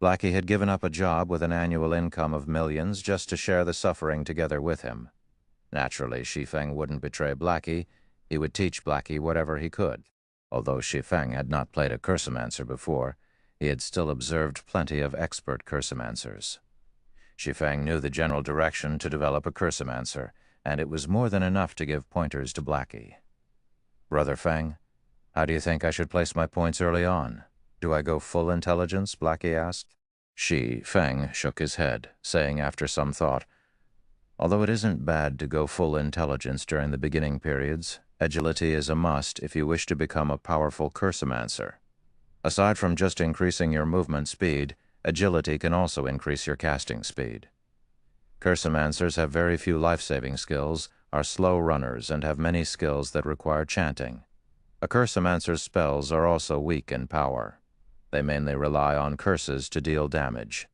Blackie had given up a job with an annual income of millions just to share the suffering together with him. Naturally, Shi Feng wouldn't betray Blackie. He would teach Blackie whatever he could. Although Shi Feng had not played a cursomancer before, he had still observed plenty of expert cursomancers. Shi Feng knew the general direction to develop a cursomancer, and it was more than enough to give pointers to Blackie. "Brother Feng, how do you think I should place my points early on? Do I go full intelligence?" Blackie asked. Shi Feng shook his head, saying after some thought, "Although it isn't bad to go full intelligence during the beginning periods, agility is a must if you wish to become a powerful cursomancer. Aside from just increasing your movement speed, agility can also increase your casting speed. Cursomancers have very few life-saving skills, are slow runners, and have many skills that require chanting. A cursomancer's spells are also weak in power. They mainly rely on curses to deal damage.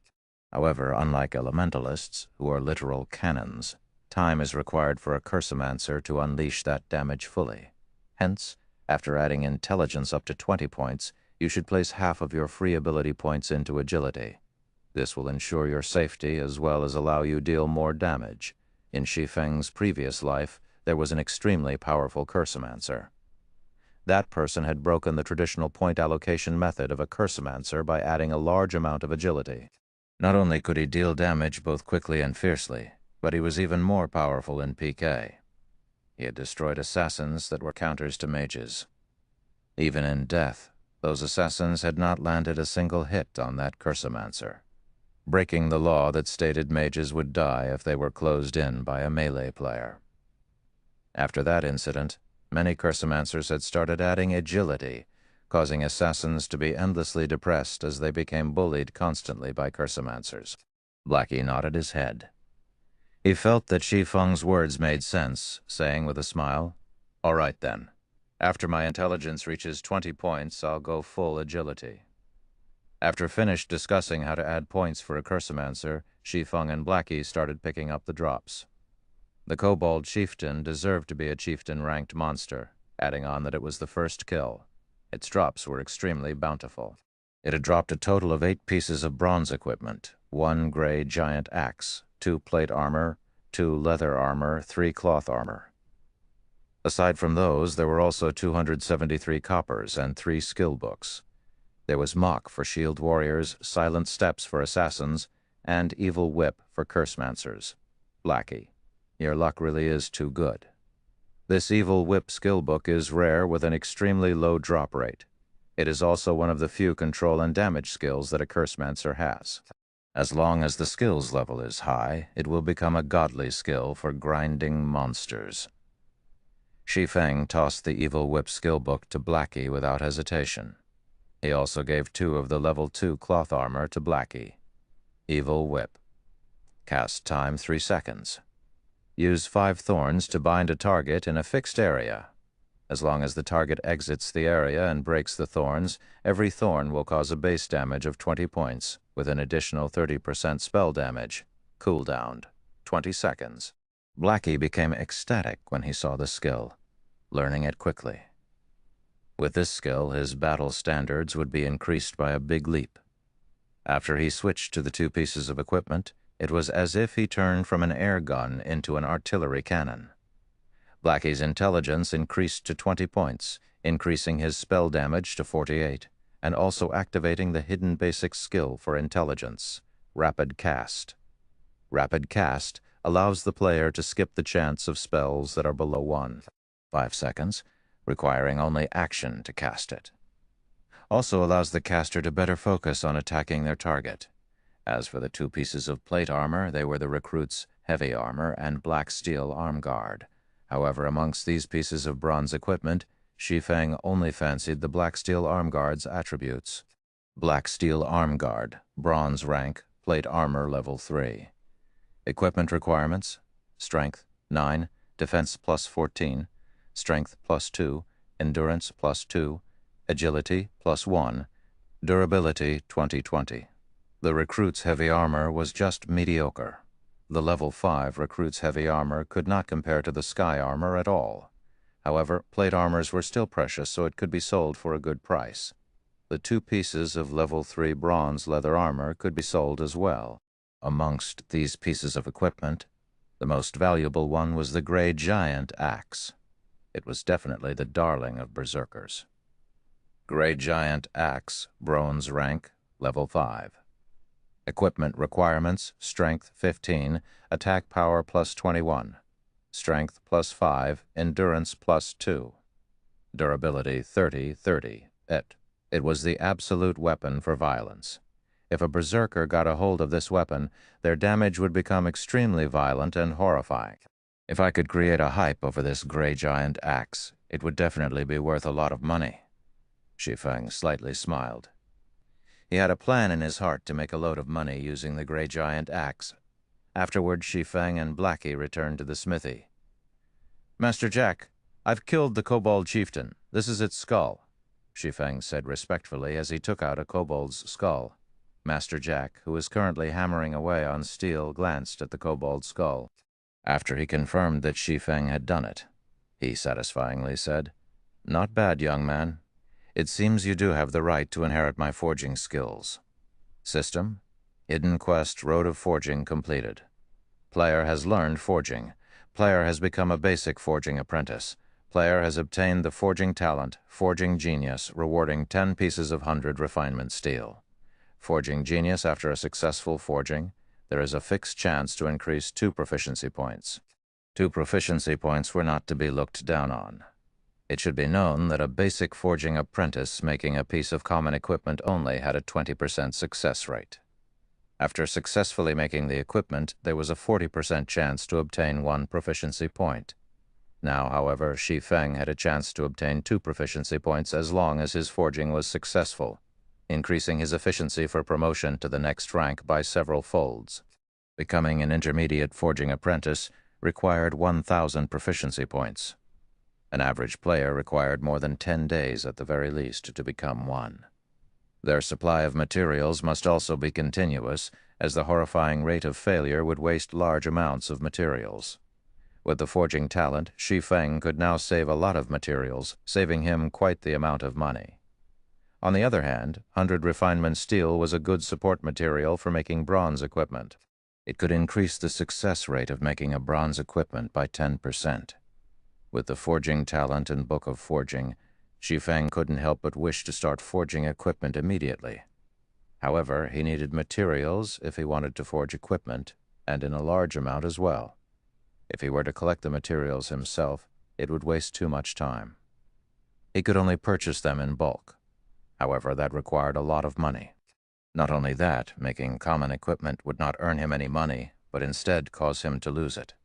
However, unlike elementalists, who are literal cannons, time is required for a cursomancer to unleash that damage fully. Hence, after adding intelligence up to 20 points, you should place half of your free ability points into agility. This will ensure your safety as well as allow you deal more damage. In Shi Feng's previous life, there was an extremely powerful cursomancer. That person had broken the traditional point allocation method of a cursomancer by adding a large amount of agility. Not only could he deal damage both quickly and fiercely, but he was even more powerful in PK. He had destroyed assassins that were counters to mages. Even in death, those assassins had not landed a single hit on that cursomancer, breaking the law that stated mages would die if they were closed in by a melee player. After that incident, many cursomancers had started adding agility, causing assassins to be endlessly depressed as they became bullied constantly by cursomancers. Blackie nodded his head. He felt that Shi Feng's words made sense, saying with a smile, "All right then. After my intelligence reaches 20 points, I'll go full agility." After finished discussing how to add points for a cursomancer, Shi Feng and Blackie started picking up the drops. The kobold chieftain deserved to be a chieftain-ranked monster, adding on that it was the first kill. Its drops were extremely bountiful. It had dropped a total of 8 pieces of bronze equipment, 1 gray giant axe, 2 plate armor, 2 leather armor, 3 cloth armor. Aside from those, there were also 273 coppers and 3 skill books. There was Mock for shield warriors, Silent Steps for assassins, and Evil Whip for cursemancers. Blackie, your luck really is too good. This Evil Whip skill book is rare with an extremely low drop rate. It is also one of the few control and damage skills that a cursemancer has. As long as the skills level is high, it will become a godly skill for grinding monsters. Shi Feng tossed the Evil Whip skill book to Blackie without hesitation. He also gave 2 of the level 2 cloth armor to Blackie. Evil Whip. Cast time 3 seconds. Use 5 thorns to bind a target in a fixed area. As long as the target exits the area and breaks the thorns, every thorn will cause a base damage of 20 points, with an additional 30% spell damage. Cooldown, 20 seconds. Blackie became ecstatic when he saw the skill, learning it quickly. With this skill, his battle standards would be increased by a big leap. After he switched to the 2 pieces of equipment, it was as if he turned from an air gun into an artillery cannon. Blackie's intelligence increased to 20 points, increasing his spell damage to 48, and also activating the hidden basic skill for intelligence, Rapid Cast. Rapid Cast allows the player to skip the chance of spells that are below 5 seconds, requiring only action to cast it. Also allows the caster to better focus on attacking their target. As for the 2 pieces of plate armor, they were the recruit's heavy armor and black steel arm guard. However, amongst these pieces of bronze equipment, Shi Feng only fancied the black steel arm guard's attributes. Black steel arm guard, bronze rank, plate armor level 3. Equipment requirements: strength 9, defense plus 14, strength plus 2, endurance plus 2, agility plus 1, durability 20/20. The recruit's heavy armor was just mediocre. The level 5 recruit's heavy armor could not compare to the sky armor at all. However, plate armors were still precious, so it could be sold for a good price. The 2 pieces of level 3 bronze leather armor could be sold as well. Amongst these pieces of equipment, the most valuable one was the Grey Giant axe. It was definitely the darling of berserkers. Grey Giant axe, bronze rank, level 5. Equipment requirements: strength 15, attack power plus 21, strength plus 5, endurance plus 2, durability 30/30. It was the absolute weapon for violence. If a berserker got a hold of this weapon, their damage would become extremely violent and horrifying. If I could create a hype over this Grey Giant axe, it would definitely be worth a lot of money. Shi Feng slightly smiled. He had a plan in his heart to make a load of money using the Grey Giant axe. Afterward, Shi Feng and Blackie returned to the smithy. "Master Jack, I've killed the kobold chieftain. This is its skull," Shi Feng said respectfully as he took out a kobold's skull. Master Jack, who was currently hammering away on steel, glanced at the kobold skull. After he confirmed that Shi Feng had done it, he satisfyingly said, "Not bad, young man. It seems you do have the right to inherit my forging skills. System: Hidden Quest Road of Forging completed. Player has learned forging. Player has become a basic forging apprentice. Player has obtained the forging talent, Forging Genius, rewarding 10 pieces of 100 refinement steel. Forging Genius after a successful forging, there is a fixed chance to increase 2 proficiency points. 2 proficiency points were not to be looked down on. It should be known that a basic forging apprentice making a piece of common equipment only had a 20% success rate. After successfully making the equipment, there was a 40% chance to obtain 1 proficiency point. Now, however, Shi Feng had a chance to obtain 2 proficiency points as long as his forging was successful, increasing his efficiency for promotion to the next rank by several folds. Becoming an intermediate forging apprentice required 1,000 proficiency points. An average player required more than 10 days at the very least to become one. Their supply of materials must also be continuous, as the horrifying rate of failure would waste large amounts of materials. With the forging talent, Shi Feng could now save a lot of materials, saving him quite the amount of money. On the other hand, 100 refinement steel was a good support material for making bronze equipment. It could increase the success rate of making a bronze equipment by 10%. With the forging talent and book of forging, Shi Feng couldn't help but wish to start forging equipment immediately. However, he needed materials if he wanted to forge equipment, and in a large amount as well. If he were to collect the materials himself, it would waste too much time. He could only purchase them in bulk. However, that required a lot of money. Not only that, making common equipment would not earn him any money, but instead cause him to lose it.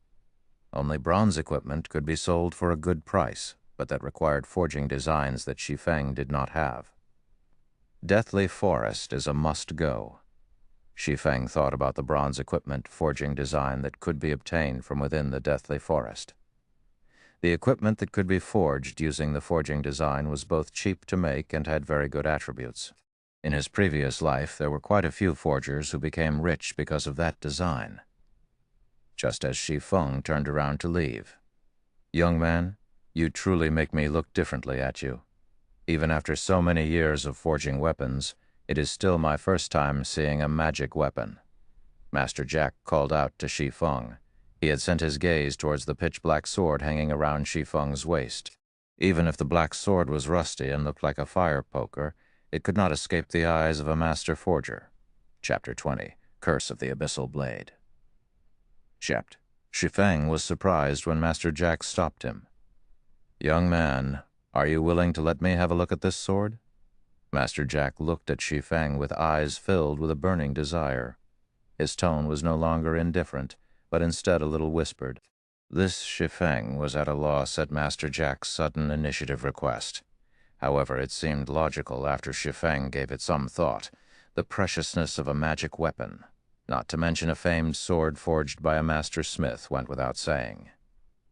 Only bronze equipment could be sold for a good price, but that required forging designs that Shi Feng did not have. Deathly Forest is a must-go. Shi Feng thought about the bronze equipment forging design that could be obtained from within the Deathly Forest. The equipment that could be forged using the forging design was both cheap to make and had very good attributes. In his previous life, there were quite a few forgers who became rich because of that design. Just as Shi Feng turned around to leave. "Young man, you truly make me look differently at you. Even after so many years of forging weapons, it is still my first time seeing a magic weapon." Master Jack called out to Shi Feng. He had sent his gaze towards the pitch-black sword hanging around Shi Feng's waist. Even if the black sword was rusty and looked like a fire poker, it could not escape the eyes of a master forger. Chapter 20, Curse of the Abyssal Blade. Shept. Shi Feng was surprised when Master Jack stopped him. "Young man, are you willing to let me have a look at this sword?" Master Jack looked at Shi Feng with eyes filled with a burning desire. His tone was no longer indifferent, but instead a little whispered. This Shi Feng was at a loss at Master Jack's sudden initiative request. However, it seemed logical after Shi Feng gave it some thought. The preciousness of a magic weapon, not to mention a famed sword forged by a master smith, went without saying.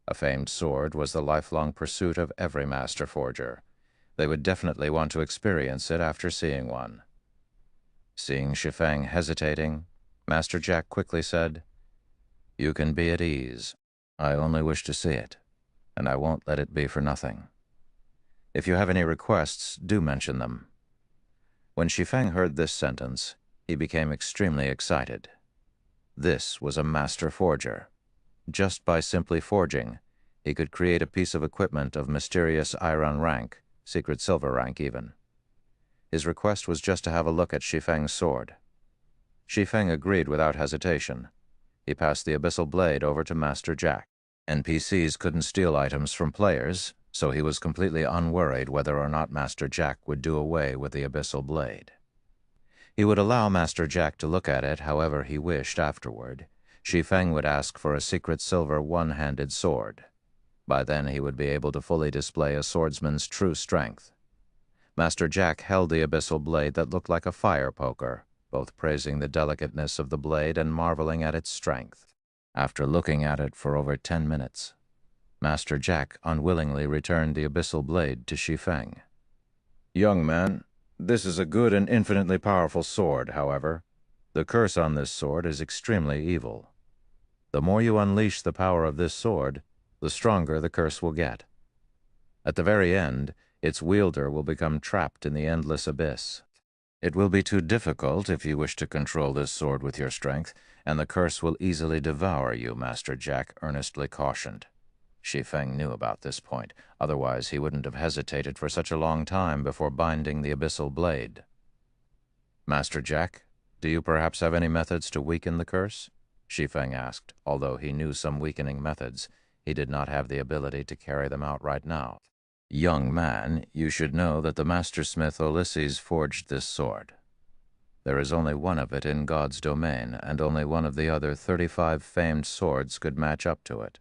A famed sword was the lifelong pursuit of every master forger. They would definitely want to experience it after seeing one. Seeing Shi Feng hesitating, Master Jack quickly said, "You can be at ease. I only wish to see it, and I won't let it be for nothing. If you have any requests, do mention them." When Shi Feng heard this sentence, he became extremely excited. This was a master forger. Just by simply forging, he could create a piece of equipment of mysterious iron rank, secret silver rank even. His request was just to have a look at Shi Feng's sword. Shi Feng agreed without hesitation. He passed the abyssal blade over to Master Jack. NPCs couldn't steal items from players, so he was completely unworried whether or not Master Jack would do away with the abyssal blade. He would allow Master Jack to look at it however he wished afterward. Shi Feng would ask for a secret silver one-handed sword. By then he would be able to fully display a swordsman's true strength. Master Jack held the abyssal blade that looked like a fire poker, both praising the delicateness of the blade and marveling at its strength. After looking at it for over 10 minutes, Master Jack unwillingly returned the abyssal blade to Shi Feng. "Young man, this is a good and infinitely powerful sword, however. The curse on this sword is extremely evil. The more you unleash the power of this sword, the stronger the curse will get. At the very end, its wielder will become trapped in the endless abyss. It will be too difficult if you wish to control this sword with your strength, and the curse will easily devour you," Master Jack earnestly cautioned. Shi Feng knew about this point, otherwise he wouldn't have hesitated for such a long time before binding the abyssal blade. "Master Jack, do you perhaps have any methods to weaken the curse?" Shi Feng asked. Although he knew some weakening methods, he did not have the ability to carry them out right now. "Young man, you should know that the master smith Ulysses forged this sword. There is only one of it in God's domain, and only one of the other 35 famed swords could match up to it.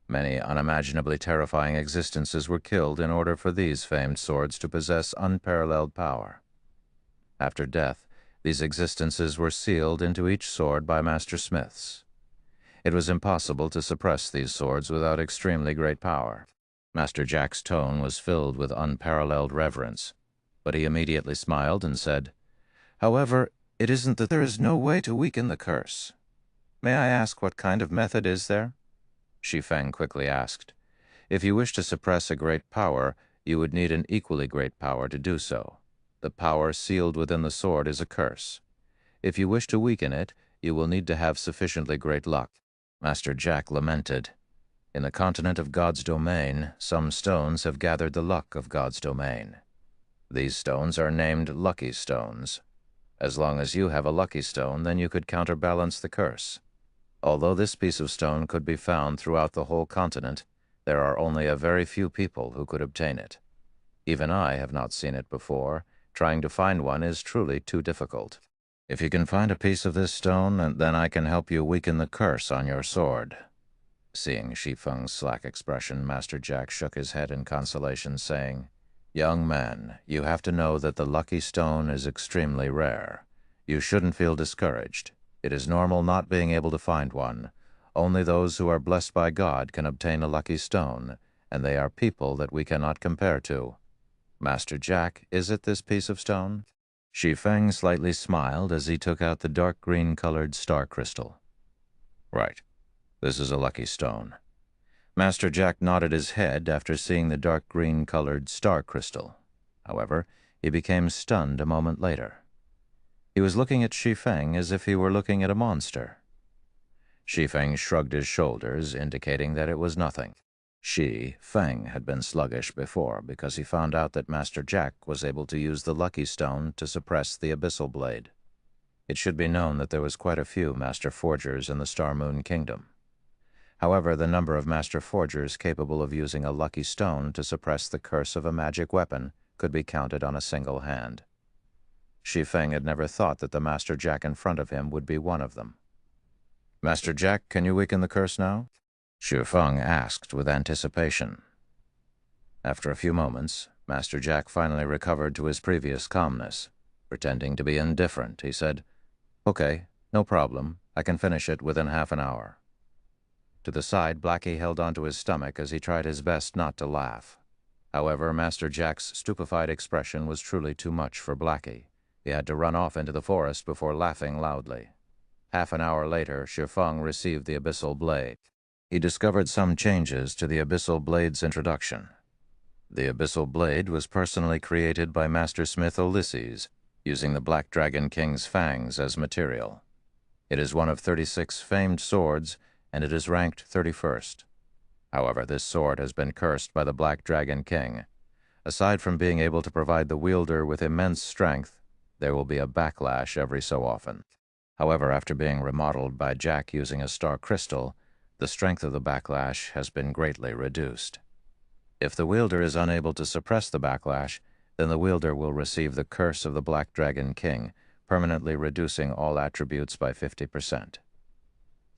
Many unimaginably terrifying existences were killed in order for these famed swords to possess unparalleled power. After death, these existences were sealed into each sword by master smiths. It was impossible to suppress these swords without extremely great power." Master Jack's tone was filled with unparalleled reverence, but he immediately smiled and said, "However, it isn't that there is no way to weaken the curse. May I ask what kind of method is there?" Shi Feng quickly asked. "If you wish to suppress a great power, you would need an equally great power to do so. The power sealed within the sword is a curse. If you wish to weaken it, you will need to have sufficiently great luck." Master Jack lamented. In the continent of God's domain, some stones have gathered the luck of God's domain. These stones are named lucky stones. As long as you have a lucky stone, then you could counterbalance the curse. Although this piece of stone could be found throughout the whole continent, there are only a very few people who could obtain it. Even I have not seen it before. Trying to find one is truly too difficult. If you can find a piece of this stone, then I can help you weaken the curse on your sword. Seeing Shi Feng's slack expression, Master Jack shook his head in consolation, saying, "Young man, you have to know that the lucky stone is extremely rare. You shouldn't feel discouraged. It is normal not being able to find one. Only those who are blessed by God can obtain a lucky stone, and they are people that we cannot compare to. Master Jack, is it this piece of stone?" Shi Feng slightly smiled as he took out the dark green-colored star crystal. "Right. This is a lucky stone." Master Jack nodded his head after seeing the dark green-colored star crystal. However, he became stunned a moment later. He was looking at Shi Feng as if he were looking at a monster. Shi Feng shrugged his shoulders, indicating that it was nothing. Shi Feng had been sluggish before because he found out that Master Jack was able to use the lucky stone to suppress the abyssal blade. It should be known that there was quite a few Master Forgers in the Star Moon Kingdom. However, the number of Master Forgers capable of using a lucky stone to suppress the curse of a magic weapon could be counted on a single hand. Shi Feng had never thought that the Master Jack in front of him would be one of them. "Master Jack, can you weaken the curse now?" Shi Feng asked with anticipation. After a few moments, Master Jack finally recovered to his previous calmness. Pretending to be indifferent, he said, "Okay, no problem. I can finish it within half an hour." To the side, Blackie held onto his stomach as he tried his best not to laugh. However, Master Jack's stupefied expression was truly too much for Blackie. He had to run off into the forest before laughing loudly. Half an hour later, Shi Feng received the abyssal blade. He discovered some changes to the abyssal blade's introduction. The abyssal blade was personally created by Master Smith Ulysses, using the Black Dragon King's fangs as material. It is one of 36 famed swords, and it is ranked 31st. However, this sword has been cursed by the Black Dragon King. Aside from being able to provide the wielder with immense strength, there will be a backlash every so often. However, after being remodeled by Jack using a star crystal, the strength of the backlash has been greatly reduced. If the wielder is unable to suppress the backlash, then the wielder will receive the curse of the Black Dragon King, permanently reducing all attributes by 50%.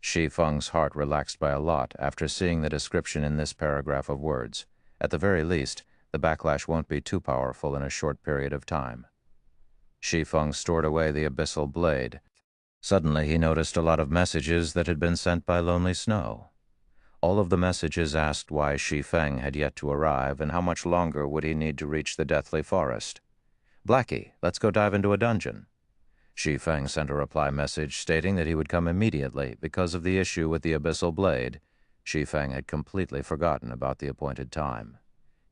Shi Feng's heart relaxed by a lot after seeing the description in this paragraph of words. At the very least, the backlash won't be too powerful in a short period of time. Shi Feng stored away the abyssal blade. Suddenly, he noticed a lot of messages that had been sent by Lonely Snow. All of the messages asked why Shi Feng had yet to arrive and how much longer would he need to reach the Deathly Forest. "Blackie, let's go dive into a dungeon." Shi Feng sent a reply message stating that he would come immediately because of the issue with the abyssal blade. Shi Feng had completely forgotten about the appointed time.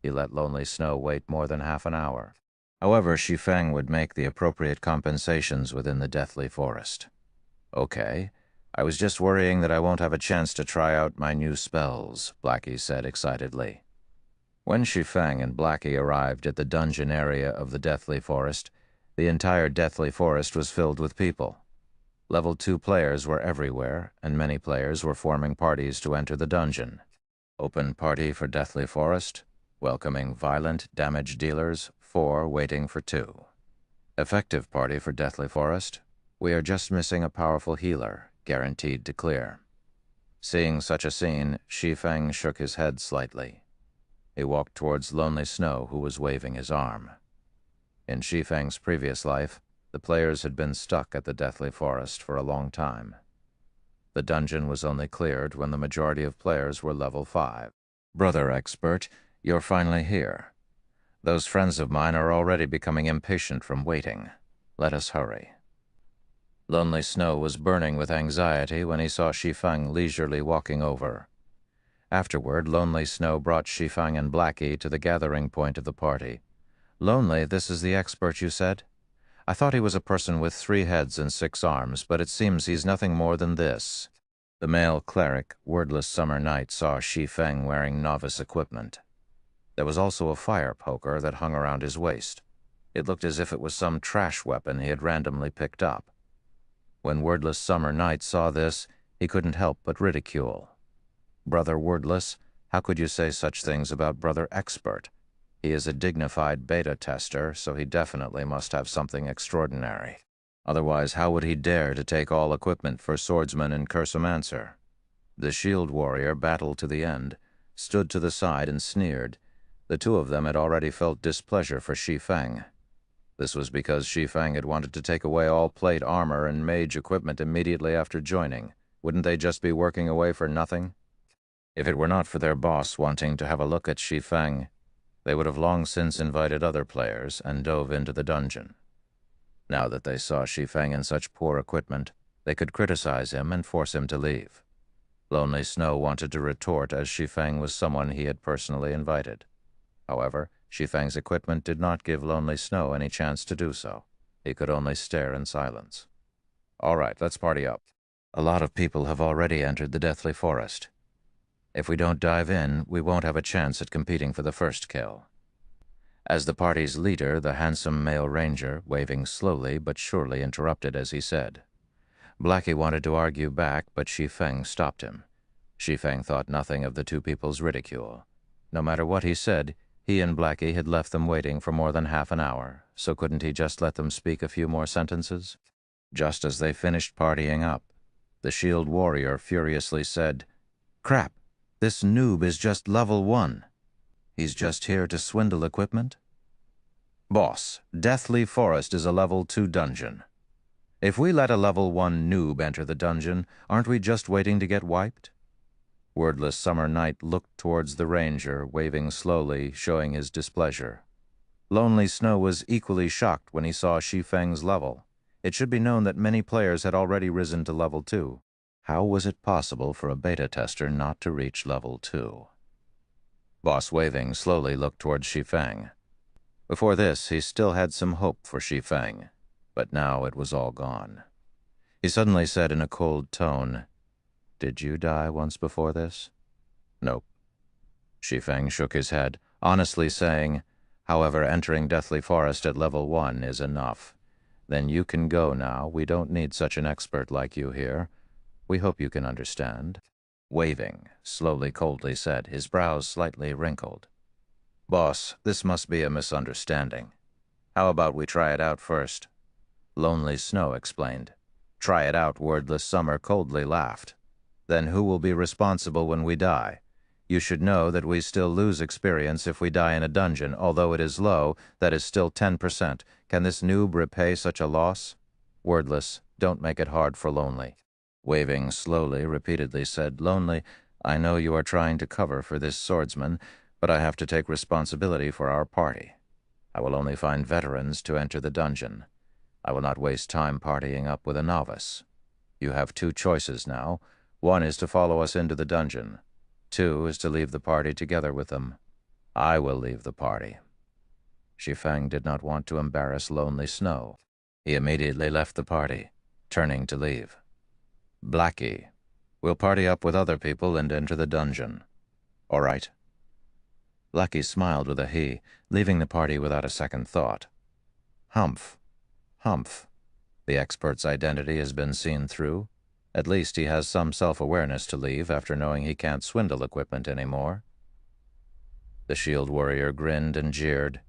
He let Lonely Snow wait more than half an hour. However, Shi Feng would make the appropriate compensations within the Deathly Forest. "Okay. I was just worrying that I won't have a chance to try out my new spells," Blackie said excitedly. When Shi Feng and Blackie arrived at the dungeon area of the Deathly Forest, the entire Deathly Forest was filled with people. Level 2 players were everywhere, and many players were forming parties to enter the dungeon. Open party for Deathly Forest, welcoming violent damage dealers, 4 waiting for 2. Effective party for Deathly Forest, we are just missing a powerful healer, guaranteed to clear. Seeing such a scene, Shi Feng shook his head slightly. He walked towards Lonely Snow, who was waving his arm. In Shi Feng's previous life, the players had been stuck at the Deathly Forest for a long time. The dungeon was only cleared when the majority of players were level 5. "Brother Expert, you're finally here. Those friends of mine are already becoming impatient from waiting. Let us hurry." Lonely Snow was burning with anxiety when he saw Shi Feng leisurely walking over. Afterward, Lonely Snow brought Shi Feng and Blackie to the gathering point of the party. "Lonely, this is the expert you said? I thought he was a person with 3 heads and 6 arms, but it seems he's nothing more than this." The male cleric, wordless summer night, saw Shi Feng wearing novice equipment. There was also a fire poker that hung around his waist. It looked as if it was some trash weapon he had randomly picked up. When wordless summer night saw this, he couldn't help but ridicule. Brother Wordless, how could you say such things about Brother Expert? He is a dignified beta tester, so he definitely must have something extraordinary. Otherwise, how would he dare to take all equipment for swordsman and cursomancer? The shield warrior battled to the end, stood to the side and sneered. The two of them had already felt displeasure for Shi Feng. This was because Shi Feng had wanted to take away all plate armor and mage equipment immediately after joining. Wouldn't they just be working away for nothing? If it were not for their boss wanting to have a look at Shi Feng, they would have long since invited other players and dove into the dungeon. Now that they saw Shi Feng in such poor equipment, they could criticize him and force him to leave. Lonely Snow wanted to retort as Shi Feng was someone he had personally invited. However, Shi Feng's equipment did not give Lonely Snow any chance to do so. He could only stare in silence. All right, let's party up. A lot of people have already entered the Deathly Forest. If we don't dive in, we won't have a chance at competing for the first kill. As the party's leader, the handsome male ranger, waving slowly but surely, interrupted as he said. Blackie wanted to argue back, but Shi Feng stopped him. Shi Feng thought nothing of the two people's ridicule. No matter what he said, he and Blackie had left them waiting for more than half an hour, so couldn't he just let them speak a few more sentences? Just as they finished partying up, the shield warrior furiously said, "Crap, this noob is just level 1. He's just here to swindle equipment?" "Boss, Deathly Forest is a level 2 dungeon. If we let a level 1 noob enter the dungeon, aren't we just waiting to get wiped?" Wordless Summer Night looked towards the ranger, waving slowly, showing his displeasure. Lonely Snow was equally shocked when he saw Shi Feng's level. It should be known that many players had already risen to level 2. How was it possible for a beta tester not to reach level 2? Boss waving slowly looked towards Shi Feng. Before this, he still had some hope for Shi Feng, but now it was all gone. He suddenly said in a cold tone, "Did you die once before this?" "Nope." Shi Feng shook his head, honestly saying, "However, entering Deathly Forest at level 1 is enough. Then you can go now. We don't need such an expert like you here. We hope you can understand." Waving, slowly, coldly said, his brows slightly wrinkled. "Boss, this must be a misunderstanding. How about we try it out first?" Lonely Snow explained. "Try it out," Wordless Summer coldly laughed. "Then who will be responsible when we die? You should know that we still lose experience if we die in a dungeon. Although it is low, that is still 10%. Can this noob repay such a loss?" Wordless, don't make it hard for Lonely. Waving slowly, repeatedly said, "Lonely, I know you are trying to cover for this swordsman, but I have to take responsibility for our party. I will only find veterans to enter the dungeon. I will not waste time partying up with a novice. You have 2 choices now. 1 is to follow us into the dungeon. 2 is to leave the party together with them. I will leave the party." Shi Feng did not want to embarrass Lonely Snow. He immediately left the party, turning to leave. "Blackie, we'll party up with other people and enter the dungeon. All right?" Blackie smiled with a he, leaving the party without a second thought. Humph. Humph. The expert's identity has been seen through. At least he has some self-awareness to leave after knowing he can't swindle equipment anymore. The shield warrior grinned and jeered.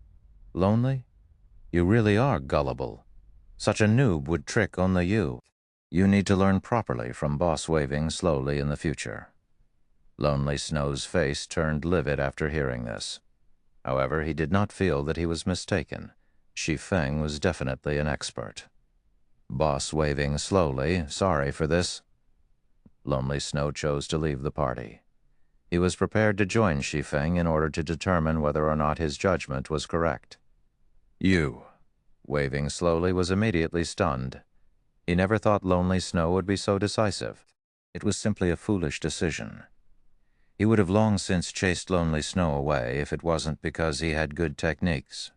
"Lonely? You really are gullible. Such a noob would trick only you. You need to learn properly from Boss Waving slowly in the future." Lonely Snow's face turned livid after hearing this. However, he did not feel that he was mistaken. Shi Feng was definitely an expert. Boss Waving slowly, sorry for this. Lonely Snow chose to leave the party. He was prepared to join Shi Feng in order to determine whether or not his judgment was correct. "You." Waving slowly was immediately stunned. He never thought Lonely Snow would be so decisive. It was simply a foolish decision. He would have long since chased Lonely Snow away if it wasn't because he had good techniques.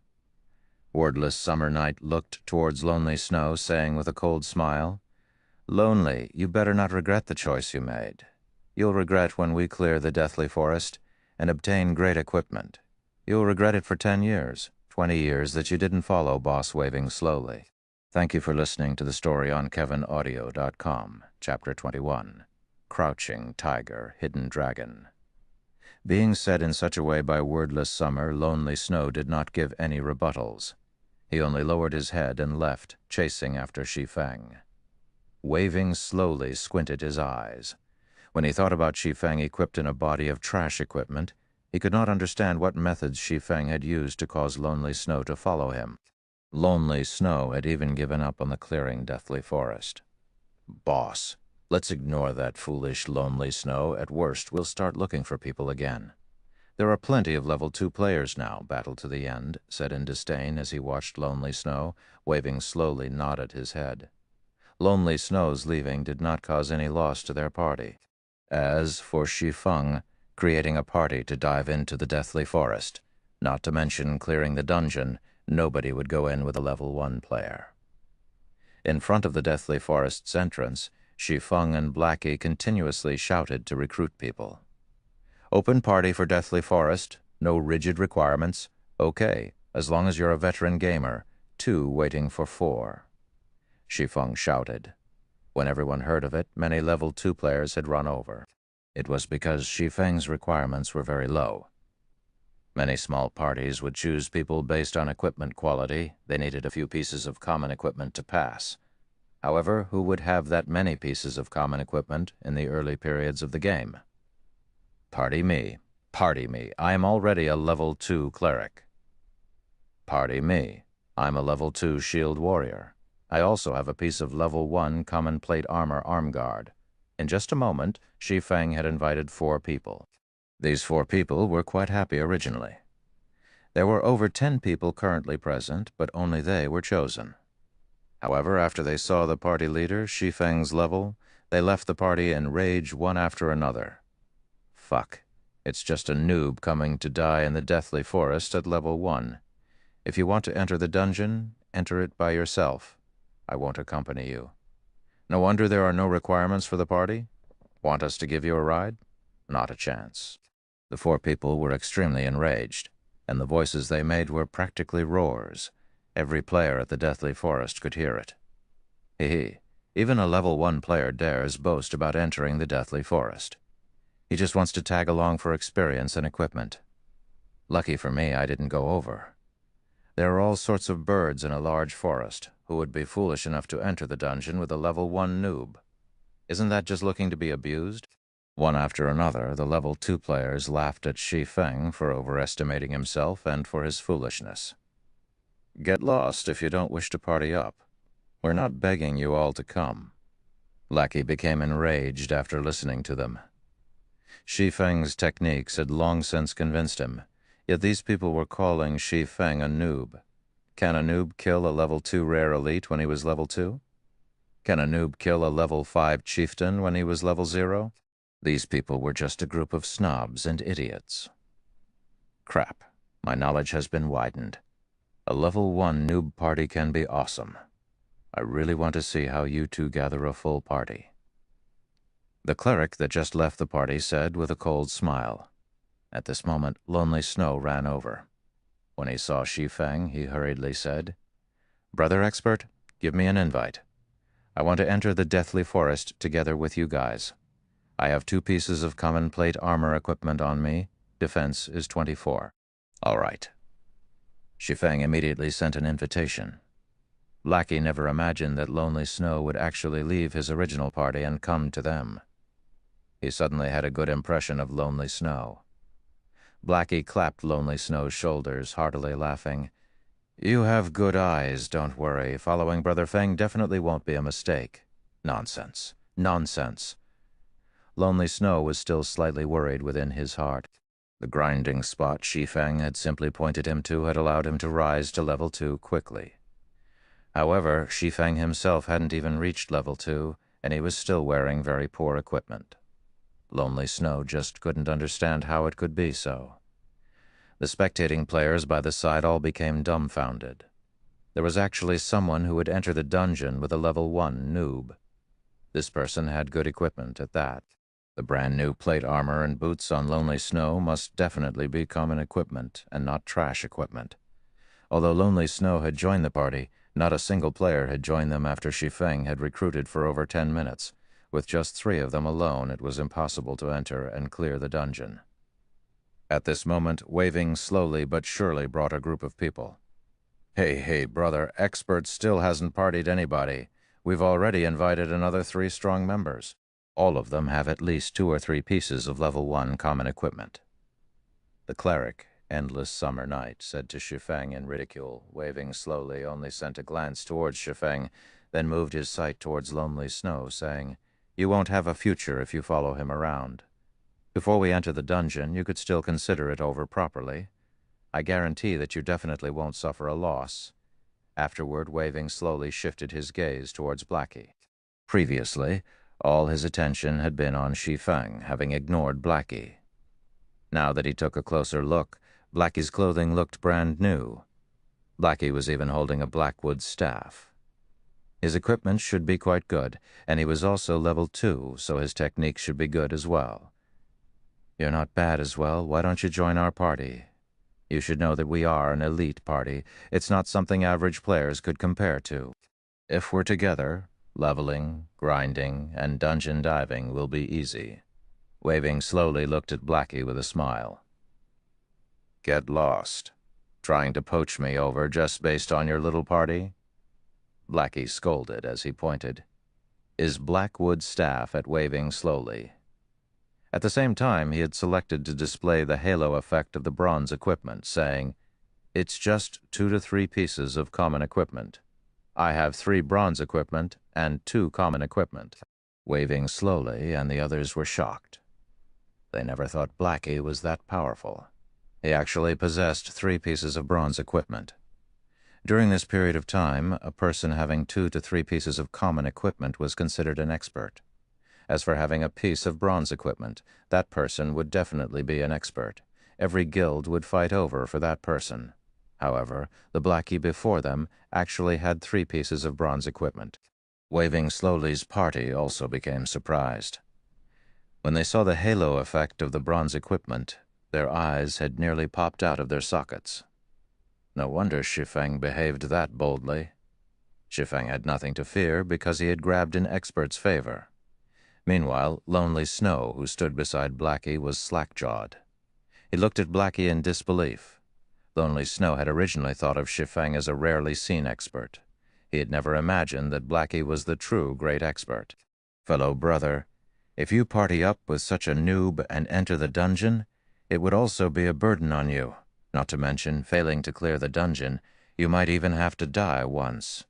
Wordless Summer Night looked towards Lonely Snow, saying with a cold smile, Lonely, you better not regret the choice you made. You'll regret when we clear the deathly forest and obtain great equipment. You'll regret it for 10 years, 20 years that you didn't follow Boss Waving Slowly. Thank you for listening to the story on KevinAudio.com, Chapter 21, Crouching Tiger, Hidden Dragon. Being said in such a way by wordless Summer, Lonely Snow did not give any rebuttals. He only lowered his head and left, chasing after Shi Feng. Waving Slowly squinted his eyes. When he thought about Shi Feng equipped in a body of trash equipment, he could not understand what methods Shi Feng had used to cause Lonely Snow to follow him. Lonely Snow had even given up on the clearing deathly forest. Boss, let's ignore that foolish Lonely Snow. At worst, we'll start looking for people again. There are plenty of level 2 players now, Battle to the End said in disdain as he watched Lonely Snow. Waving Slowly nodded his head. Lonely Snow's leaving did not cause any loss to their party. As for Shi Feng, creating a party to dive into the deathly forest, not to mention clearing the dungeon, nobody would go in with a level 1 player. In front of the deathly forest's entrance, Shi Feng and Blackie continuously shouted to recruit people. Open party for deathly forest, no rigid requirements. Okay, as long as you're a veteran gamer, 2 waiting for 4. Shi Feng shouted. When everyone heard of it, many level 2 players had run over. It was because Shi Feng's requirements were very low. Many small parties would choose people based on equipment quality. They needed a few pieces of common equipment to pass. However, who would have that many pieces of common equipment in the early periods of the game? Party me. Party me. I am already a level 2 cleric. Party me. I'm a level 2 shield warrior. I also have a piece of level 1 common plate armor arm guard. In just a moment, Shi Feng had invited 4 people. These 4 people were quite happy originally. There were over 10 people currently present, but only they were chosen. However, after they saw the party leader, Shi Feng's level, they left the party in rage one after another. Fuck. It's just a noob coming to die in the deathly forest at level 1. If you want to enter the dungeon, enter it by yourself. I won't accompany you. No wonder there are no requirements for the party. Want us to give you a ride? Not a chance. The 4 people were extremely enraged, and the voices they made were practically roars. Every player at the deathly forest could hear it. Hee. Even a level 1 player dares boast about entering the deathly forest. He just wants to tag along for experience and equipment. Lucky for me, I didn't go over. There are all sorts of birds in a large forest who would be foolish enough to enter the dungeon with a level 1 noob. Isn't that just looking to be abused? One after another, the level 2 players laughed at Shi Feng for overestimating himself and for his foolishness. Get lost if you don't wish to party up. We're not begging you all to come. Lackey became enraged after listening to them. Shi Feng's techniques had long since convinced him, yet these people were calling Shi Feng a noob. Can a noob kill a level 2 rare elite when he was level 2? Can a noob kill a level 5 chieftain when he was level 0? These people were just a group of snobs and idiots. Crap, my knowledge has been widened. A level 1 noob party can be awesome. I really want to see how you 2 gather a full party. The cleric that just left the party said with a cold smile. At this moment, Lonely Snow ran over. When he saw Shi Feng, he hurriedly said, "Brother Expert, give me an invite. I want to enter the deathly forest together with you guys. I have 2 pieces of common plate armor equipment on me. Defense is 24. All right." Shi Feng immediately sent an invitation. Lackey never imagined that Lonely Snow would actually leave his original party and come to them. He suddenly had a good impression of Lonely Snow. Blackie clapped Lonely Snow's shoulders, heartily laughing. "You have good eyes, don't worry. Following Brother Feng definitely won't be a mistake." Nonsense. Nonsense. Lonely Snow was still slightly worried within his heart. The grinding spot Shi Feng had simply pointed him to had allowed him to rise to level 2 quickly. However, Shi Feng himself hadn't even reached level 2, and he was still wearing very poor equipment. Lonely Snow just couldn't understand how it could be so. The spectating players by the side all became dumbfounded. There was actually someone who would enter the dungeon with a level 1 noob. This person had good equipment at that. The brand new plate armor and boots on Lonely Snow must definitely be common equipment and not trash equipment. Although Lonely Snow had joined the party, not a single player had joined them after Shi Feng had recruited for over 10 minutes. With just 3 of them alone, it was impossible to enter and clear the dungeon. At this moment, Waving slowly but surely brought a group of people. Hey, brother, Expert still hasn't partied anybody. We've already invited another 3 strong members. All of them have at least 2 or 3 pieces of level 1 common equipment. The cleric, Endless Summer Night, said to Shi Feng in ridicule. Waving slowly only sent a glance towards Shi Feng, then moved his sight towards Lonely Snow, saying, "You won't have a future if you follow him around. Before we enter the dungeon, you could still consider it over properly. I guarantee that you definitely won't suffer a loss." Afterward, Waving slowly shifted his gaze towards Blackie. Previously, all his attention had been on Shi Feng, having ignored Blackie. Now that he took a closer look, Blackie's clothing looked brand new. Blackie was even holding a blackwood staff. His equipment should be quite good, and he was also level 2, so his technique should be good as well. "You're not bad as well. Why don't you join our party? You should know that we are an elite party. It's not something average players could compare to. If we're together, leveling, grinding, and dungeon diving will be easy." Waving slowly looked at Blackie with a smile. "Get lost. Trying to poach me over just based on your little party?" Blackie scolded as he pointed his blackwood staff at Waving slowly. At the same time, he had selected to display the halo effect of the bronze equipment, saying, "It's just 2 to 3 pieces of common equipment. I have 3 bronze equipment and 2 common equipment." Waving slowly, and the others were shocked. They never thought Blackie was that powerful. He actually possessed 3 pieces of bronze equipment. During this period of time, a person having 2 to 3 pieces of common equipment was considered an expert. As for having a piece of bronze equipment, that person would definitely be an expert. Every guild would fight over for that person. However, the Blackie before them actually had 3 pieces of bronze equipment. Waving slowly's party also became surprised. When they saw the halo effect of the bronze equipment, their eyes had nearly popped out of their sockets. No wonder Shi Feng behaved that boldly. Shi Feng had nothing to fear because he had grabbed an expert's favor. Meanwhile, Lonely Snow, who stood beside Blackie, was slack-jawed. He looked at Blackie in disbelief. Lonely Snow had originally thought of Shi Feng as a rarely seen expert. He had never imagined that Blackie was the true great expert. "Fellow brother, if you party up with such a noob and enter the dungeon, it would also be a burden on you. Not to mention, failing to clear the dungeon, you might even have to die once.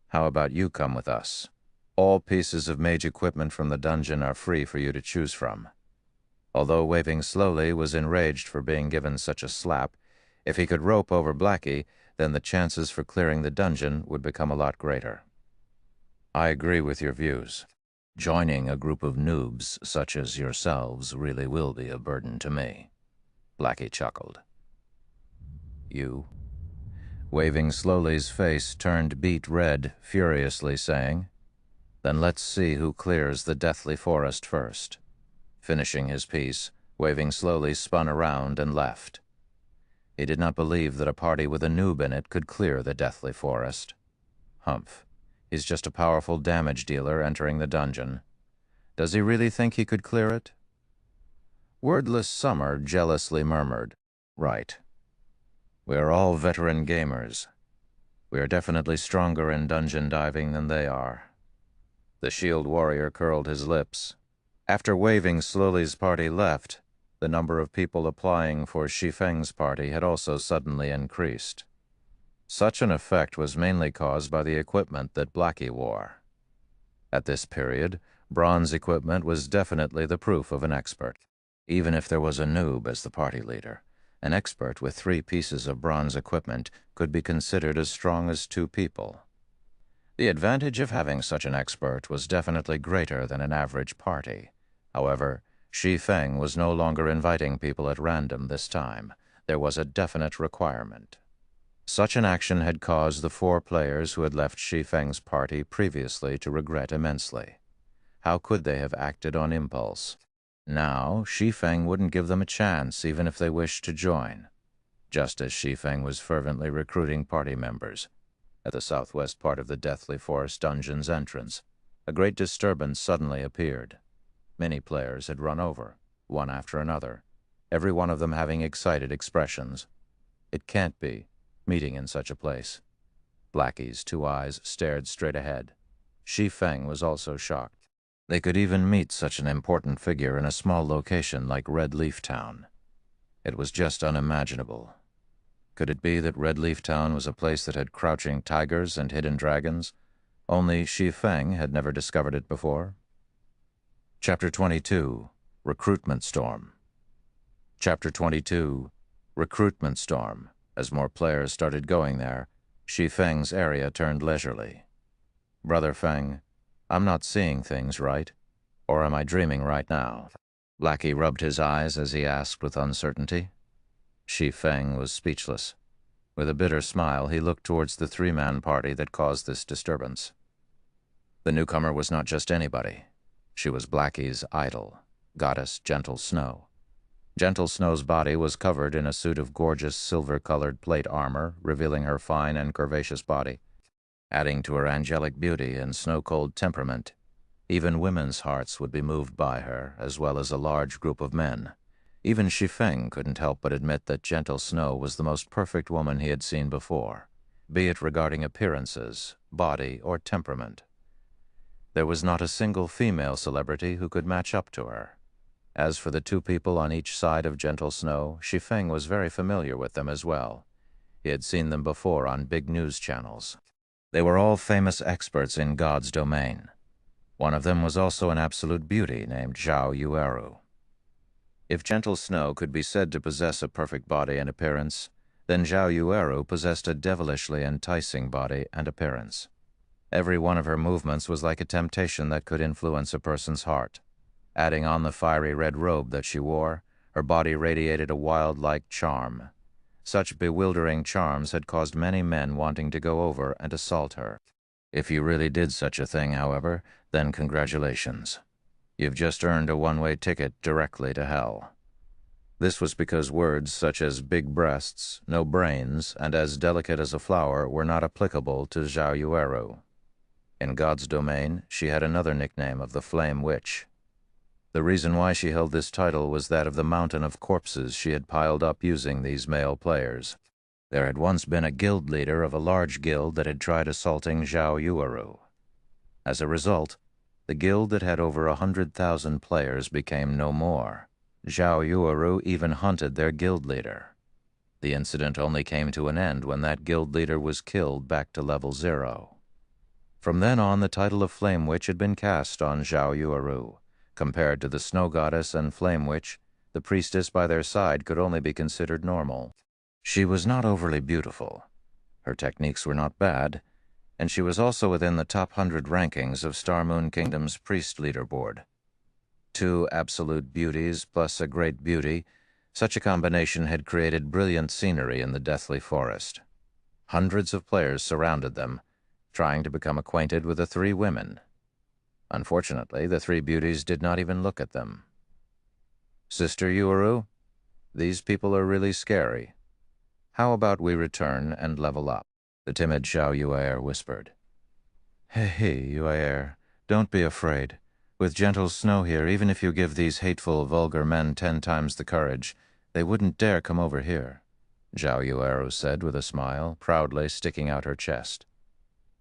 How about you come with us? All pieces of mage equipment from the dungeon are free for you to choose from." Although Waving slowly was enraged for being given such a slap, if he could rope over Blackie, then the chances for clearing the dungeon would become a lot greater. "I agree with your views. Joining a group of noobs such as yourselves really will be a burden to me." Blackie chuckled. "You?" Waving slowly's face turned beet red, furiously saying, "Then let's see who clears the deathly forest first." Finishing his piece, Waving slowly spun around and left. He did not believe that a party with a noob in it could clear the deathly forest. Humph. He's just a powerful damage dealer entering the dungeon. Does he really think he could clear it? Wordless Summer jealously murmured, "Right. We are all veteran gamers. We are definitely stronger in dungeon diving than they are." The shield warrior curled his lips. After Waving slowly's party left, the number of people applying for Shi Feng's party had also suddenly increased. Such an effect was mainly caused by the equipment that Blackie wore. At this period, bronze equipment was definitely the proof of an expert. Even if there was a noob as the party leader, an expert with 3 pieces of bronze equipment could be considered as strong as 2 people. The advantage of having such an expert was definitely greater than an average party. However, Shi Feng was no longer inviting people at random this time. There was a definite requirement. Such an action had caused the 4 players who had left Shi Feng's party previously to regret immensely. How could they have acted on impulse? Now, Shi Feng wouldn't give them a chance even if they wished to join. Just as Shi Feng was fervently recruiting party members, at the southwest part of the Deathly Forest dungeon's entrance, a great disturbance suddenly appeared. Many players had run over, one after another, every one of them having excited expressions. It can't be, meeting in such a place. Blackie's 2 eyes stared straight ahead. Shi Feng was also shocked. They could even meet such an important figure in a small location like Red Leaf Town. It was just unimaginable. Could it be that Red Leaf Town was a place that had crouching tigers and hidden dragons? Only Shi Feng had never discovered it before. Chapter 22, Recruitment Storm. Chapter 22, Recruitment Storm. As more players started going there, Shi Feng's area turned leisurely. Brother Feng, I'm not seeing things right. Or am I dreaming right now? Blackie rubbed his eyes as he asked with uncertainty. Shi Feng was speechless. With a bitter smile, he looked towards the 3-man party that caused this disturbance. The newcomer was not just anybody. She was Blackie's idol, goddess Gentle Snow. Gentle Snow's body was covered in a suit of gorgeous silver-colored plate armor, revealing her fine and curvaceous body. Adding to her angelic beauty and snow-cold temperament, even women's hearts would be moved by her, as well as a large group of men. Even Shi Feng couldn't help but admit that Gentle Snow was the most perfect woman he had seen before, be it regarding appearances, body, or temperament. There was not a single female celebrity who could match up to her. As for the 2 people on each side of Gentle Snow, Shi Feng was very familiar with them as well. He had seen them before on big news channels. They were all famous experts in God's domain. One of them was also an absolute beauty named Zhao Yueru. If Gentle Snow could be said to possess a perfect body and appearance, then Zhao Yueru possessed a devilishly enticing body and appearance. Every one of her movements was like a temptation that could influence a person's heart. Adding on the fiery red robe that she wore, her body radiated a wild-like charm. Such bewildering charms had caused many men wanting to go over and assault her. If you really did such a thing, however, then congratulations. You've just earned a one-way ticket directly to hell. This was because words such as big breasts, no brains, and as delicate as a flower were not applicable to Zhao Yueru. In God's domain, she had another nickname of the Flame Witch. The reason why she held this title was that of the mountain of corpses she had piled up using these male players. There had once been a guild leader of a large guild that had tried assaulting Zhao Yueru. As a result, the guild that had over 100,000 players became no more. Zhao Yueru even hunted their guild leader. The incident only came to an end when that guild leader was killed back to level 0. From then on, the title of Flame Witch had been cast on Zhao Yueru. Compared to the Snow Goddess and Flame Witch, the priestess by their side could only be considered normal. She was not overly beautiful. Her techniques were not bad, and she was also within the top 100 rankings of Star Moon Kingdom's priest leaderboard. 2 absolute beauties plus a great beauty, such a combination had created brilliant scenery in the Deathly Forest. Hundreds of players surrounded them, trying to become acquainted with the 3 women. Unfortunately, the 3 beauties did not even look at them. Sister Yueru, these people are really scary. How about we return and level up? The timid Zhao Yueru whispered. Hey, Yueru, don't be afraid. With Gentle Snow here, even if you give these hateful, vulgar men 10 times the courage, they wouldn't dare come over here, Zhao Yueru said with a smile, proudly sticking out her chest.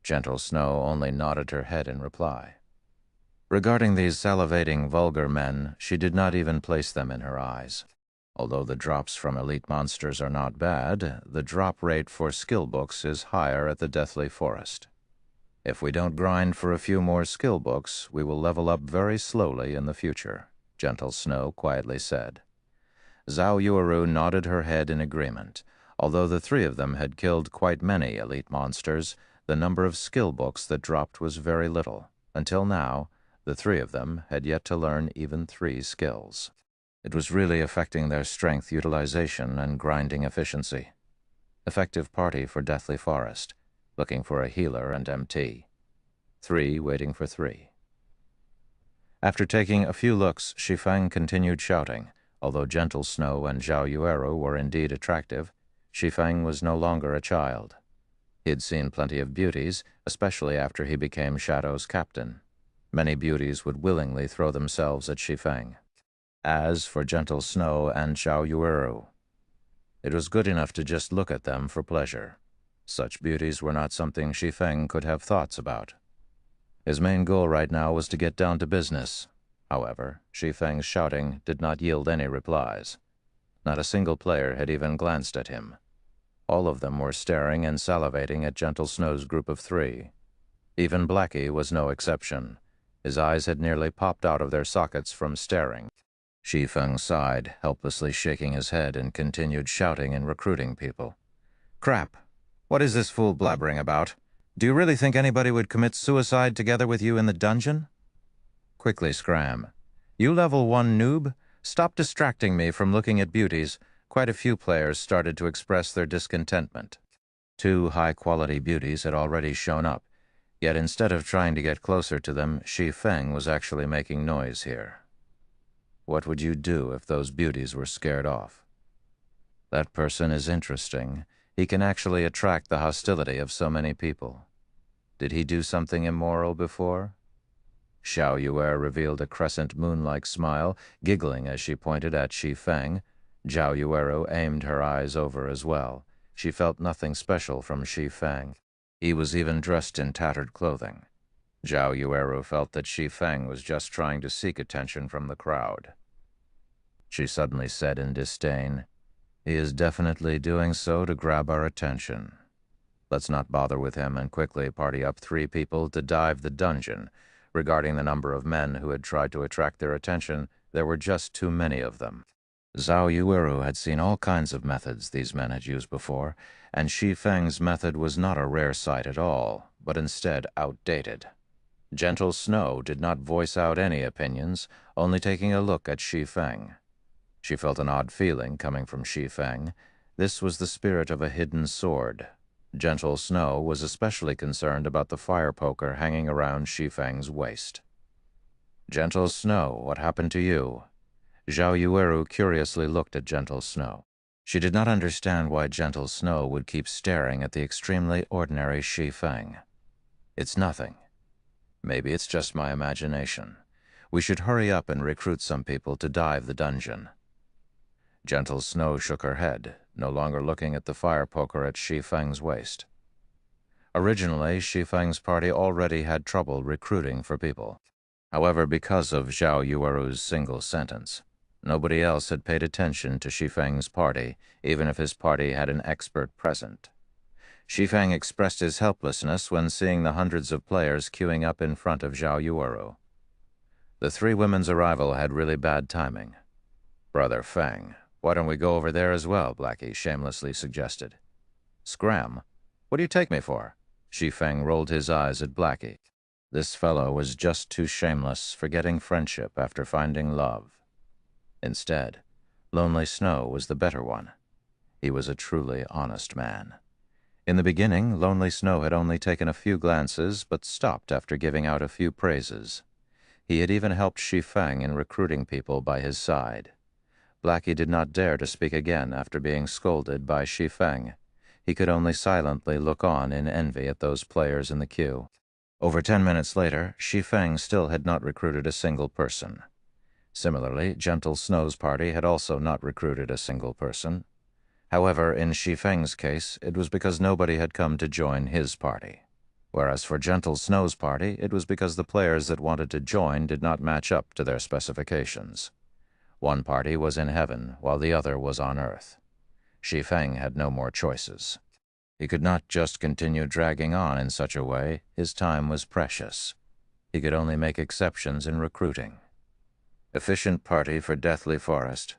Gentle Snow only nodded her head in reply. Regarding these salivating, vulgar men, she did not even place them in her eyes. Although the drops from elite monsters are not bad, the drop rate for skill books is higher at the Deathly Forest. If we don't grind for a few more skill books, we will level up very slowly in the future, Gentle Snow quietly said. Zhao Yueru nodded her head in agreement. Although the 3 of them had killed quite many elite monsters, the number of skill books that dropped was very little. Until now, the 3 of them had yet to learn even 3 skills. It was really affecting their strength utilization and grinding efficiency. Effective party for Deathly Forest, looking for a healer and MT. 3 waiting for 3. After taking a few looks, Shi Feng continued shouting. Although Gentle Snow and Zhao Yueru were indeed attractive, Shi Feng was no longer a child. He had seen plenty of beauties, especially after he became Shadow's captain. Many beauties would willingly throw themselves at Shi Feng. As for Gentle Snow and Zhao Yueru, it was good enough to just look at them for pleasure. Such beauties were not something Shi Feng could have thoughts about. His main goal right now was to get down to business. However, Shi Feng's shouting did not yield any replies. Not a single player had even glanced at him. All of them were staring and salivating at Gentle Snow's group of 3. Even Blackie was no exception. His eyes had nearly popped out of their sockets from staring. Shi Feng sighed, helplessly shaking his head, and continued shouting and recruiting people. "Crap! What is this fool blabbering about? Do you really think anybody would commit suicide together with you in the dungeon?" "Quickly, Scram. You level 1 noob? Stop distracting me from looking at beauties." Quite a few players started to express their discontentment. 2 high-quality beauties had already shown up, yet instead of trying to get closer to them, Shi Feng was actually making noise here. What would you do if those beauties were scared off? That person is interesting. He can actually attract the hostility of so many people. Did he do something immoral before? Xiao Yue revealed a crescent moon-like smile, giggling as she pointed at Shi Feng. Zhao Yueru aimed her eyes over as well. She felt nothing special from Shi Feng. He was even dressed in tattered clothing. Zhao Yueru felt that Shi Feng was just trying to seek attention from the crowd. She suddenly said in disdain, "He is definitely doing so to grab our attention. Let's not bother with him and quickly party up 3 people to dive the dungeon." Regarding the number of men who had tried to attract their attention, there were just too many of them. Zhao Yueru had seen all kinds of methods these men had used before, and Shi Feng's method was not a rare sight at all, but instead outdated. Gentle Snow did not voice out any opinions, only taking a look at Shi Feng. She felt an odd feeling coming from Shi Feng. This was the spirit of a hidden sword. Gentle Snow was especially concerned about the fire poker hanging around Shi Feng's waist. "Gentle Snow, what happened to you?" Zhao Yueru curiously looked at Gentle Snow. She did not understand why Gentle Snow would keep staring at the extremely ordinary Shi Feng. "It's nothing. Maybe it's just my imagination. We should hurry up and recruit some people to dive the dungeon." Gentle Snow shook her head, no longer looking at the fire poker at Shi Feng's waist. Originally, Shi Feng's party already had trouble recruiting for people. However, because of Zhao Yueru's single sentence, nobody else had paid attention to Shi Feng's party, even if his party had an expert present. Shi Feng expressed his helplessness when seeing the hundreds of players queuing up in front of Zhao Yueru. The 3 women's arrival had really bad timing. "Brother Feng, why don't we go over there as well?" Blackie shamelessly suggested. "Scram, what do you take me for?" Shi Feng rolled his eyes at Blackie. This fellow was just too shameless, forgetting friendship after finding love. Instead, Lonely Snow was the better one. He was a truly honest man. In the beginning, Lonely Snow had only taken a few glances, but stopped after giving out a few praises. He had even helped Shi Feng in recruiting people by his side. Blackie did not dare to speak again after being scolded by Shi Feng. He could only silently look on in envy at those players in the queue. Over 10 minutes later, Shi Feng still had not recruited a single person. Similarly, Gentle Snow's party had also not recruited a single person. However, in Shi Feng's case, it was because nobody had come to join his party. Whereas for Gentle Snow's party, it was because the players that wanted to join did not match up to their specifications. One party was in heaven, while the other was on earth. Shi Feng had no more choices. He could not just continue dragging on in such a way. His time was precious. He could only make exceptions in recruiting. Efficient party for Deathly Forest.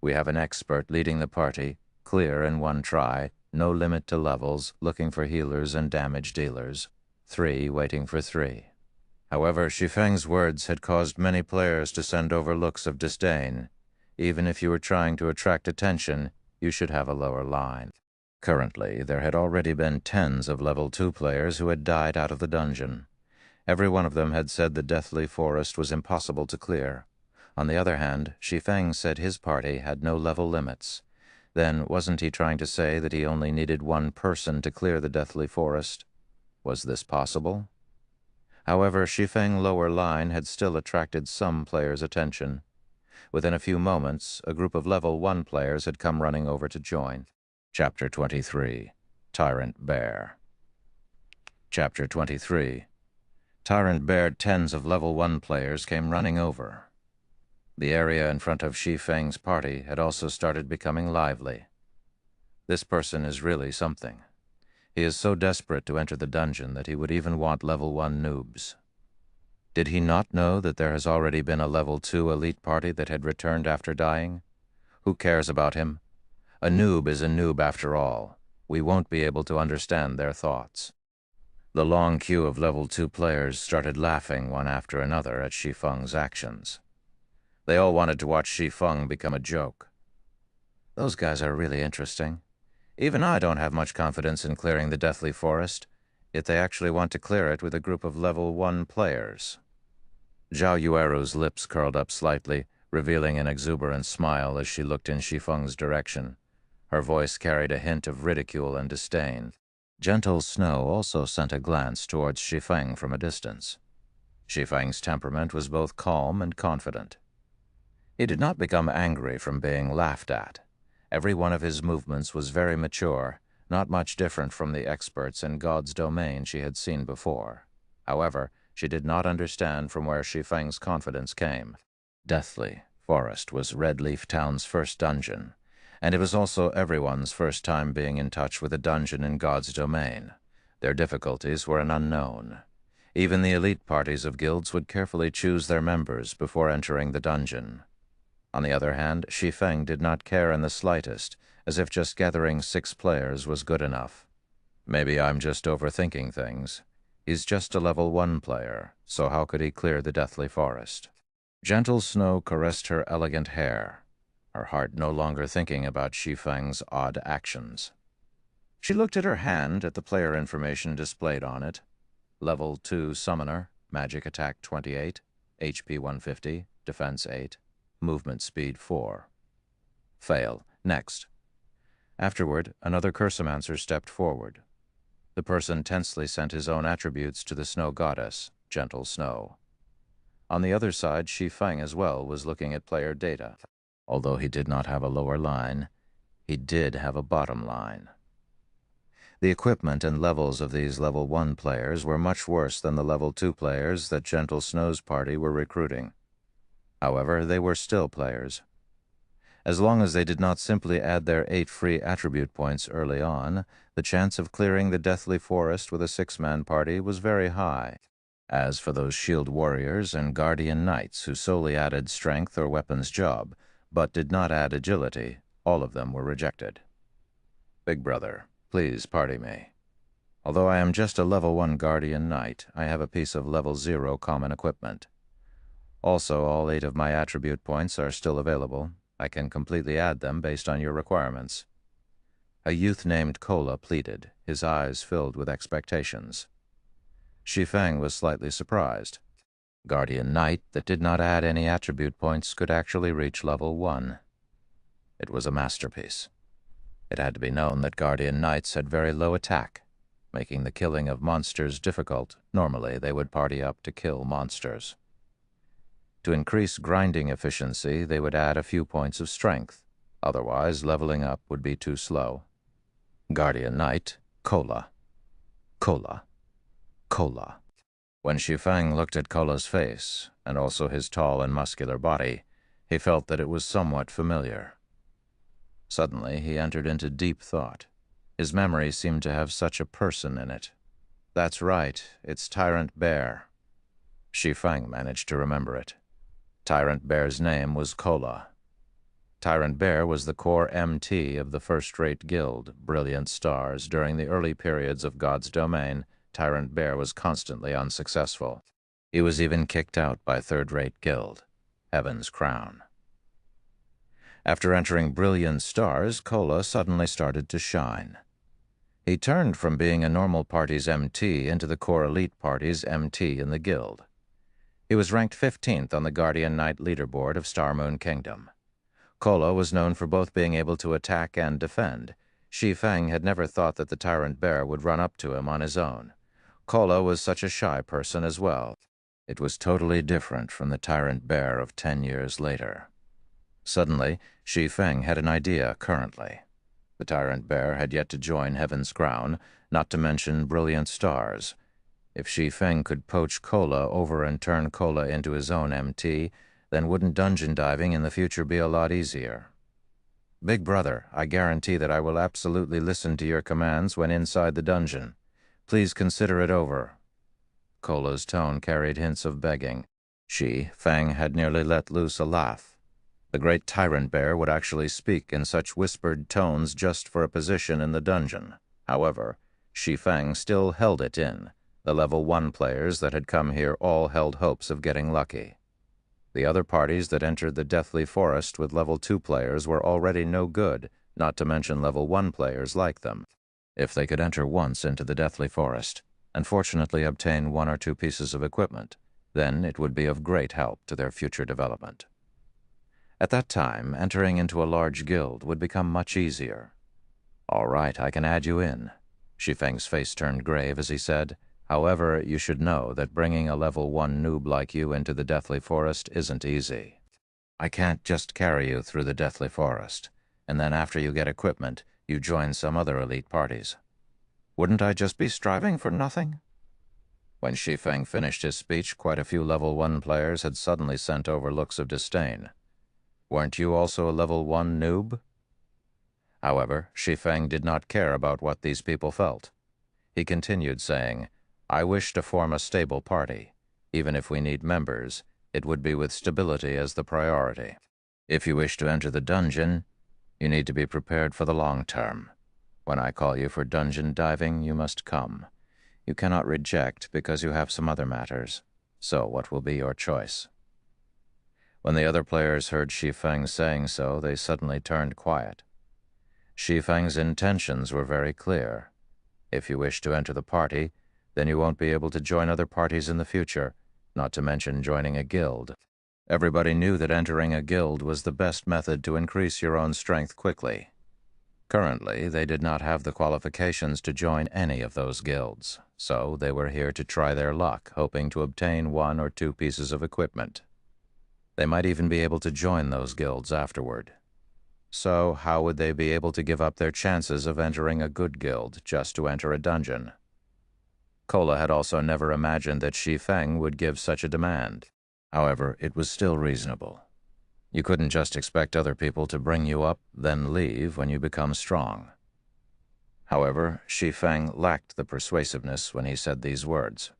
We have an expert leading the party, clear in 1 try, no limit to levels, looking for healers and damage dealers. 3 waiting for 3. However, Shi Feng's words had caused many players to send over looks of disdain. Even if you were trying to attract attention, you should have a lower line. Currently, there had already been tens of level 2 players who had died out of the dungeon. Every one of them had said the deathly forest was impossible to clear. On the other hand, Shi Feng said his party had no level limits. Then wasn't he trying to say that he only needed one person to clear the deathly forest? Was this possible? However, Shi Feng's lower line had still attracted some players' attention. Within a few moments, a group of level 1 players had come running over to join. Chapter 23. Tyrant Bear. Chapter 23. Tyrant Bear. Tens of level 1 players came running over. The area in front of Shi Feng's party had also started becoming lively. This person is really something. He is so desperate to enter the dungeon that he would even want level 1 noobs. Did he not know that there has already been a level 2 elite party that had returned after dying? Who cares about him? A noob is a noob after all. We won't be able to understand their thoughts. The long queue of level 2 players started laughing one after another at Shi Feng's actions. They all wanted to watch Shi Feng become a joke. Those guys are really interesting. Even I don't have much confidence in clearing the deathly forest, yet they actually want to clear it with a group of level 1 players. Zhao Yueru's lips curled up slightly, revealing an exuberant smile as she looked in Shi Feng's direction. Her voice carried a hint of ridicule and disdain. Gentle Snow also sent a glance towards Shi Feng from a distance. Shi Feng's temperament was both calm and confident. He did not become angry from being laughed at. Every one of his movements was very mature, not much different from the experts in God's domain she had seen before. However, she did not understand from where Shi Feng's confidence came. Deathly Forest was Red Leaf Town's first dungeon, and it was also everyone's first time being in touch with a dungeon in God's domain. Their difficulties were an unknown. Even the elite parties of guilds would carefully choose their members before entering the dungeon. On the other hand, Shi Feng did not care in the slightest, as if just gathering 6 players was good enough. Maybe I'm just overthinking things. He's just a level 1 player, so how could he clear the deathly forest? Gentle Snow caressed her elegant hair, her heart no longer thinking about Shi Feng's odd actions. She looked at her hand at the player information displayed on it. Level 2 Summoner, Magic Attack 28, HP 150, Defense 8. Movement speed 4. Fail. Next. Afterward, another Cursomancer stepped forward. The person tensely sent his own attributes to the Snow Goddess, Gentle Snow. On the other side, Shi Feng as well was looking at player data. Although he did not have a lower line, he did have a bottom line. The equipment and levels of these level 1 players were much worse than the level 2 players that Gentle Snow's party were recruiting. However, they were still players. As long as they did not simply add their 8 free attribute points early on, the chance of clearing the deathly forest with a 6-man party was very high. As for those shield warriors and guardian knights who solely added strength or weapons job, but did not add agility, all of them were rejected. Big brother, please party me. Although I am just a level 1 guardian knight, I have a piece of level 0 common equipment. Also, all 8 of my attribute points are still available. I can completely add them based on your requirements. A youth named Kola pleaded, his eyes filled with expectations. Shi Feng was slightly surprised. Guardian Knight that did not add any attribute points could actually reach level 1. It was a masterpiece. It had to be known that Guardian Knights had very low attack, making the killing of monsters difficult. Normally, they would party up to kill monsters. To increase grinding efficiency, they would add a few points of strength. Otherwise, leveling up would be too slow. Guardian Knight, Kola. Kola. Kola. When Shi Feng looked at Kola's face, and also his tall and muscular body, he felt that it was somewhat familiar. Suddenly, he entered into deep thought. His memory seemed to have such a person in it. That's right, it's Tyrant Bear. Shi Feng managed to remember it. Tyrant Bear's name was Kola. Tyrant Bear was the core MT of the first-rate guild, Brilliant Stars. During the early periods of God's domain, Tyrant Bear was constantly unsuccessful. He was even kicked out by third-rate guild, Heaven's Crown. After entering Brilliant Stars, Kola suddenly started to shine. He turned from being a normal party's MT into the core elite party's MT in the guild. He was ranked 15th on the Guardian Knight leaderboard of Star Moon Kingdom. Kola was known for both being able to attack and defend. Shi Feng had never thought that the Tyrant Bear would run up to him on his own. Kola was such a shy person as well. It was totally different from the Tyrant Bear of 10 years later. Suddenly, Shi Feng had an idea currently. The Tyrant Bear had yet to join Heaven's Crown, not to mention Brilliant Stars. If Shi Feng could poach Kola over and turn Kola into his own MT, then wouldn't dungeon diving in the future be a lot easier? Big brother, I guarantee that I will absolutely listen to your commands when inside the dungeon. Please consider it over. Kola's tone carried hints of begging. Shi Feng had nearly let loose a laugh. The great Tyrant Bear would actually speak in such whispered tones just for a position in the dungeon. However, Shi Feng still held it in. The level 1 players that had come here all held hopes of getting lucky. The other parties that entered the Deathly Forest with level 2 players were already no good, not to mention level 1 players like them. If they could enter once into the Deathly Forest, and fortunately obtain 1 or 2 pieces of equipment, then it would be of great help to their future development. At that time, entering into a large guild would become much easier. All right, I can add you in. Shi Feng's face turned grave as he said, however, you should know that bringing a level 1 noob like you into the Deathly Forest isn't easy. I can't just carry you through the Deathly Forest, and then after you get equipment, you join some other elite parties. Wouldn't I just be striving for nothing? When Shi Feng finished his speech, quite a few level 1 players had suddenly sent over looks of disdain. Weren't you also a level 1 noob? However, Shi Feng did not care about what these people felt. He continued saying, I wish to form a stable party. Even if we need members, it would be with stability as the priority. If you wish to enter the dungeon, you need to be prepared for the long term. When I call you for dungeon diving, you must come. You cannot reject because you have some other matters. So what will be your choice? When the other players heard Shi Feng saying so, they suddenly turned quiet. Shi Feng's intentions were very clear. If you wish to enter the party, then you won't be able to join other parties in the future, not to mention joining a guild. Everybody knew that entering a guild was the best method to increase your own strength quickly. Currently, they did not have the qualifications to join any of those guilds, so they were here to try their luck, hoping to obtain 1 or 2 pieces of equipment. They might even be able to join those guilds afterward. So how would they be able to give up their chances of entering a good guild just to enter a dungeon? Kola had also never imagined that Shi Feng would give such a demand. However, it was still reasonable. You couldn't just expect other people to bring you up, then leave when you become strong. However, Shi Feng lacked the persuasiveness when he said these words.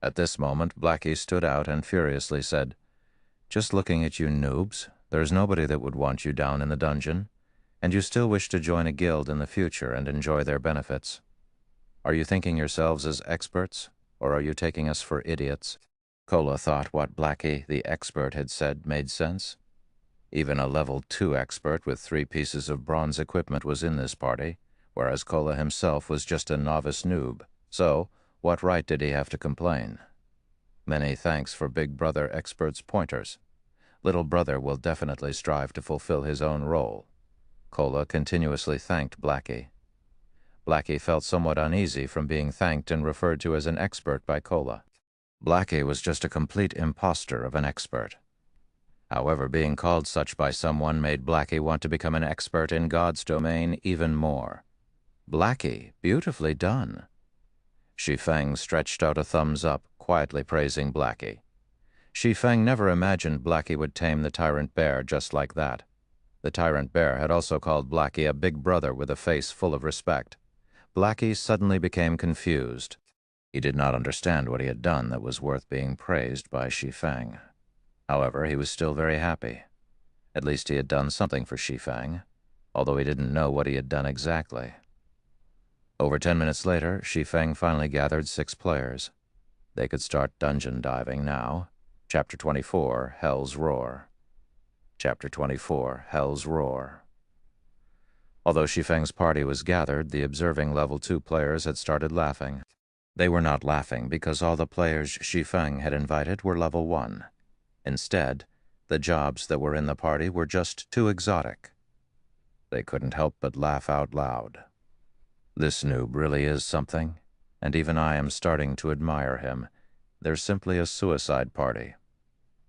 At this moment, Blackie stood out and furiously said, Just looking at you noobs, there's nobody that would want you down in the dungeon, and you still wish to join a guild in the future and enjoy their benefits. Are you thinking yourselves as experts, or are you taking us for idiots? Kola thought what Blackie, the expert, had said made sense. Even a level 2 expert with 3 pieces of bronze equipment was in this party, whereas Kola himself was just a novice noob. So, what right did he have to complain? Many thanks for Big Brother Expert's pointers. Little Brother will definitely strive to fulfill his own role. Kola continuously thanked Blackie. Blackie felt somewhat uneasy from being thanked and referred to as an expert by Kola. Blackie was just a complete imposter of an expert. However, being called such by someone made Blackie want to become an expert in God's domain even more. Blackie, beautifully done. Shi Feng stretched out a thumbs up, quietly praising Blackie. Shi Feng never imagined Blackie would tame the Tyrant Bear just like that. The Tyrant Bear had also called Blackie a big brother with a face full of respect. Blackie suddenly became confused. He did not understand what he had done that was worth being praised by Shi Feng. However, he was still very happy. At least he had done something for Shi Feng, although he didn't know what he had done exactly. Over 10 minutes later, Shi Feng finally gathered 6 players. They could start dungeon diving now. Chapter 24, Hell's Roar. Chapter 24, Hell's Roar. Although Shi Feng's party was gathered, the observing level 2 players had started laughing. They were not laughing because all the players Shi Feng had invited were level 1. Instead, the jobs that were in the party were just too exotic. They couldn't help but laugh out loud. This noob really is something, and even I am starting to admire him. They're simply a suicide party.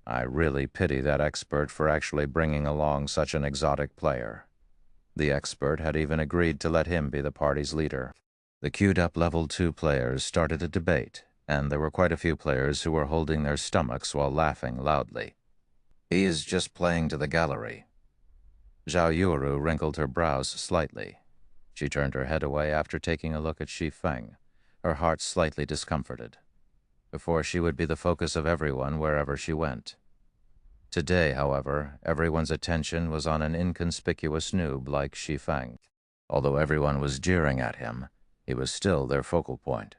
I really pity that expert for actually bringing along such an exotic player. The expert had even agreed to let him be the party's leader. The queued-up level 2 players started a debate, and there were quite a few players who were holding their stomachs while laughing loudly. He is just playing to the gallery. Zhao Yuru wrinkled her brows slightly. She turned her head away after taking a look at Shi Feng, her heart slightly discomforted. Before she would be the focus of everyone wherever she went. Today, however, everyone's attention was on an inconspicuous noob like Shi Feng. Although everyone was jeering at him, he was still their focal point.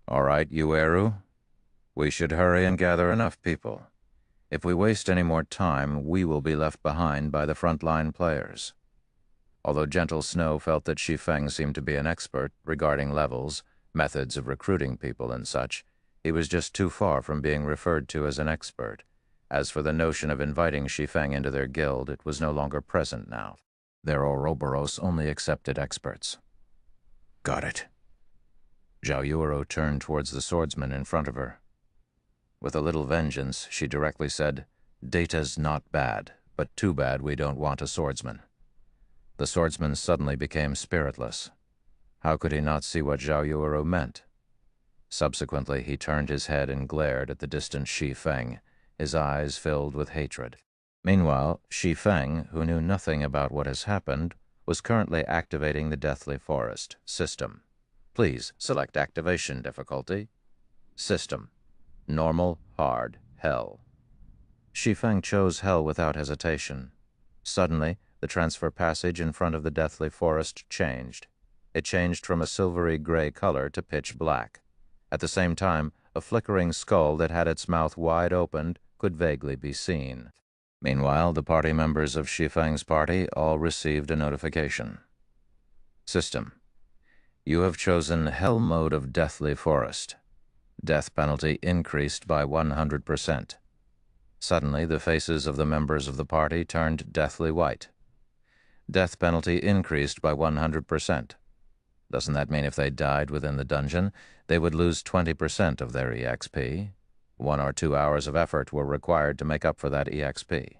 All right, Yueru. We should hurry and gather enough people. If we waste any more time, we will be left behind by the frontline players. Although Gentle Snow felt that Shi Feng seemed to be an expert regarding levels, methods of recruiting people and such, he was just too far from being referred to as an expert. As for the notion of inviting Shi Feng into their guild, it was no longer present now. Their Ouroboros only accepted experts. Got it. Zhao Yuro turned towards the swordsman in front of her. With a little vengeance, she directly said, "Data's not bad, but too bad we don't want a swordsman." The swordsman suddenly became spiritless. How could he not see what Zhao Yuro meant? Subsequently, he turned his head and glared at the distant Shi Feng, his eyes filled with hatred. Meanwhile, Shi Feng, who knew nothing about what has happened, was currently activating the Deathly Forest system. Please select activation difficulty. System. Normal, hard, hell. Shi Feng chose hell without hesitation. Suddenly, the transfer passage in front of the Deathly Forest changed. It changed from a silvery gray color to pitch black. At the same time, a flickering skull that had its mouth wide opened could vaguely be seen. Meanwhile, the party members of Shi Feng's party all received a notification. System. You have chosen Hell Mode of Deathly Forest. Death penalty increased by 100%. Suddenly, the faces of the members of the party turned deathly white. Death penalty increased by 100%. Doesn't that mean if they died within the dungeon, they would lose 20% of their EXP? 1 or 2 hours of effort were required to make up for that EXP.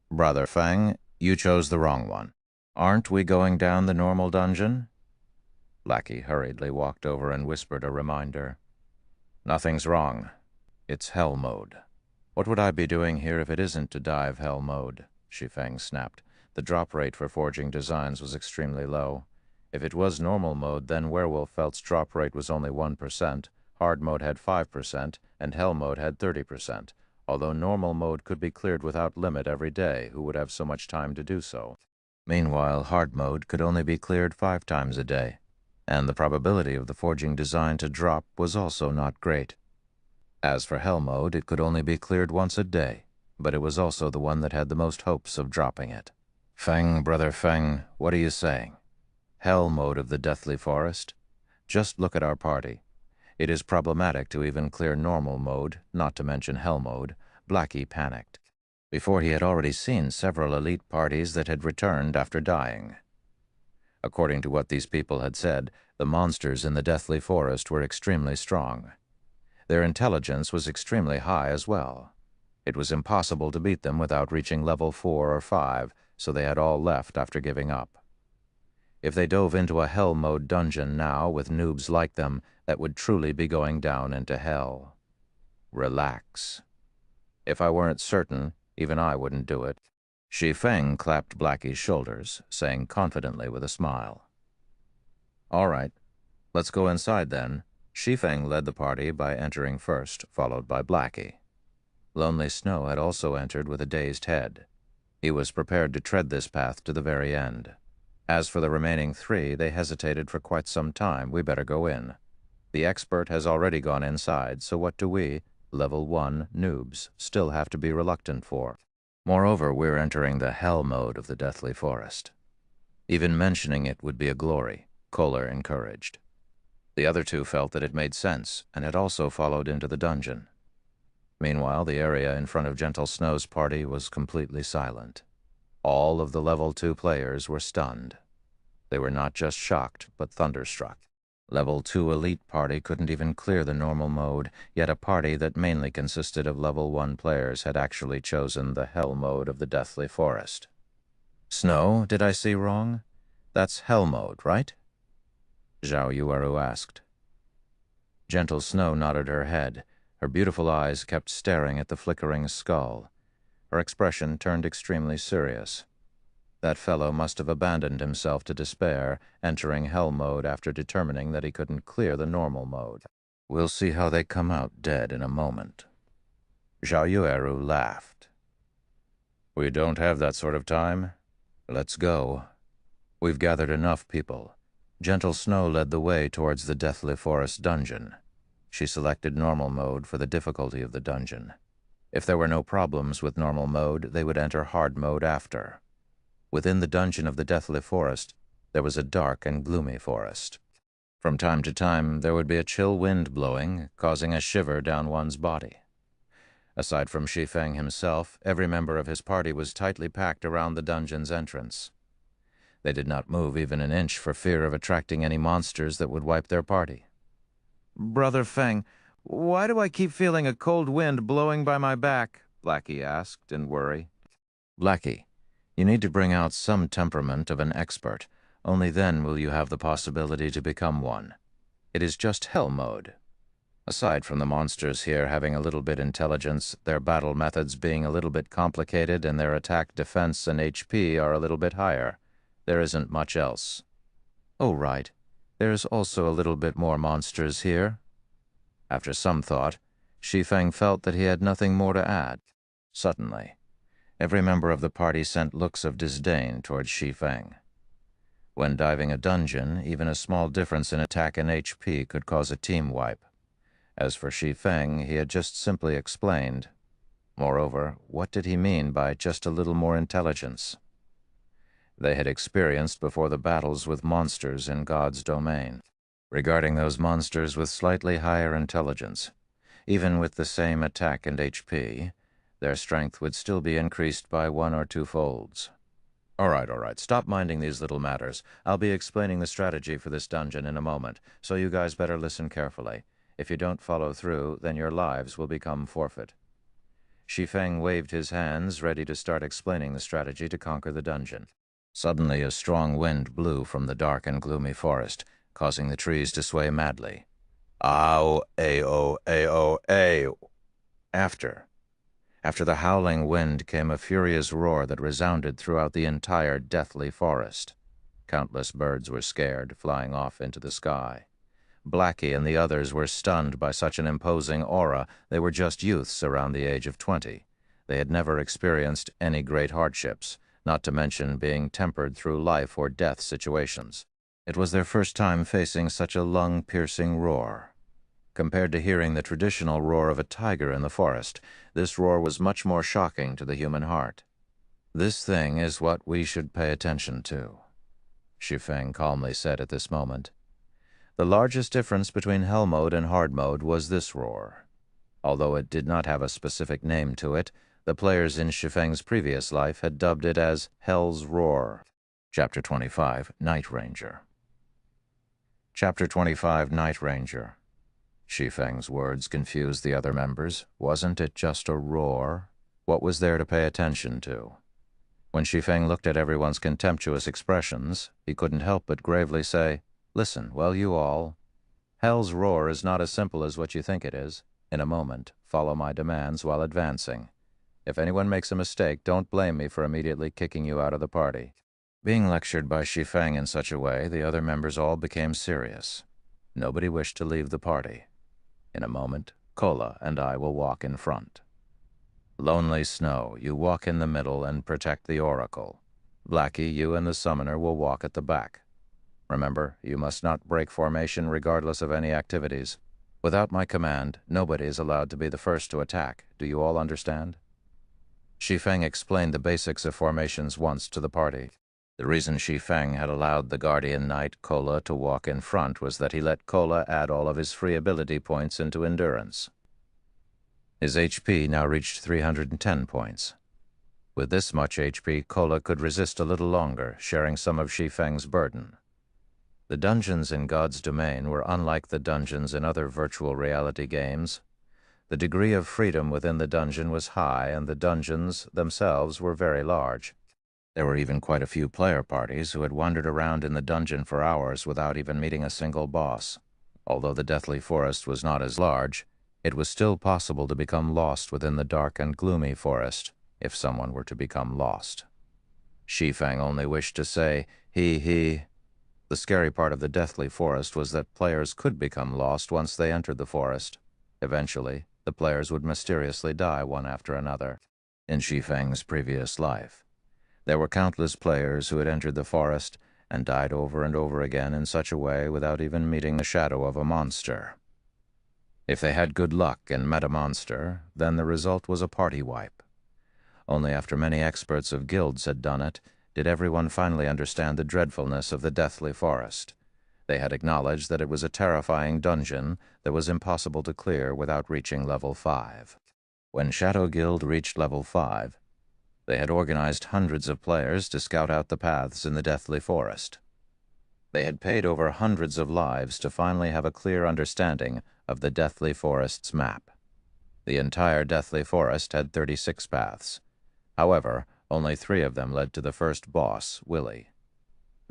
Brother Feng, you chose the wrong one. Aren't we going down the normal dungeon? Lackey hurriedly walked over and whispered a reminder. Nothing's wrong. It's Hell Mode. What would I be doing here if it isn't to dive Hell Mode? Shi Feng snapped. The drop rate for forging designs was extremely low. If it was normal mode, then Werewolf Felt's drop rate was only 1%, hard mode had 5%, and hell mode had 30%, although normal mode could be cleared without limit every day. Who would have so much time to do so? Meanwhile, hard mode could only be cleared 5 times a day, and the probability of the forging design to drop was also not great. As for hell mode, it could only be cleared once a day, but it was also the one that had the most hopes of dropping it. Feng, brother Feng, what are you saying? Hell mode of the Deathly Forest? Just look at our party. It is problematic to even clear normal mode, not to mention hell mode. Blackie panicked. Before he had already seen several elite parties that had returned after dying. According to what these people had said, the monsters in the Deathly Forest were extremely strong. Their intelligence was extremely high as well. It was impossible to beat them without reaching level 4 or 5, so they had all left after giving up. If they dove into a hell mode dungeon now with noobs like them, that would truly be going down into hell. Relax. If I weren't certain, even I wouldn't do it. Shi Feng clapped Blackie's shoulders, saying confidently with a smile. All right, let's go inside then. Shi Feng led the party by entering first, followed by Blackie. Lonely Snow had also entered with a dazed head. He was prepared to tread this path to the very end. As for the remaining 3, they hesitated for quite some time. We better go in. The expert has already gone inside, so what do we, level 1 noobs, still have to be reluctant for? Moreover, we're entering the hell mode of the deathly forest. Even mentioning it would be a glory, Kohler encouraged. The other two felt that it made sense, and had also followed into the dungeon. Meanwhile, the area in front of Gentle Snow's party was completely silent. All of the Level 2 players were stunned. They were not just shocked, but thunderstruck. Level 2 elite party couldn't even clear the normal mode, yet a party that mainly consisted of Level 1 players had actually chosen the hell mode of the deathly forest. Snow, did I see wrong? That's hell mode, right? Zhao Yueru asked. Gentle Snow nodded her head. Her beautiful eyes kept staring at the flickering skull. Her expression turned extremely serious. That fellow must have abandoned himself to despair, entering hell mode after determining that he couldn't clear the normal mode. We'll see how they come out dead in a moment. Zhao Yueru laughed. We don't have that sort of time. Let's go. We've gathered enough people. Gentle Snow led the way towards the Deathly Forest dungeon. She selected normal mode for the difficulty of the dungeon. If there were no problems with normal mode, they would enter hard mode after. Within the dungeon of the Deathly Forest, there was a dark and gloomy forest. From time to time, there would be a chill wind blowing, causing a shiver down one's body. Aside from Shi Feng himself, every member of his party was tightly packed around the dungeon's entrance. They did not move even an inch for fear of attracting any monsters that would wipe their party. Brother Feng, why do I keep feeling a cold wind blowing by my back? Blackie asked in worry. Blackie, you need to bring out some temperament of an expert. Only then will you have the possibility to become one. It is just hell mode. Aside from the monsters here having a little bit intelligence, their battle methods being a little bit complicated, and their attack, defense, and HP are a little bit higher, there isn't much else. Oh, right. There's also a little bit more monsters here. After some thought, Shi Feng felt that he had nothing more to add. Suddenly, every member of the party sent looks of disdain towards Shi Feng. When diving a dungeon, even a small difference in attack and HP could cause a team wipe. As for Shi Feng, he had just simply explained. Moreover, what did he mean by just a little more intelligence? They had experienced before the battles with monsters in God's domain. Regarding those monsters with slightly higher intelligence, even with the same attack and HP, their strength would still be increased by 1 or 2 folds. All right, stop minding these little matters. I'll be explaining the strategy for this dungeon in a moment, so you guys better listen carefully. If you don't follow through, then your lives will become forfeit. Shi Feng waved his hands, ready to start explaining the strategy to conquer the dungeon. Suddenly, a strong wind blew from the dark and gloomy forest, causing the trees to sway madly. Ow, ayo, ayo, ayo. After the howling wind came a furious roar that resounded throughout the entire deathly forest. Countless birds were scared, flying off into the sky. Blackie and the others were stunned by such an imposing aura. They were just youths around the age of 20. They had never experienced any great hardships, not to mention being tempered through life or death situations. It was their first time facing such a lung-piercing roar. Compared to hearing the traditional roar of a tiger in the forest, this roar was much more shocking to the human heart. This thing is what we should pay attention to, Shi Feng calmly said at this moment. The largest difference between hell mode and hard mode was this roar. Although it did not have a specific name to it, the players in Shi Feng's previous life had dubbed it as Hell's Roar. Chapter 25, Night Ranger. Chapter 25, Night Ranger. Shi Feng's words confused the other members. Wasn't it just a roar? What was there to pay attention to? When Shi Feng looked at everyone's contemptuous expressions, he couldn't help but gravely say, Listen, well, you all. Hell's Roar is not as simple as what you think it is. In a moment, follow my demands while advancing. If anyone makes a mistake, don't blame me for immediately kicking you out of the party. Being lectured by Shi Feng in such a way, the other members all became serious. Nobody wished to leave the party. In a moment, Kola and I will walk in front. Lonely Snow, you walk in the middle and protect the Oracle. Blackie, you and the Summoner will walk at the back. Remember, you must not break formation regardless of any activities. Without my command, nobody is allowed to be the first to attack. Do you all understand? Shi Feng explained the basics of formations once to the party. The reason Shi Feng had allowed the Guardian Knight, Kola, to walk in front was that he let Kola add all of his free ability points into endurance. His HP now reached 310 points. With this much HP, Kola could resist a little longer, sharing some of Shi Feng's burden. The dungeons in God's Domain were unlike the dungeons in other virtual reality games. The degree of freedom within the dungeon was high, and the dungeons themselves were very large. There were even quite a few player parties who had wandered around in the dungeon for hours without even meeting a single boss. Although the Deathly Forest was not as large, it was still possible to become lost within the dark and gloomy forest, if someone were to become lost. Shi Feng only wished to say, he. The scary part of the Deathly Forest was that players could become lost once they entered the forest. Eventually, the players would mysteriously die one after another. In Shi Feng's previous life, there were countless players who had entered the forest and died over and over again in such a way without even meeting the shadow of a monster. If they had good luck and met a monster, then the result was a party wipe. Only after many experts of guilds had done it, did everyone finally understand the dreadfulness of the Deathly Forest. They had acknowledged that it was a terrifying dungeon that was impossible to clear without reaching level 5. When Shadow Guild reached level 5, they had organized hundreds of players to scout out the paths in the Deathly Forest. They had paid over hundreds of lives to finally have a clear understanding of the Deathly Forest's map. The entire Deathly Forest had 36 paths. However, only 3 of them led to the first boss, Willy.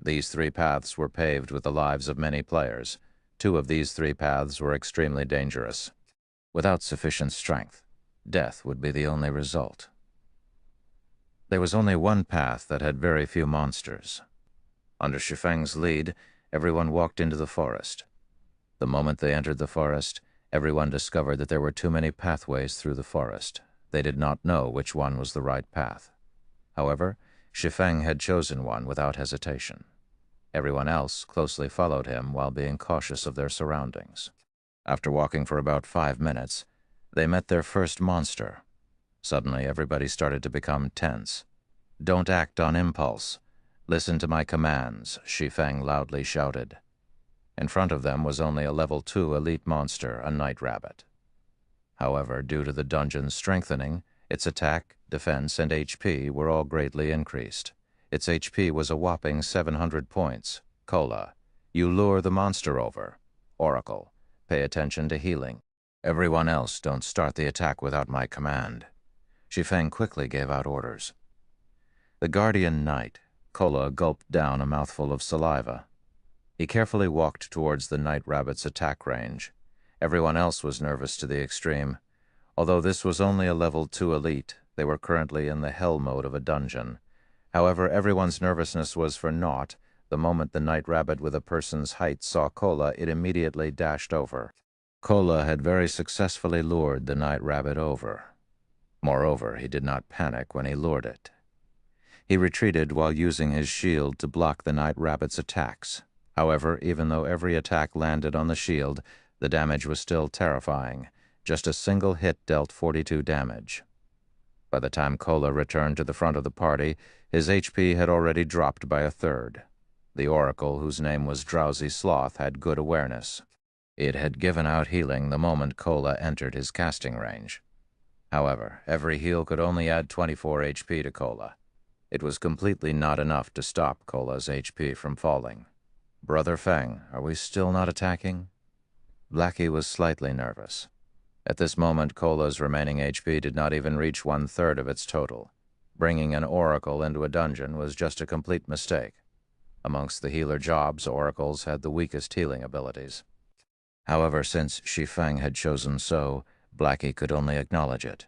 These 3 paths were paved with the lives of many players. 2 of these 3 paths were extremely dangerous. Without sufficient strength, death would be the only result. There was only one path that had very few monsters. Under Shi Feng's lead, everyone walked into the forest. The moment they entered the forest, everyone discovered that there were too many pathways through the forest. They did not know which one was the right path. However, Shi Feng had chosen one without hesitation. Everyone else closely followed him while being cautious of their surroundings. After walking for about 5 minutes, they met their first monster. Suddenly, everybody started to become tense. "Don't act on impulse. Listen to my commands," Shi Feng loudly shouted. In front of them was only a level 2 elite monster, a night rabbit. However, due to the dungeon's strengthening, its attack, defense, and HP were all greatly increased. Its HP was a whopping 700 points. Kola, you lure the monster over. Oracle, pay attention to healing. Everyone else, don't start the attack without my command. Shi Feng quickly gave out orders. The Guardian Knight, Kola, gulped down a mouthful of saliva. He carefully walked towards the night rabbit's attack range. Everyone else was nervous to the extreme. Although this was only a level 2 elite, they were currently in the hell mode of a dungeon. However, everyone's nervousness was for naught. The moment the night rabbit with a person's height saw Kola, it immediately dashed over. Kola had very successfully lured the night rabbit over. Moreover, he did not panic when he lured it. He retreated while using his shield to block the night rabbit's attacks. However, even though every attack landed on the shield, the damage was still terrifying. Just a single hit dealt 42 damage. By the time Kola returned to the front of the party, his HP had already dropped by 1/3. The Oracle, whose name was Drowsy Sloth, had good awareness. It had given out healing the moment Kola entered his casting range. However, every heal could only add 24 HP to Kola. It was completely not enough to stop Kola's HP from falling. "Brother Feng, are we still not attacking?" Blackie was slightly nervous. At this moment, Kola's remaining HP did not even reach 1/3 of its total. Bringing an Oracle into a dungeon was just a complete mistake. Amongst the healer jobs, Oracles had the weakest healing abilities. However, since Shi Feng had chosen so, Blackie could only acknowledge it.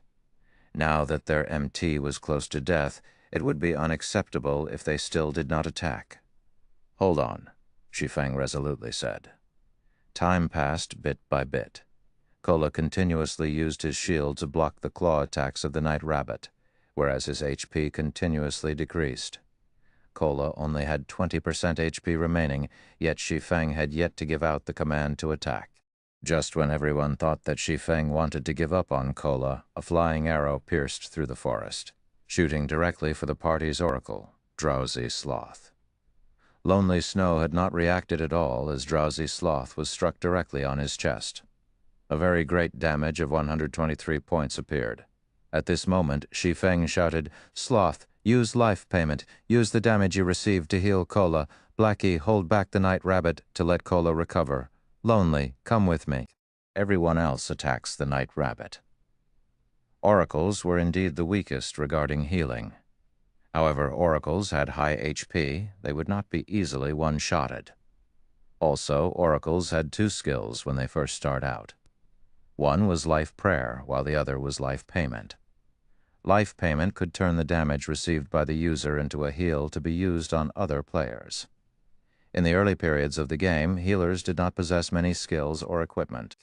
Now that their MT was close to death, it would be unacceptable if they still did not attack. "Hold on," Shi Feng resolutely said. Time passed bit by bit. Kola continuously used his shield to block the claw attacks of the night rabbit, whereas his HP continuously decreased. Kola only had 20% HP remaining, yet Shi Feng had yet to give out the command to attack. Just when everyone thought that Shi Feng wanted to give up on Kola, a flying arrow pierced through the forest. shooting directly for the party's oracle, Drowsy Sloth. Lonely Snow had not reacted at all as Drowsy Sloth was struck directly on his chest. A very great damage of 123 points appeared. At this moment, Shi Feng shouted, "Sloth, use life payment. Use the damage you received to heal Cola. Blackie, hold back the Night Rabbit to let Cola recover. Lonely, come with me." Everyone else attacks the Night Rabbit. Oracles were indeed the weakest regarding healing. However, oracles had high HP, they would not be easily one-shotted. Also, oracles had two skills when they first start out. One was life prayer, while the other was life payment. Life payment could turn the damage received by the user into a heal to be used on other players. In the early periods of the game, healers did not possess many skills or equipment.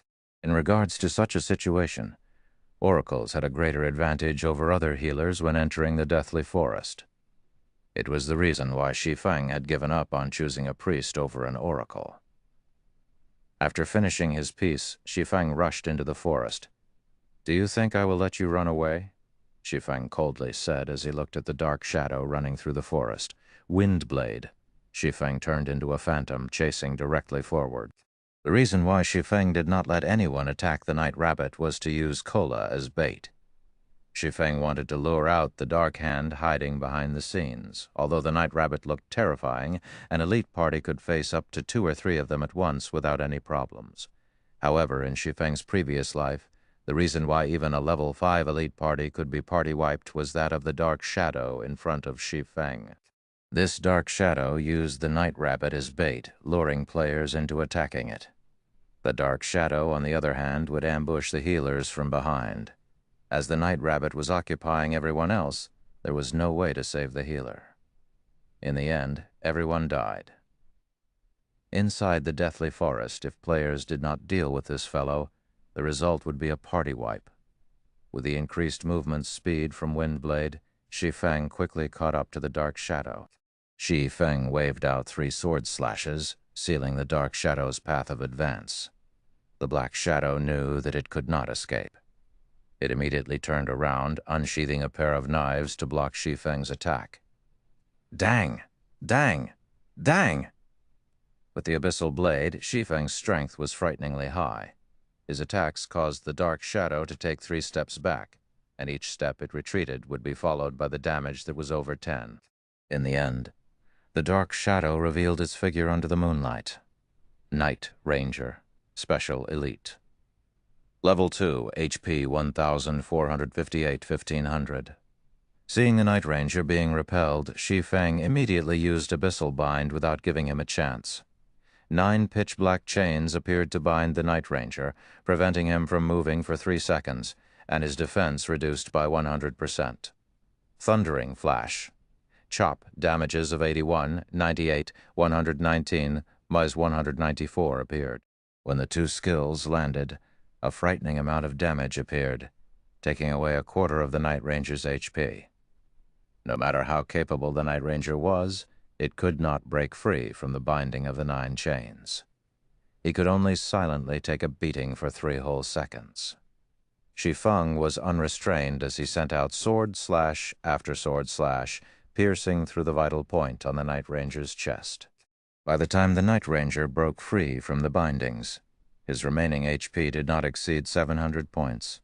In regards to such a situation, oracles had a greater advantage over other healers when entering the Deathly Forest. It was the reason why Shi Feng had given up on choosing a priest over an oracle. After finishing his piece, Shi Feng rushed into the forest. "Do you think I will let you run away?" Shi Feng coldly said as he looked at the dark shadow running through the forest. Windblade. Shi Feng turned into a phantom, chasing directly forward. The reason why Shi Feng did not let anyone attack the Night Rabbit was to use Cola as bait. Shi Feng wanted to lure out the Dark Hand hiding behind the scenes. Although the Night Rabbit looked terrifying, an elite party could face up to 2 or 3 of them at once without any problems. However, in Shi Feng's previous life, the reason why even a level 5 elite party could be party-wiped was that of the Dark Shadow in front of Shi Feng. This Dark Shadow used the Night Rabbit as bait, luring players into attacking it. The Dark Shadow, on the other hand, would ambush the healers from behind. As the Night Rabbit was occupying everyone else, there was no way to save the healer. In the end, everyone died. Inside the Deathly Forest, if players did not deal with this fellow, the result would be a party wipe. With the increased movement speed from Windblade, Shi Feng quickly caught up to the Dark Shadow. Shi Feng waved out 3 sword slashes, sealing the Dark Shadow's path of advance. The Black Shadow knew that it could not escape. It immediately turned around, unsheathing a pair of knives to block Shi Feng's attack. Dang! Dang! Dang! With the Abyssal Blade, Shi Feng's strength was frighteningly high. His attacks caused the Dark Shadow to take 3 steps back, and each step it retreated would be followed by the damage that was over 10. In the end, the Dark Shadow revealed its figure under the moonlight. Night Ranger, Special Elite. Level 2, HP 1458-1500. Seeing the Night Ranger being repelled, Shi Feng immediately used Abyssal Bind without giving him a chance. 9 pitch-black chains appeared to bind the Night Ranger, preventing him from moving for 3 seconds, and his defense reduced by 100%. Thundering Flash. Chop, damages of 81, 98, 119, minus 194 appeared. When the 2 skills landed, a frightening amount of damage appeared, taking away a quarter of the Night Ranger's HP. No matter how capable the Night Ranger was, it could not break free from the binding of the 9 chains. He could only silently take a beating for 3 whole seconds. Shi Feng was unrestrained as he sent out sword slash after sword slash, piercing through the vital point on the Night Ranger's chest. By the time the Night Ranger broke free from the bindings, his remaining HP did not exceed 700 points.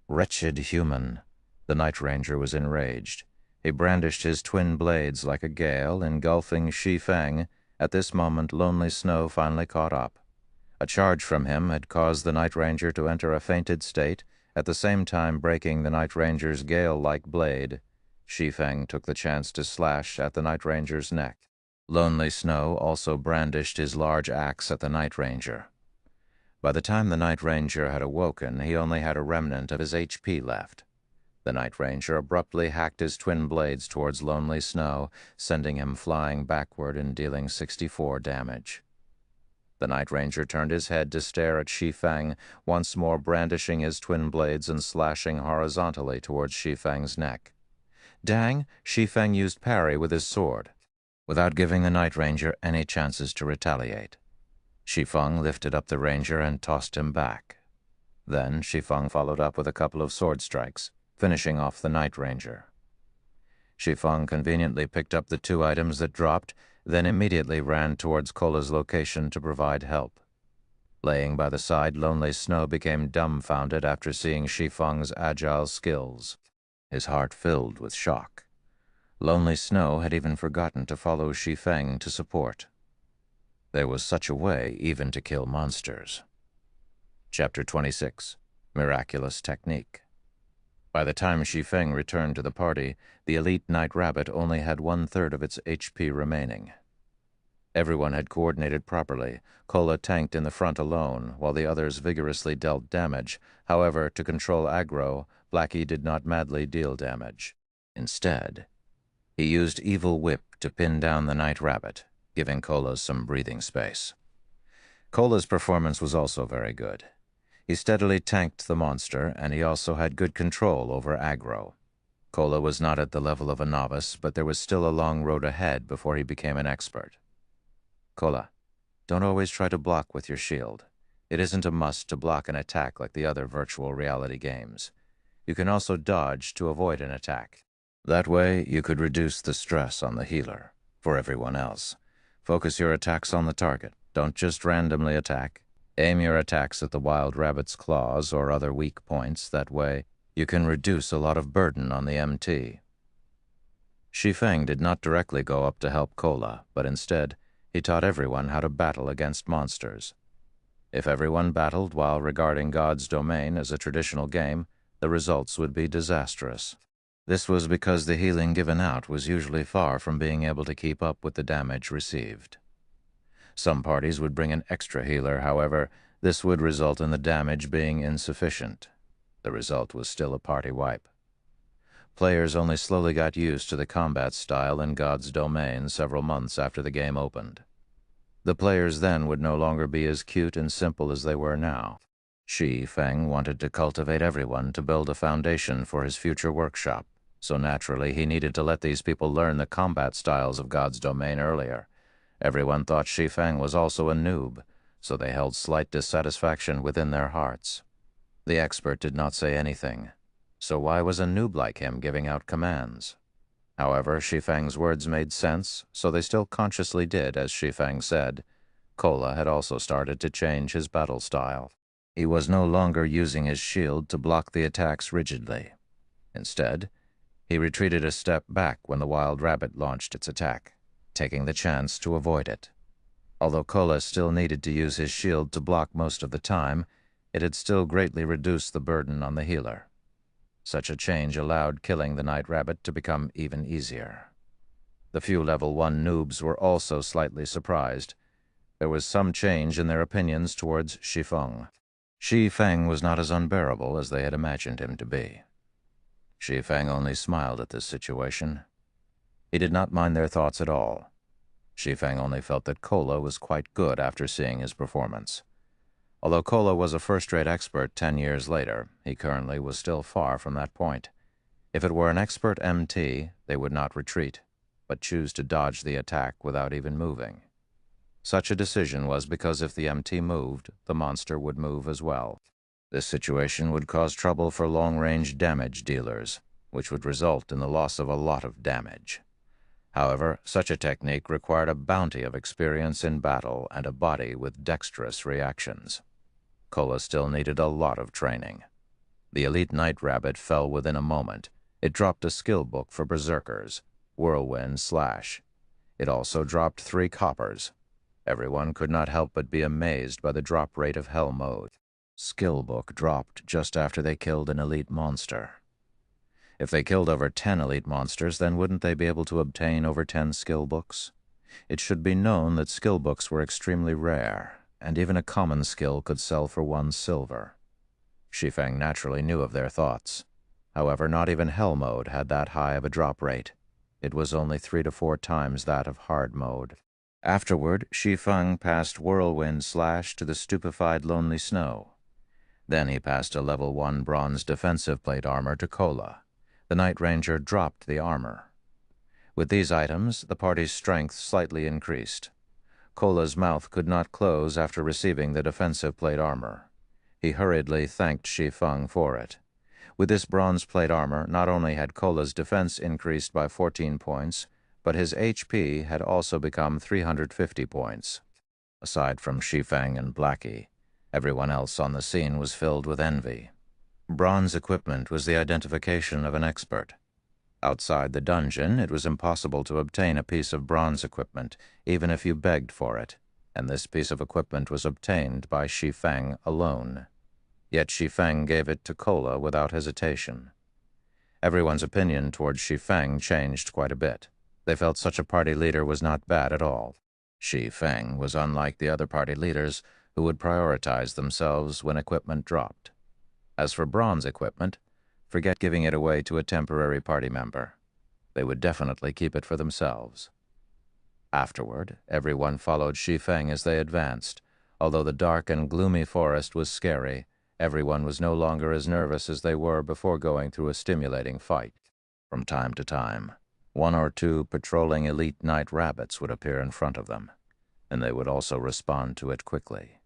Wretched human! The Night Ranger was enraged. He brandished his twin blades like a gale, engulfing Shi Feng. At this moment, Lonely Snow finally caught up. A charge from him had caused the Night Ranger to enter a fainted state, at the same time breaking the Night Ranger's gale-like blade. Shi Feng took the chance to slash at the Night Ranger's neck. Lonely Snow also brandished his large axe at the Night Ranger. By the time the Night Ranger had awoken, he only had a remnant of his HP left. The Night Ranger abruptly hacked his twin blades towards Lonely Snow, sending him flying backward and dealing 64 damage. The Night Ranger turned his head to stare at Shi Feng, once more brandishing his twin blades and slashing horizontally towards Shi Feng's neck. Dang, Shi Feng used parry with his sword, without giving the Night Ranger any chances to retaliate. Shi Feng lifted up the Ranger and tossed him back. Then Shi Feng followed up with a couple of sword strikes, finishing off the Night Ranger. Shi Feng conveniently picked up the 2 items that dropped, then immediately ran towards Cola's location to provide help. Laying by the side, Lonely Snow became dumbfounded after seeing Shi Feng's agile skills. His heart filled with shock. Lonely Snow had even forgotten to follow Shi Feng to support. There was such a way even to kill monsters. Chapter 26. Miraculous Technique. By the time Shi Feng returned to the party, the elite Night Rabbit only had 1/3 of its HP remaining. Everyone had coordinated properly. Cola tanked in the front alone, while the others vigorously dealt damage. However, to control aggro, Blackie did not madly deal damage. Instead, he used Evil Whip to pin down the Night Rabbit, giving Cola some breathing space. Cola's performance was also very good. He steadily tanked the monster, and he also had good control over aggro. Cola was not at the level of a novice, but there was still a long road ahead before he became an expert. Cola, don't always try to block with your shield. It isn't a must to block an attack like the other virtual reality games. You can also dodge to avoid an attack. That way, you could reduce the stress on the healer. For everyone else, focus your attacks on the target. Don't just randomly attack. Aim your attacks at the wild rabbit's claws or other weak points. That way, you can reduce a lot of burden on the MT. Shi Feng did not directly go up to help Cola, but instead, he taught everyone how to battle against monsters. If everyone battled while regarding God's domain as a traditional game, the results would be disastrous. This was because the healing given out was usually far from being able to keep up with the damage received. Some parties would bring an extra healer, however, this would result in the damage being insufficient. The result was still a party wipe. Players only slowly got used to the combat style in God's domain several months after the game opened. The players then would no longer be as cute and simple as they were now. Shi Feng wanted to cultivate everyone to build a foundation for his future workshop, so naturally he needed to let these people learn the combat styles of God's domain earlier. Everyone thought Shi Feng was also a noob, so they held slight dissatisfaction within their hearts. The expert did not say anything, so why was a noob like him giving out commands? However, Shi Feng's words made sense, so they still consciously did as Shi Feng said. Cola had also started to change his battle style. He was no longer using his shield to block the attacks rigidly. Instead, he retreated a step back when the wild rabbit launched its attack, taking the chance to avoid it. Although Cola still needed to use his shield to block most of the time, it had still greatly reduced the burden on the healer. Such a change allowed killing the Night Rabbit to become even easier. The few level 1 noobs were also slightly surprised. There was some change in their opinions towards Shi Feng. Shi Feng was not as unbearable as they had imagined him to be. Shi Feng only smiled at this situation. He did not mind their thoughts at all. Shi Feng only felt that Cola was quite good after seeing his performance. Although Cola was a first-rate expert 10 years later, he currently was still far from that point. If it were an expert MT, they would not retreat, but choose to dodge the attack without even moving. Such a decision was because if the MT moved, the monster would move as well. This situation would cause trouble for long-range damage dealers, which would result in the loss of a lot of damage. However, such a technique required a bounty of experience in battle and a body with dexterous reactions. Cola still needed a lot of training. The elite Night Rabbit fell within a moment. It dropped a skill book for berserkers, Whirlwind Slash. It also dropped 3 coppers. Everyone could not help but be amazed by the drop rate of Hell Mode. Skill book dropped just after they killed an elite monster. If they killed over 10 elite monsters, then wouldn't they be able to obtain over 10 skill books? It should be known that skill books were extremely rare, and even a common skill could sell for 1 silver. Shi Feng naturally knew of their thoughts. However, not even Hell Mode had that high of a drop rate. It was only 3 to 4 times that of Hard Mode. Afterward, Shi Feng passed Whirlwind Slash to the stupefied Lonely Snow. Then he passed a level 1 bronze defensive plate armor to Cola. The Night Ranger dropped the armor. With these items, the party's strength slightly increased. Cola's mouth could not close after receiving the defensive plate armor. He hurriedly thanked Shi Feng for it. With this bronze plate armor, not only had Kola's defense increased by 14 points, but his HP had also become 350 points. Aside from Shi Feng and Blackie, everyone else on the scene was filled with envy. Bronze equipment was the identification of an expert. Outside the dungeon, it was impossible to obtain a piece of bronze equipment, even if you begged for it, and this piece of equipment was obtained by Shi Feng alone. Yet Shi Feng gave it to Kola without hesitation. Everyone's opinion towards Shi Feng changed quite a bit. They felt such a party leader was not bad at all. Shi Feng was unlike the other party leaders who would prioritize themselves when equipment dropped. As for bronze equipment, forget giving it away to a temporary party member. They would definitely keep it for themselves. Afterward, everyone followed Shi Feng as they advanced. Although the dark and gloomy forest was scary, everyone was no longer as nervous as they were before going through a stimulating fight. From time to time, one or two patrolling elite night rabbits would appear in front of them, and they would also respond to it quickly.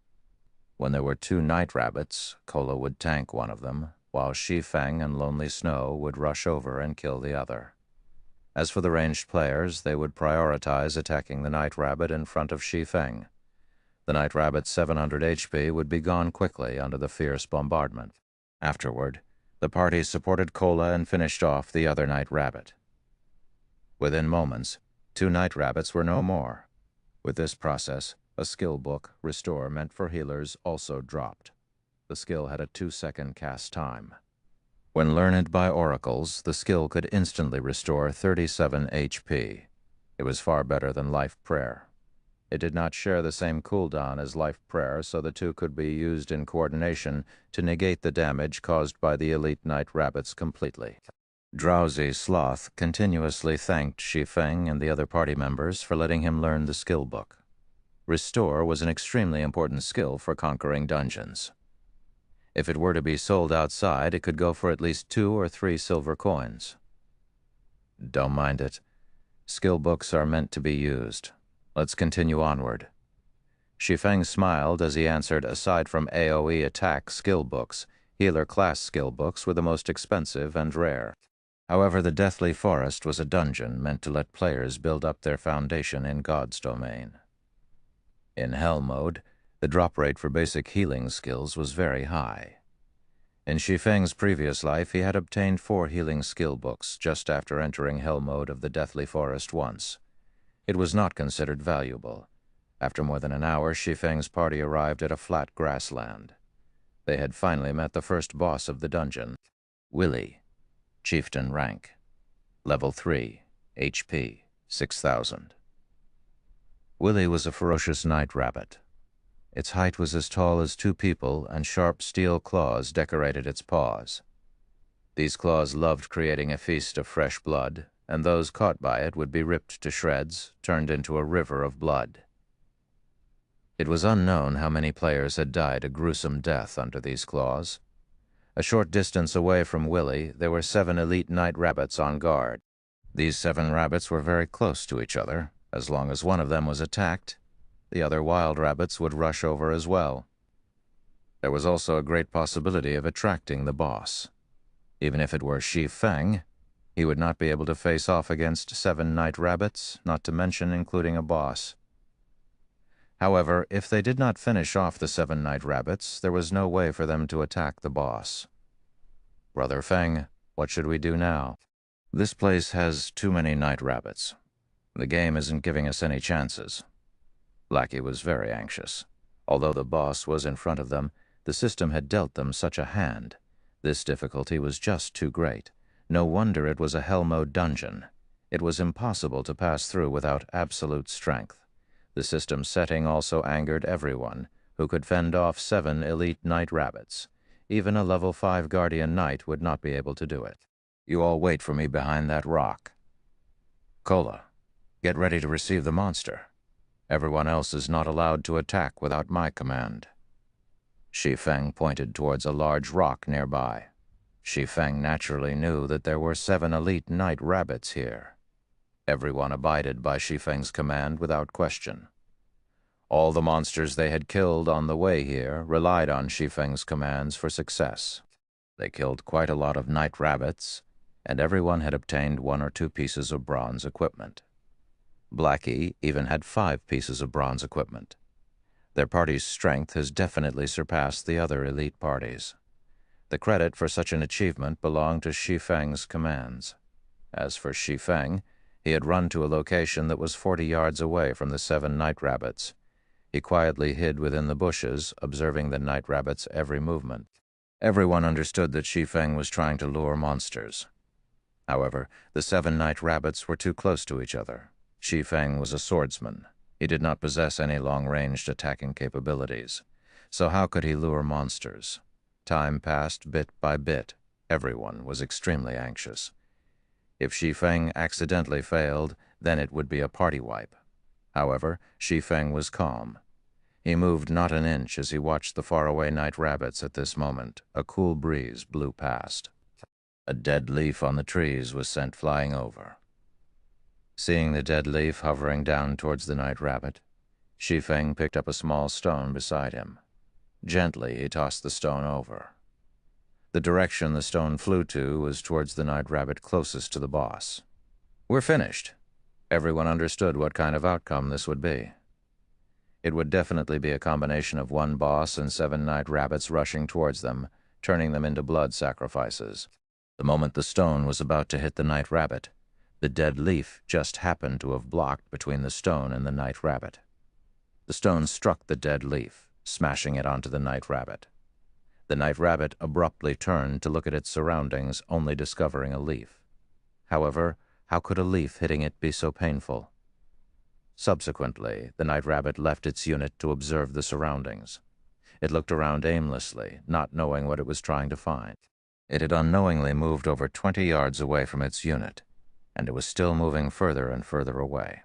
When there were two night rabbits, Kola would tank one of them, while Shi Feng and Lonely Snow would rush over and kill the other. As for the ranged players, they would prioritize attacking the night rabbit in front of Shi Feng. The night rabbit's 700 HP would be gone quickly under the fierce bombardment. Afterward, the party supported Kola and finished off the other night rabbit. Within moments, two night rabbits were no more. With this process, a skill book, Restore, meant for healers, also dropped. The skill had a 2-second cast time. When learned by oracles, the skill could instantly restore 37 HP. It was far better than Life Prayer. It did not share the same cooldown as Life Prayer, so the two could be used in coordination to negate the damage caused by the elite night rabbits completely. Drowsy Sloth continuously thanked Shi Feng and the other party members for letting him learn the skill book. Restore was an extremely important skill for conquering dungeons. If it were to be sold outside, it could go for at least 2 or 3 silver coins. Don't mind it. Skill books are meant to be used. Let's continue onward. Shi Feng smiled as he answered, aside from AoE attack skill books, healer class skill books were the most expensive and rare. However, the Deathly Forest was a dungeon meant to let players build up their foundation in God's domain. In Hell mode, the drop rate for basic healing skills was very high. In Shi Feng's previous life, he had obtained 4 healing skill books just after entering Hell mode of the Deathly Forest once. It was not considered valuable. After more than an hour, Shi Feng's party arrived at a flat grassland. They had finally met the first boss of the dungeon, Willie, Chieftain rank, level 3, HP 6,000. Willie was a ferocious night rabbit. Its height was as tall as 2 people, and sharp steel claws decorated its paws. These claws loved creating a feast of fresh blood, and those caught by it would be ripped to shreds, turned into a river of blood. It was unknown how many players had died a gruesome death under these claws. A short distance away from Willie, there were 7 elite night rabbits on guard. These 7 rabbits were very close to each other. As long as one of them was attacked, the other wild rabbits would rush over as well. There was also a great possibility of attracting the boss. Even if it were Shi Feng, he would not be able to face off against 7 night rabbits, not to mention including a boss. However, if they did not finish off the 7 night rabbits, there was no way for them to attack the boss. Brother Feng, what should we do now? This place has too many night rabbits. The game isn't giving us any chances. Blackie was very anxious. Although the boss was in front of them, the system had dealt them such a hand. This difficulty was just too great. No wonder it was a hell mode dungeon. It was impossible to pass through without absolute strength. The system setting also angered everyone who could fend off 7 elite night rabbits. Even a level 5 guardian knight would not be able to do it. You all wait for me behind that rock. Kola, get ready to receive the monster. Everyone else is not allowed to attack without my command. Shi Feng pointed towards a large rock nearby. Shi Feng naturally knew that there were 7 elite night rabbits here. Everyone abided by Shi Feng's command without question. All the monsters they had killed on the way here relied on Shi Feng's commands for success. They killed quite a lot of night rabbits, and everyone had obtained 1 or 2 pieces of bronze equipment. Blackie even had 5 pieces of bronze equipment. Their party's strength has definitely surpassed the other elite parties. The credit for such an achievement belonged to Shi Feng's commands. As for Shi Feng, he had run to a location that was 40 yards away from the 7 night rabbits. He quietly hid within the bushes, observing the night rabbits' every movement. Everyone understood that Shi Feng was trying to lure monsters. However, the 7 night rabbits were too close to each other. Shi Feng was a swordsman. He did not possess any long-ranged attacking capabilities. So how could he lure monsters? Time passed bit by bit. Everyone was extremely anxious. If Shi Feng accidentally failed, then it would be a party wipe. However, Shi Feng was calm. He moved not an inch as he watched the faraway night rabbits. At this moment, a cool breeze blew past. A dead leaf on the trees was sent flying over. Seeing the dead leaf hovering down towards the night rabbit, Shi Feng picked up a small stone beside him. Gently, he tossed the stone over. The direction the stone flew to was towards the night rabbit closest to the boss. "We're finished." Everyone understood what kind of outcome this would be. It would definitely be a combination of 1 boss and 7 night rabbits rushing towards them, turning them into blood sacrifices. The moment the stone was about to hit the night rabbit, the dead leaf just happened to have blocked between the stone and the night rabbit. The stone struck the dead leaf, smashing it onto the night rabbit. The night rabbit abruptly turned to look at its surroundings, only discovering a leaf. However, how could a leaf hitting it be so painful? Subsequently, the night rabbit left its unit to observe the surroundings. It looked around aimlessly, not knowing what it was trying to find. It had unknowingly moved over 20 yards away from its unit, and it was still moving further and further away.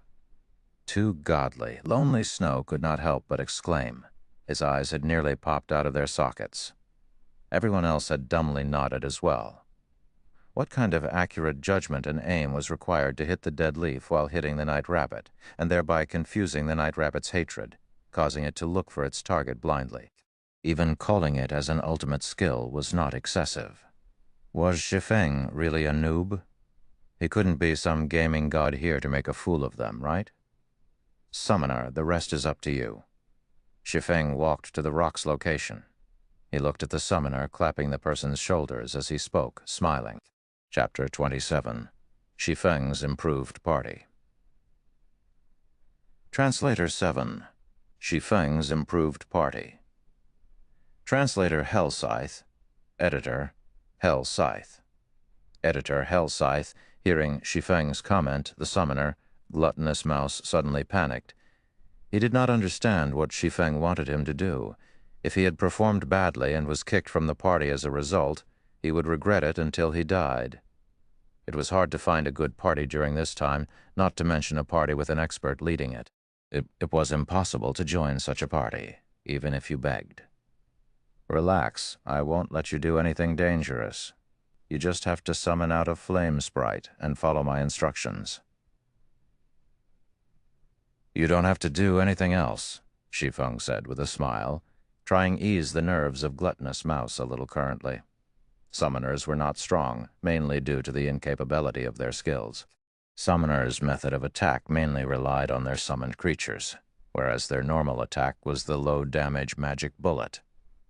Too godly, Lonely Snow could not help but exclaim. His eyes had nearly popped out of their sockets. Everyone else had dumbly nodded as well. What kind of accurate judgment and aim was required to hit the dead leaf while hitting the night rabbit, and thereby confusing the night rabbit's hatred, causing it to look for its target blindly? Even calling it as an ultimate skill was not excessive. Was Shi Feng really a noob? He couldn't be some gaming god here to make a fool of them, right? "Summoner, the rest is up to you." Shi Feng walked to the rock's location. He looked at the summoner, clapping the person's shoulders as he spoke, smiling. Chapter 27. Shi Feng's Improved Party. Translator 7. Shi Feng's Improved Party. Translator Hellscythe. Editor Hellscythe. Editor Hellscythe, hearing Shi Feng's comment, the summoner, Gluttonous Mouse, suddenly panicked. He did not understand what Shi Feng wanted him to do. If he had performed badly and was kicked from the party as a result, he would regret it until he died. It was hard to find a good party during this time, not to mention a party with an expert leading it. It was impossible to join such a party, even if you begged. "Relax, I won't let you do anything dangerous. You just have to summon out a flame sprite and follow my instructions." "You don't have to do anything else," Shi Feng said with a smile, trying to ease the nerves of Gluttonous Mouse a little currently. Summoners were not strong, mainly due to the incapability of their skills. Summoners' method of attack mainly relied on their summoned creatures, whereas their normal attack was the low-damage magic bullet.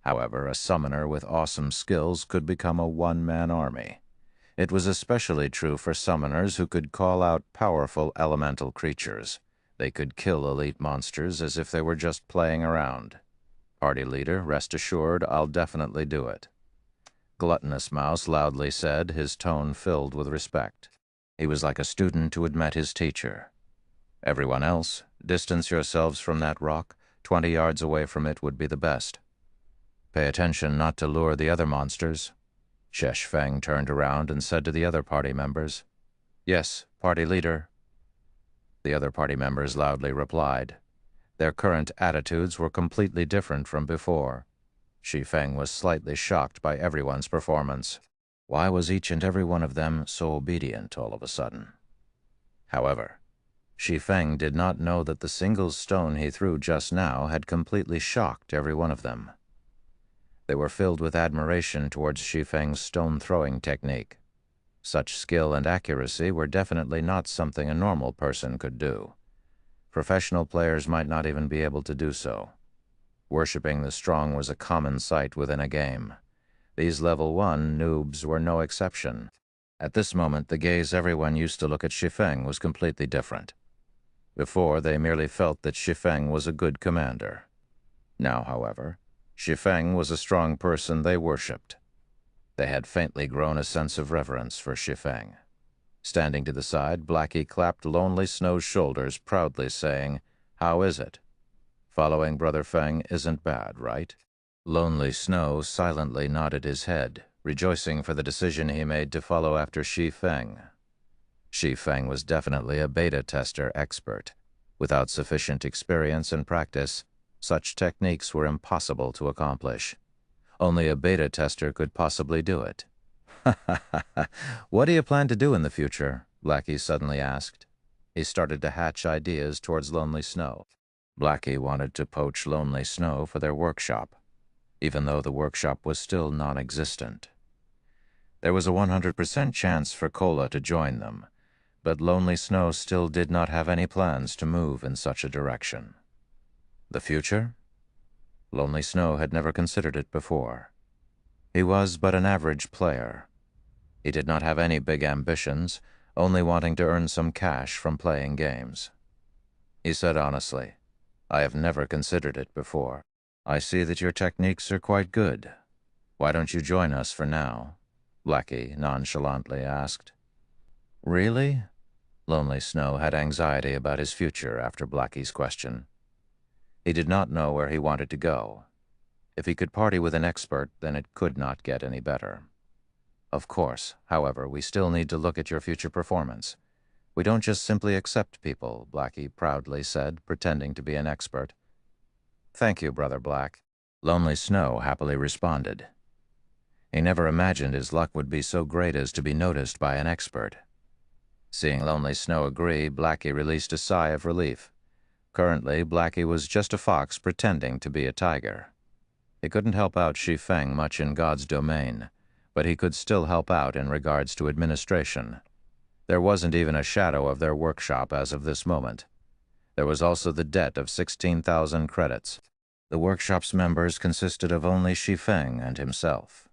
However, a summoner with awesome skills could become a one-man army. It was especially true for summoners who could call out powerful elemental creatures. They could kill elite monsters as if they were just playing around. "Party leader, rest assured, I'll definitely do it." Gluttonous Mouse loudly said, his tone filled with respect. He was like a student who had met his teacher. "Everyone else, distance yourselves from that rock. 20 yards away from it would be the best. Pay attention not to lure the other monsters." Shi Feng turned around and said to the other party members, "Yes, party leader." The other party members loudly replied. Their current attitudes were completely different from before. Shi Feng was slightly shocked by everyone's performance. Why was each and every one of them so obedient all of a sudden? However, Shi Feng did not know that the single stone he threw just now had completely shocked every one of them. They were filled with admiration towards Shi Feng's stone-throwing technique. Such skill and accuracy were definitely not something a normal person could do. Professional players might not even be able to do so. Worshipping the strong was a common sight within a game. These level 1 noobs were no exception. At this moment, the gaze everyone used to look at Shi Feng was completely different. Before, they merely felt that Shi Feng was a good commander. Now, however, Shi Feng was a strong person they worshipped. They had faintly grown a sense of reverence for Shi Feng. Standing to the side, Blackie clapped Lonely Snow's shoulders, proudly saying, "How is it? Following Brother Feng isn't bad, right?" Lonely Snow silently nodded his head, rejoicing for the decision he made to follow after Shi Feng. Shi Feng was definitely a beta tester expert. Without sufficient experience and practice, such techniques were impossible to accomplish. Only a beta tester could possibly do it. "What do you plan to do in the future?" Blackie suddenly asked. He started to hatch ideas towards Lonely Snow. Blackie wanted to poach Lonely Snow for their workshop, even though the workshop was still non-existent. There was a 100% chance for Cola to join them, but Lonely Snow still did not have any plans to move in such a direction. The future? Lonely Snow had never considered it before. He was but an average player. He did not have any big ambitions, only wanting to earn some cash from playing games. He said honestly, "I have never considered it before. I see that your techniques are quite good. Why don't you join us for now?" Blackie nonchalantly asked. "Really?" Lonely Snow had anxiety about his future after Blackie's question. He did not know where he wanted to go. If he could party with an expert, then it could not get any better. "Of course, however, we still need to look at your future performance. We don't just simply accept people," Blackie proudly said, pretending to be an expert. "Thank you, Brother Black," Lonely Snow happily responded. He never imagined his luck would be so great as to be noticed by an expert. Seeing Lonely Snow agree, Blackie released a sigh of relief. Currently, Blackie was just a fox pretending to be a tiger. He couldn't help out Shi Feng much in God's domain, but he could still help out in regards to administration. There wasn't even a shadow of their workshop as of this moment. There was also the debt of 16,000 credits. The workshop's members consisted of only Shi Feng and himself.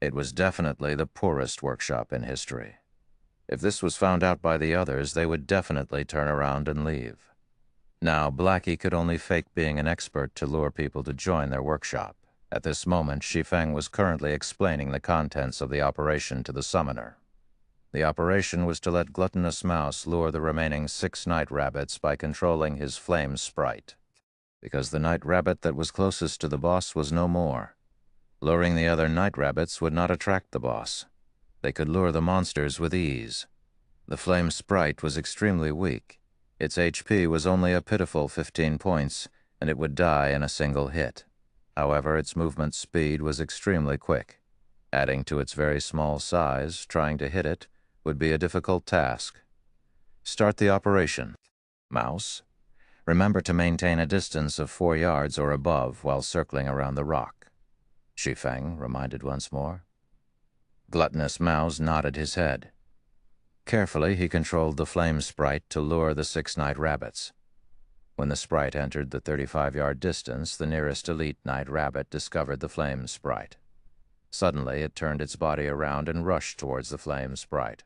It was definitely the poorest workshop in history. If this was found out by the others, they would definitely turn around and leave. Now, Blackie could only fake being an expert to lure people to join their workshop. At this moment, Shi Feng was currently explaining the contents of the operation to the summoner. The operation was to let Gluttonous Mouse lure the remaining 6 night rabbits by controlling his flame sprite, because the night rabbit that was closest to the boss was no more. Luring the other night rabbits would not attract the boss. They could lure the monsters with ease. The flame sprite was extremely weak. Its HP was only a pitiful 15 points, and it would die in a single hit. However, its movement speed was extremely quick. Adding to its very small size, trying to hit it would be a difficult task. "Start the operation. Mouse, remember to maintain a distance of 4 yards or above while circling around the rock," Shi Feng reminded once more. Gluttonous Mouse nodded his head. Carefully, he controlled the flame sprite to lure the 6 night rabbits. When the sprite entered the 35-yard distance, the nearest elite night rabbit discovered the flame sprite. Suddenly, it turned its body around and rushed towards the flame sprite.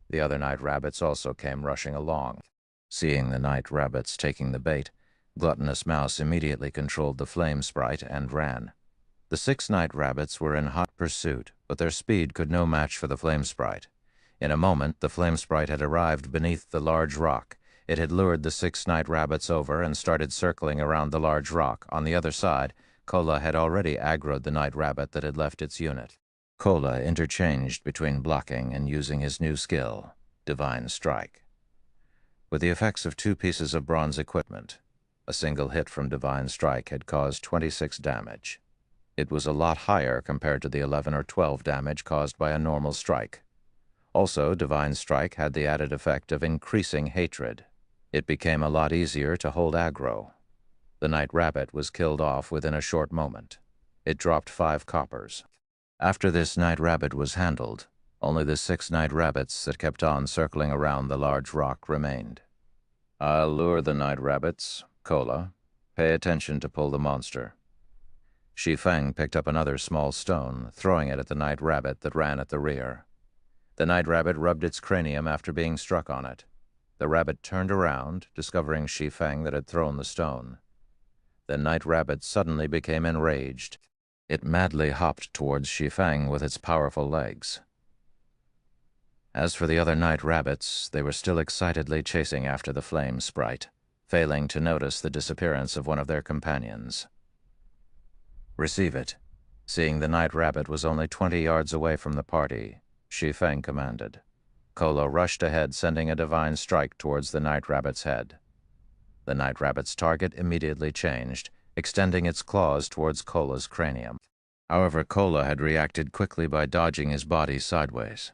The other night rabbits also came rushing along. Seeing the night rabbits taking the bait, Gluttonous Mouse immediately controlled the flame sprite and ran. The 6 night rabbits were in hot pursuit, but their speed could no match for the flame sprite. In a moment, the flame sprite had arrived beneath the large rock. It had lured the 6 night rabbits over and started circling around the large rock. On the other side, Cola had already aggroed the night rabbit that had left its unit. Cola interchanged between blocking and using his new skill, Divine Strike. With the effects of 2 pieces of bronze equipment, a single hit from Divine Strike had caused 26 damage. It was a lot higher compared to the 11 or 12 damage caused by a normal strike. Also, Divine Strike had the added effect of increasing hatred. It became a lot easier to hold aggro. The night rabbit was killed off within a short moment. It dropped 5 coppers. After this night rabbit was handled, only the 6 night rabbits that kept on circling around the large rock remained. I'll lure the night rabbits. Cola, pay attention to pull the monster. Shi Feng picked up another small stone, throwing it at the night rabbit that ran at the rear. The night rabbit rubbed its cranium after being struck on it. The rabbit turned around, discovering Shi Feng that had thrown the stone. The night rabbit suddenly became enraged. It madly hopped towards Shi Feng with its powerful legs. As for the other night rabbits, they were still excitedly chasing after the flame sprite, failing to notice the disappearance of one of their companions. Receive it. Seeing the night rabbit was only 20 yards away from the party, Shi Feng commanded. Cola rushed ahead, sending a divine strike towards the night rabbit's head. The night rabbit's target immediately changed, extending its claws towards Cola's cranium. However, Cola had reacted quickly by dodging his body sideways.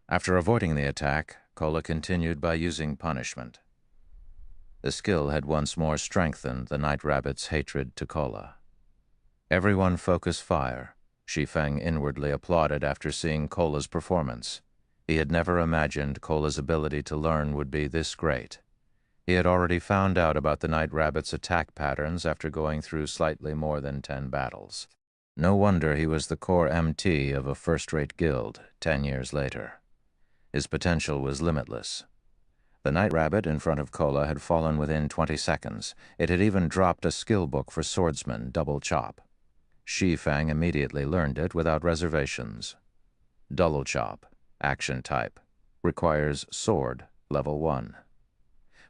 After avoiding the attack, Cola continued by using punishment. The skill had once more strengthened the night rabbit's hatred to Cola. Everyone focus fire. Shi Feng inwardly applauded after seeing Cola's performance. He had never imagined Cola's ability to learn would be this great. He had already found out about the night rabbit's attack patterns after going through slightly more than 10 battles. No wonder he was the core MT of a first-rate guild 10 years later. His potential was limitless. The night rabbit in front of Cola had fallen within 20 seconds. It had even dropped a skill book for swordsman, double chop. Shi Feng immediately learned it without reservations. Double chop, action type, requires sword, level 1.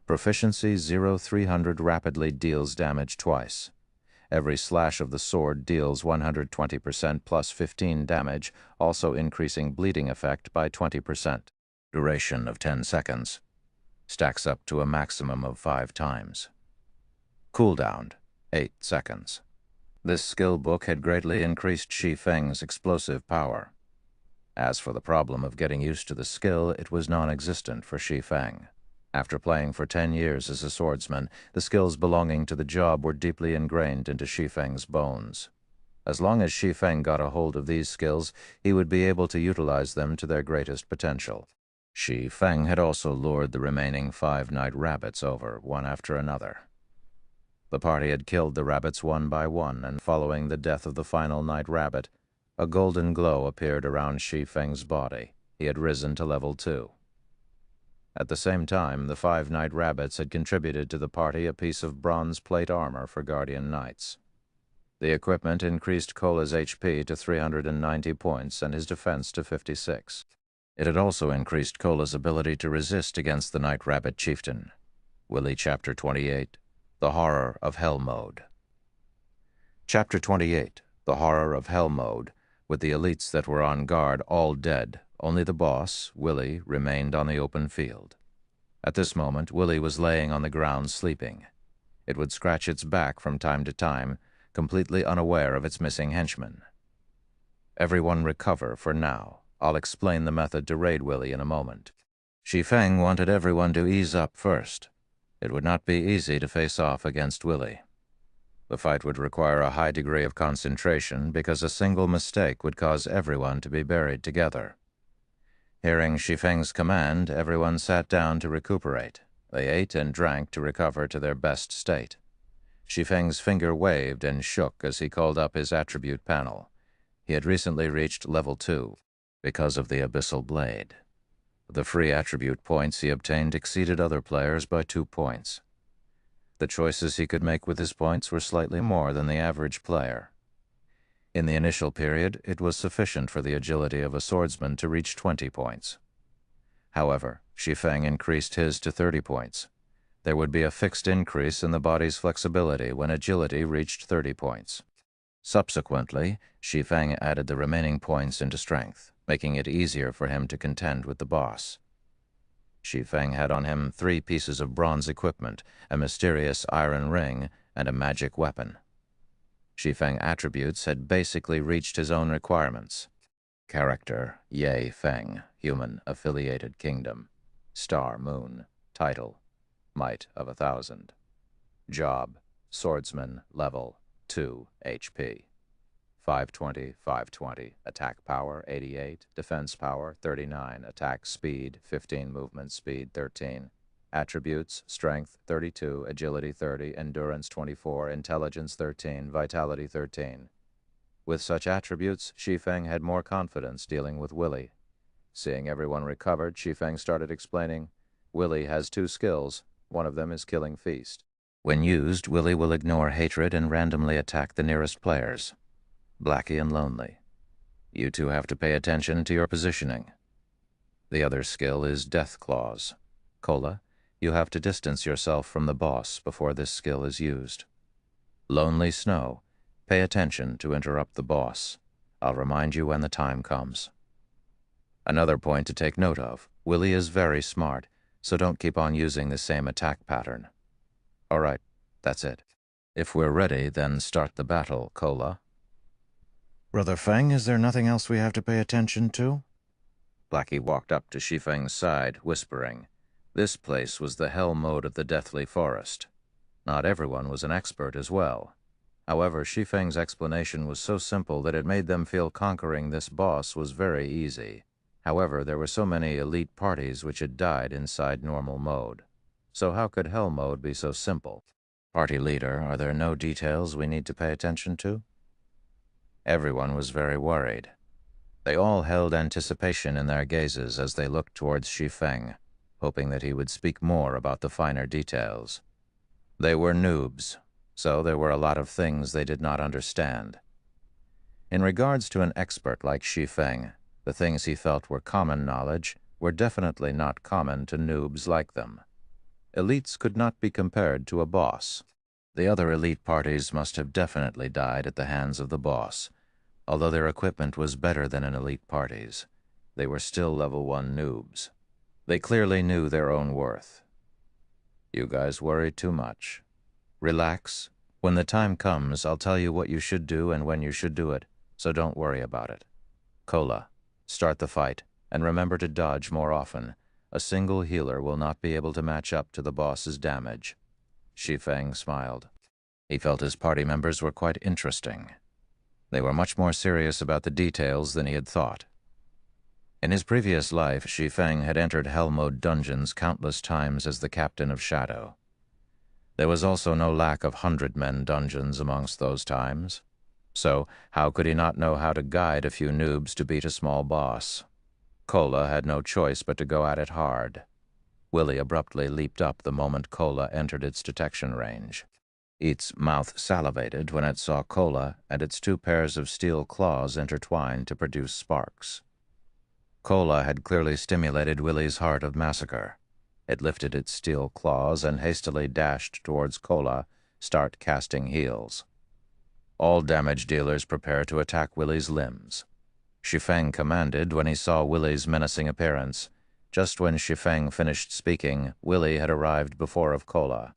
Proficiency 0-300 rapidly deals damage twice. Every slash of the sword deals 120% plus 15 damage, also increasing bleeding effect by 20%. Duration of 10 seconds. Stacks up to a maximum of 5 times. Cooldown, 8 seconds. This skill book had greatly increased Shi Feng's explosive power. As for the problem of getting used to the skill, it was non-existent for Shi Feng. After playing for 10 years as a swordsman, the skills belonging to the job were deeply ingrained into Shi Feng's bones. As long as Shi Feng got a hold of these skills, he would be able to utilize them to their greatest potential. Shi Feng had also lured the remaining 5 night rabbits over, one after another. The party had killed the rabbits one by one, and following the death of the final night rabbit, a golden glow appeared around Shi Feng's body. He had risen to level 2. At the same time, the 5 night rabbits had contributed to the party a piece of bronze plate armor for guardian knights. The equipment increased Cola's HP to 390 points and his defense to 56. It had also increased Cola's ability to resist against the night rabbit chieftain. Willie Chapter 28, The Horror of Hell Mode. Chapter 28, The Horror of Hell Mode, with the elites that were on guard all dead. Only the boss, Willie, remained on the open field. At this moment, Willie was laying on the ground sleeping. It would scratch its back from time to time, completely unaware of its missing henchmen. Everyone recover for now. I'll explain the method to raid Willie in a moment. Shi Feng wanted everyone to ease up first. It would not be easy to face off against Willie. The fight would require a high degree of concentration because a single mistake would cause everyone to be buried together. Hearing Shi Feng's command, everyone sat down to recuperate. They ate and drank to recover to their best state. Shi Feng's finger waved and shook as he called up his attribute panel. He had recently reached level 2 because of the Abyssal Blade. The free attribute points he obtained exceeded other players by 2 points. The choices he could make with his points were slightly more than the average player. In the initial period, it was sufficient for the agility of a swordsman to reach 20 points. However, Shi Feng increased his to 30 points. There would be a fixed increase in the body's flexibility when agility reached 30 points. Subsequently, Shi Feng added the remaining points into strength, making it easier for him to contend with the boss. Shi Feng had on him 3 pieces of bronze equipment, a mysterious iron ring, and a magic weapon. Shi Feng attributes had basically reached his own requirements. Character, Ye Feng, human, affiliated kingdom. Star Moon. Title, Might of 1,000. Job, swordsman, level, 2 HP. 520, 520, attack power 88, defense power 39, attack speed 15, movement speed 13. Attributes: strength 32, agility 30, endurance 24, intelligence 13, vitality 13. With such attributes, Shi Feng had more confidence dealing with Willie. Seeing everyone recovered, Shi Feng started explaining, Willie has 2 skills. One of them is Killing Feast. When used, Willie will ignore hatred and randomly attack the nearest players. Blackie and Lonely. You two have to pay attention to your positioning. The other skill is Death Claws. Cola, you have to distance yourself from the boss before this skill is used. Lonely Snow, pay attention to interrupt the boss. I'll remind you when the time comes. Another point to take note of, Willie is very smart, so don't keep on using the same attack pattern. All right, that's it. If we're ready, then start the battle, Cola. Brother Feng, is there nothing else we have to pay attention to? Blackie walked up to Shi Feng's side, whispering. This place was the hell mode of the Deathly Forest. Not everyone was an expert as well. However, Shi Feng's explanation was so simple that it made them feel conquering this boss was very easy. However, there were so many elite parties which had died inside normal mode. So how could hell mode be so simple? Party leader, are there no details we need to pay attention to? Everyone was very worried. They all held anticipation in their gazes as they looked towards Shi Feng, hoping that he would speak more about the finer details. They were noobs, so there were a lot of things they did not understand. In regards to an expert like Shi Feng, the things he felt were common knowledge were definitely not common to noobs like them. Elites could not be compared to a boss. The other elite parties must have definitely died at the hands of the boss. Although their equipment was better than an elite party's, they were still level 1 noobs. They clearly knew their own worth. You guys worry too much. Relax. When the time comes, I'll tell you what you should do and when you should do it, so don't worry about it. Cola, start the fight, and remember to dodge more often. A single healer will not be able to match up to the boss's damage. Shi Feng smiled. He felt his party members were quite interesting. They were much more serious about the details than he had thought. In his previous life, Shi Feng had entered Hell Mode dungeons countless times as the captain of Shadow. There was also no lack of 100-man dungeons amongst those times. So, how could he not know how to guide a few noobs to beat a small boss? Cola had no choice but to go at it hard. Willie abruptly leaped up the moment Cola entered its detection range. Its mouth salivated when it saw Cola, and its 2 pairs of steel claws intertwined to produce sparks. Cola had clearly stimulated Willie's heart of massacre. It lifted its steel claws and hastily dashed towards Cola, start casting heals. All damage dealers prepare to attack Willie's limbs. Shi Feng commanded when he saw Willie's menacing appearance. Just when Shi Feng finished speaking, Willie had arrived before of Cola.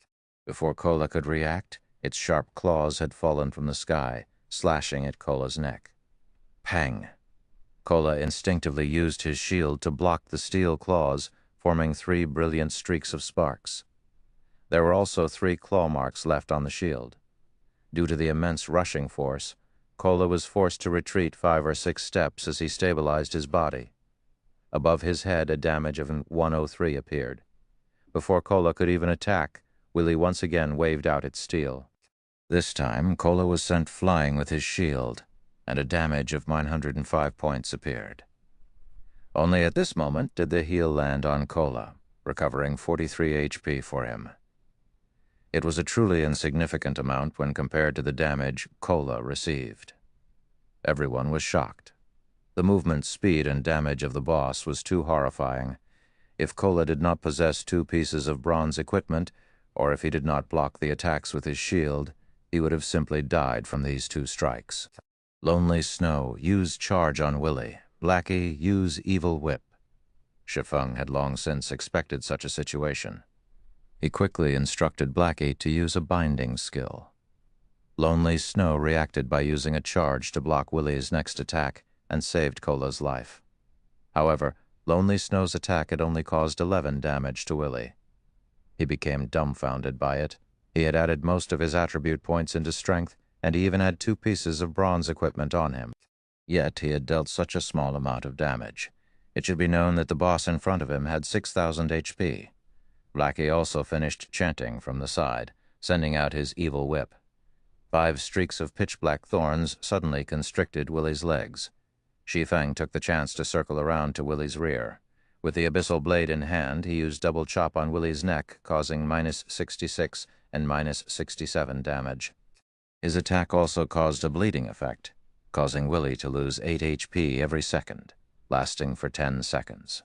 Before Cola could react, its sharp claws had fallen from the sky, slashing at Cola's neck. Pang! Cola instinctively used his shield to block the steel claws, forming 3 brilliant streaks of sparks. There were also 3 claw marks left on the shield. Due to the immense rushing force, Cola was forced to retreat 5 or 6 steps as he stabilized his body. Above his head, a damage of 103 appeared. Before Cola could even attack, Willie once again waved out its steel. This time, Cola was sent flying with his shield, and a damage of 905 points appeared. Only at this moment did the heal land on Cola, recovering 43 HP for him. It was a truly insignificant amount when compared to the damage Cola received. Everyone was shocked. The movement speed and damage of the boss was too horrifying. If Cola did not possess 2 pieces of bronze equipment, or if he did not block the attacks with his shield, he would have simply died from these 2 strikes. Lonely Snow, use charge on Willie. Blackie, use evil whip. Shi Feng had long since expected such a situation. He quickly instructed Blackie to use a binding skill. Lonely Snow reacted by using a charge to block Willie's next attack and saved Cola's life. However, Lonely Snow's attack had only caused 11 damage to Willie. He became dumbfounded by it. He had added most of his attribute points into strength, and he even had 2 pieces of bronze equipment on him. Yet he had dealt such a small amount of damage. It should be known that the boss in front of him had 6,000 HP. Blackie also finished chanting from the side, sending out his evil whip. 5 streaks of pitch-black thorns suddenly constricted Willie's legs. Shi Feng took the chance to circle around to Willie's rear. With the abyssal blade in hand, he used double chop on Willie's neck, causing -66 and -67 damage. His attack also caused a bleeding effect, causing Willie to lose 8 HP every second, lasting for 10 seconds.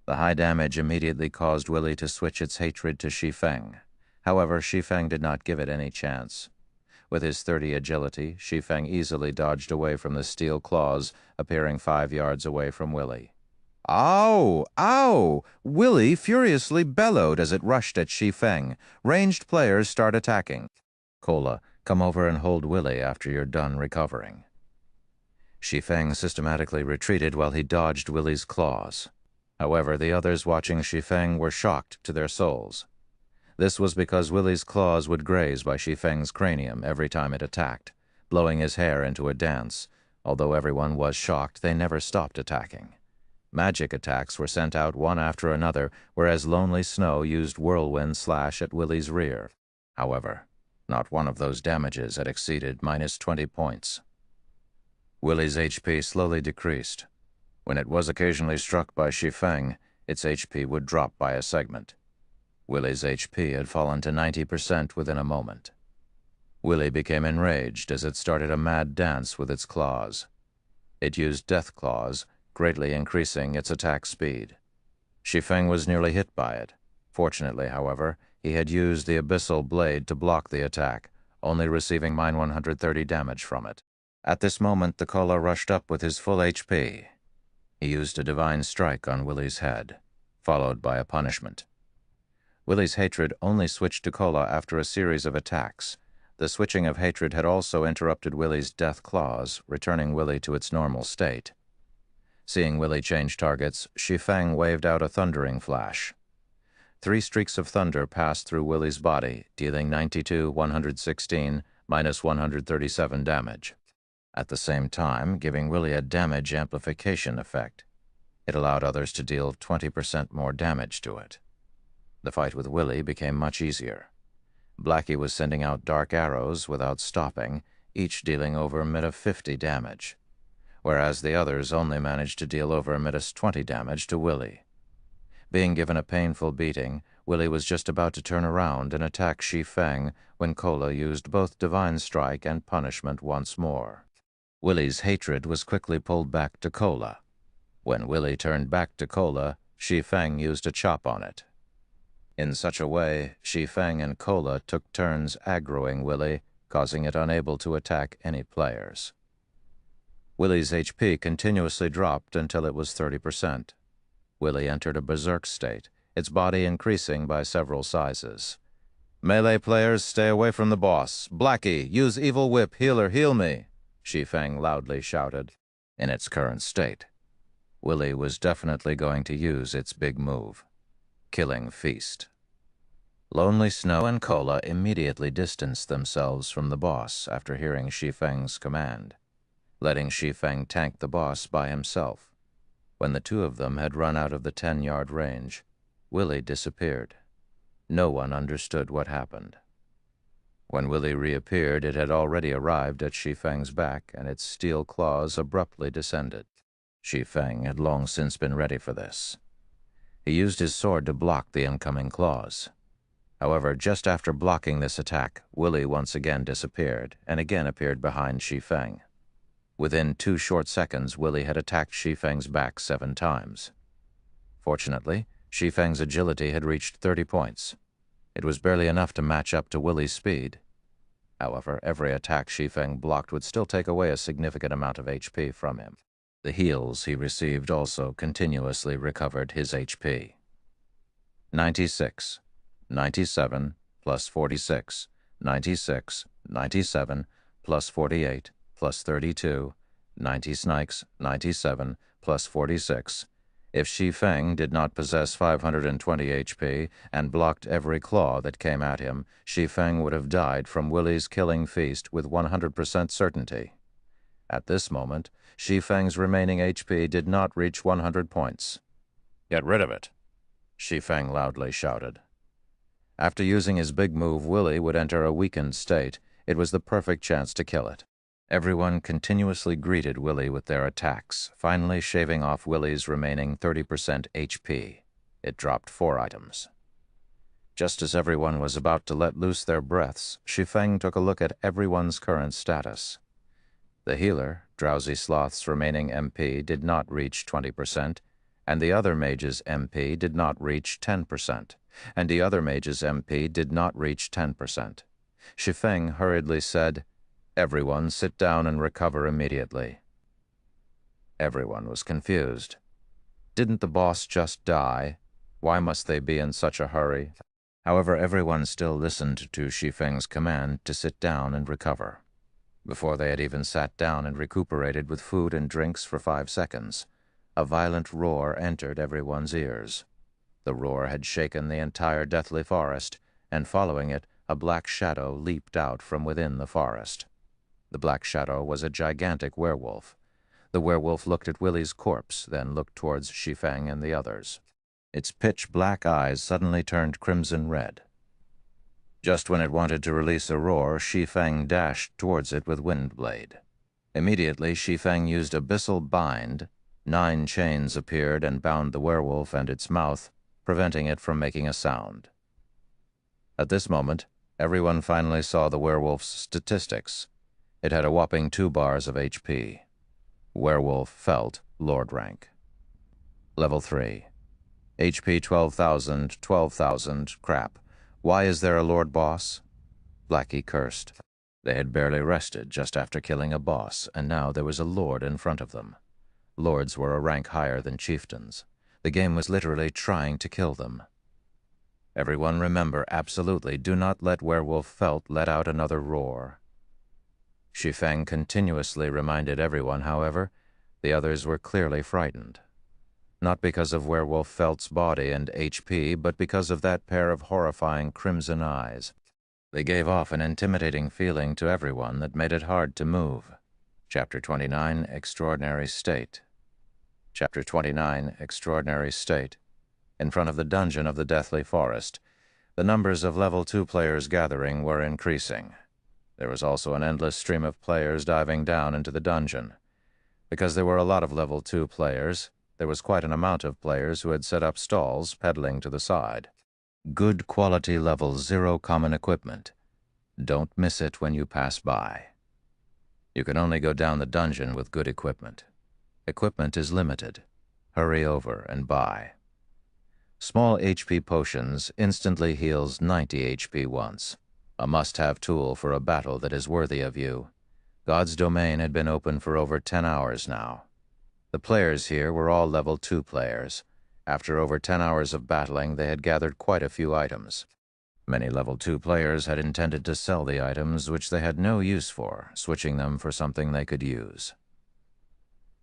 The high damage immediately caused Willie to switch its hatred to Shi Feng. However, Shi Feng did not give it any chance. With his 30 agility, Shi Feng easily dodged away from the steel claws, appearing 5 yards away from Willie. "Ow! Ow!" Willie furiously bellowed as it rushed at Shi Feng. Ranged players start attacking. "Cola, come over and hold Willie after you're done recovering." Shi Feng systematically retreated while he dodged Willie's claws. However, the others watching Shi Feng were shocked to their souls. This was because Willie's claws would graze by Shi Feng's cranium every time it attacked, blowing his hair into a dance. Although everyone was shocked, they never stopped attacking. Magic attacks were sent out one after another, whereas Lonely Snow used Whirlwind Slash at Willie's rear. However, not one of those damages had exceeded -20 points. Willie's HP slowly decreased. When it was occasionally struck by Shi Feng, its HP would drop by a segment. Willie's HP had fallen to 90% within a moment. Willie became enraged as it started a mad dance with its claws. It used death claws, greatly increasing its attack speed. Shi Feng was nearly hit by it. Fortunately, however, he had used the abyssal blade to block the attack, only receiving -130 damage from it. At this moment, the Kola rushed up with his full HP. He used a divine strike on Willie's head, followed by a punishment. Willie's hatred only switched to Kola after a series of attacks. The switching of hatred had also interrupted Willie's death claws, returning Willie to its normal state. Seeing Willie change targets, Shi Feng waved out a thundering flash. 3 streaks of thunder passed through Willie's body, dealing 92, 116, -137 damage. At the same time, giving Willie a damage amplification effect. It allowed others to deal 20% more damage to it. The fight with Willie became much easier. Blackie was sending out dark arrows without stopping, each dealing over -50 damage, whereas the others only managed to deal over -20 damage to Willie. Being given a painful beating, Willie was just about to turn around and attack Shi Feng when Kola used both Divine Strike and Punishment once more. Willie's hatred was quickly pulled back to Kola. When Willie turned back to Kola, Shi Feng used a chop on it. In such a way, Shi Feng and Kola took turns aggroing Willie, causing it unable to attack any players. Willie's HP continuously dropped until it was 30%. Willie entered a berserk state, its body increasing by several sizes. "Melee players, stay away from the boss. Blackie, use Evil Whip, healer, heal me," Shi Feng loudly shouted. In its current state, Willie was definitely going to use its big move. Killing Feast. Lonely Snow and Kola immediately distanced themselves from the boss after hearing Shi Feng's command, letting Shi Feng tank the boss by himself. When the 2 of them had run out of the 10-yard range, Willie disappeared. No one understood what happened. When Willie reappeared, it had already arrived at Shi Feng's back, and its steel claws abruptly descended. Shi Feng had long since been ready for this. He used his sword to block the incoming claws. However, just after blocking this attack, Willie once again disappeared, and again appeared behind Shi Feng. Within 2 short seconds, Willie had attacked Shi Feng's back 7 times. Fortunately, Shi Feng's agility had reached 30 points. It was barely enough to match up to Willie's speed. However, every attack Shi Feng blocked would still take away a significant amount of HP from him. The heals he received also continuously recovered his HP. 96, 97, plus 46, 96, 97, plus 48, plus 32, 90 snipes, 97, plus 46. If Shi Feng did not possess 520 HP and blocked every claw that came at him, Shi Feng would have died from Willie's killing feast with 100% certainty. At this moment, Shi Feng's remaining HP did not reach 100 points. "Get rid of it," Shi Feng loudly shouted. After using his big move, Willie would enter a weakened state. It was the perfect chance to kill it. Everyone continuously greeted Willie with their attacks, finally shaving off Willie's remaining 30% HP. It dropped 4 items. Just as everyone was about to let loose their breaths, Shi Feng took a look at everyone's current status. The healer, Drowsy Sloth's remaining MP, did not reach 20%, and the other mage's MP did not reach 10%, and the other mage's MP did not reach 10%. Shi Feng hurriedly said, "Everyone sit down and recover immediately." Everyone was confused. Didn't the boss just die? Why must they be in such a hurry? However, everyone still listened to Shi Feng's command to sit down and recover. Before they had even sat down and recuperated with food and drinks for 5 seconds, a violent roar entered everyone's ears. The roar had shaken the entire deathly forest, and following it, a black shadow leaped out from within the forest. The black shadow was a gigantic werewolf. The werewolf looked at Willie's corpse, then looked towards Shi Feng and the others. Its pitch-black eyes suddenly turned crimson red. Just when it wanted to release a roar, Shi Feng dashed towards it with Windblade. Immediately, Shi Feng used Abyssal Bind. 9 chains appeared and bound the werewolf and its mouth, preventing it from making a sound. At this moment, everyone finally saw the werewolf's statistics. It had a whopping 2 bars of HP. Werewolf felt Lord rank. Level 3. HP 12,000, 12,000, crap. Why is there a Lord boss? Blackie cursed. They had barely rested just after killing a boss, and now there was a Lord in front of them. Lords were a rank higher than chieftains. The game was literally trying to kill them. Everyone remember, absolutely, do not let Werewolf Felt let out another roar. Shi Feng continuously reminded everyone, however, the others were clearly frightened. Not because of Werewolf Felt's body and HP, but because of that pair of horrifying crimson eyes. They gave off an intimidating feeling to everyone that made it hard to move. Chapter 29, Extraordinary State. Chapter 29, Extraordinary State. In front of the dungeon of the Deathly Forest, the numbers of Level 2 players gathering were increasing. There was also an endless stream of players diving down into the dungeon. Because there were a lot of Level 2 players, there was quite an amount of players who had set up stalls pedaling to the side. Good quality Level 0 common equipment. Don't miss it when you pass by. You can only go down the dungeon with good equipment. Equipment is limited. Hurry over and buy. Small HP potions instantly heals 90 HP once. A must-have tool for a battle that is worthy of you. God's domain had been open for over 10 hours now. The players here were all Level 2 players. After over 10 hours of battling, they had gathered quite a few items. Many Level 2 players had intended to sell the items which they had no use for, switching them for something they could use.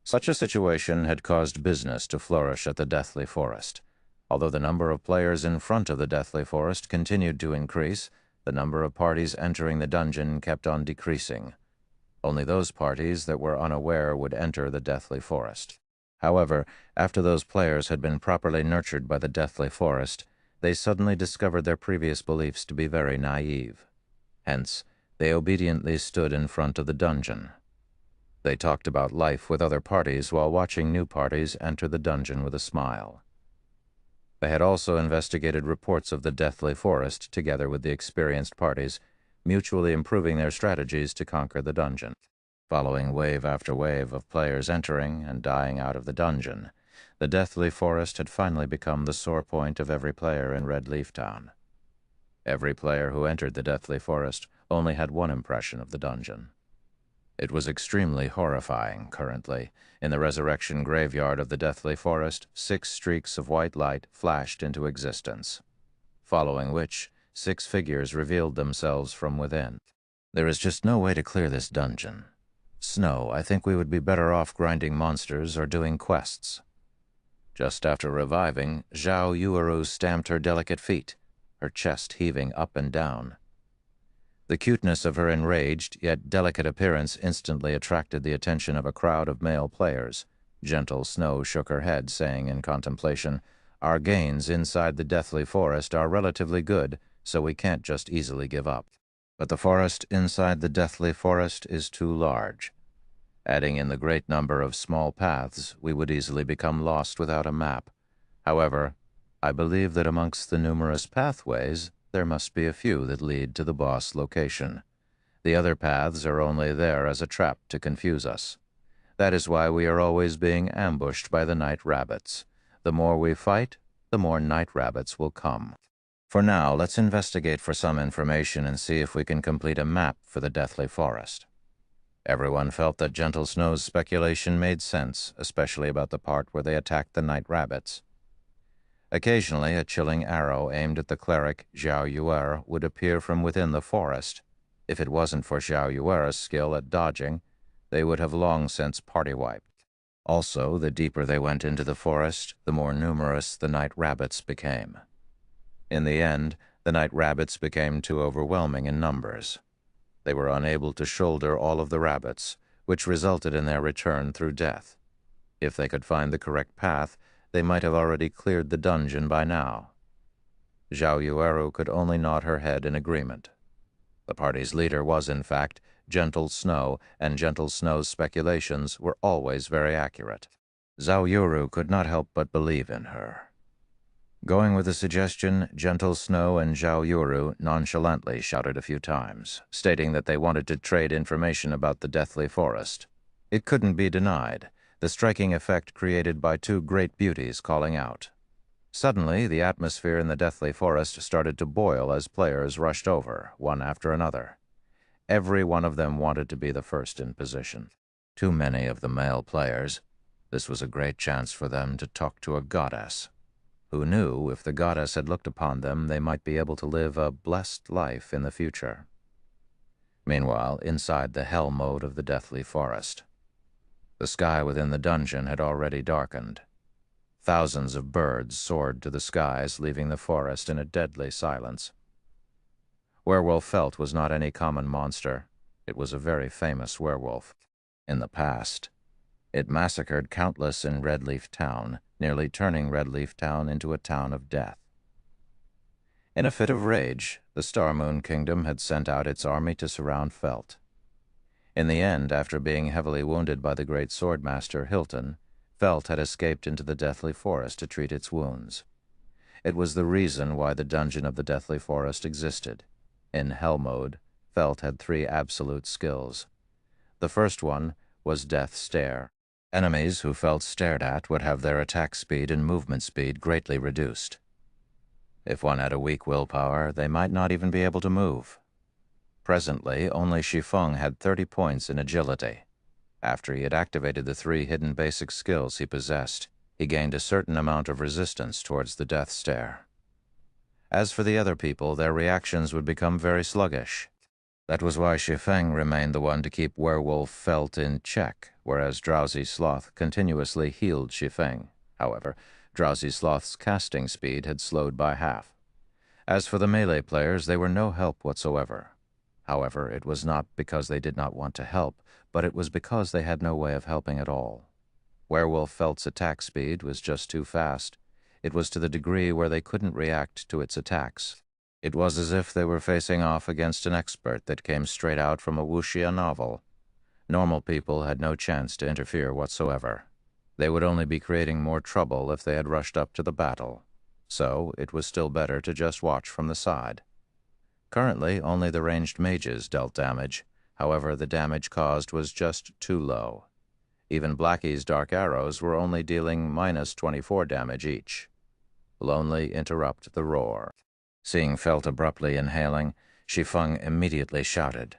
Such a situation had caused business to flourish at the Deathly Forest. Although the number of players in front of the Deathly Forest continued to increase, the number of parties entering the dungeon kept on decreasing. Only those parties that were unaware would enter the Deathly Forest. However, after those players had been properly nurtured by the Deathly Forest, they suddenly discovered their previous beliefs to be very naive. Hence, they obediently stood in front of the dungeon. They talked about life with other parties while watching new parties enter the dungeon with a smile. They had also investigated reports of the Deathly Forest together with the experienced parties, mutually improving their strategies to conquer the dungeon. Following wave after wave of players entering and dying out of the dungeon, the Deathly Forest had finally become the sore point of every player in Red Leaf Town. Every player who entered the Deathly Forest only had one impression of the dungeon. It was extremely horrifying currently. In the resurrection graveyard of the Deathly Forest, 6 streaks of white light flashed into existence, following which 6 figures revealed themselves from within. There is just no way to clear this dungeon. Snow, I think we would be better off grinding monsters or doing quests. Just after reviving, Zhao Yueru stamped her delicate feet, her chest heaving up and down. The cuteness of her enraged yet delicate appearance instantly attracted the attention of a crowd of male players. Gentle Snow shook her head, saying in contemplation, "Our gains inside the Deathly Forest are relatively good, so we can't just easily give up. But the forest inside the Deathly Forest is too large. Adding in the great number of small paths, we would easily become lost without a map. However, I believe that amongst the numerous pathways, there must be a few that lead to the boss location. The other paths are only there as a trap to confuse us. That is why we are always being ambushed by the night rabbits. The more we fight, the more night rabbits will come. For now, let's investigate for some information and see if we can complete a map for the Deathly Forest." Everyone felt that Gentle Snow's speculation made sense, especially about the part where they attacked the night rabbits. Occasionally, a chilling arrow aimed at the cleric Zhao Yuer would appear from within the forest. If it wasn't for Zhao Yuer's skill at dodging, they would have long since party-wiped. Also, the deeper they went into the forest, the more numerous the night rabbits became. In the end, the night rabbits became too overwhelming in numbers. They were unable to shoulder all of the rabbits, which resulted in their return through death. If they could find the correct path, they might have already cleared the dungeon by now. Zhao Yueru could only nod her head in agreement. The party's leader was, in fact, Gentle Snow, and Gentle Snow's speculations were always very accurate. Zhao Yueru could not help but believe in her. Going with the suggestion, Gentle Snow and Zhao Yueru nonchalantly shouted a few times, stating that they wanted to trade information about the Deathly Forest. It couldn't be denied, the striking effect created by two great beauties calling out. Suddenly, the atmosphere in the Deathly Forest started to boil as players rushed over, one after another. Every one of them wanted to be the first in position. Too many of the male players. This was a great chance for them to talk to a goddess. Who knew if the goddess had looked upon them, they might be able to live a blessed life in the future. Meanwhile, inside the hell mode of the Deathly Forest, the sky within the dungeon had already darkened. Thousands of birds soared to the skies, leaving the forest in a deadly silence. Werewolf Felt was not any common monster. It was a very famous werewolf. In the past, it massacred countless in Redleaf Town, nearly turning Redleaf Town into a town of death. In a fit of rage, the Star Moon Kingdom had sent out its army to surround Felt. In the end, after being heavily wounded by the great swordmaster Hilton, Felt had escaped into the Deathly Forest to treat its wounds. It was the reason why the dungeon of the Deathly Forest existed. In Hell Mode, Felt had 3 absolute skills. The first one was Death Stare. Enemies who Felt stared at would have their attack speed and movement speed greatly reduced. If one had a weak willpower, they might not even be able to move. Presently, only Shi Feng had 30 points in agility. After he had activated the 3 hidden basic skills he possessed, he gained a certain amount of resistance towards the Death Stare. As for the other people, their reactions would become very sluggish. That was why Shi Feng remained the one to keep Werewolf Felt in check, whereas Drowsy Sloth continuously healed Shi Feng. However, Drowsy Sloth's casting speed had slowed by half. As for the melee players, they were no help whatsoever. However, it was not because they did not want to help, but it was because they had no way of helping at all. Werewolf Felt's attack speed was just too fast. It was to the degree where they couldn't react to its attacks. It was as if they were facing off against an expert that came straight out from a wuxia novel. Normal people had no chance to interfere whatsoever. They would only be creating more trouble if they had rushed up to the battle. So it was still better to just watch from the side. Currently, only the ranged mages dealt damage. However, the damage caused was just too low. Even Blackie's dark arrows were only dealing -24 damage each. Lonely interrupt the roar. Seeing Felt abruptly inhaling, Shi Feng immediately shouted.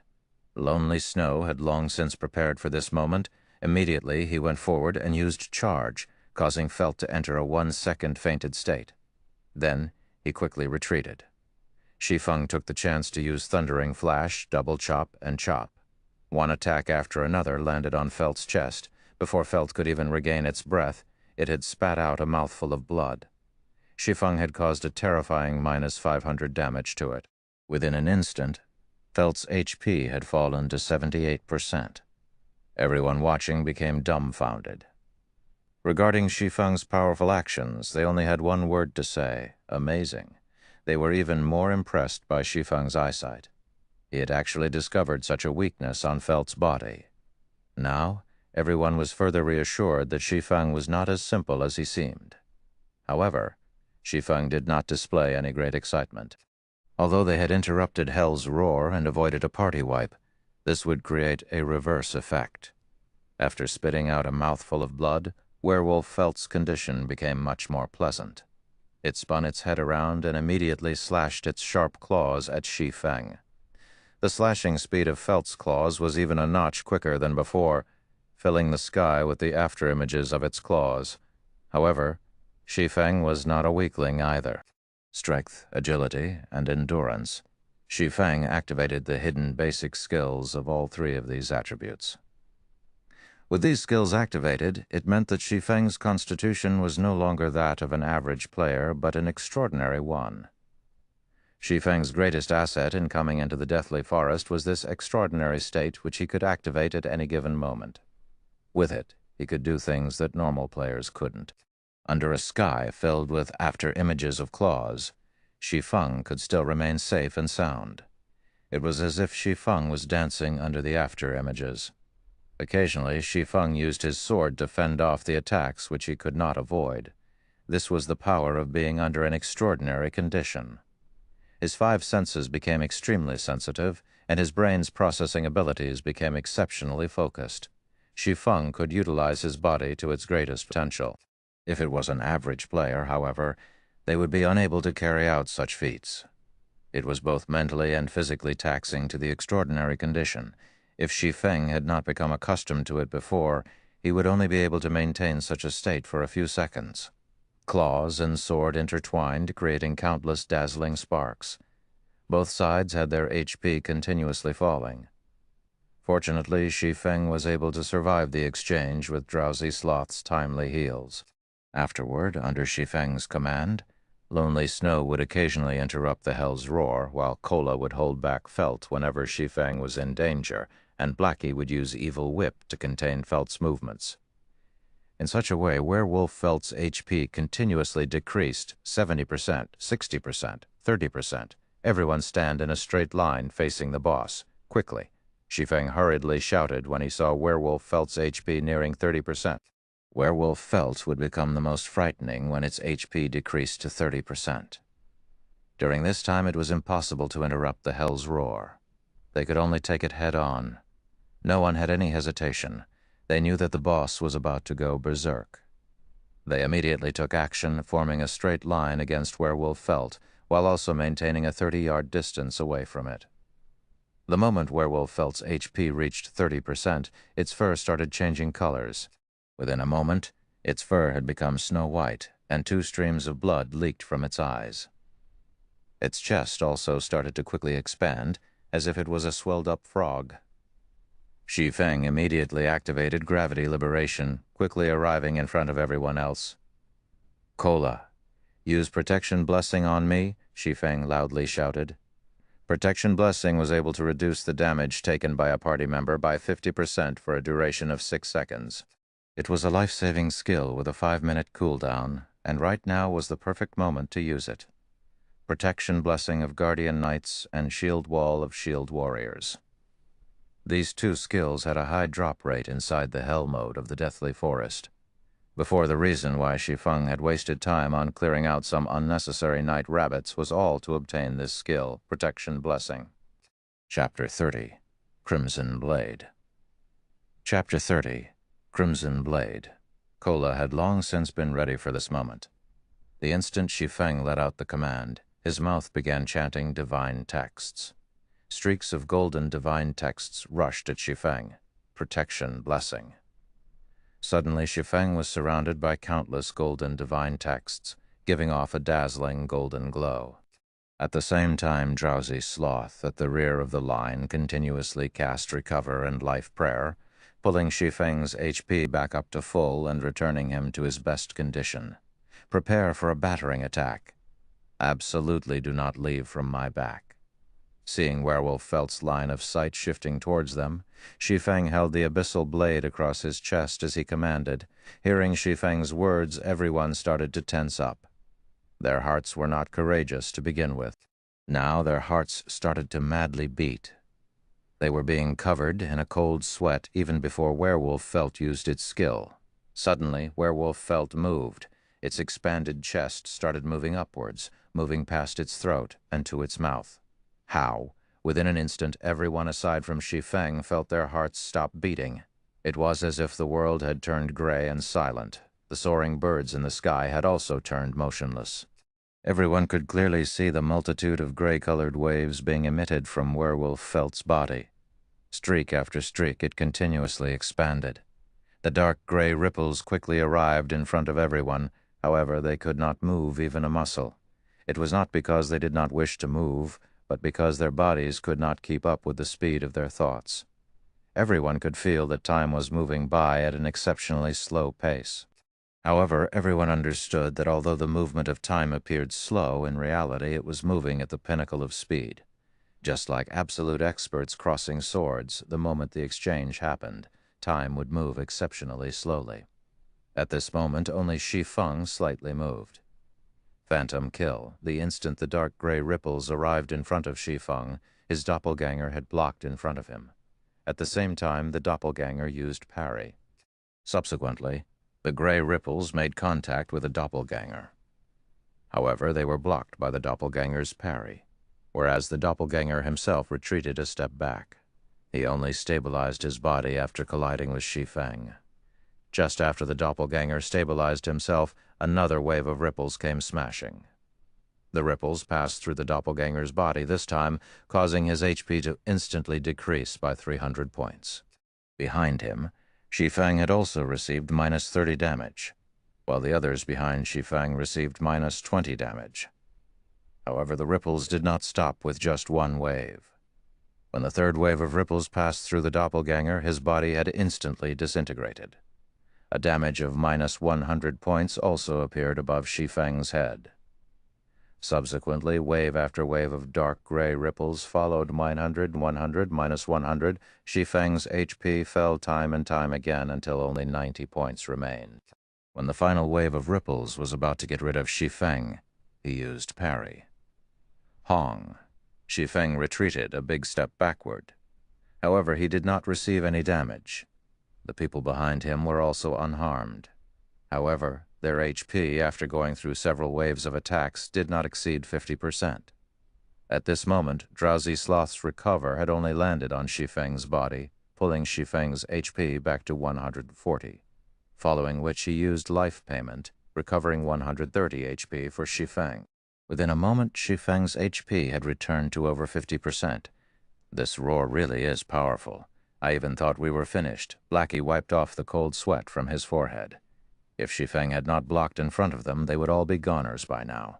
Lonely Snow had long since prepared for this moment. Immediately he went forward and used Charge, causing Felt to enter a 1-second fainted state. Then he quickly retreated. Shi Feng took the chance to use Thundering Flash, Double Chop, and Chop. One attack after another landed on Felt's chest. Before Felt could even regain its breath, it had spat out a mouthful of blood. Shi Feng had caused a terrifying -500 damage to it. Within an instant, Felt's HP had fallen to 78%. Everyone watching became dumbfounded. Regarding Shi Feng's powerful actions, they only had one word to say: amazing. They were even more impressed by Shi Feng's eyesight. He had actually discovered such a weakness on Felt's body. Now, everyone was further reassured that Shi Feng was not as simple as he seemed. However, Shi Feng did not display any great excitement. Although they had interrupted Hell's roar and avoided a party wipe, this would create a reverse effect. After spitting out a mouthful of blood, Werewolf Felt's condition became much more pleasant. It spun its head around and immediately slashed its sharp claws at Shi Feng. The slashing speed of Felt's claws was even a notch quicker than before, filling the sky with the afterimages of its claws. However, Shi Feng was not a weakling either. Strength, agility, and endurance. Shi Feng activated the hidden basic skills of all three of these attributes. With these skills activated, it meant that Shi Feng's constitution was no longer that of an average player, but an extraordinary one. Shi Feng's greatest asset in coming into the deathly forest was this extraordinary state which he could activate at any given moment. With it, he could do things that normal players couldn't. Under a sky filled with after-images of claws, Shi Feng could still remain safe and sound. It was as if Shi Feng was dancing under the after-images. Occasionally, Shi Feng used his sword to fend off the attacks which he could not avoid. This was the power of being under an extraordinary condition. His five senses became extremely sensitive, and his brain's processing abilities became exceptionally focused. Shi Feng could utilize his body to its greatest potential. If it was an average player, however, they would be unable to carry out such feats. It was both mentally and physically taxing to the extraordinary condition. If Shi Feng had not become accustomed to it before, he would only be able to maintain such a state for a few seconds. Claws and sword intertwined, creating countless dazzling sparks. Both sides had their HP continuously falling. Fortunately, Shi Feng was able to survive the exchange with Drowsy Sloth's timely heals. Afterward, under Shi Feng's command, Lonely Snow would occasionally interrupt the Hell's roar, while Cola would hold back Felt whenever Shi Feng was in danger, and Blackie would use Evil Whip to contain Felt's movements. In such a way, Werewolf Felt's HP continuously decreased 70%, 60%, 30%. Everyone stand in a straight line facing the boss. Quickly. Shi Feng hurriedly shouted when he saw Werewolf Felt's HP nearing 30%. Werewolf Felt would become the most frightening when its HP decreased to 30%. During this time, it was impossible to interrupt the Hell's roar. They could only take it head-on. No one had any hesitation. They knew that the boss was about to go berserk. They immediately took action, forming a straight line against Werewolf Felt, while also maintaining a 30-yard distance away from it. The moment Werewolf Felt's HP reached 30%, its fur started changing colors. Within a moment, its fur had become snow white, and 2 streams of blood leaked from its eyes. Its chest also started to quickly expand, as if it was a swelled-up frog. Shi Feng immediately activated gravity liberation, quickly arriving in front of everyone else. "Cola, use Protection Blessing on me," Shi Feng loudly shouted. Protection Blessing was able to reduce the damage taken by a party member by 50% for a duration of 6 seconds. It was a life-saving skill with a 5-minute cooldown, and right now was the perfect moment to use it. Protection Blessing of Guardian Knights and Shield Wall of Shield Warriors. These 2 skills had a high drop rate inside the Hell mode of the Deathly Forest. Before, the reason why Shi Feng had wasted time on clearing out some unnecessary night rabbits was all to obtain this skill, Protection Blessing. Chapter 30. Crimson Blade. Chapter 30. Crimson Blade. Cola had long since been ready for this moment. The instant Shi Feng let out the command, his mouth began chanting divine texts. Streaks of golden divine texts rushed at Shi Feng. Protection Blessing. Suddenly, Shi Feng was surrounded by countless golden divine texts, giving off a dazzling golden glow. At the same time, Drowsy Sloth at the rear of the line continuously cast Recover and Life Prayer, pulling Shi Feng's HP back up to full and returning him to his best condition. Prepare for a battering attack. Absolutely do not leave from my back. Seeing Werewolf Felt's line of sight shifting towards them, Shi Feng held the abyssal blade across his chest as he commanded. Hearing Shi Feng's words, everyone started to tense up. Their hearts were not courageous to begin with. Now their hearts started to madly beat. They were being covered in a cold sweat even before Werewolf Felt used its skill. Suddenly, Werewolf Felt moved. Its expanded chest started moving upwards, moving past its throat and to its mouth. How? Within an instant, everyone aside from Shi Feng felt their hearts stop beating. It was as if the world had turned gray and silent. The soaring birds in the sky had also turned motionless. Everyone could clearly see the multitude of gray-colored waves being emitted from Werewolf Felt's body. Streak after streak, it continuously expanded. The dark gray ripples quickly arrived in front of everyone. However, they could not move even a muscle. It was not because they did not wish to move, but because their bodies could not keep up with the speed of their thoughts. Everyone could feel that time was moving by at an exceptionally slow pace. However, everyone understood that although the movement of time appeared slow, in reality it was moving at the pinnacle of speed. Just like absolute experts crossing swords, the moment the exchange happened, time would move exceptionally slowly. At this moment, only Shi Feng slightly moved. Phantom kill. The instant the dark gray ripples arrived in front of Shi Feng, his doppelganger had blocked in front of him. At the same time, the doppelganger used parry. Subsequently, the gray ripples made contact with the doppelganger. However, they were blocked by the doppelganger's parry, whereas the doppelganger himself retreated a step back. He only stabilized his body after colliding with Shi Feng. Just after the doppelganger stabilized himself, another wave of ripples came smashing. The ripples passed through the doppelganger's body, this time causing his HP to instantly decrease by 300 points. Behind him, Shi Feng had also received minus 30 damage, while the others behind Shi Feng received minus 20 damage. However, the ripples did not stop with just one wave. When the third wave of ripples passed through the doppelganger, his body had instantly disintegrated. A damage of minus 100 points also appeared above Shi Feng's head. Subsequently, wave after wave of dark gray ripples followed 900, 100, minus 100. Shi Feng's HP fell time and time again until only 90 points remained. When the final wave of ripples was about to get rid of Shi Feng, he used parry. Hong. Shi Feng retreated a big step backward. However, he did not receive any damage. The people behind him were also unharmed. However, their HP, after going through several waves of attacks, did not exceed 50%. At this moment, Drowsy Sloth's recover had only landed on Shi Feng's body, pulling Shi Feng's HP back to 140, following which he used life payment, recovering 130 HP for Shi Feng. Within a moment, Shi Feng's HP had returned to over 50%. This roar really is powerful. I even thought we were finished. Blackie wiped off the cold sweat from his forehead. If Shi Feng had not blocked in front of them, they would all be goners by now.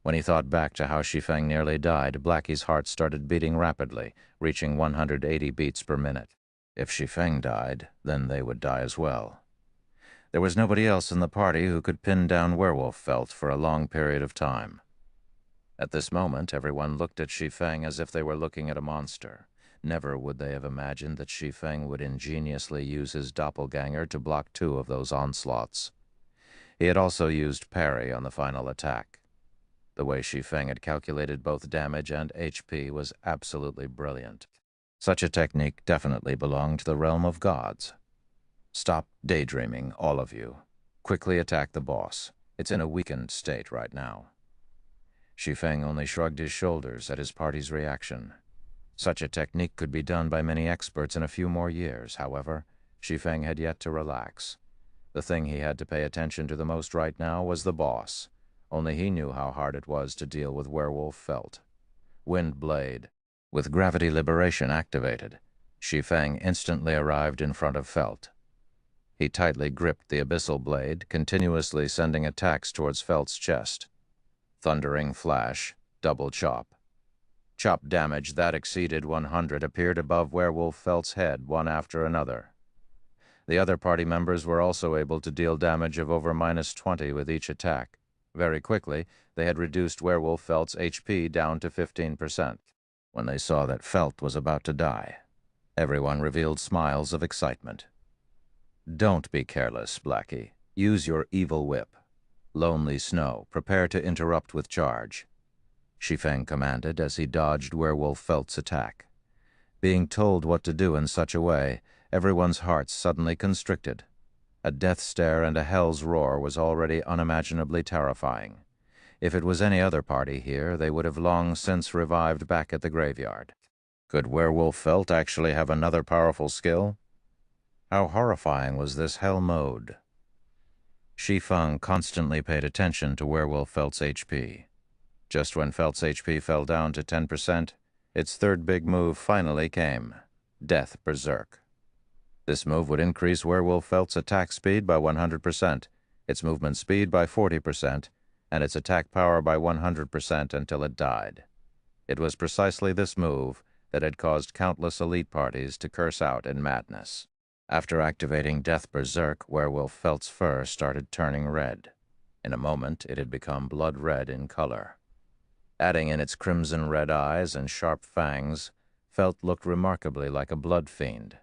When he thought back to how Shi Feng nearly died, Blackie's heart started beating rapidly, reaching 180 beats per minute. If Shi Feng died, then they would die as well. There was nobody else in the party who could pin down Werewolf Felt for a long period of time. At this moment, everyone looked at Shi Feng as if they were looking at a monster. Never would they have imagined that Shi Feng would ingeniously use his doppelganger to block 2 of those onslaughts. He had also used parry on the final attack. The way Shi Feng had calculated both damage and HP was absolutely brilliant. Such a technique definitely belonged to the realm of gods. Stop daydreaming, all of you. Quickly attack the boss. It's in a weakened state right now. Shi Feng only shrugged his shoulders at his party's reaction. Such a technique could be done by many experts in a few more years. However, Shi Feng had yet to relax. The thing he had to pay attention to the most right now was the boss. Only he knew how hard it was to deal with Werewolf Felt. Wind Blade. With gravity liberation activated, Shi Feng instantly arrived in front of Felt. He tightly gripped the abyssal blade, continuously sending attacks towards Felt's chest. Thundering flash, double chop. Chop damage that exceeded 100 appeared above Werewolf Felt's head, one after another. The other party members were also able to deal damage of over -20 with each attack. Very quickly, they had reduced Werewolf Felt's HP down to 15%. When they saw that Felt was about to die, everyone revealed smiles of excitement. "Don't be careless, Blackie. Use your evil whip. Lonely Snow, prepare to interrupt with charge," Shi Feng commanded as he dodged Werewolf Felt's attack. Being told what to do in such a way, everyone's hearts suddenly constricted. A death stare and a hell's roar was already unimaginably terrifying. If it was any other party here, they would have long since revived back at the graveyard. Could Werewolf Felt actually have another powerful skill? How horrifying was this hell mode? Shi Feng constantly paid attention to Werewolf Felt's HP. Just when Felt's HP fell down to 10%, its third big move finally came: Death Berserk. This move would increase Werewolf Felt's attack speed by 100%, its movement speed by 40%, and its attack power by 100% until it died. It was precisely this move that had caused countless elite parties to curse out in madness. After activating Death Berserk, Werewolf Felt's fur started turning red. In a moment, it had become blood red in color. Adding in its crimson red eyes and sharp fangs, Felt looked remarkably like a blood fiend.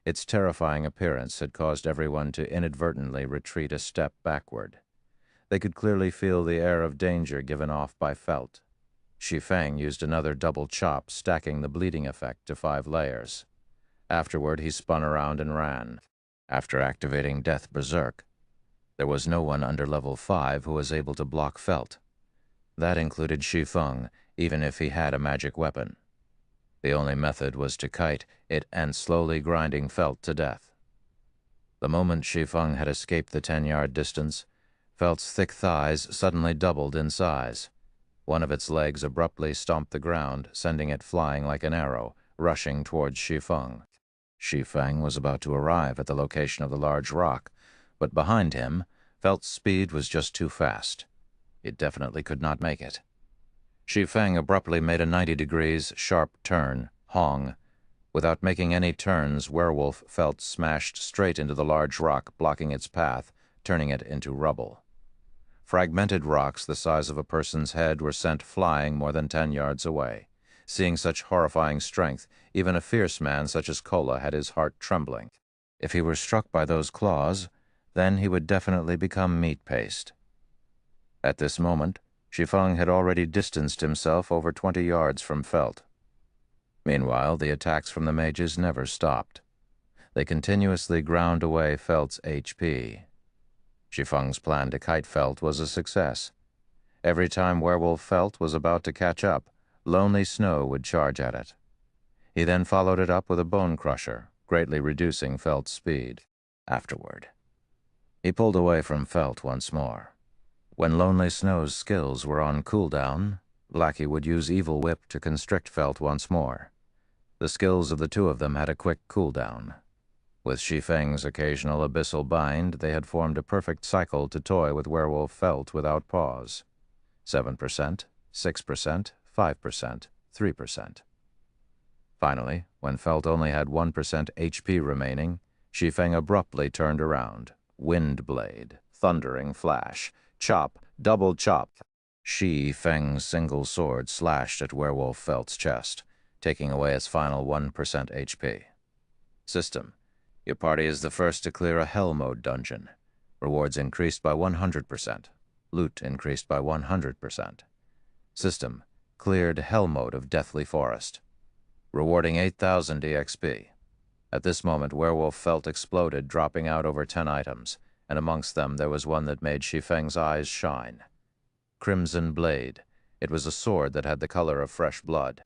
Its terrifying appearance had caused everyone to inadvertently retreat a step backward. They could clearly feel the air of danger given off by Felt. Shi Feng used another double chop, stacking the bleeding effect to 5 layers. Afterward, he spun around and ran. After activating Death Berserk, there was no one under level 5 who was able to block Felt. That included Shi Feng, even if he had a magic weapon. The only method was to kite it and slowly grinding Felt to death. The moment Shi Feng had escaped the 10-yard distance, Felt's thick thighs suddenly doubled in size. One of its legs abruptly stomped the ground, sending it flying like an arrow, rushing towards Shi Feng. Shi Feng was about to arrive at the location of the large rock, but behind him, Felt's speed was just too fast. It definitely could not make it. Shi Feng abruptly made a 90 degrees sharp turn, Hong. Without making any turns, Werewolf Felt smashed straight into the large rock, blocking its path, turning it into rubble. Fragmented rocks the size of a person's head were sent flying more than 10 yards away. Seeing such horrifying strength, even a fierce man such as Kola had his heart trembling. If he were struck by those claws, then he would definitely become meat paste. At this moment, Shi Feng had already distanced himself over 20 yards from Felt. Meanwhile, the attacks from the mages never stopped. They continuously ground away Felt's HP. Shi Feng's plan to kite Felt was a success. Every time Werewolf Felt was about to catch up, Lonely Snow would charge at it. He then followed it up with a bone crusher, greatly reducing Felt's speed. Afterward, he pulled away from Felt once more. When Lonely Snow's skills were on cooldown, Blackie would use Evil Whip to constrict Felt once more. The skills of the two of them had a quick cooldown. With Shi Feng's occasional abyssal bind, they had formed a perfect cycle to toy with Werewolf Felt without pause. 7%, 6%, 5%, 3%. Finally, when Felt only had 1% HP remaining, Shi Feng abruptly turned around. Wind blade, thundering flash, chop, double chop. Shi Feng's single sword slashed at Werewolf Felt's chest, taking away its final 1% HP. System: your party is the first to clear a Hell Mode dungeon. Rewards increased by 100%. Loot increased by 100%. System: cleared Hell Mode of Deathly Forest. Rewarding 8,000 EXP. At this moment, Werewolf Felt exploded, dropping out over 10 items, and amongst them there was one that made Shi Feng's eyes shine. Crimson Blade. It was a sword that had the color of fresh blood.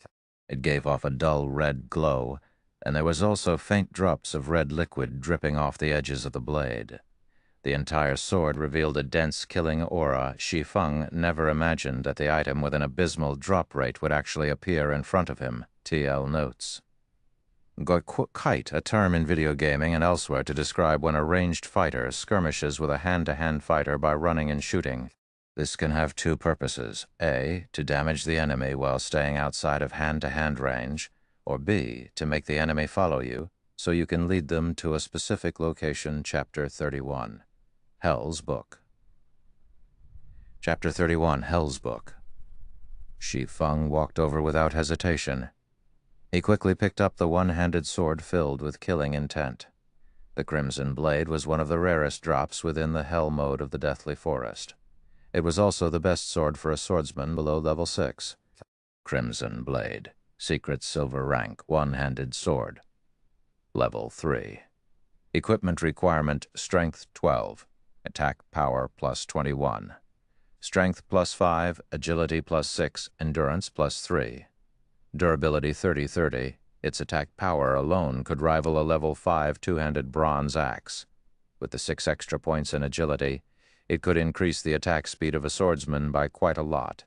It gave off a dull red glow, and there was also faint drops of red liquid dripping off the edges of the blade. The entire sword revealed a dense, killing aura. Shi Feng never imagined that the item with an abysmal drop rate would actually appear in front of him. TL notes. Kite, a term in video gaming and elsewhere to describe when a ranged fighter skirmishes with a hand-to-hand fighter by running and shooting. This can have two purposes: A, to damage the enemy while staying outside of hand-to-hand range, or B, to make the enemy follow you, so you can lead them to a specific location. Chapter 31, Hell's Book. Chapter 31, Hell's Book. Shi Feng walked over without hesitation. He quickly picked up the one-handed sword filled with killing intent. The Crimson Blade was one of the rarest drops within the Hell mode of the Deathly Forest. It was also the best sword for a swordsman below level 6. Crimson Blade, Secret Silver Rank, One-Handed Sword. Level 3. Equipment requirement, Strength 12. Attack Power plus 21. Strength plus 5, Agility plus 6, Endurance plus 3. Durability 30-30. Its attack power alone could rival a level 5 two-handed bronze axe. With the 6 extra points in agility, it could increase the attack speed of a swordsman by quite a lot.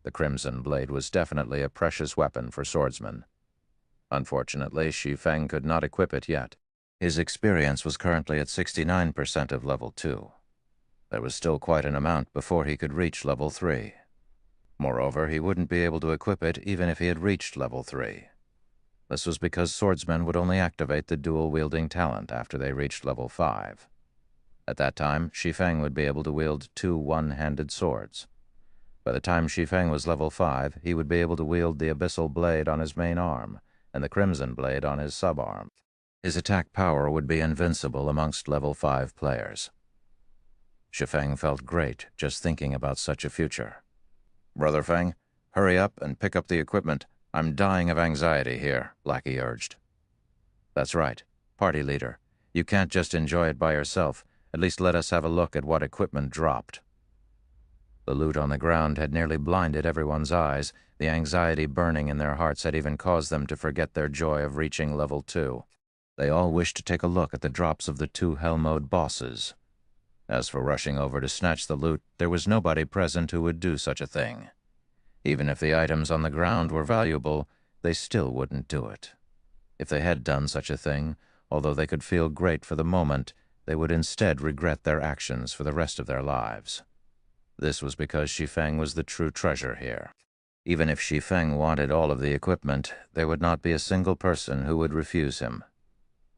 The Crimson Blade was definitely a precious weapon for swordsmen. Unfortunately, Shi Feng could not equip it yet. His experience was currently at 69% of level 2. There was still quite an amount before he could reach level 3. Moreover, he wouldn't be able to equip it even if he had reached level 3. This was because swordsmen would only activate the dual-wielding talent after they reached level 5. At that time, Shi Feng would be able to wield 2 one-handed swords. By the time Shi Feng was level 5, he would be able to wield the Abyssal Blade on his main arm and the Crimson Blade on his subarm. His attack power would be invincible amongst level 5 players. Shi Feng felt great just thinking about such a future. "Brother Feng, hurry up and pick up the equipment. I'm dying of anxiety here," Blackie urged. "That's right, party leader. You can't just enjoy it by yourself. At least let us have a look at what equipment dropped." The loot on the ground had nearly blinded everyone's eyes. The anxiety burning in their hearts had even caused them to forget their joy of reaching level 2. They all wished to take a look at the drops of the 2 Hell mode bosses. As for rushing over to snatch the loot, there was nobody present who would do such a thing. Even if the items on the ground were valuable, they still wouldn't do it. If they had done such a thing, although they could feel great for the moment, they would instead regret their actions for the rest of their lives. This was because Shi Feng was the true treasure here. Even if Shi Feng wanted all of the equipment, there would not be a single person who would refuse him.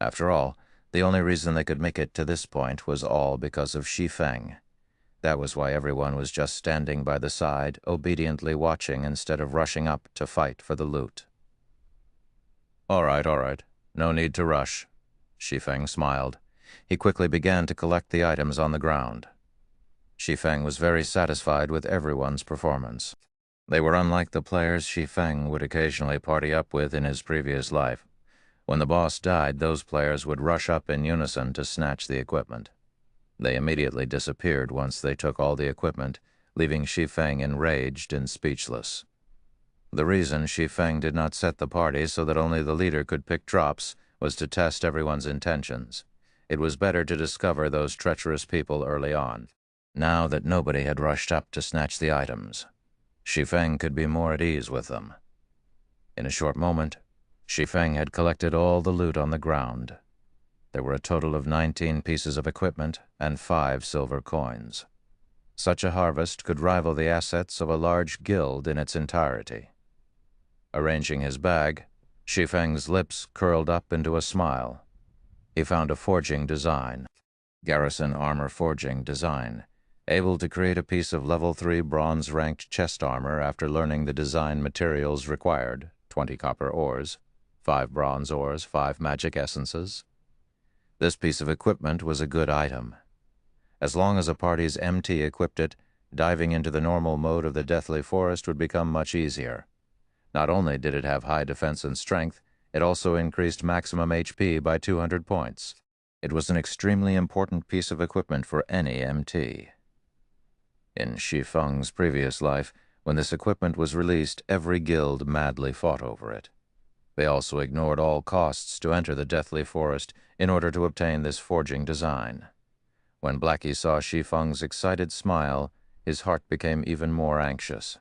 After all, the only reason they could make it to this point was all because of Shi Feng. That was why everyone was just standing by the side, obediently watching instead of rushing up to fight for the loot. All right. No need to rush." Shi Feng smiled. He quickly began to collect the items on the ground. Shi Feng was very satisfied with everyone's performance. They were unlike the players Shi Feng would occasionally party up with in his previous life. When the boss died, those players would rush up in unison to snatch the equipment. They immediately disappeared once they took all the equipment, leaving Shi Feng enraged and speechless. The reason Shi Feng did not set the party so that only the leader could pick drops was to test everyone's intentions. It was better to discover those treacherous people early on. Now that nobody had rushed up to snatch the items, Shi Feng could be more at ease with them. In a short moment, Shi Feng had collected all the loot on the ground. There were a total of 19 pieces of equipment and 5 silver coins. Such a harvest could rival the assets of a large guild in its entirety. Arranging his bag, Shi Feng's lips curled up into a smile. He found a forging design, Garrison Armor Forging Design, able to create a piece of level 3 bronze-ranked chest armor after learning the design materials required: 20 copper ores, 5 bronze ores, 5 magic essences. This piece of equipment was a good item. As long as a party's MT equipped it, diving into the normal mode of the Deathly Forest would become much easier. Not only did it have high defense and strength, it also increased maximum HP by 200 points. It was an extremely important piece of equipment for any MT. In Shi Feng's previous life, when this equipment was released, every guild madly fought over it. They also ignored all costs to enter the Deathly Forest in order to obtain this forging design. When Blackie saw Shi Feng's excited smile, his heart became even more anxious.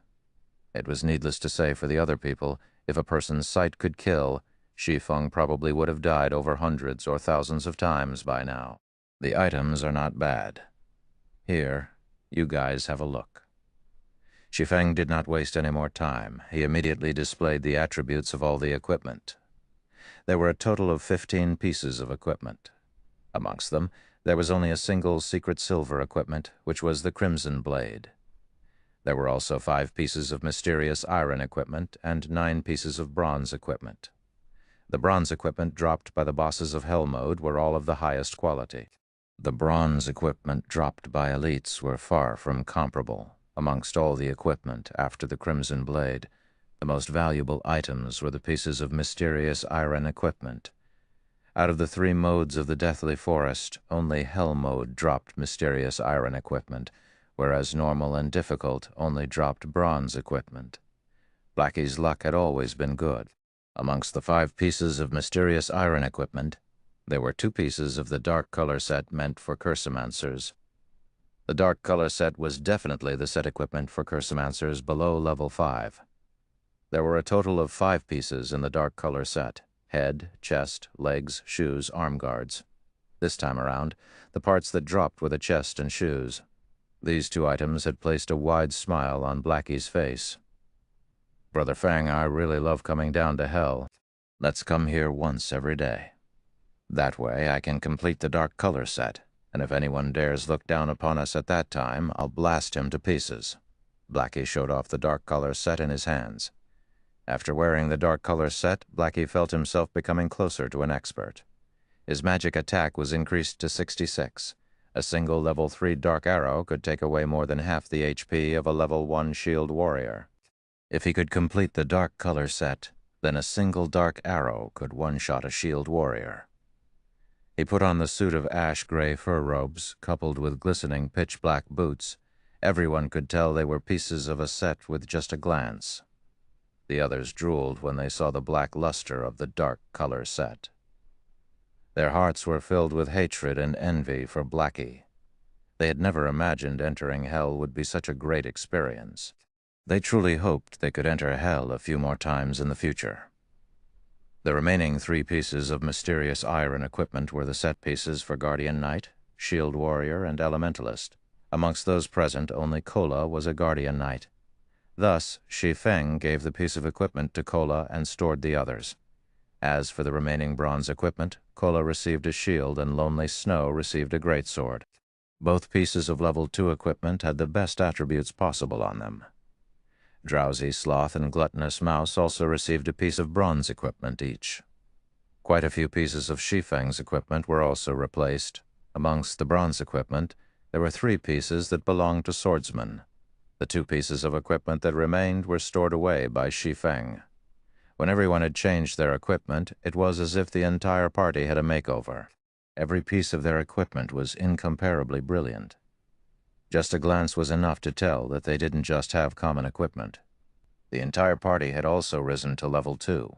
It was needless to say for the other people, if a person's sight could kill, Shi Feng probably would have died over hundreds or thousands of times by now. The items are not bad. Here, you guys have a look. Shi Feng did not waste any more time. He immediately displayed the attributes of all the equipment. There were a total of 15 pieces of equipment. Amongst them, there was only a single secret silver equipment, which was the Crimson Blade. There were also 5 pieces of mysterious iron equipment and 9 pieces of bronze equipment. The bronze equipment dropped by the bosses of Hell Mode were all of the highest quality. The bronze equipment dropped by elites were far from comparable. Amongst all the equipment after the Crimson Blade, the most valuable items were the pieces of mysterious iron equipment. Out of the 3 modes of the Deathly Forest, only Hell Mode dropped mysterious iron equipment, whereas normal and difficult only dropped bronze equipment. Blackie's luck had always been good. Amongst the 5 pieces of mysterious iron equipment, there were 2 pieces of the dark color set meant for Cursomancers. The dark color set was definitely the set equipment for Cursomancers below level 5. There were a total of 5 pieces in the dark color set: head, chest, legs, shoes, arm guards. This time around, the parts that dropped were the chest and shoes. These 2 items had placed a wide smile on Blackie's face. "Brother Feng, I really love coming down to Hell. Let's come here once every day. That way I can complete the dark color set, and if anyone dares look down upon us at that time, I'll blast him to pieces." Blackie showed off the dark color set in his hands. After wearing the dark color set, Blackie felt himself becoming closer to an expert. His magic attack was increased to 66. A single level 3 dark arrow could take away more than half the HP of a level 1 shield warrior. If he could complete the dark color set, then a single dark arrow could one-shot a shield warrior. He put on the suit of ash-gray fur robes, coupled with glistening pitch-black boots. Everyone could tell they were pieces of a set with just a glance. The others drooled when they saw the black luster of the dark color set. Their hearts were filled with hatred and envy for Blackie. They had never imagined entering Hell would be such a great experience. They truly hoped they could enter Hell a few more times in the future. The remaining 3 pieces of mysterious iron equipment were the set pieces for Guardian Knight, Shield Warrior, and Elementalist. Amongst those present, only Kola was a Guardian Knight. Thus, Shi Feng gave the piece of equipment to Kola and stored the others. As for the remaining bronze equipment, Kola received a shield and Lonely Snow received a greatsword. Both pieces of level 2 equipment had the best attributes possible on them. Drowsy Sloth and Gluttonous Mouse also received a piece of bronze equipment each. Quite a few pieces of Shi Feng's equipment were also replaced. Amongst the bronze equipment, there were 3 pieces that belonged to swordsmen. The 2 pieces of equipment that remained were stored away by Shi Feng. When everyone had changed their equipment, it was as if the entire party had a makeover. Every piece of their equipment was incomparably brilliant. Just a glance was enough to tell that they didn't just have common equipment. The entire party had also risen to level 2.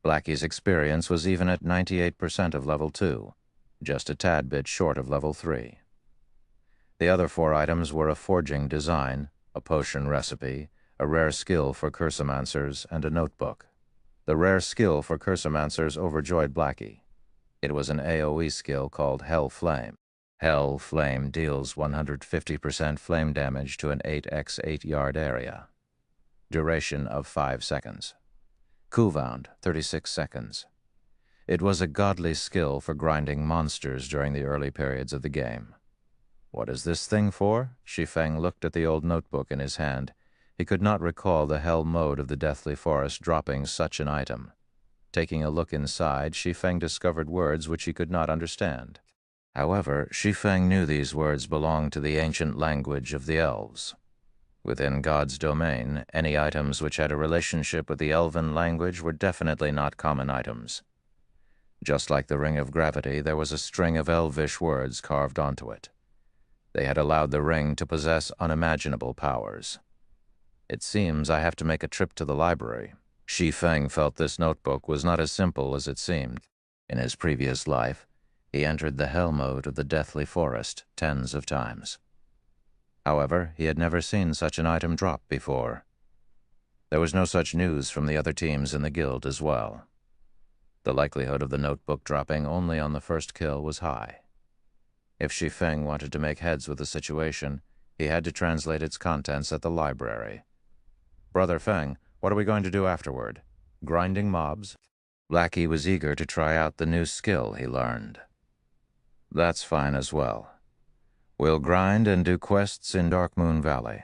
Blackie's experience was even at 98% of level 2, just a tad bit short of level 3. The other 4 items were a forging design, a potion recipe, a rare skill for Cursomancers, and a notebook. The rare skill for Cursomancers overjoyed Blackie. It was an AoE skill called Hell Flame. Hell Flame deals 150% flame damage to an 8x8 yard area. Duration of 5 seconds. Cooldown 36 seconds. It was a godly skill for grinding monsters during the early periods of the game. What is this thing for? Shi Feng looked at the old notebook in his hand. He could not recall the Hell mode of the Deathly Forest dropping such an item. Taking a look inside, Shi Feng discovered words which he could not understand. However, Shi Feng knew these words belonged to the ancient language of the elves. Within God's domain, any items which had a relationship with the elven language were definitely not common items. Just like the Ring of Gravity, there was a string of elvish words carved onto it. They had allowed the ring to possess unimaginable powers. It seems I have to make a trip to the library. Shi Feng felt this notebook was not as simple as it seemed. In his previous life, he entered the Hell mode of the Deathly Forest tens of times. However, he had never seen such an item drop before. There was no such news from the other teams in the guild as well. The likelihood of the notebook dropping only on the first kill was high. If Shi Feng wanted to make heads with the situation, he had to translate its contents at the library. "Brother Feng, what are we going to do afterward? Grinding mobs?" Blackie was eager to try out the new skill he learned. That's fine as well. We'll grind and do quests in Dark Moon Valley.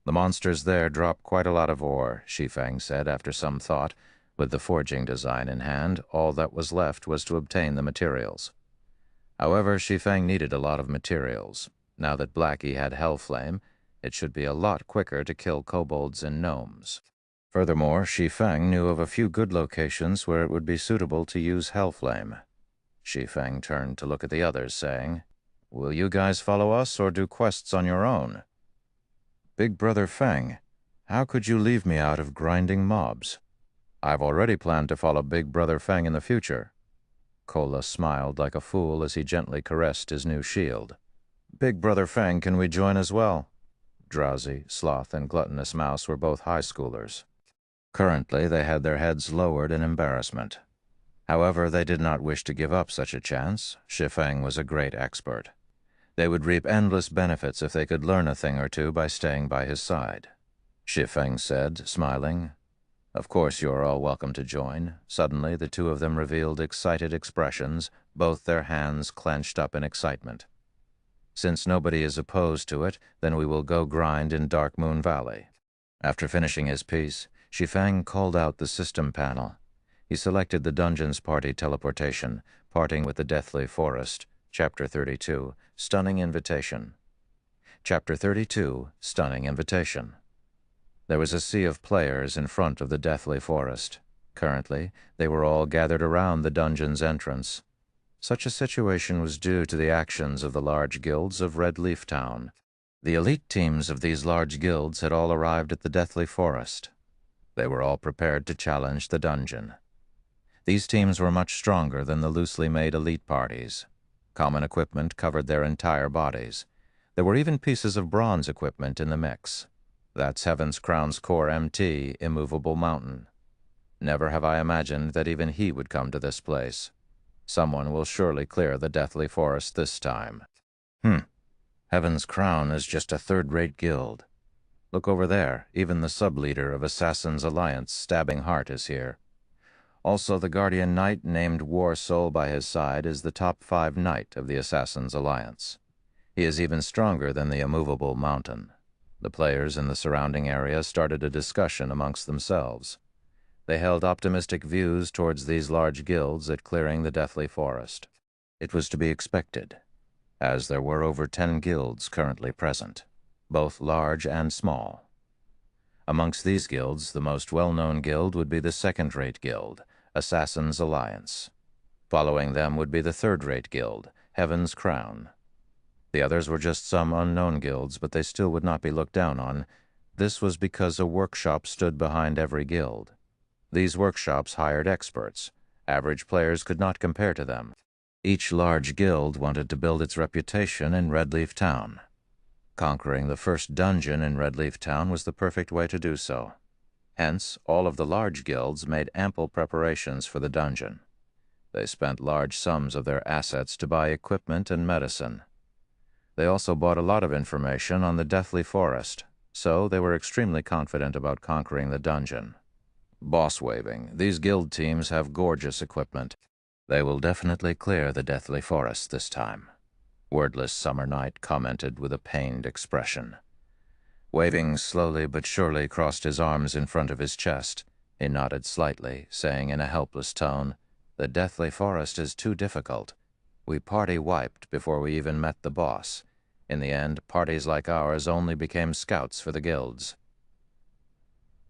The monsters there drop quite a lot of ore, Shi Feng said after some thought. With the forging design in hand, all that was left was to obtain the materials. However, Shi Feng needed a lot of materials. Now that Blackie had Hellflame, it should be a lot quicker to kill kobolds and gnomes. Furthermore, Shi Feng knew of a few good locations where it would be suitable to use Hellflame. Shi Feng turned to look at the others, saying, "Will you guys follow us or do quests on your own?" "Big Brother Feng, how could you leave me out of grinding mobs? I've already planned to follow Big Brother Feng in the future." Kola smiled like a fool as he gently caressed his new shield. "Big Brother Feng, can we join as well?" Drowsy, Sloth, and Gluttonous Mouse were both high schoolers. Currently, they had their heads lowered in embarrassment. However, they did not wish to give up such a chance. Shi Feng was a great expert. They would reap endless benefits if they could learn a thing or two by staying by his side. Shi Feng said, smiling, "Of course you are all welcome to join." Suddenly, the two of them revealed excited expressions, both their hands clenched up in excitement. "Since nobody is opposed to it, then we will go grind in Dark Moon Valley." After finishing his piece, Shi Feng called out the system panel. He selected the Dungeons Party teleportation, parting with the Deathly Forest. Chapter 32, Stunning Invitation. Chapter 32, Stunning Invitation. There was a sea of players in front of the Deathly Forest. Currently, they were all gathered around the dungeon's entrance. Such a situation was due to the actions of the large guilds of Red Leaf Town. The elite teams of these large guilds had all arrived at the Deathly Forest. They were all prepared to challenge the dungeon. These teams were much stronger than the loosely made elite parties. Common equipment covered their entire bodies. There were even pieces of bronze equipment in the mix. That's Heaven's Crown's core MT, Immovable Mountain. Never have I imagined that even he would come to this place. Someone will surely clear the Deathly Forest this time. Heaven's Crown is just a third-rate guild. Look over there, even the sub-leader of Assassin's Alliance, Stabbing Heart, is here. Also, the Guardian Knight named War Soul by his side is the top 5 knight of the Assassin's Alliance. He is even stronger than the Immovable Mountain. The players in the surrounding area started a discussion amongst themselves. They held optimistic views towards these large guilds at clearing the Deathly Forest. It was to be expected, as there were over 10 guilds currently present, both large and small. Amongst these guilds, the most well-known guild would be the second-rate guild, Assassin's Alliance. Following them would be the third-rate guild, Heaven's Crown. The others were just some unknown guilds, but they still would not be looked down on. This was because a workshop stood behind every guild. These workshops hired experts. Average players could not compare to them. Each large guild wanted to build its reputation in Red Leaf Town. Conquering the first dungeon in Red Leaf Town was the perfect way to do so. Hence, all of the large guilds made ample preparations for the dungeon. They spent large sums of their assets to buy equipment and medicine. They also bought a lot of information on the Deathly Forest, so they were extremely confident about conquering the dungeon. Boss waving, these guild teams have gorgeous equipment. They will definitely clear the Deathly Forest this time, Wordless Summer Night commented with a pained expression. Waving slowly but surely crossed his arms in front of his chest. He nodded slightly, saying in a helpless tone, "The Deathly Forest is too difficult. We party-wiped before we even met the boss. In the end, parties like ours only became scouts for the guilds."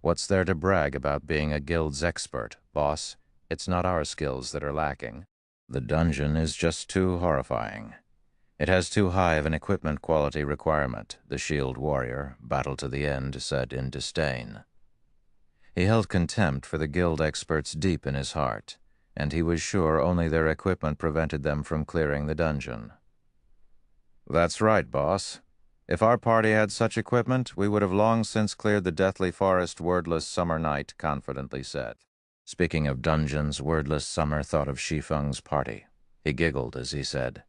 "What's there to brag about being a guild's expert, boss? It's not our skills that are lacking. The dungeon is just too horrifying. It has too high of an equipment quality requirement," the shield warrior, Battle to the End, said in disdain. He held contempt for the guild experts deep in his heart, and he was sure only their equipment prevented them from clearing the dungeon. "That's right, boss. If our party had such equipment, we would have long since cleared the Deathly Forest," Wordless Summer Night confidently said. Speaking of dungeons, Wordless Summer thought of Shi Feng's party. He giggled as he said,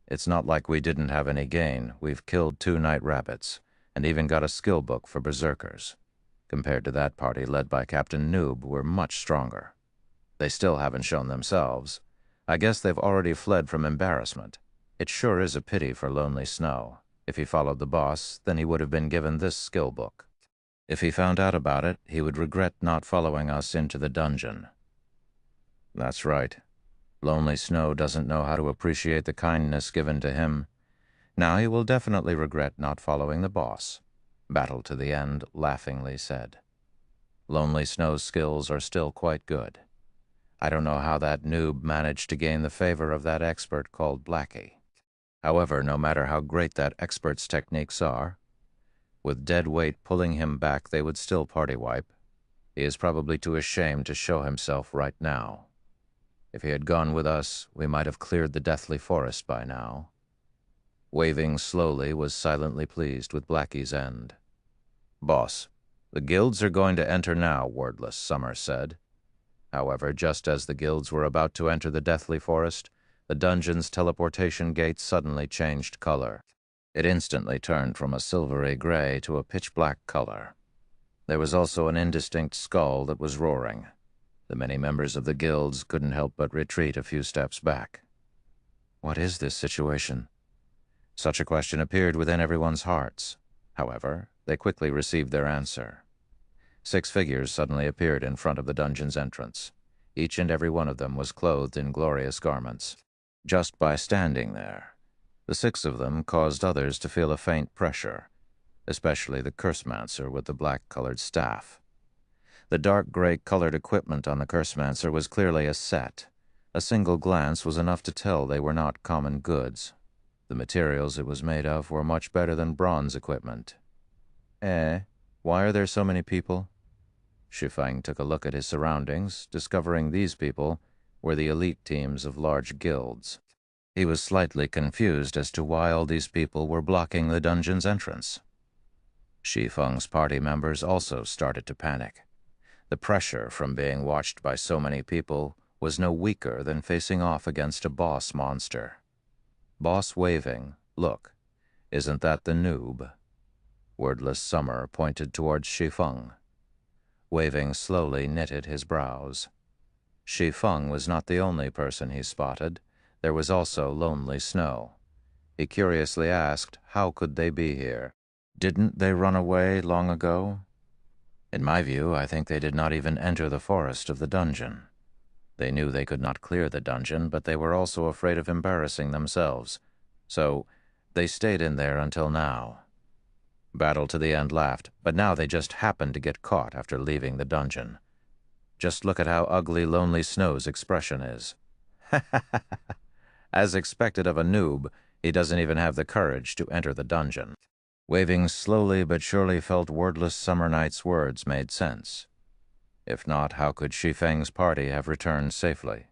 "It's not like we didn't have any gain. We've killed 2 night rabbits, and even got a skill book for berserkers. Compared to that party led by Captain Noob, we're much stronger." They still haven't shown themselves. I guess they've already fled from embarrassment. It sure is a pity for Lonely Snow. If he followed the boss, then he would have been given this skill book. If he found out about it, he would regret not following us into the dungeon. That's right. Lonely Snow doesn't know how to appreciate the kindness given to him. Now he will definitely regret not following the boss, Battle to the End laughingly said. Lonely Snow's skills are still quite good. I don't know how that noob managed to gain the favor of that expert called Blackie. However, no matter how great that expert's techniques are, with dead weight pulling him back, they would still party wipe. He is probably too ashamed to show himself right now. If he had gone with us, we might have cleared the Deathly Forest by now. Waving slowly was silently pleased with Blackie's end. Boss, the guilds are going to enter now, Wordless Summer said. However, just as the guilds were about to enter the Deathly Forest, the dungeon's teleportation gate suddenly changed color. It instantly turned from a silvery gray to a pitch-black color. There was also an indistinct skull that was roaring. The many members of the guilds couldn't help but retreat a few steps back. What is this situation? Such a question appeared within everyone's hearts. However, they quickly received their answer. 6 figures suddenly appeared in front of the dungeon's entrance. Each and every one of them was clothed in glorious garments. Just by standing there, the 6 of them caused others to feel a faint pressure, especially the Cursemancer with the black-colored staff. The dark gray-colored equipment on the Cursemancer was clearly a set. A single glance was enough to tell they were not common goods. The materials it was made of were much better than bronze equipment. Why are there so many people? Shi Feng took a look at his surroundings, discovering these people were the elite teams of large guilds. He was slightly confused as to why all these people were blocking the dungeon's entrance. Shi Feng's party members also started to panic. The pressure from being watched by so many people was no weaker than facing off against a boss monster. Boss waving, look, isn't that the noob? Wordless Summer pointed towards Shi Feng. Waving slowly knitted his brows. Shi Feng was not the only person he spotted. There was also Lonely Snow. He curiously asked, how could they be here? Didn't they run away long ago? In my view, I think they did not even enter the forest of the dungeon. They knew they could not clear the dungeon, but they were also afraid of embarrassing themselves. So, they stayed in there until now. Battle to the End laughed, but now they just happened to get caught after leaving the dungeon. Just look at how ugly Lonely Snow's expression is. As expected of a noob, he doesn't even have the courage to enter the dungeon. Waving slowly but surely felt Wordless Summer Night's words made sense. If not, how could Shi Feng's party have returned safely?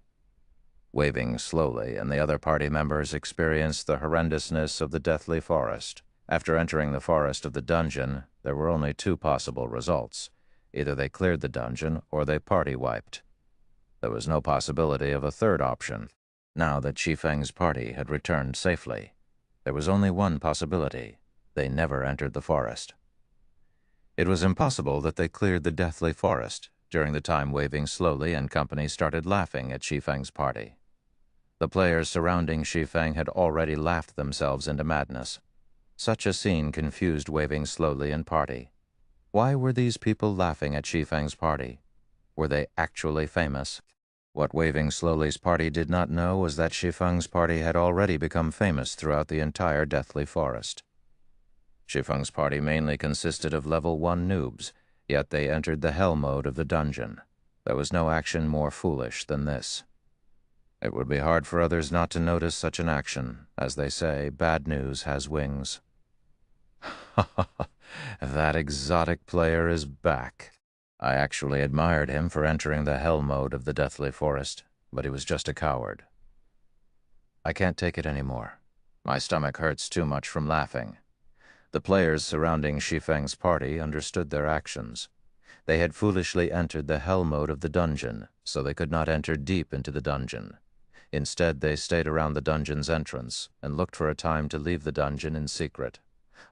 Waving slowly, and the other party members experienced the horrendousness of the Deathly Forest. After entering the forest of the dungeon, there were only 2 possible results. Either they cleared the dungeon, or they party wiped. There was no possibility of a third option. Now that Shi Feng's party had returned safely, there was only one possibility. They never entered the forest. It was impossible that they cleared the Deathly Forest. During the time Waving slowly and company started laughing at Shi Feng's party. The players surrounding Shi Feng had already laughed themselves into madness. Such a scene confused Waving slowly and party. Why were these people laughing at Shi Feng's party? Were they actually famous? What Waving slowly's party did not know was that Shi Feng's party had already become famous throughout the entire Deathly Forest. Shi Feng's party mainly consisted of level 1 noobs, yet they entered the hell mode of the dungeon. There was no action more foolish than this. It would be hard for others not to notice such an action. As they say, bad news has wings. That exotic player is back. I actually admired him for entering the hell mode of the Deathly Forest, but he was just a coward. I can't take it anymore. My stomach hurts too much from laughing. The players surrounding Shi Feng's party understood their actions. They had foolishly entered the hell mode of the dungeon, so they could not enter deep into the dungeon. Instead, they stayed around the dungeon's entrance and looked for a time to leave the dungeon in secret.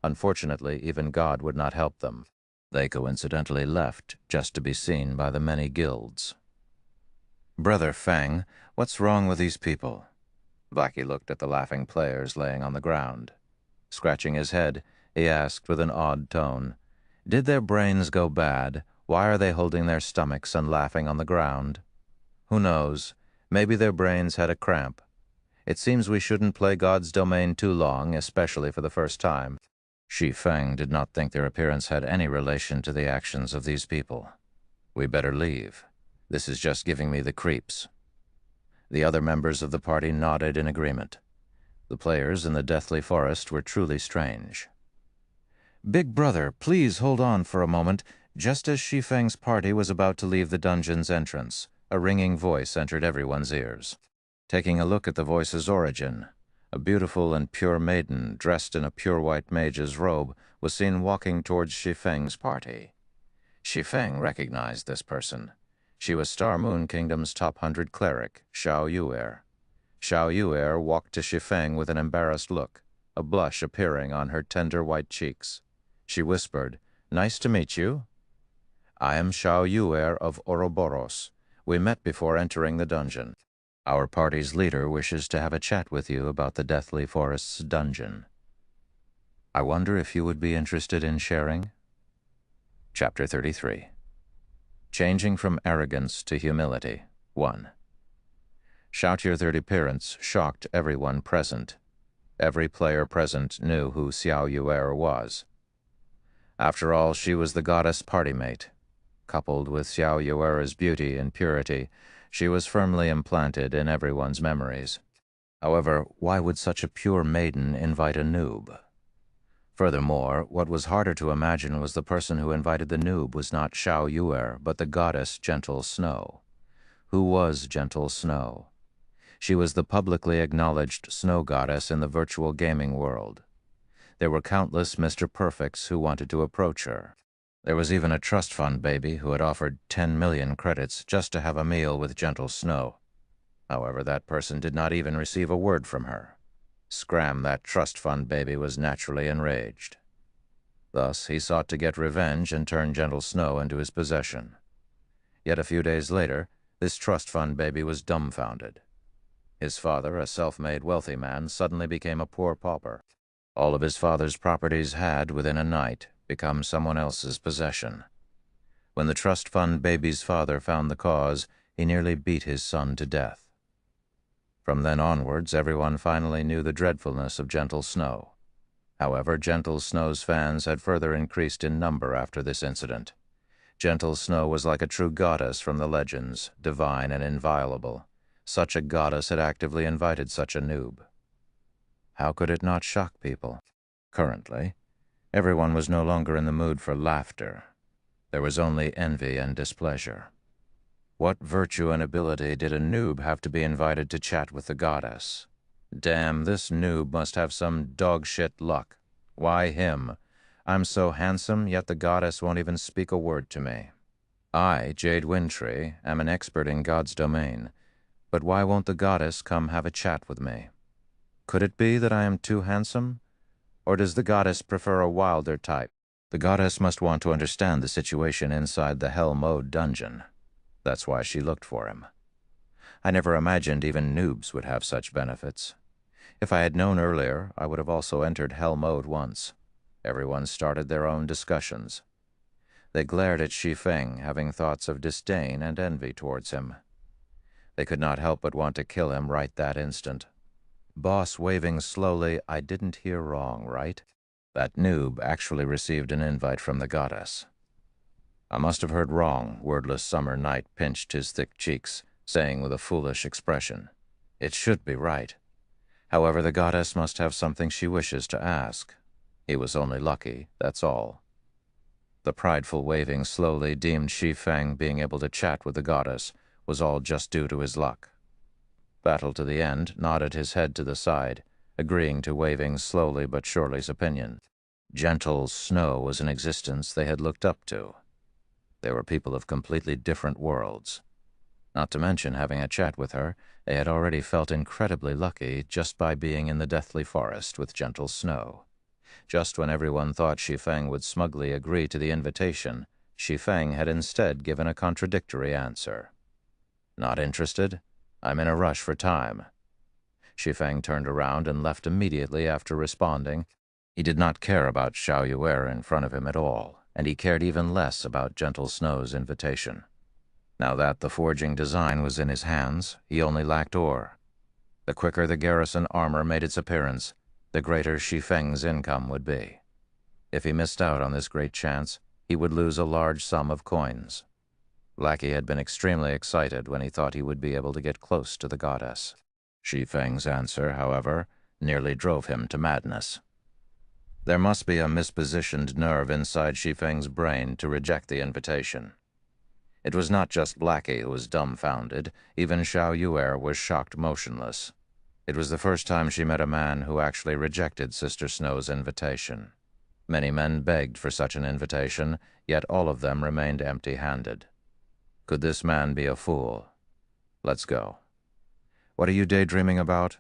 Unfortunately, even God would not help them. They coincidentally left just to be seen by the many guilds. Brother Feng, what's wrong with these people? Blackie looked at the laughing players laying on the ground. Scratching his head, he asked with an odd tone, "Did their brains go bad? Why are they holding their stomachs and laughing on the ground?" "Who knows? Maybe their brains had a cramp. It seems we shouldn't play God's domain too long, especially for the first time." Shi Feng did not think their appearance had any relation to the actions of these people. "We better leave. This is just giving me the creeps." The other members of the party nodded in agreement. The players in the deathly forest were truly strange. "Big brother, please hold on for a moment." Just as Shi Feng's party was about to leave the dungeon's entrance, a ringing voice entered everyone's ears. Taking a look at the voice's origin, a beautiful and pure maiden dressed in a pure white mage's robe was seen walking towards Shi Feng's party. Shi Feng recognized this person. She was Star Moon Kingdom's top 100 cleric, Xiao Yuer. Xiao Yuer walked to Shi Feng with an embarrassed look, a blush appearing on her tender white cheeks. She whispered, "Nice to meet you. I am Xiao Yuer of Ouroboros. We met before entering the dungeon. Our party's leader wishes to have a chat with you about the Deathly Forest's dungeon. I wonder if you would be interested in sharing?" Chapter 33. Changing from Arrogance to Humility. 1. Shout Your Third appearance shocked everyone present. Every player present knew who Xiao Yuer was. After all, she was the goddess party mate. Coupled with Xiao Yuer's beauty and purity, she was firmly implanted in everyone's memories. However, why would such a pure maiden invite a noob? Furthermore, what was harder to imagine was the person who invited the noob was not Xiao Yuer, but the goddess Gentle Snow. Who was Gentle Snow? She was the publicly acknowledged snow goddess in the virtual gaming world. There were countless Mr. Perfects who wanted to approach her. There was even a trust fund baby who had offered 10 million credits just to have a meal with Gentle Snow. However, that person did not even receive a word from her. Scram, that trust fund baby, was naturally enraged. Thus, he sought to get revenge and turn Gentle Snow into his possession. Yet a few days later, this trust fund baby was dumbfounded. His father, a self-made wealthy man, suddenly became a poor pauper. All of his father's properties had, within a night, become someone else's possession. When the trust fund baby's father found the cause, he nearly beat his son to death. From then onwards, everyone finally knew the dreadfulness of Gentle Snow. However, Gentle Snow's fans had further increased in number after this incident. Gentle Snow was like a true goddess from the legends, divine and inviolable. Such a goddess had actively invited such a noob. How could it not shock people? Currently, everyone was no longer in the mood for laughter. There was only envy and displeasure. What virtue and ability did a noob have to be invited to chat with the goddess? Damn, this noob must have some dog-shit luck. Why him? I'm so handsome, yet the goddess won't even speak a word to me. I, Jade Windtree, am an expert in God's domain, but why won't the goddess come have a chat with me? Could it be that I am too handsome? Or does the goddess prefer a wilder type? The goddess must want to understand the situation inside the Hell Mode dungeon. That's why she looked for him. I never imagined even noobs would have such benefits. If I had known earlier, I would have also entered Hell Mode once. Everyone started their own discussions. They glared at Shi Feng, having thoughts of disdain and envy towards him. They could not help but want to kill him right that instant. Boss waving slowly, "I didn't hear wrong, right?" That noob actually received an invite from the goddess. "I must have heard wrong," Wordless Summer Night pinched his thick cheeks, saying with a foolish expression. "It should be right. However, the goddess must have something she wishes to ask. He was only lucky, that's all." The prideful waving slowly deemed Shi Feng being able to chat with the goddess was all just due to his luck. Battle to the End nodded his head to the side, agreeing to Waving slowly but surely's opinion. Gentle Snow was an existence they had looked up to. They were people of completely different worlds. Not to mention having a chat with her, they had already felt incredibly lucky just by being in the Deathly Forest with Gentle Snow. Just when everyone thought Shi Feng would smugly agree to the invitation, Shi Feng had instead given a contradictory answer. Not interested? I'm in a rush for time. Shi Feng turned around and left immediately after responding. He did not care about Xiao Yu'er in front of him at all, and he cared even less about Gentle Snow's invitation. Now that the forging design was in his hands, he only lacked ore. The quicker the garrison armor made its appearance, the greater Shi Feng's income would be. If he missed out on this great chance, he would lose a large sum of coins. Blackie had been extremely excited when he thought he would be able to get close to the goddess. Shi Feng's answer, however, nearly drove him to madness. There must be a mispositioned nerve inside Shi Feng's brain to reject the invitation. It was not just Blackie who was dumbfounded. Even Xiao Yu'er was shocked motionless. It was the first time she met a man who actually rejected Sister Snow's invitation. Many men begged for such an invitation, yet all of them remained empty-handed. Could this man be a fool? Let's go. What are you daydreaming about?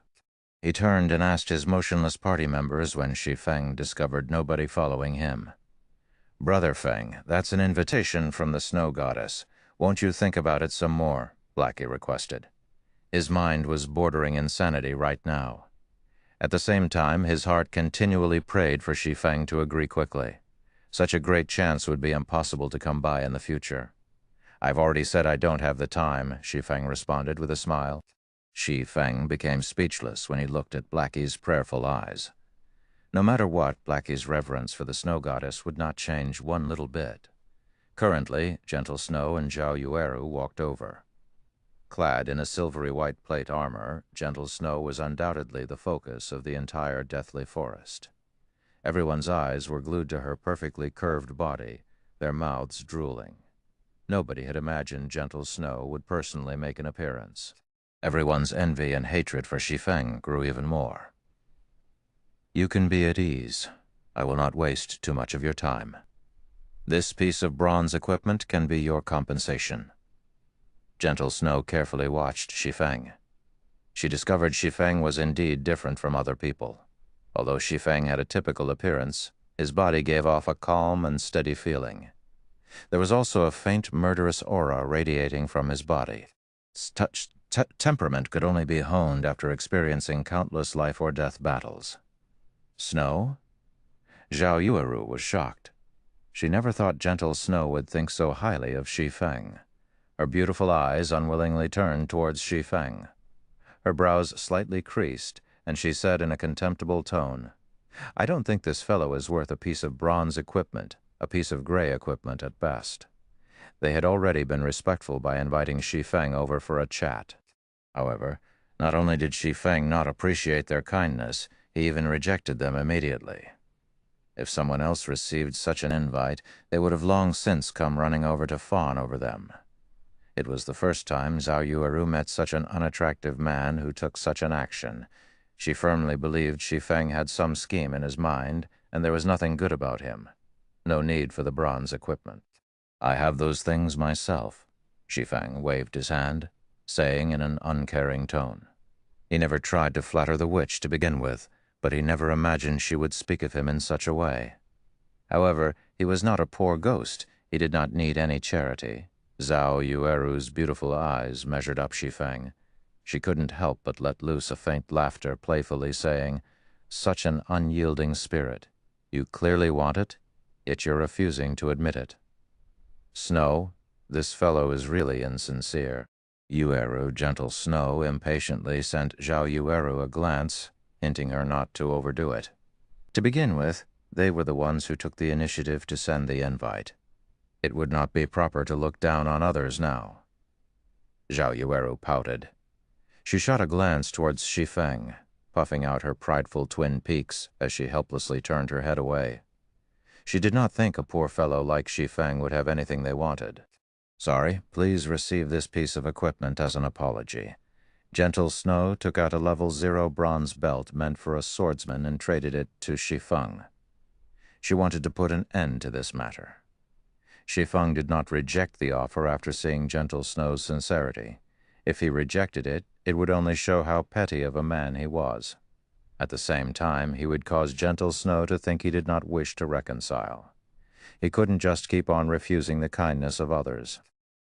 He turned and asked his motionless party members when Shi Feng discovered nobody following him. Brother Feng, that's an invitation from the Snow Goddess. Won't you think about it some more? Blackie requested. His mind was bordering insanity right now. At the same time, his heart continually prayed for Shi Feng to agree quickly. Such a great chance would be impossible to come by in the future. I've already said I don't have the time, Shi Feng responded with a smile. Shi Feng became speechless when he looked at Blackie's prayerful eyes. No matter what, Blackie's reverence for the Snow Goddess would not change one little bit. Currently, Gentle Snow and Xiao Yu'er walked over. Clad in a silvery white plate armor, Gentle Snow was undoubtedly the focus of the entire deathly forest. Everyone's eyes were glued to her perfectly curved body, their mouths drooling. Nobody had imagined Gentle Snow would personally make an appearance. Everyone's envy and hatred for Shi Feng grew even more. You can be at ease. I will not waste too much of your time. This piece of bronze equipment can be your compensation. Gentle Snow carefully watched Shi Feng. She discovered Shi Feng was indeed different from other people. Although Shi Feng had a typical appearance, his body gave off a calm and steady feeling. There was also a faint murderous aura radiating from his body. Temperament could only be honed after experiencing countless life-or-death battles. Snow? Xiao Yu'er was shocked. She never thought Gentle Snow would think so highly of Shi Feng. Her beautiful eyes unwillingly turned towards Shi Feng. Her brows slightly creased, and she said in a contemptible tone, I don't think this fellow is worth a piece of bronze equipment, a piece of gray equipment at best. They had already been respectful by inviting Shi Feng over for a chat. However, not only did Shi Feng not appreciate their kindness, he even rejected them immediately. If someone else received such an invite, they would have long since come running over to fawn over them. It was the first time Xiao Yu'er met such an unattractive man who took such an action. She firmly believed Shi Feng had some scheme in his mind, and there was nothing good about him. No need for the bronze equipment. I have those things myself. Shi Feng waved his hand, saying in an uncaring tone. He never tried to flatter the witch to begin with, but he never imagined she would speak of him in such a way. However, he was not a poor ghost. He did not need any charity. Xiao Yu'er's beautiful eyes measured up Shi Feng. She couldn't help but let loose a faint laughter, playfully saying, Such an unyielding spirit. You clearly want it, yet you're refusing to admit it. Snow, this fellow is really insincere. Yu'er, Gentle Snow, impatiently sent Xiao Yu'er a glance, hinting her not to overdo it. To begin with, they were the ones who took the initiative to send the invite. It would not be proper to look down on others now. Xiao Yu'er pouted. She shot a glance towards Shi Feng, puffing out her prideful twin peaks as she helplessly turned her head away. She did not think a poor fellow like Shi Feng would have anything they wanted. Sorry, please receive this piece of equipment as an apology. Gentle Snow took out a level 0 bronze belt meant for a swordsman and traded it to Shi Feng. She wanted to put an end to this matter. Shi Feng did not reject the offer after seeing Gentle Snow's sincerity. If he rejected it, it would only show how petty of a man he was. At the same time, he would cause Gentle Snow to think he did not wish to reconcile. He couldn't just keep on refusing the kindness of others.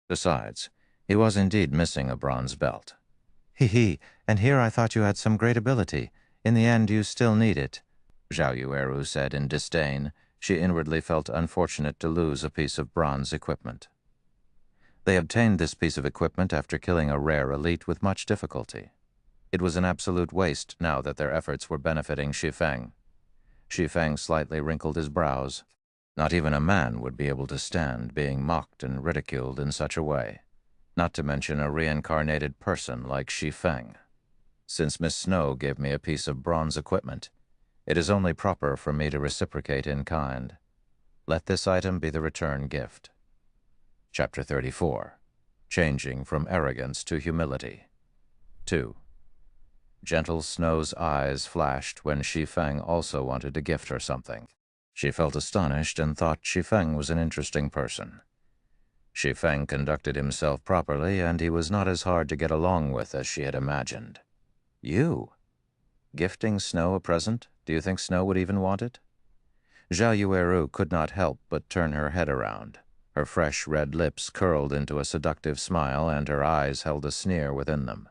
Besides, He was indeed missing a bronze belt. "He, and here I thought you had some great ability. In the end, you still need it," Zhao Yueru said in disdain. She inwardly felt unfortunate to lose a piece of bronze equipment. They obtained this piece of equipment after killing a rare elite with much difficulty. It was an absolute waste now that their efforts were benefiting Shi Feng. Shi Feng slightly wrinkled his brows. Not even a man would be able to stand being mocked and ridiculed in such a way, not to mention a reincarnated person like Shi Feng. Since Miss Snow gave me a piece of bronze equipment, it is only proper for me to reciprocate in kind. Let this item be the return gift. Chapter 34. Changing from Arrogance to Humility. 2. Gentle Snow's eyes flashed when Shi Feng also wanted to gift her something. She felt astonished and thought Shi Feng was an interesting person. Shi Feng conducted himself properly, and he was not as hard to get along with as she had imagined. "You? Gifting Snow a present? Do you think Snow would even want it?" Zhao Yueru could not help but turn her head around. Her fresh red lips curled into a seductive smile, and her eyes held a sneer within them.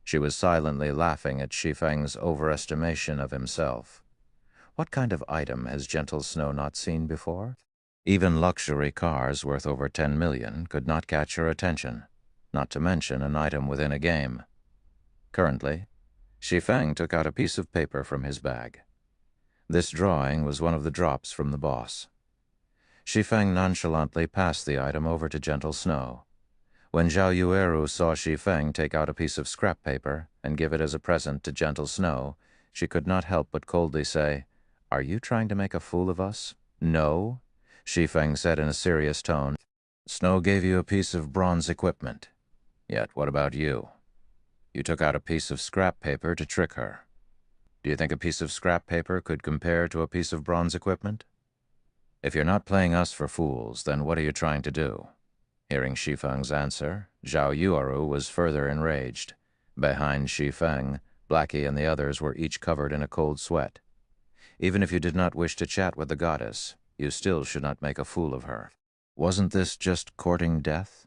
She was silently laughing at Shi Feng's overestimation of himself. What kind of item has Gentle Snow not seen before? Even luxury cars worth over 10 million could not catch her attention, not to mention an item within a game. Currently, Shi Feng took out a piece of paper from his bag. This drawing was one of the drops from the boss. Shi Feng nonchalantly passed the item over to Gentle Snow. When Zhao Yueru saw Shi Feng take out a piece of scrap paper and give it as a present to Gentle Snow, she could not help but coldly say, "Are you trying to make a fool of us?" "No," Shi Feng said in a serious tone. "Snow gave you a piece of bronze equipment. Yet what about you? You took out a piece of scrap paper to trick her. Do you think a piece of scrap paper could compare to a piece of bronze equipment? If you're not playing us for fools, then what are you trying to do?" Hearing Shi Feng's answer, Zhao Yueru was further enraged. Behind Shi Feng, Blackie and the others were each covered in a cold sweat. Even if you did not wish to chat with the goddess, you still should not make a fool of her. Wasn't this just courting death?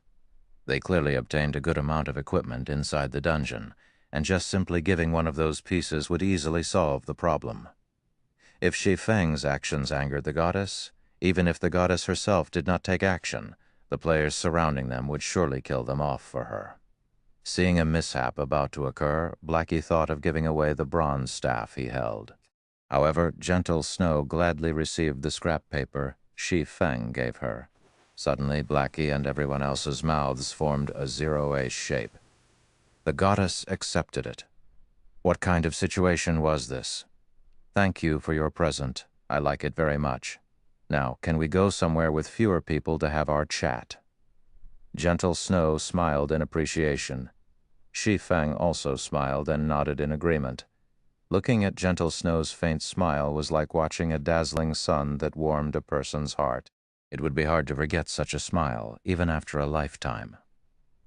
They clearly obtained a good amount of equipment inside the dungeon, and just simply giving one of those pieces would easily solve the problem. If Shi Feng's actions angered the goddess, even if the goddess herself did not take action, the players surrounding them would surely kill them off for her. Seeing a mishap about to occur, Blackie thought of giving away the bronze staff he held. However, Gentle Snow gladly received the scrap paper Shi Feng gave her. Suddenly, Blackie and everyone else's mouths formed a zero-ace shape. The goddess accepted it. What kind of situation was this? "Thank you for your present. I like it very much. Now, can we go somewhere with fewer people to have our chat?" Gentle Snow smiled in appreciation. Shi Feng also smiled and nodded in agreement. Looking at Gentle Snow's faint smile was like watching a dazzling sun that warmed a person's heart. It would be hard to forget such a smile, even after a lifetime.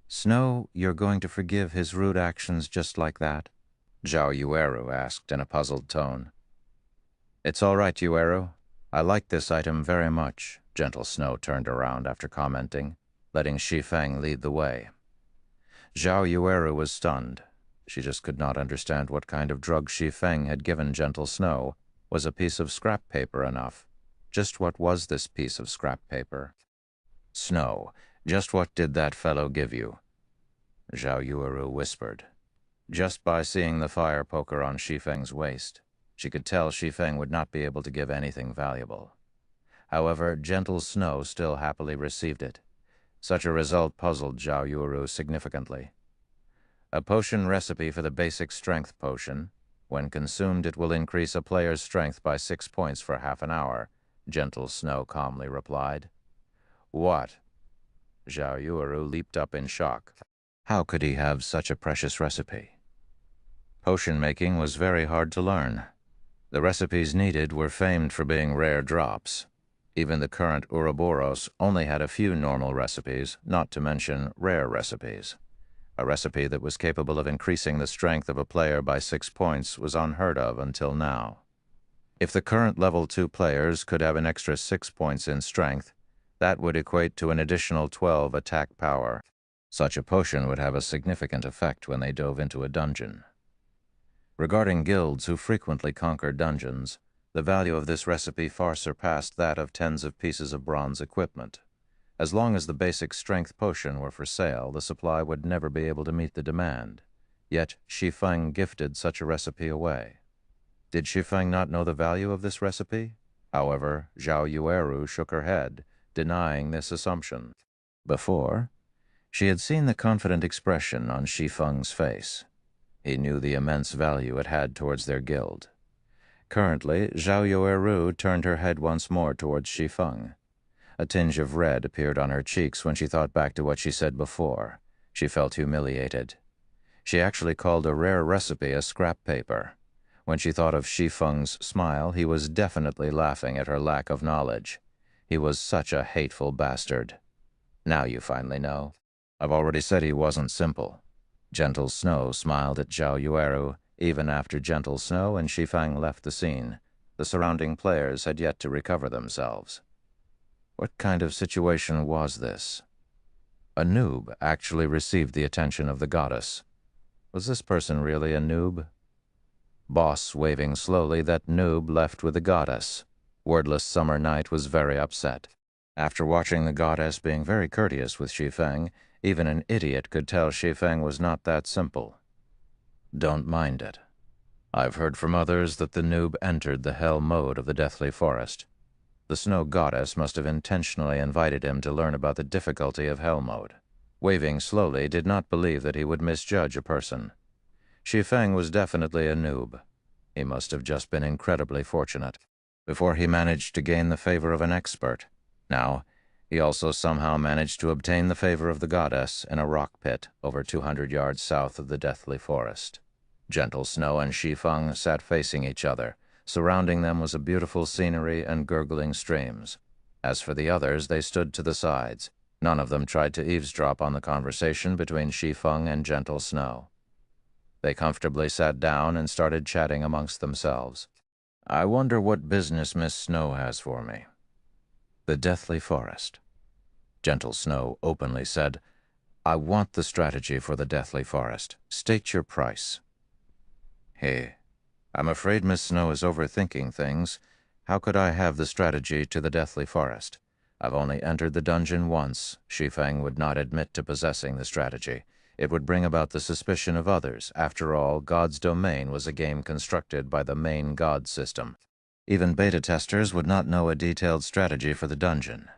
"Snow, you're going to forgive his rude actions just like that?" Zhao Yueru asked in a puzzled tone. "It's all right, Yueru. I like this item very much." Gentle Snow turned around after commenting, letting Shi Feng lead the way. Zhao Yueru was stunned. She just could not understand what kind of drug Shi Feng had given Gentle Snow. Was a piece of scrap paper enough? Just what was this piece of scrap paper? "Snow, just what did that fellow give you?" Zhao Yueru whispered. Just by seeing the fire poker on Shi Feng's waist, she could tell Shi Feng would not be able to give anything valuable. However, Gentle Snow still happily received it. Such a result puzzled Zhao Yueru significantly. "A potion recipe for the basic strength potion. When consumed, it will increase a player's strength by 6 points for half an hour," Gentle Snow calmly replied. "What?" Zhao Yueru leaped up in shock. How could he have such a precious recipe? Potion making was very hard to learn. The recipes needed were famed for being rare drops. Even the current Ouroboros only had a few normal recipes, not to mention rare recipes. A recipe that was capable of increasing the strength of a player by 6 points was unheard of until now. If the current level 2 players could have an extra 6 points in strength, that would equate to an additional 12 attack power. Such a potion would have a significant effect when they dove into a dungeon. Regarding guilds who frequently conquered dungeons, the value of this recipe far surpassed that of tens of pieces of bronze equipment. As long as the basic strength potion were for sale, the supply would never be able to meet the demand. Yet Shi Feng gifted such a recipe away. Did Shi Feng not know the value of this recipe? However, Zhao Yueru shook her head, denying this assumption. Before, she had seen the confident expression on Shi Feng's face. He knew the immense value it had towards their guild. Currently, Zhao Yueru turned her head once more towards Shi Feng. A tinge of red appeared on her cheeks when she thought back to what she said before. She felt humiliated. She actually called a rare recipe a scrap paper. When she thought of Shi Feng's smile, he was definitely laughing at her lack of knowledge. He was such a hateful bastard. Now you finally know. I've already said he wasn't simple. Gentle Snow smiled at Zhao Yueru. Even after Gentle Snow and Shi Feng left the scene, the surrounding players had yet to recover themselves. What kind of situation was this? A noob actually received the attention of the goddess. Was this person really a noob? Boss waving slowly, that noob left with the goddess. Wordless Summer Night was very upset. After watching the goddess being very courteous with Shi Feng, even an idiot could tell Shi Feng was not that simple. Don't mind it. I've heard from others that the noob entered the hell mode of the Deathly Forest. The snow goddess must have intentionally invited him to learn about the difficulty of hell mode. Waving slowly did not believe that he would misjudge a person. Shi Feng was definitely a noob. He must have just been incredibly fortunate. Before he managed to gain the favor of an expert. Now, he also somehow managed to obtain the favor of the goddess in a rock pit over 200 yards south of the Deathly Forest. Gentle Snow and Shi Feng sat facing each other. Surrounding them was a beautiful scenery and gurgling streams. As for the others, they stood to the sides. None of them tried to eavesdrop on the conversation between Shi Feng and Gentle Snow. They comfortably sat down and started chatting amongst themselves. I wonder what business Miss Snow has for me. The Deathly Forest. Gentle Snow openly said, I want the strategy for the Deathly Forest. State your price. Hey. I'm afraid Miss Snow is overthinking things. How could I have the strategy to the Deathly Forest? I've only entered the dungeon once. Shi Feng would not admit to possessing the strategy. It would bring about the suspicion of others. After all, God's Domain was a game constructed by the main God system. Even beta testers would not know a detailed strategy for the dungeon.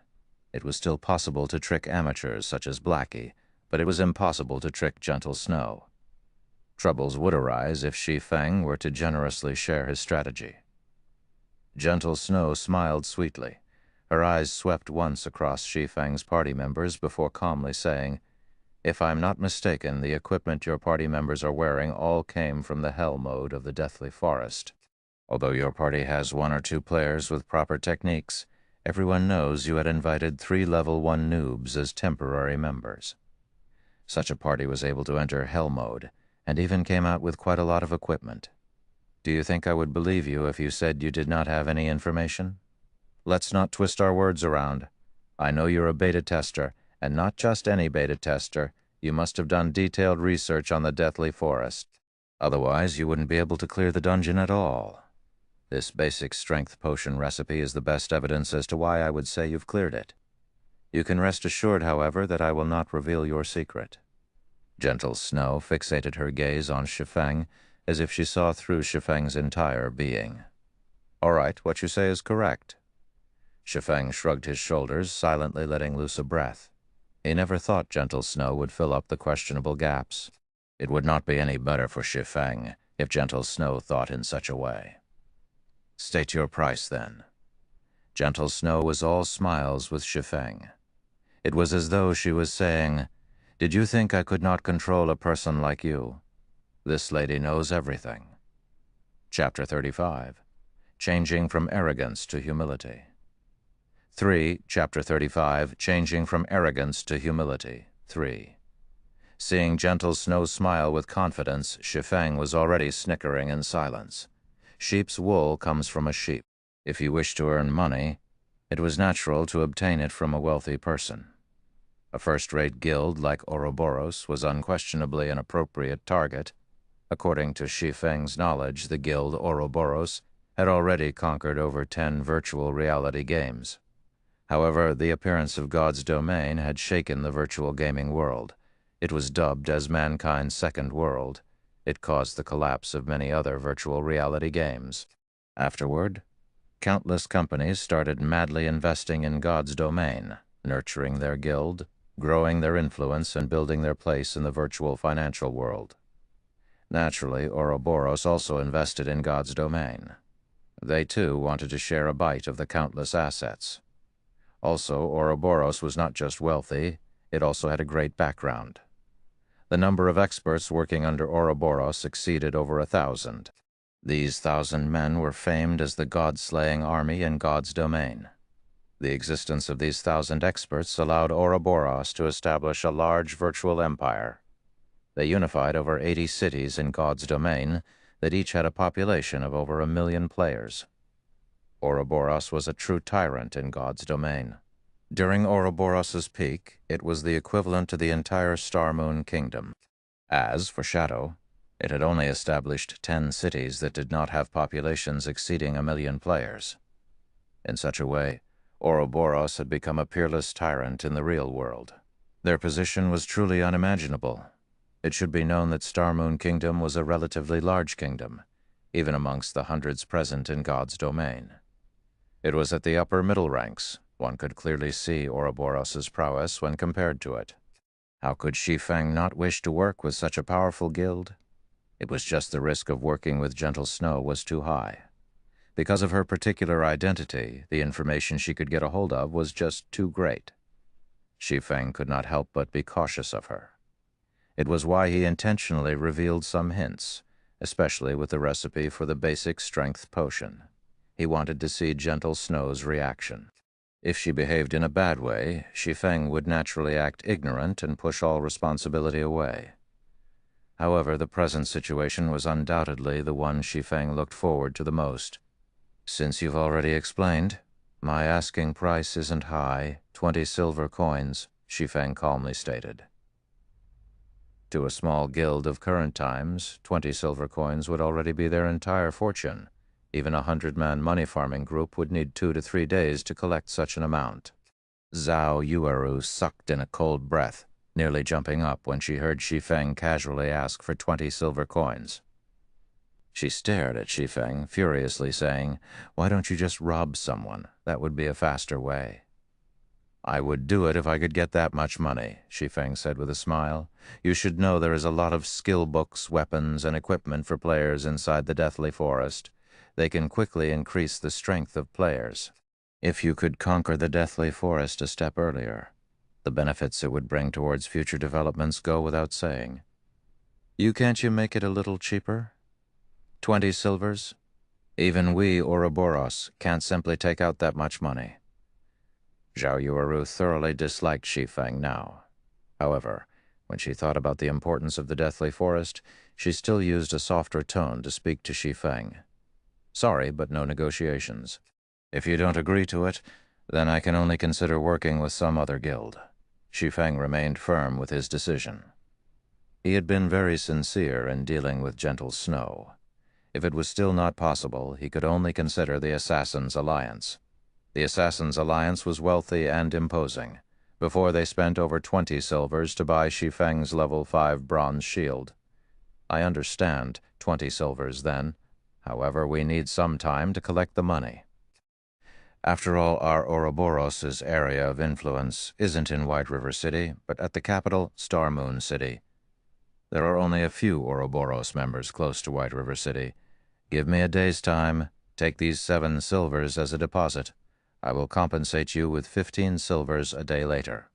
It was still possible to trick amateurs such as Blackie, but it was impossible to trick Gentle Snow. Troubles would arise if Shi Feng were to generously share his strategy. Gentle Snow smiled sweetly. Her eyes swept once across Shi Feng's party members before calmly saying, If I'm not mistaken, the equipment your party members are wearing all came from the hell mode of the Deathly Forest. Although your party has 1 or 2 players with proper techniques, everyone knows you had invited 3 level 1 noobs as temporary members. Such a party was able to enter hell mode, and even came out with quite a lot of equipment. Do you think I would believe you if you said you did not have any information? Let's not twist our words around. I know you're a beta tester, and not just any beta tester. You must have done detailed research on the Deathly Forest. Otherwise, you wouldn't be able to clear the dungeon at all. This basic strength potion recipe is the best evidence as to why I would say you've cleared it. You can rest assured, however, that I will not reveal your secret. Gentle Snow fixated her gaze on Shi Feng, as if she saw through Shi Feng's entire being. All right, what you say is correct. Shi Feng shrugged his shoulders, silently letting loose a breath. He never thought Gentle Snow would fill up the questionable gaps. It would not be any better for Shi Feng if Gentle Snow thought in such a way. State your price, then. Gentle Snow was all smiles with Shi Feng. It was as though she was saying, Did you think I could not control a person like you? This lady knows everything. Chapter 35. Changing from Arrogance to Humility. 3. Chapter 35. Changing from Arrogance to Humility. 3. Seeing Gentle Snow smile with confidence, Shi Feng was already snickering in silence. Sheep's wool comes from a sheep. If you wish to earn money, it was natural to obtain it from a wealthy person. A first-rate guild like Ouroboros was unquestionably an appropriate target. According to Shi Feng's knowledge, the guild Ouroboros had already conquered over 10 virtual reality games. However, the appearance of God's domain had shaken the virtual gaming world. It was dubbed as mankind's second world. It caused the collapse of many other virtual reality games. Afterward, countless companies started madly investing in God's domain, nurturing their guild, growing their influence, and building their place in the virtual financial world. Naturally, Ouroboros also invested in God's domain. They, too, wanted to share a bite of the countless assets. Also, Ouroboros was not just wealthy, it also had a great background. The number of experts working under Ouroboros exceeded over 1,000. These 1,000 men were famed as the god-slaying army in God's domain. The existence of these 1,000 experts allowed Ouroboros to establish a large virtual empire. They unified over 80 cities in God's domain that each had a population of over 1 million players. Ouroboros was a true tyrant in God's domain. During Ouroboros's peak, it was the equivalent to the entire Star Moon Kingdom. As for Shadow, it had only established 10 cities that did not have populations exceeding 1 million players. In such a way, Ouroboros had become a peerless tyrant in the real world. Their position was truly unimaginable. It should be known that Star Moon Kingdom was a relatively large kingdom, even amongst the hundreds present in God's domain. It was at the upper middle ranks. One could clearly see Ouroboros's prowess when compared to it. How could Shi Feng not wish to work with such a powerful guild? It was just the risk of working with Gentle Snow was too high. Because of her particular identity, the information she could get a hold of was just too great. Shi Feng could not help but be cautious of her. It was why he intentionally revealed some hints, especially with the recipe for the basic strength potion. He wanted to see Gentle Snow's reaction. If she behaved in a bad way, Shi Feng would naturally act ignorant and push all responsibility away. However, the present situation was undoubtedly the one Shi Feng looked forward to the most. Since you've already explained, my asking price isn't high, 20 silver coins, Shi Feng calmly stated. To a small guild of current times, 20 silver coins would already be their entire fortune. Even a 100-man money-farming group would need 2 to 3 days to collect such an amount. Zhao Yueru sucked in a cold breath, nearly jumping up when she heard Shi Feng casually ask for 20 silver coins. She stared at Shi Feng, furiously saying, "Why don't you just rob someone? That would be a faster way." "I would do it if I could get that much money," Shi Feng said with a smile. "You should know there is a lot of skill books, weapons, and equipment for players inside the Deathly Forest. They can quickly increase the strength of players. If you could conquer the Deathly Forest a step earlier, the benefits it would bring towards future developments go without saying. Can't you make it a little cheaper? 20 silvers? Even we, Ouroboros, can't simply take out that much money." Zhao Yueru thoroughly disliked Shi Feng now. However, when she thought about the importance of the Deathly Forest, she still used a softer tone to speak to Shi Feng. "Sorry, but no negotiations. If you don't agree to it, then I can only consider working with some other guild." Shi Feng remained firm with his decision. He had been very sincere in dealing with Gentle Snow. If it was still not possible, he could only consider the Assassin's Alliance. The Assassin's Alliance was wealthy and imposing. Before they spent over 20 silvers to buy Shi Feng's level 5 bronze shield. "I understand, 20 silvers then. However, we need some time to collect the money. After all, our Ouroboros' area of influence isn't in White River City, but at the capital, Star Moon City. There are only a few Ouroboros members close to White River City. Give me a day's time. Take these 7 silvers as a deposit. I will compensate you with 15 silvers a day later."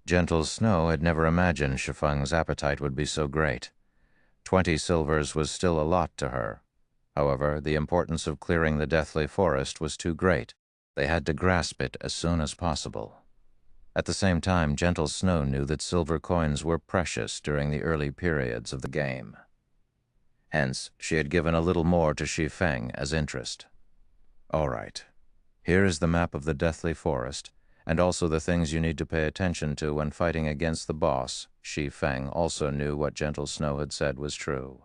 Gentle Snow had never imagined Shi Feng's appetite would be so great. 20 silvers was still a lot to her. However, the importance of clearing the Deathly Forest was too great. They had to grasp it as soon as possible. At the same time, Gentle Snow knew that silver coins were precious during the early periods of the game. Hence, she had given a little more to Shi Feng as interest. "All right. Here is the map of the Deathly Forest, and also the things you need to pay attention to when fighting against the boss. Shi Feng also knew what Gentle Snow had said was true.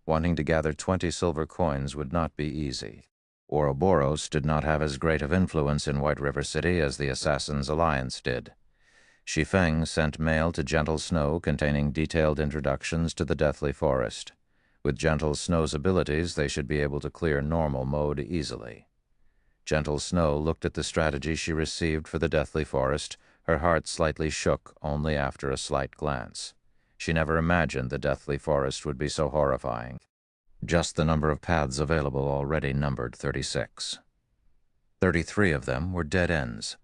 Wanting to gather 20 silver coins would not be easy. Ouroboros did not have as great of influence in White River City as the Assassins' Alliance did. Shi Feng sent mail to Gentle Snow containing detailed introductions to the Deathly Forest. With Gentle Snow's abilities, they should be able to clear normal mode easily. Gentle Snow looked at the strategy she received for the Deathly Forest. Her heart slightly shook only after a slight glance. She never imagined the Deathly Forest would be so horrifying. Just the number of paths available already numbered 36. 33 of them were dead ends.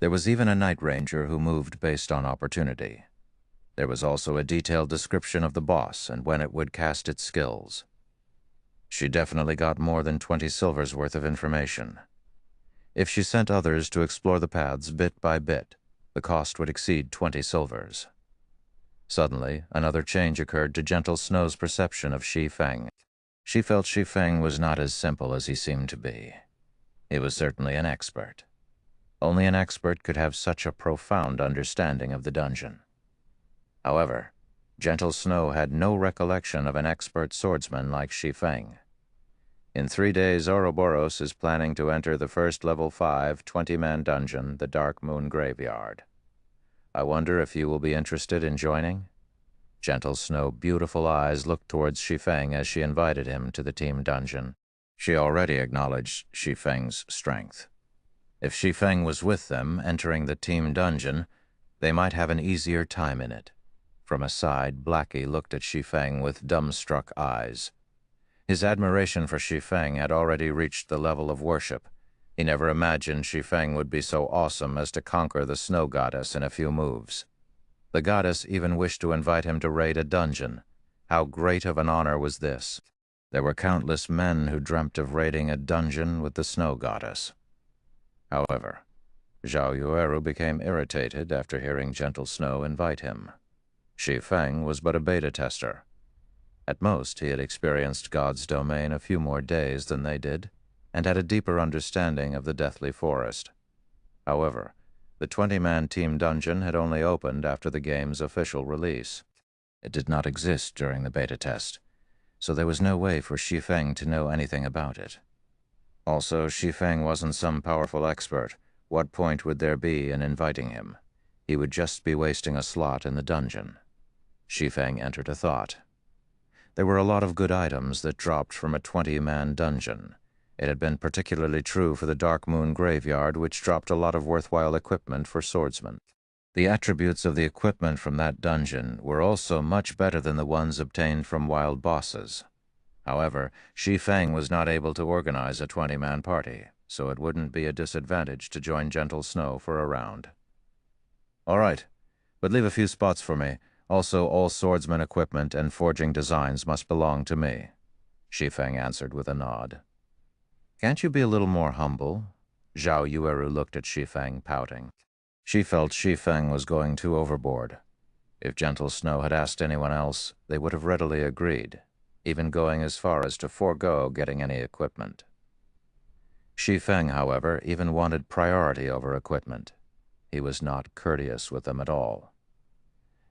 There was even a Night Ranger who moved based on opportunity. There was also a detailed description of the boss and when it would cast its skills. She definitely got more than 20 silvers worth of information. If she sent others to explore the paths bit by bit, the cost would exceed 20 silvers. Suddenly, another change occurred to Gentle Snow's perception of Shi Feng. She felt Shi Feng was not as simple as he seemed to be. He was certainly an expert. Only an expert could have such a profound understanding of the dungeon. However, Gentle Snow had no recollection of an expert swordsman like Shi Feng. In 3 days, Ouroboros is planning to enter the first level 5 20-man dungeon, the Dark Moon Graveyard. I wonder if you will be interested in joining? Gentle Snow's beautiful eyes looked towards Shi Feng as she invited him to the team dungeon. She already acknowledged Shi Feng's strength. If Shi Feng was with them entering the team dungeon, they might have an easier time in it. From a side, Blackie looked at Shi Feng with dumbstruck eyes. His admiration for Shi Feng had already reached the level of worship. He never imagined Shi Feng would be so awesome as to conquer the snow goddess in a few moves. The goddess even wished to invite him to raid a dungeon. How great of an honor was this? There were countless men who dreamt of raiding a dungeon with the snow goddess. However, Zhao Yueru became irritated after hearing Gentle Snow invite him. Shi Feng was but a beta tester. At most, he had experienced God's domain a few more days than they did, and had a deeper understanding of the Deathly Forest. However, the 20-man team dungeon had only opened after the game's official release. It did not exist during the beta test, so there was no way for Shi Feng to know anything about it. Also, Shi Feng wasn't some powerful expert. What point would there be in inviting him? He would just be wasting a slot in the dungeon. Shi Feng entered a thought. There were a lot of good items that dropped from a 20-man dungeon. It had been particularly true for the Dark Moon Graveyard, which dropped a lot of worthwhile equipment for swordsmen. The attributes of the equipment from that dungeon were also much better than the ones obtained from wild bosses. However, Shi Feng was not able to organize a 20-man party, so it wouldn't be a disadvantage to join Gentle Snow for a round. All right, but leave a few spots for me. Also, all swordsman equipment and forging designs must belong to me, Shi Feng answered with a nod. Can't you be a little more humble? Zhao Yueru looked at Shi Feng, pouting. She felt Shi Feng was going too overboard. If Gentle Snow had asked anyone else, they would have readily agreed, even going as far as to forego getting any equipment. Shi Feng, however, even wanted priority over equipment. He was not courteous with them at all.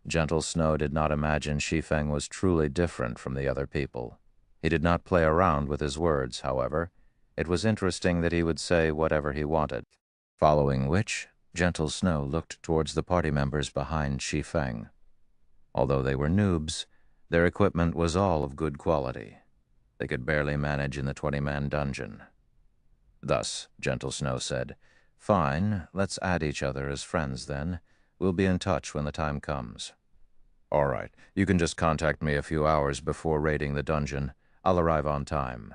Gentle Snow did not imagine Shi Feng was truly different from the other people. He did not play around with his words, however. It was interesting that he would say whatever he wanted. Following which, Gentle Snow looked towards the party members behind Shi Feng. Although they were noobs, their equipment was all of good quality. They could barely manage in the 20-man dungeon. Thus, Gentle Snow said, "Fine, let's add each other as friends then. We'll be in touch when the time comes." "All right, you can just contact me a few hours before raiding the dungeon. I'll arrive on time."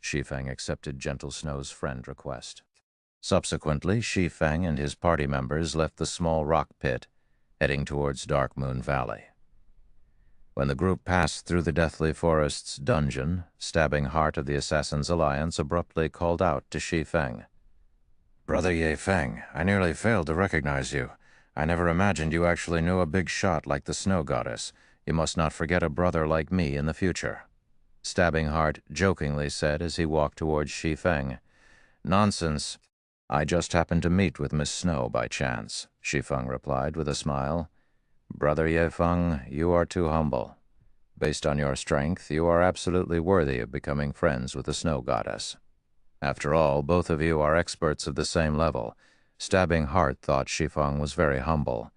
Shi Feng accepted Gentle Snow's friend request. Subsequently, Shi Feng and his party members left the small rock pit, heading towards Dark Moon Valley. When the group passed through the Deathly Forest's dungeon, Stabbing Heart of the Assassin's Alliance abruptly called out to Shi Feng. "Brother Ye Feng, I nearly failed to recognize you. I never imagined you actually knew a big shot like the Snow Goddess. You must not forget a brother like me in the future," Stabbing Heart jokingly said as he walked towards Shi Feng. "Nonsense. I just happened to meet with Miss Snow by chance, Shi Feng replied with a smile. Brother Ye Feng, you are too humble. Based on your strength, you are absolutely worthy of becoming friends with the Snow Goddess. After all, both of you are experts of the same level. Stabbing Heart thought Shi Feng was very humble.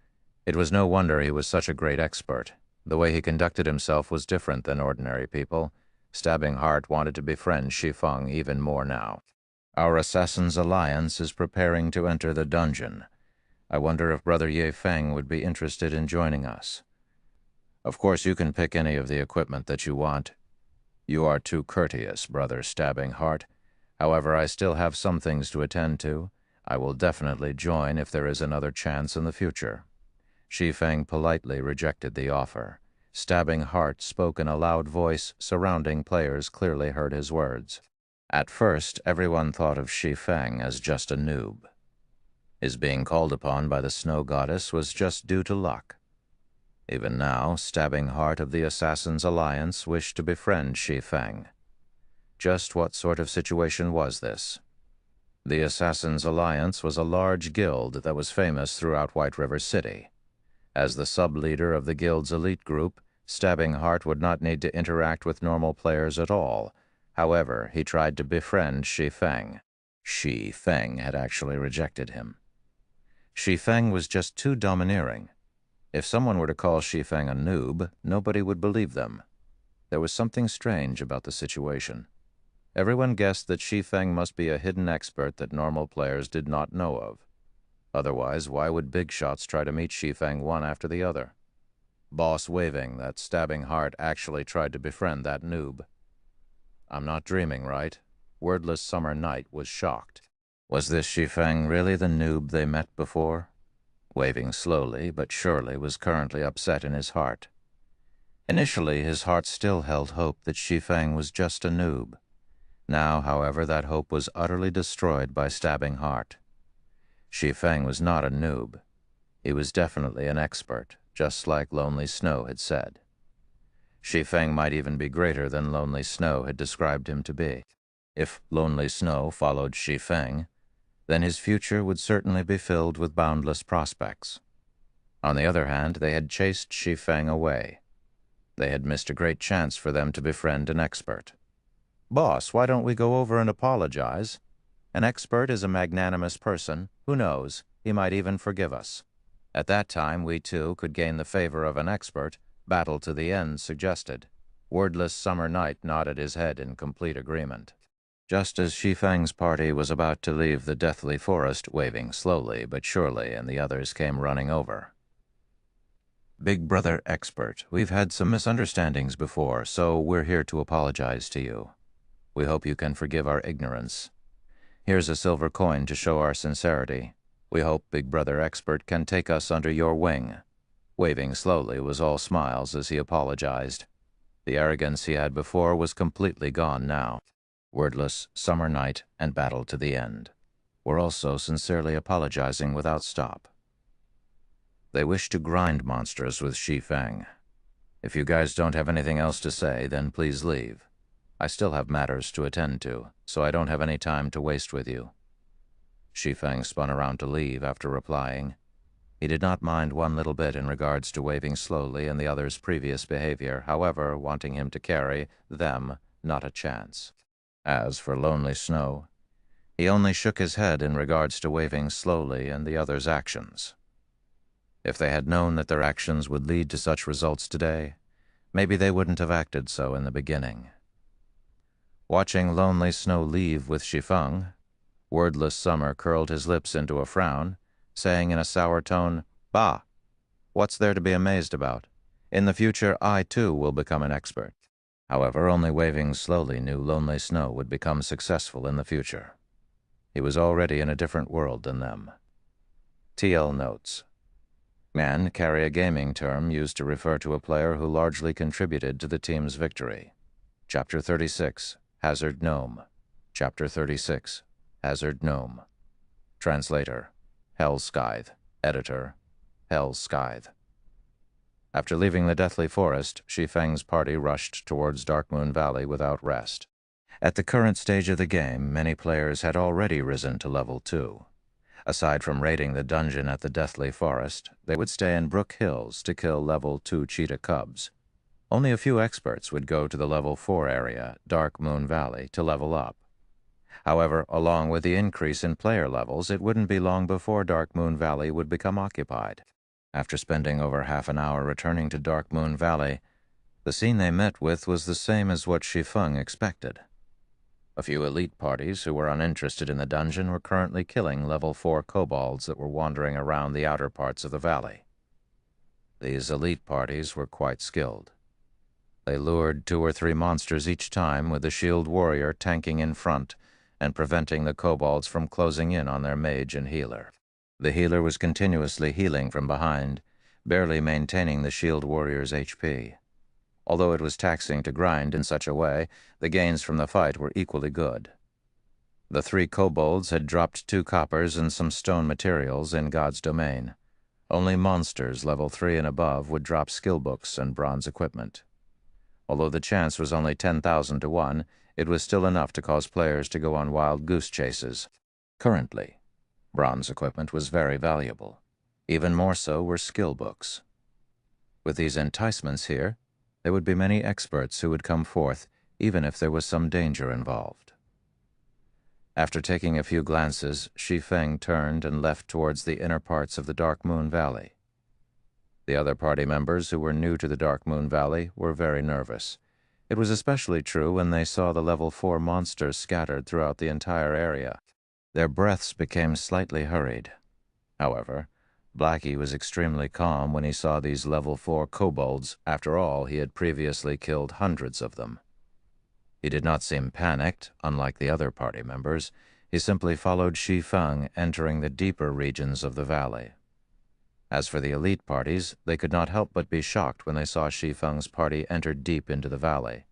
It was no wonder he was such a great expert. The way he conducted himself was different than ordinary people. Stabbing Heart wanted to befriend Shi Feng even more now. Our Assassin's Alliance is preparing to enter the dungeon. I wonder if Brother Ye Feng would be interested in joining us. Of course, you can pick any of the equipment that you want. You are too courteous, Brother Stabbing Heart. However, I still have some things to attend to. I will definitely join if there is another chance in the future. Shi Feng politely rejected the offer. Stabbing Heart spoke in a loud voice. Surrounding players clearly heard his words. At first, everyone thought of Shi Feng as just a noob. His being called upon by the Snow Goddess was just due to luck. Even now, Stabbing Heart of the Assassin's Alliance wished to befriend Shi Feng. Just what sort of situation was this? The Assassin's Alliance was a large guild that was famous throughout White River City. As the sub-leader of the guild's elite group, Stabbing Heart would not need to interact with normal players at all. However, he tried to befriend Shi Feng. Shi Feng had actually rejected him. Shi Feng was just too domineering. If someone were to call Shi Feng a noob, nobody would believe them. There was something strange about the situation. Everyone guessed that Shi Feng must be a hidden expert that normal players did not know of. Otherwise, why would big shots try to meet Shi Feng one after the other? Boss waving that Stabbing Heart actually tried to befriend that noob. I'm not dreaming, right? Wordless Summer Night was shocked. Was this Shi Feng really the noob they met before? Waving slowly but surely was currently upset in his heart. Initially, his heart still held hope that Shi Feng was just a noob. Now, however, that hope was utterly destroyed by Stabbing Heart. Shi Feng was not a noob. He was definitely an expert, just like Lonely Snow had said. Shi Feng might even be greater than Lonely Snow had described him to be. If Lonely Snow followed Shi Feng, then his future would certainly be filled with boundless prospects. On the other hand, they had chased Shi Feng away. They had missed a great chance for them to befriend an expert. Boss, why don't we go over and apologize? An expert is a magnanimous person. Who knows, he might even forgive us. At that time, we too could gain the favor of an expert, Battle to the End suggested. Wordless Summer Night nodded his head in complete agreement. Just as Shi Feng's party was about to leave the deathly forest, waving slowly but surely, and the others came running over. Big Brother Expert, we've had some misunderstandings before, so we're here to apologize to you. We hope you can forgive our ignorance. Here's a silver coin to show our sincerity. We hope Big Brother Expert can take us under your wing. Waving slowly was all smiles as he apologized. The arrogance he had before was completely gone now. Wordless, Summer Night, and Battle to the End were also sincerely apologizing without stop. They wish to grind monsters with Shi Feng. If you guys don't have anything else to say, then please leave. I still have matters to attend to, so I don't have any time to waste with you. Shi Feng spun around to leave after replying. He did not mind one little bit in regards to waving slowly and the other's previous behavior, however, wanting him to carry them, not a chance. As for Lonely Snow, he only shook his head in regards to waving slowly and the other's actions. If they had known that their actions would lead to such results today, maybe they wouldn't have acted so in the beginning. Watching Lonely Snow leave with Shi Feng, Wordless Summer curled his lips into a frown, saying in a sour tone, "Bah! What's there to be amazed about? In the future, I too will become an expert." However, only Waving slowly knew Lonely Snow would become successful in the future. He was already in a different world than them. TL notes. Man carry a gaming term used to refer to a player who largely contributed to the team's victory. Chapter 36, Hazard Gnome. Chapter 36, Hazard Gnome. Translator, Hell Scythe. Editor, Hell Scythe. After leaving the deathly forest, Shi Feng's party rushed towards Darkmoon Valley without rest. At the current stage of the game, many players had already risen to level 2. Aside from raiding the dungeon at the Deathly Forest, they would stay in Brook Hills to kill level 2 cheetah cubs. Only a few experts would go to the level 4 area, Dark Moon Valley, to level up. However, along with the increase in player levels, it wouldn't be long before Dark Moon Valley would become occupied. After spending over half an hour returning to Dark Moon Valley, the scene they met with was the same as what Shi Feng expected. A few elite parties who were uninterested in the dungeon were currently killing level 4 kobolds that were wandering around the outer parts of the valley. These elite parties were quite skilled. They lured 2 or 3 monsters each time, with the shield warrior tanking in front and preventing the kobolds from closing in on their mage and healer. The healer was continuously healing from behind, barely maintaining the shield warrior's HP. Although it was taxing to grind in such a way, the gains from the fight were equally good. The 3 kobolds had dropped 2 coppers and some stone materials in God's domain. Only monsters level 3 and above would drop skill books and bronze equipment. Although the chance was only 10,000 to 1, it was still enough to cause players to go on wild goose chases. Currently, bronze equipment was very valuable. Even more so were skill books. With these enticements here, there would be many experts who would come forth, even if there was some danger involved. After taking a few glances, Shi Feng turned and left towards the inner parts of the Dark Moon Valley. The other party members who were new to the Dark Moon Valley were very nervous. It was especially true when they saw the level 4 monsters scattered throughout the entire area. Their breaths became slightly hurried. However, Blackie was extremely calm when he saw these level 4 kobolds. After all, he had previously killed hundreds of them. He did not seem panicked, unlike the other party members. He simply followed Shi Feng, entering the deeper regions of the valley. As for the elite parties, they could not help but be shocked when they saw Shi Feng's party enter deep into the valley.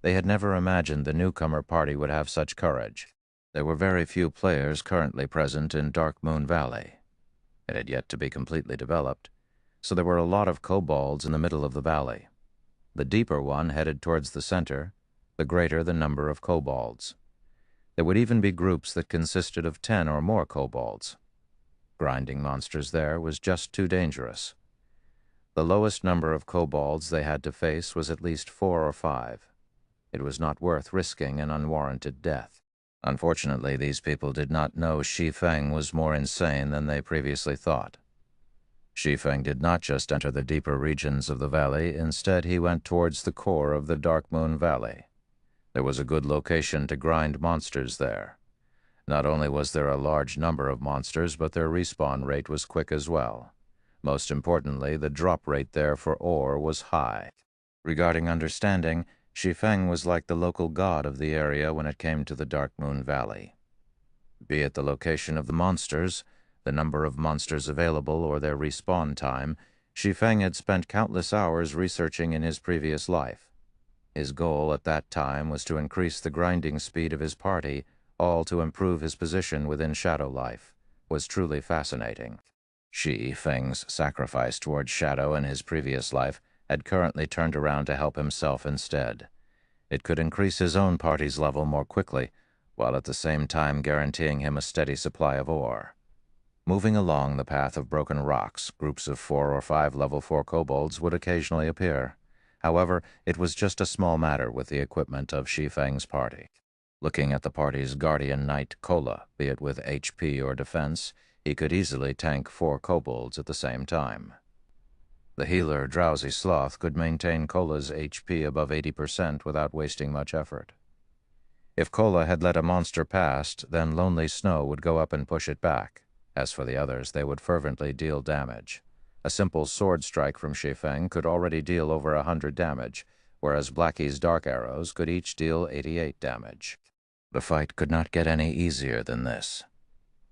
They had never imagined the newcomer party would have such courage. There were very few players currently present in Dark Moon Valley. It had yet to be completely developed, so there were a lot of kobolds in the middle of the valley. The deeper one headed towards the center, the greater the number of kobolds. There would even be groups that consisted of 10 or more kobolds. Grinding monsters there was just too dangerous. The lowest number of kobolds they had to face was at least 4 or 5. It was not worth risking an unwarranted death. Unfortunately, these people did not know Shi Feng was more insane than they previously thought. Shi Feng did not just enter the deeper regions of the valley. Instead, he went towards the core of the Dark Moon Valley. There was a good location to grind monsters there. Not only was there a large number of monsters, but their respawn rate was quick as well. Most importantly, the drop rate there for ore was high. Regarding understanding, Shi Feng was like the local god of the area when it came to the Dark Moon Valley. Be it the location of the monsters, the number of monsters available, or their respawn time, Shi Feng had spent countless hours researching in his previous life. His goal at that time was to increase the grinding speed of his party, all to improve his position within Shadow life. Was truly fascinating. Shi Feng's sacrifice towards Shadow in his previous life had currently turned around to help himself instead. It could increase his own party's level more quickly, while at the same time guaranteeing him a steady supply of ore. Moving along the path of broken rocks, groups of 4 or 5 level 4 kobolds would occasionally appear. However, it was just a small matter with the equipment of Shi Feng's party. Looking at the party's guardian knight Kola, be it with HP or defense, he could easily tank 4 kobolds at the same time. The healer, Drowsy Sloth, could maintain Kola's HP above 80% without wasting much effort. If Kola had let a monster past, then Lonely Snow would go up and push it back. As for the others, they would fervently deal damage. A simple sword strike from Shi Feng could already deal over 100 damage, whereas Blackie's dark arrows could each deal 88 damage. The fight could not get any easier than this.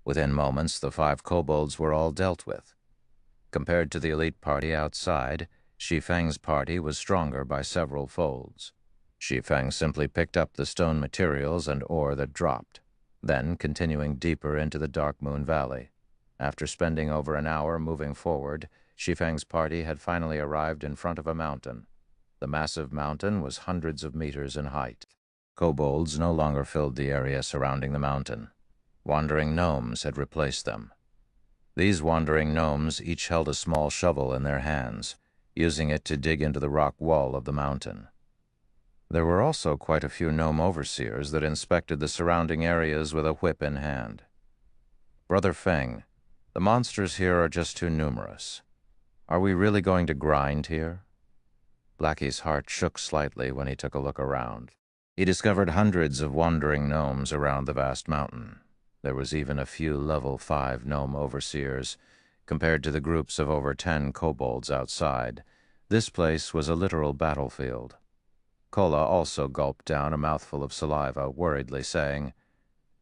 Within moments, the 5 kobolds were all dealt with. Compared to the elite party outside, Shi Feng's party was stronger by several folds. Shi Feng simply picked up the stone materials and ore that dropped, then continuing deeper into the Dark Moon Valley. After spending over an hour moving forward, Shi Feng's party had finally arrived in front of a mountain. The massive mountain was hundreds of meters in height. Kobolds no longer filled the area surrounding the mountain. Wandering gnomes had replaced them. These wandering gnomes each held a small shovel in their hands, using it to dig into the rock wall of the mountain. There were also quite a few gnome overseers that inspected the surrounding areas with a whip in hand. Brother Feng, the monsters here are just too numerous. Are we really going to grind here? Blackie's heart shook slightly when he took a look around. He discovered hundreds of wandering gnomes around the vast mountain. There was even a few level 5 gnome overseers. Compared to the groups of over 10 kobolds outside, this place was a literal battlefield. Kola also gulped down a mouthful of saliva, worriedly saying,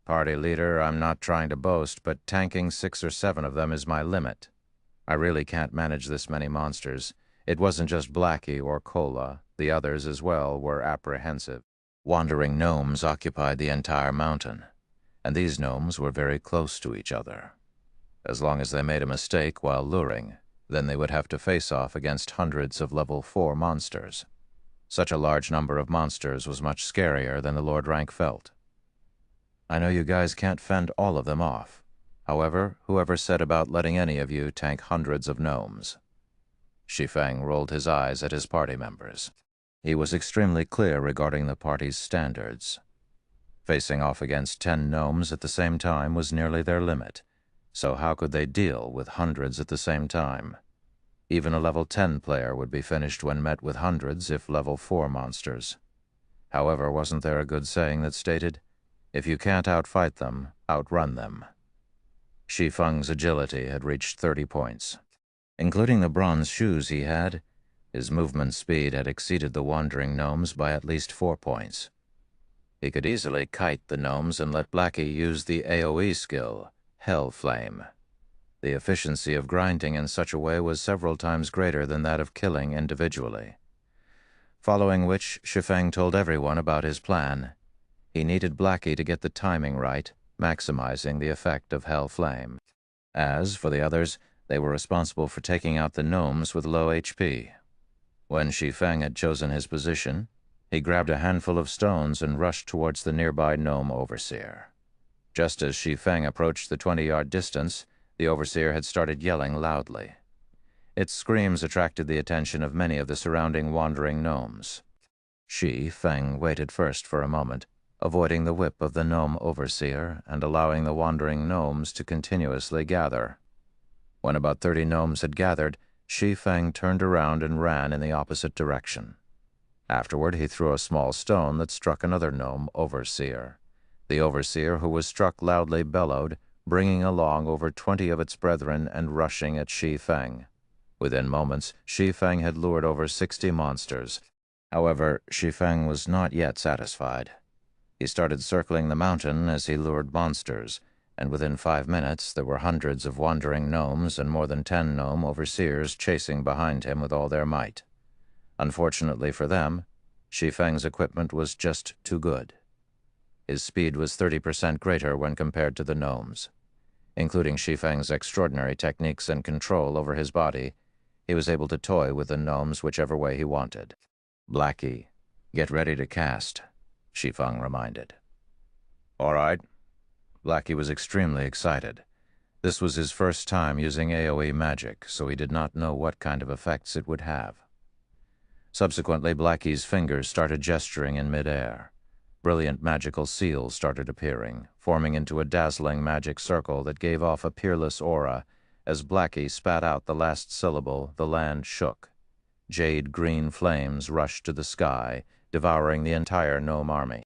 "Party leader, I'm not trying to boast, but tanking 6 or 7 of them is my limit. I really can't manage this many monsters. It wasn't just Blackie or Kola. The others as well were apprehensive. Wandering gnomes occupied the entire mountain, and these gnomes were very close to each other. As long as they made a mistake while luring, then they would have to face off against hundreds of level 4 monsters. Such a large number of monsters was much scarier than the Lord Rank felt. I know you guys can't fend all of them off. However, whoever said about letting any of you tank hundreds of gnomes?" Shi Feng rolled his eyes at his party members. He was extremely clear regarding the party's standards. Facing off against 10 gnomes at the same time was nearly their limit, so how could they deal with hundreds at the same time? Even a level 10 player would be finished when met with hundreds if level 4 monsters. However, wasn't there a good saying that stated, "If you can't outfight them, outrun them"? Shi Feng's agility had reached 30 points. Including the bronze shoes he had, his movement speed had exceeded the wandering gnomes by at least 4 points. He could easily kite the gnomes and let Blackie use the AoE skill, Hell Flame. The efficiency of grinding in such a way was several times greater than that of killing individually. Following which, Shi Feng told everyone about his plan. He needed Blackie to get the timing right, maximizing the effect of Hell Flame. As for the others, they were responsible for taking out the gnomes with low HP. When Shi Feng had chosen his position, he grabbed a handful of stones and rushed towards the nearby gnome overseer. Just as Shi Feng approached the 20-yard distance, the overseer had started yelling loudly. Its screams attracted the attention of many of the surrounding wandering gnomes. Shi Feng waited first for a moment, avoiding the whip of the gnome overseer and allowing the wandering gnomes to continuously gather. When about 30 gnomes had gathered, Shi Feng turned around and ran in the opposite direction. Afterward, he threw a small stone that struck another gnome overseer. The overseer who was struck loudly bellowed, bringing along over 20 of its brethren and rushing at Shi Feng. Within moments, Shi Feng had lured over 60 monsters. However, Shi Feng was not yet satisfied. He started circling the mountain as he lured monsters, and within 5 minutes there were hundreds of wandering gnomes and more than 10 gnome overseers chasing behind him with all their might. Unfortunately for them, Shi Feng's equipment was just too good. His speed was 30% greater when compared to the gnomes. Including Shi Feng's extraordinary techniques and control over his body, he was able to toy with the gnomes whichever way he wanted. "Blackie, get ready to cast," Shi Feng reminded. "All right." Blackie was extremely excited. This was his first time using AoE magic, so he did not know what kind of effects it would have. Subsequently, Blackie's fingers started gesturing in midair. Brilliant magical seals started appearing, forming into a dazzling magic circle that gave off a peerless aura. As Blackie spat out the last syllable, the land shook. Jade green flames rushed to the sky, devouring the entire gnome army.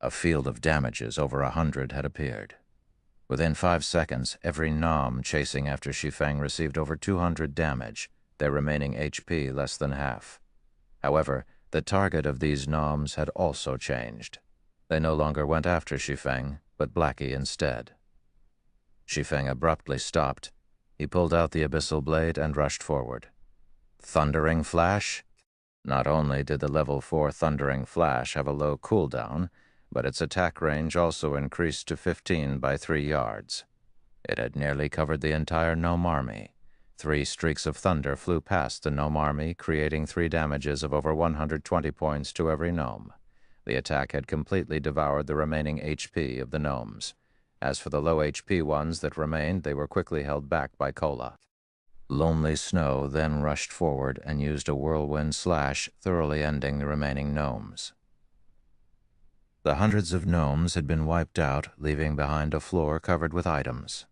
A field of damages over 100 had appeared. Within 5 seconds, every gnome chasing after Shi Feng received over 200 damage, their remaining HP less than half. However, the target of these gnomes had also changed. They no longer went after Shi Feng, but Blackie instead. Shi Feng abruptly stopped. He pulled out the abyssal blade and rushed forward. Thundering Flash? Not only did the level 4 Thundering Flash have a low cooldown, but its attack range also increased to 15 by 3 yards. It had nearly covered the entire gnome army. 3 streaks of thunder flew past the gnome army, creating 3 damages of over 120 points to every gnome. The attack had completely devoured the remaining HP of the gnomes. As for the low HP ones that remained, they were quickly held back by Cola. Lonely Snow then rushed forward and used a whirlwind slash, thoroughly ending the remaining gnomes. The hundreds of gnomes had been wiped out, leaving behind a floor covered with items.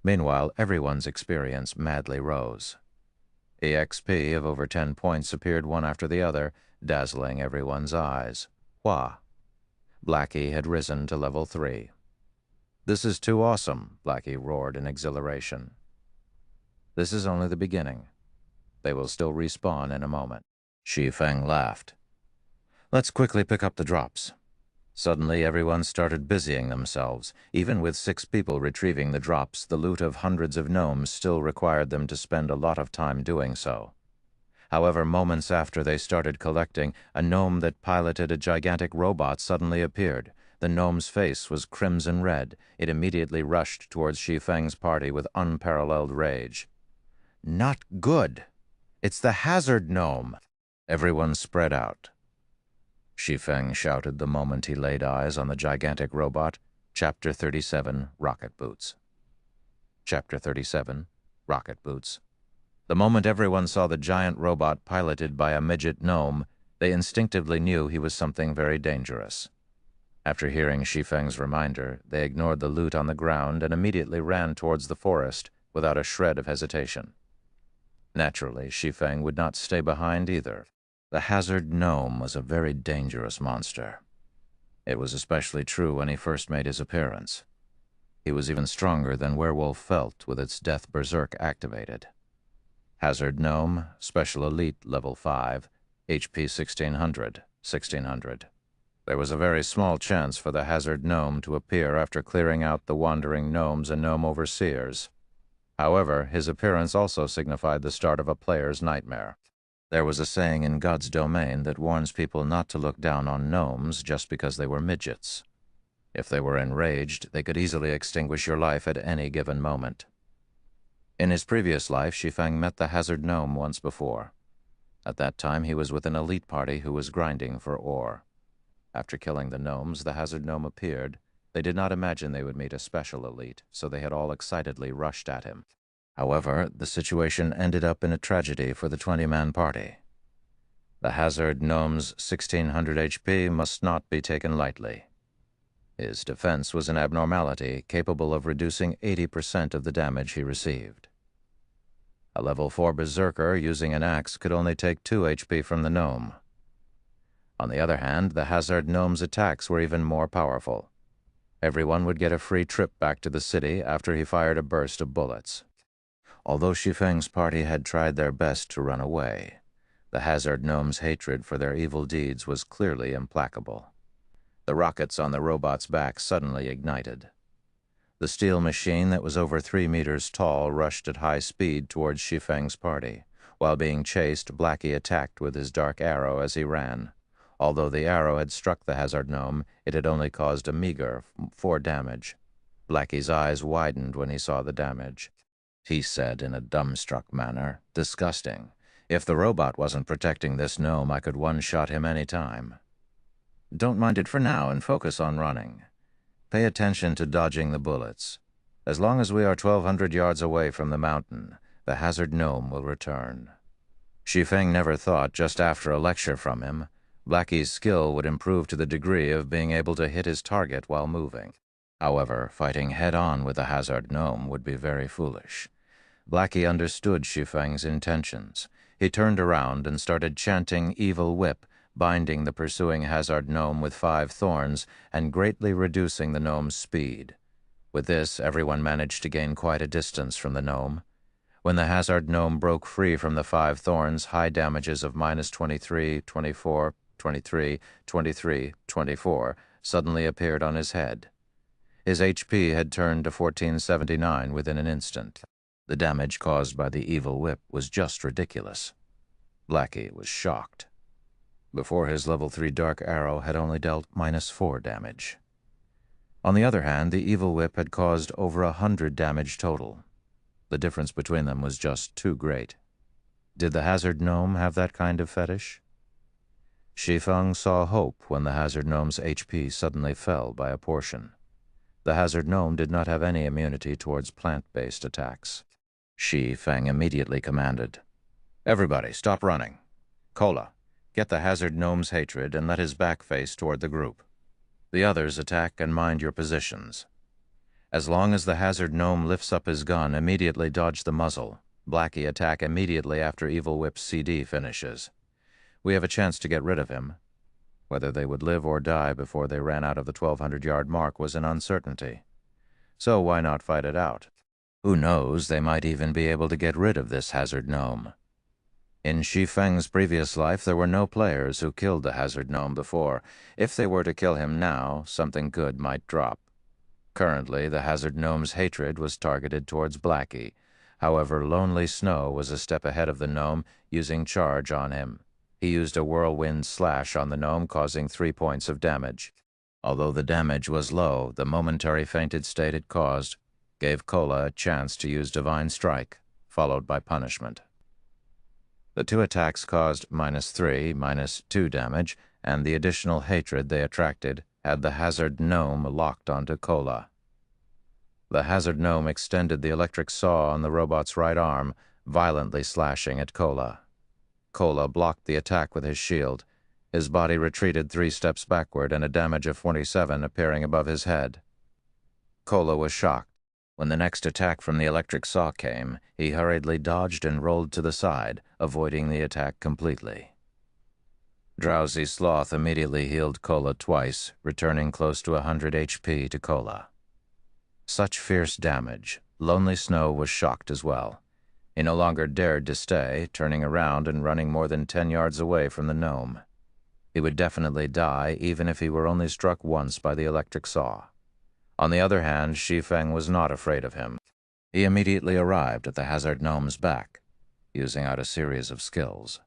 Meanwhile, everyone's experience madly rose. EXP of over 10 points appeared one after the other, dazzling everyone's eyes. Wah! Blackie had risen to level 3. "This is too awesome," Blackie roared in exhilaration. "This is only the beginning. They will still respawn in a moment." Shi Feng laughed. "Let's quickly pick up the drops." Suddenly, everyone started busying themselves. Even with 6 people retrieving the drops, the loot of hundreds of gnomes still required them to spend a lot of time doing so. However, moments after they started collecting, a gnome that piloted a gigantic robot suddenly appeared. The gnome's face was crimson red. It immediately rushed towards Shi Feng's party with unparalleled rage. "Not good! It's the hazard gnome!" Everyone spread out. Shi Feng shouted the moment he laid eyes on the gigantic robot. Chapter 37, Rocket Boots. Chapter 37, Rocket Boots. The moment everyone saw the giant robot piloted by a midget gnome, they instinctively knew he was something very dangerous. After hearing Shi Feng's reminder, they ignored the loot on the ground and immediately ran towards the forest without a shred of hesitation. Naturally, Shi Feng would not stay behind either. The hazard gnome was a very dangerous monster. It was especially true when he first made his appearance. He was even stronger than Werewolf felt with its Death Berserk activated. Hazard gnome, Special Elite level 5, HP 1600. There was a very small chance for the hazard gnome to appear after clearing out the wandering gnomes and gnome overseers. However, his appearance also signified the start of a player's nightmare. There was a saying in God's domain that warns people not to look down on gnomes just because they were midgets. If they were enraged, they could easily extinguish your life at any given moment. In his previous life, Shi Feng met the hazard gnome once before. At that time, he was with an elite party who was grinding for ore. After killing the gnomes, the hazard gnome appeared. They did not imagine they would meet a special elite, so they had all excitedly rushed at him. However, the situation ended up in a tragedy for the 20-man party. The hazard gnome's 1600 HP must not be taken lightly. His defense was an abnormality capable of reducing 80% of the damage he received. A level 4 berserker using an axe could only take 2 HP from the gnome. On the other hand, the hazard gnome's attacks were even more powerful. Everyone would get a free trip back to the city after he fired a burst of bullets. Although Shi Feng's party had tried their best to run away, the hazard gnome's hatred for their evil deeds was clearly implacable. The rockets on the robot's back suddenly ignited. The steel machine that was over 3 meters tall rushed at high speed towards Shi Feng's party. While being chased, Blackie attacked with his dark arrow as he ran. Although the arrow had struck the hazard gnome, it had only caused a meager 4 damage. Blackie's eyes widened when he saw the damage. He said in a dumbstruck manner, "Disgusting. If the robot wasn't protecting this gnome, I could one-shot him any time. Don't mind it for now and focus on running. Pay attention to dodging the bullets. As long as we are 1,200 yards away from the mountain, the hazard gnome will return." Shi Feng never thought, just after a lecture from him, Blackie's skill would improve to the degree of being able to hit his target while moving. However, fighting head-on with the hazard gnome would be very foolish. Blackie understood Shi Feng's intentions. He turned around and started chanting Evil Whip, binding the pursuing hazard gnome with 5 thorns and greatly reducing the gnome's speed. With this, everyone managed to gain quite a distance from the gnome. When the hazard gnome broke free from the 5 thorns, high damages of -23, 24, 23, 23, 24 suddenly appeared on his head. His HP had turned to 1479 within an instant. The damage caused by the evil whip was just ridiculous. Blackie was shocked. Before, his level 3 dark arrow had only dealt -4 damage. On the other hand, the evil whip had caused over 100 damage total. The difference between them was just too great. Did the hazard gnome have that kind of fetish? Shi Feng saw hope when the Hazard Gnome's HP suddenly fell by a portion. The Hazard Gnome did not have any immunity towards plant-based attacks. Shi Feng immediately commanded, "Everybody, stop running. Kola, get the Hazard Gnome's hatred and let his back face toward the group. The others attack and mind your positions. As long as the Hazard Gnome lifts up his gun, immediately dodge the muzzle. Blackie attack immediately after Evil Whip's CD finishes. We have a chance to get rid of him." Whether they would live or die before they ran out of the 1,200-yard mark was an uncertainty. So why not fight it out? Who knows, they might even be able to get rid of this Hazard Gnome. In Shi Feng's previous life, there were no players who killed the Hazard Gnome before. If they were to kill him now, something good might drop. Currently, the Hazard Gnome's hatred was targeted towards Blackie. However, Lonely Snow was a step ahead of the gnome, using charge on him. He used a whirlwind slash on the gnome, causing 3 points of damage. Although the damage was low, the momentary fainted state it caused gave Kola a chance to use Divine Strike, followed by punishment. The two attacks caused -3, -2 damage, and the additional hatred they attracted had the Hazard Gnome locked onto Kola. The Hazard Gnome extended the electric saw on the robot's right arm, violently slashing at Kola. Kola blocked the attack with his shield. His body retreated 3 steps backward and a damage of 47 appearing above his head. Kola was shocked. When the next attack from the electric saw came, he hurriedly dodged and rolled to the side, avoiding the attack completely. Drowsy Sloth immediately healed Kola twice, returning close to 100 HP to Kola. Such fierce damage, Lonely Snow was shocked as well. He no longer dared to stay, turning around and running more than 10 yards away from the gnome. He would definitely die, even if he were only struck once by the electric saw. On the other hand, Shi Feng was not afraid of him. He immediately arrived at the Hazard Gnome's back, using out a series of skills: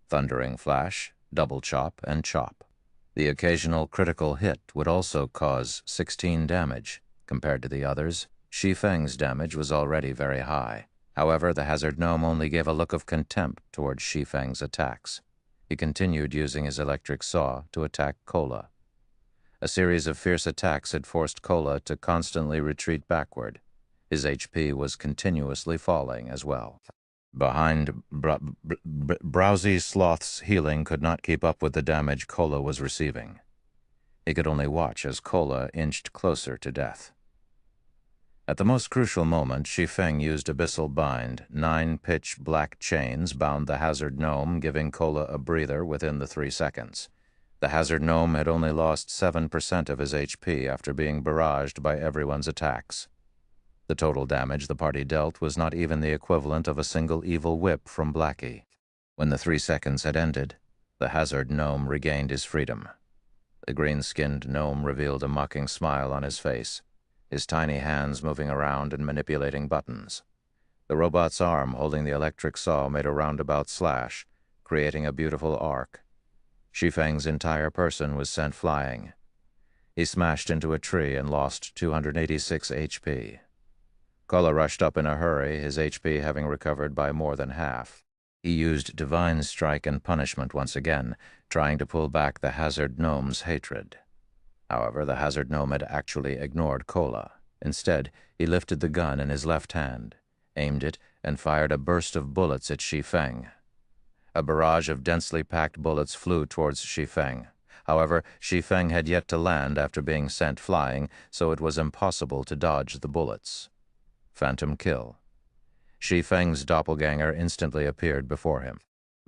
Thundering Flash, Double Chop, and Chop. The occasional critical hit would also cause 16 damage. Compared to the others, Shi Feng's damage was already very high. However, the Hazard Gnome only gave a look of contempt towards Shi Feng's attacks. He continued using his electric saw to attack Kola. A series of fierce attacks had forced Kola to constantly retreat backward. His HP was continuously falling as well. Behind Browsy Sloth's healing could not keep up with the damage Kola was receiving. He could only watch as Kola inched closer to death. At the most crucial moment, Shi Feng used Abyssal Bind. 9 pitch black chains bound the Hazard Gnome, giving Kola a breather within the 3 seconds. The Hazard Gnome had only lost 7% of his HP after being barraged by everyone's attacks. The total damage the party dealt was not even the equivalent of a single Evil Whip from Blackie. When the 3 seconds had ended, the Hazard Gnome regained his freedom. The green-skinned gnome revealed a mocking smile on his face, his tiny hands moving around and manipulating buttons. The robot's arm holding the electric saw made a roundabout slash, creating a beautiful arc. Shi Feng's entire person was sent flying. He smashed into a tree and lost 286 HP. Kola rushed up in a hurry, his HP having recovered by more than half. He used Divine Strike and Punishment once again, trying to pull back the Hazard Gnome's hatred. However, the Hazard Gnome had actually ignored Kola. Instead, he lifted the gun in his left hand, aimed it, and fired a burst of bullets at Shi Feng. A barrage of densely packed bullets flew towards Shi Feng. However, Shi Feng had yet to land after being sent flying, so it was impossible to dodge the bullets. Phantom kill. Shi Feng's doppelganger instantly appeared before him.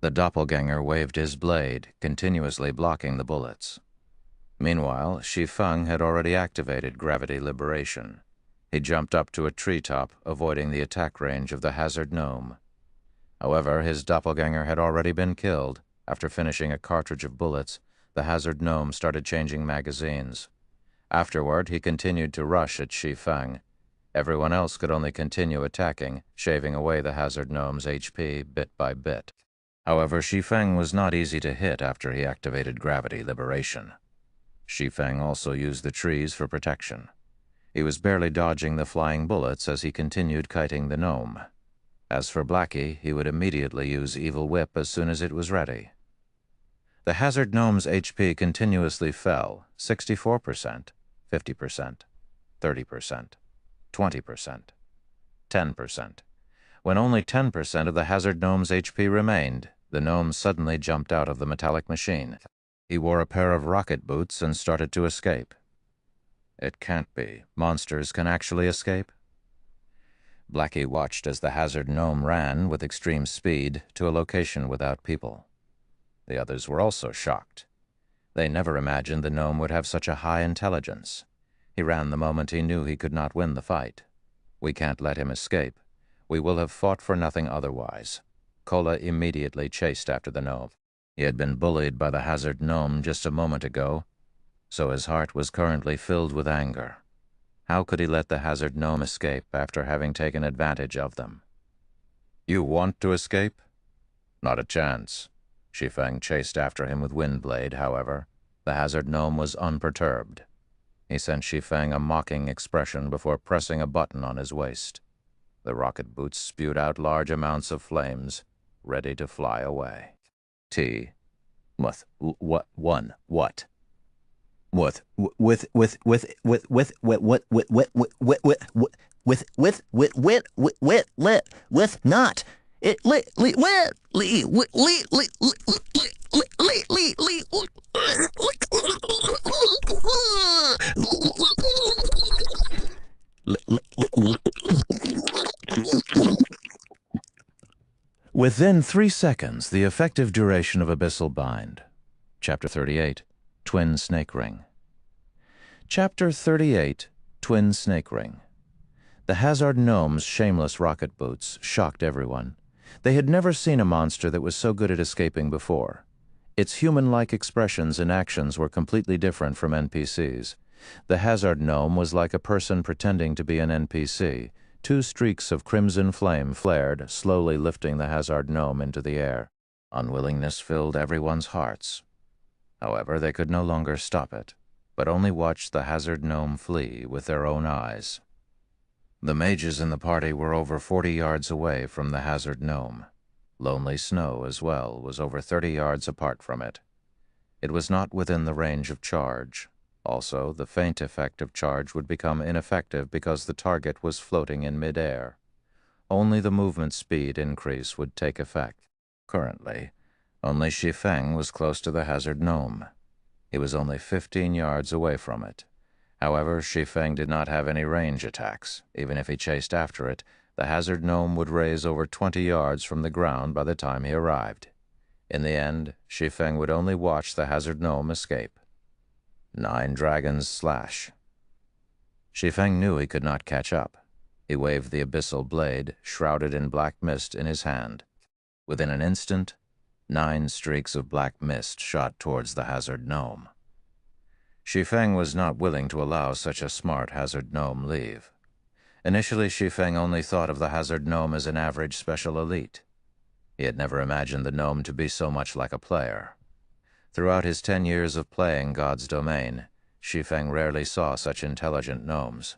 The doppelganger waved his blade, continuously blocking the bullets. Meanwhile, Shi Feng had already activated Gravity Liberation. He jumped up to a treetop, avoiding the attack range of the Hazard Gnome. However, his doppelganger had already been killed. After finishing a cartridge of bullets, the Hazard Gnome started changing magazines. Afterward, he continued to rush at Shi Feng. Everyone else could only continue attacking, shaving away the Hazard Gnome's HP bit by bit. However, Shi Feng was not easy to hit after he activated Gravity Liberation. Shi Feng also used the trees for protection. He was barely dodging the flying bullets as he continued kiting the gnome. As for Blackie, he would immediately use Evil Whip as soon as it was ready. The hazard gnome's HP continuously fell 64%, 50%, 30%, 20%, 10%. When only 10% of the hazard gnome's HP remained, the gnome suddenly jumped out of the metallic machine. He wore a pair of rocket boots and started to escape. It can't be. Monsters can actually escape? Blackie watched as the hazard gnome ran with extreme speed to a location without people. The others were also shocked. They never imagined the gnome would have such a high intelligence. He ran the moment he knew he could not win the fight. We can't let him escape. We will have fought for nothing otherwise. Kola immediately chased after the gnome. He had been bullied by the hazard gnome just a moment ago, so his heart was currently filled with anger. How could he let the hazard gnome escape after having taken advantage of them? You want to escape? Not a chance. Shi Feng chased after him with Windblade, however. The hazard gnome was unperturbed. He sent Shi Feng a mocking expression before pressing a button on his waist. The rocket boots spewed out large amounts of flames, ready to fly away. With
not it
Within 3 seconds, the effective duration of Abyssal Bind. Chapter 38, Twin Snake Ring. Chapter 38, Twin Snake Ring. The hazard gnome's shameless rocket boots shocked everyone. They had never seen a monster that was so good at escaping before. Its human-like expressions and actions were completely different from NPCs. The hazard gnome was like a person pretending to be an NPC. 2 streaks of crimson flame flared, slowly lifting the hazard gnome into the air. Unwillingness filled everyone's hearts. However, they could no longer stop it, but only watched the hazard gnome flee with their own eyes. The mages in the party were over 40 yards away from the hazard gnome. Lonely Snow, as well, was over 30 yards apart from it. It was not within the range of charge. Also, the feint effect of charge would become ineffective because the target was floating in mid-air. Only the movement speed increase would take effect. Currently, only Shi Feng was close to the hazard gnome. He was only 15 yards away from it. However, Shi Feng did not have any range attacks. Even if he chased after it, the hazard gnome would raise over 20 yards from the ground by the time he arrived. In the end, Shi Feng would only watch the hazard gnome escape. 9 dragons slash. Shi Feng knew he could not catch up. He waved the abyssal blade, shrouded in black mist, in his hand. Within an instant, 9 streaks of black mist shot towards the hazard gnome. Shi Feng was not willing to allow such a smart hazard gnome leave. Initially, Shi Feng only thought of the hazard gnome as an average special elite. He had never imagined the gnome to be so much like a player. Throughout his 10 years of playing God's Domain, Shi Feng rarely saw such intelligent gnomes.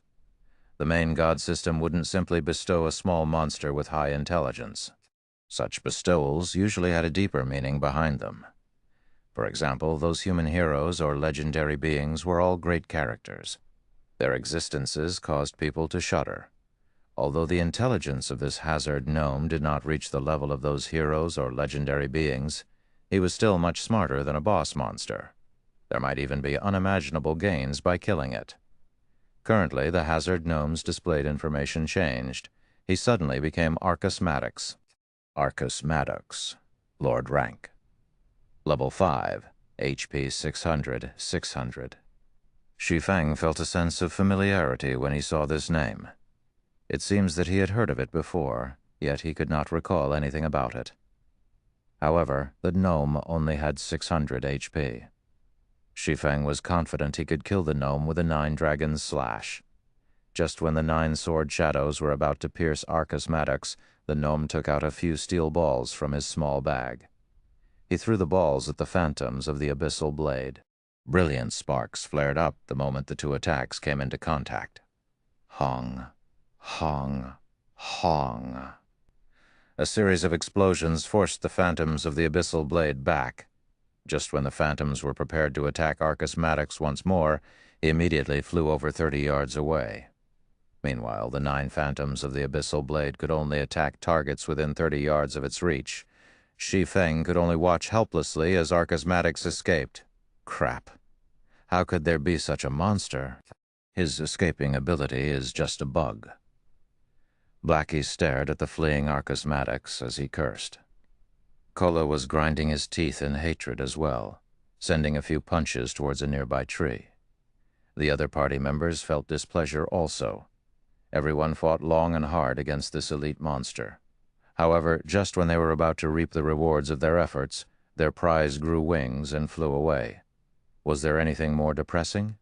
The main god system wouldn't simply bestow a small monster with high intelligence. Such bestowals usually had a deeper meaning behind them. For example, those human heroes or legendary beings were all great characters. Their existences caused people to shudder. Although the intelligence of this hazard gnome did not reach the level of those heroes or legendary beings, he was still much smarter than a boss monster. There might even be unimaginable gains by killing it. Currently, the hazard gnome's displayed information changed. He suddenly became Arcus Maddox. Arcus Maddox, Lord Rank. Level 5, HP 600, 600. Shi Feng felt a sense of familiarity when he saw this name. It seems that he had heard of it before, yet he could not recall anything about it. However, the gnome only had 600 HP. Shi Feng was confident he could kill the gnome with a 9 dragons slash. Just when the 9 sword shadows were about to pierce Arcus Maddox, the gnome took out a few steel balls from his small bag. He threw the balls at the phantoms of the abyssal blade. Brilliant sparks flared up the moment the 2 attacks came into contact. Hong, hong, hong. A series of explosions forced the phantoms of the abyssal blade back. Just when the phantoms were prepared to attack Arcus Maddox once more, he immediately flew over 30 yards away. Meanwhile, the 9 phantoms of the abyssal blade could only attack targets within 30 yards of its reach. Shi Feng could only watch helplessly as Arcus Maddox escaped. Crap. How could there be such a monster? His escaping ability is just a bug. Blackie stared at the fleeing Arcus Maddox as he cursed. Kola was grinding his teeth in hatred as well, sending a few punches towards a nearby tree. The other party members felt displeasure also. Everyone fought long and hard against this elite monster. However, just when they were about to reap the rewards of their efforts, their prize grew wings and flew away. Was there anything more depressing?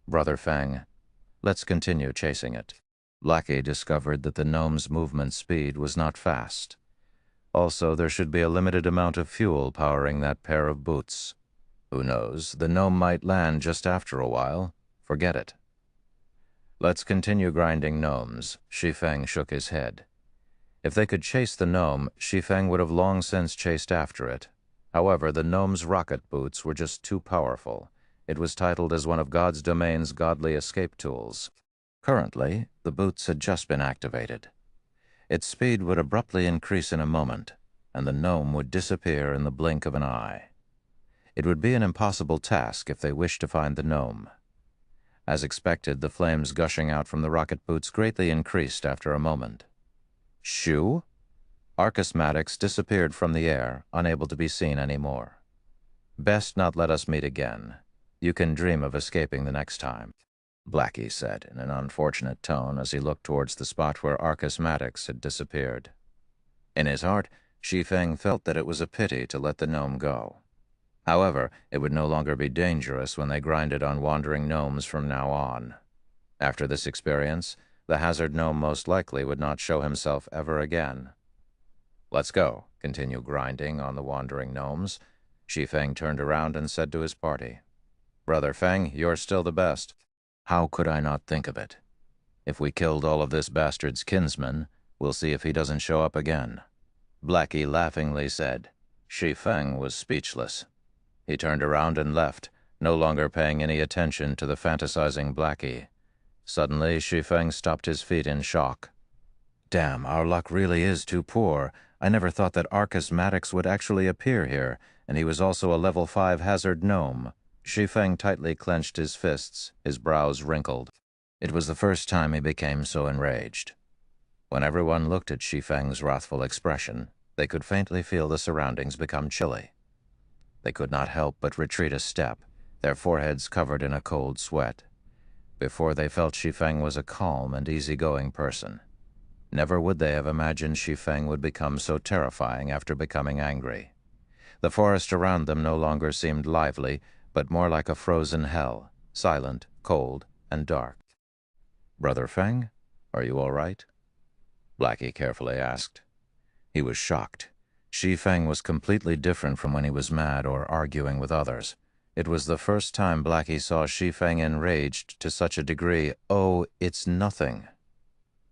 Brother Feng, let's continue chasing it. Blackie discovered that the gnome's movement speed was not fast. Also, there should be a limited amount of fuel powering that pair of boots. Who knows, the gnome might land just after a while. Forget it. Let's continue grinding gnomes. Shi Feng shook his head. If they could chase the gnome, Shi Feng would have long since chased after it. However, the gnome's rocket boots were just too powerful. It was titled as one of God's domain's godly escape tools. Currently, the boots had just been activated. Its speed would abruptly increase in a moment, and the gnome would disappear in the blink of an eye. It would be an impossible task if they wished to find the gnome. As expected, the flames gushing out from the rocket boots greatly increased after a moment. Shoo? Arcus Maddox disappeared from the air, unable to be seen anymore. Best not let us meet again. You can dream of escaping the next time, Blackie said in an unfortunate tone as he looked towards the spot where Arcus Maddox had disappeared. In his heart, Shi Feng felt that it was a pity to let the gnome go. However, it would no longer be dangerous when they grinded on wandering gnomes from now on. After this experience, the hazard gnome most likely would not show himself ever again. Let's go, continue grinding on the wandering gnomes. Shi Feng turned around and said to his party, Brother Feng, you're still the best. How could I not think of it? If we killed all of this bastard's kinsmen, we'll see if he doesn't show up again. Blackie laughingly said. Shi Feng was speechless. He turned around and left, no longer paying any attention to the fantasizing Blackie. Suddenly, Shi Feng stopped his feet in shock. Damn, our luck really is too poor. I never thought that Arcus Maddox would actually appear here, and he was also a level 5 hazard gnome. Shi Feng tightly clenched his fists, his brows wrinkled. It was the first time he became so enraged. When everyone looked at Shi Feng's wrathful expression, they could faintly feel the surroundings become chilly. They could not help but retreat a step, their foreheads covered in a cold sweat. Before they felt Shi Feng was a calm and easygoing person. Never would they have imagined Shi Feng would become so terrifying after becoming angry. The forest around them no longer seemed lively, but more like a frozen hell, silent, cold, and dark. Brother Feng, are you all right? Blackie carefully asked. He was shocked. Shi Feng was completely different from when he was mad or arguing with others. It was the first time Blackie saw Shi Feng enraged to such a degree. Oh, it's nothing.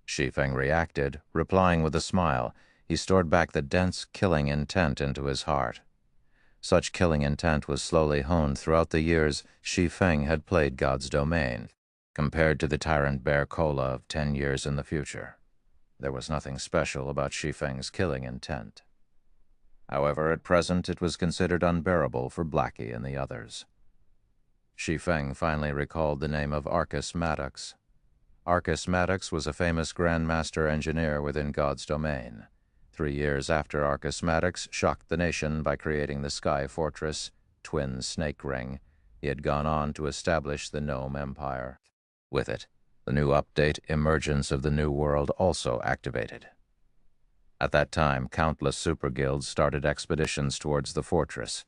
Shi Feng reacted, replying with a smile. He stored back the dense, killing intent into his heart. Such killing intent was slowly honed throughout the years Shi Feng had played God's domain, compared to the tyrant bear Kola of 10 years in the future. There was nothing special about Shi Feng's killing intent. However, at present it was considered unbearable for Blackie and the others. Shi Feng finally recalled the name of Arcus Maddox. Arcus Maddox was a famous Grandmaster engineer within God's domain. 3 years after Arcus Maddox shocked the nation by creating the Sky Fortress, Twin Snake Ring, he had gone on to establish the Gnome Empire. With it, the new update, Emergence of the New World, also activated. At that time, countless super guilds started expeditions towards the fortress.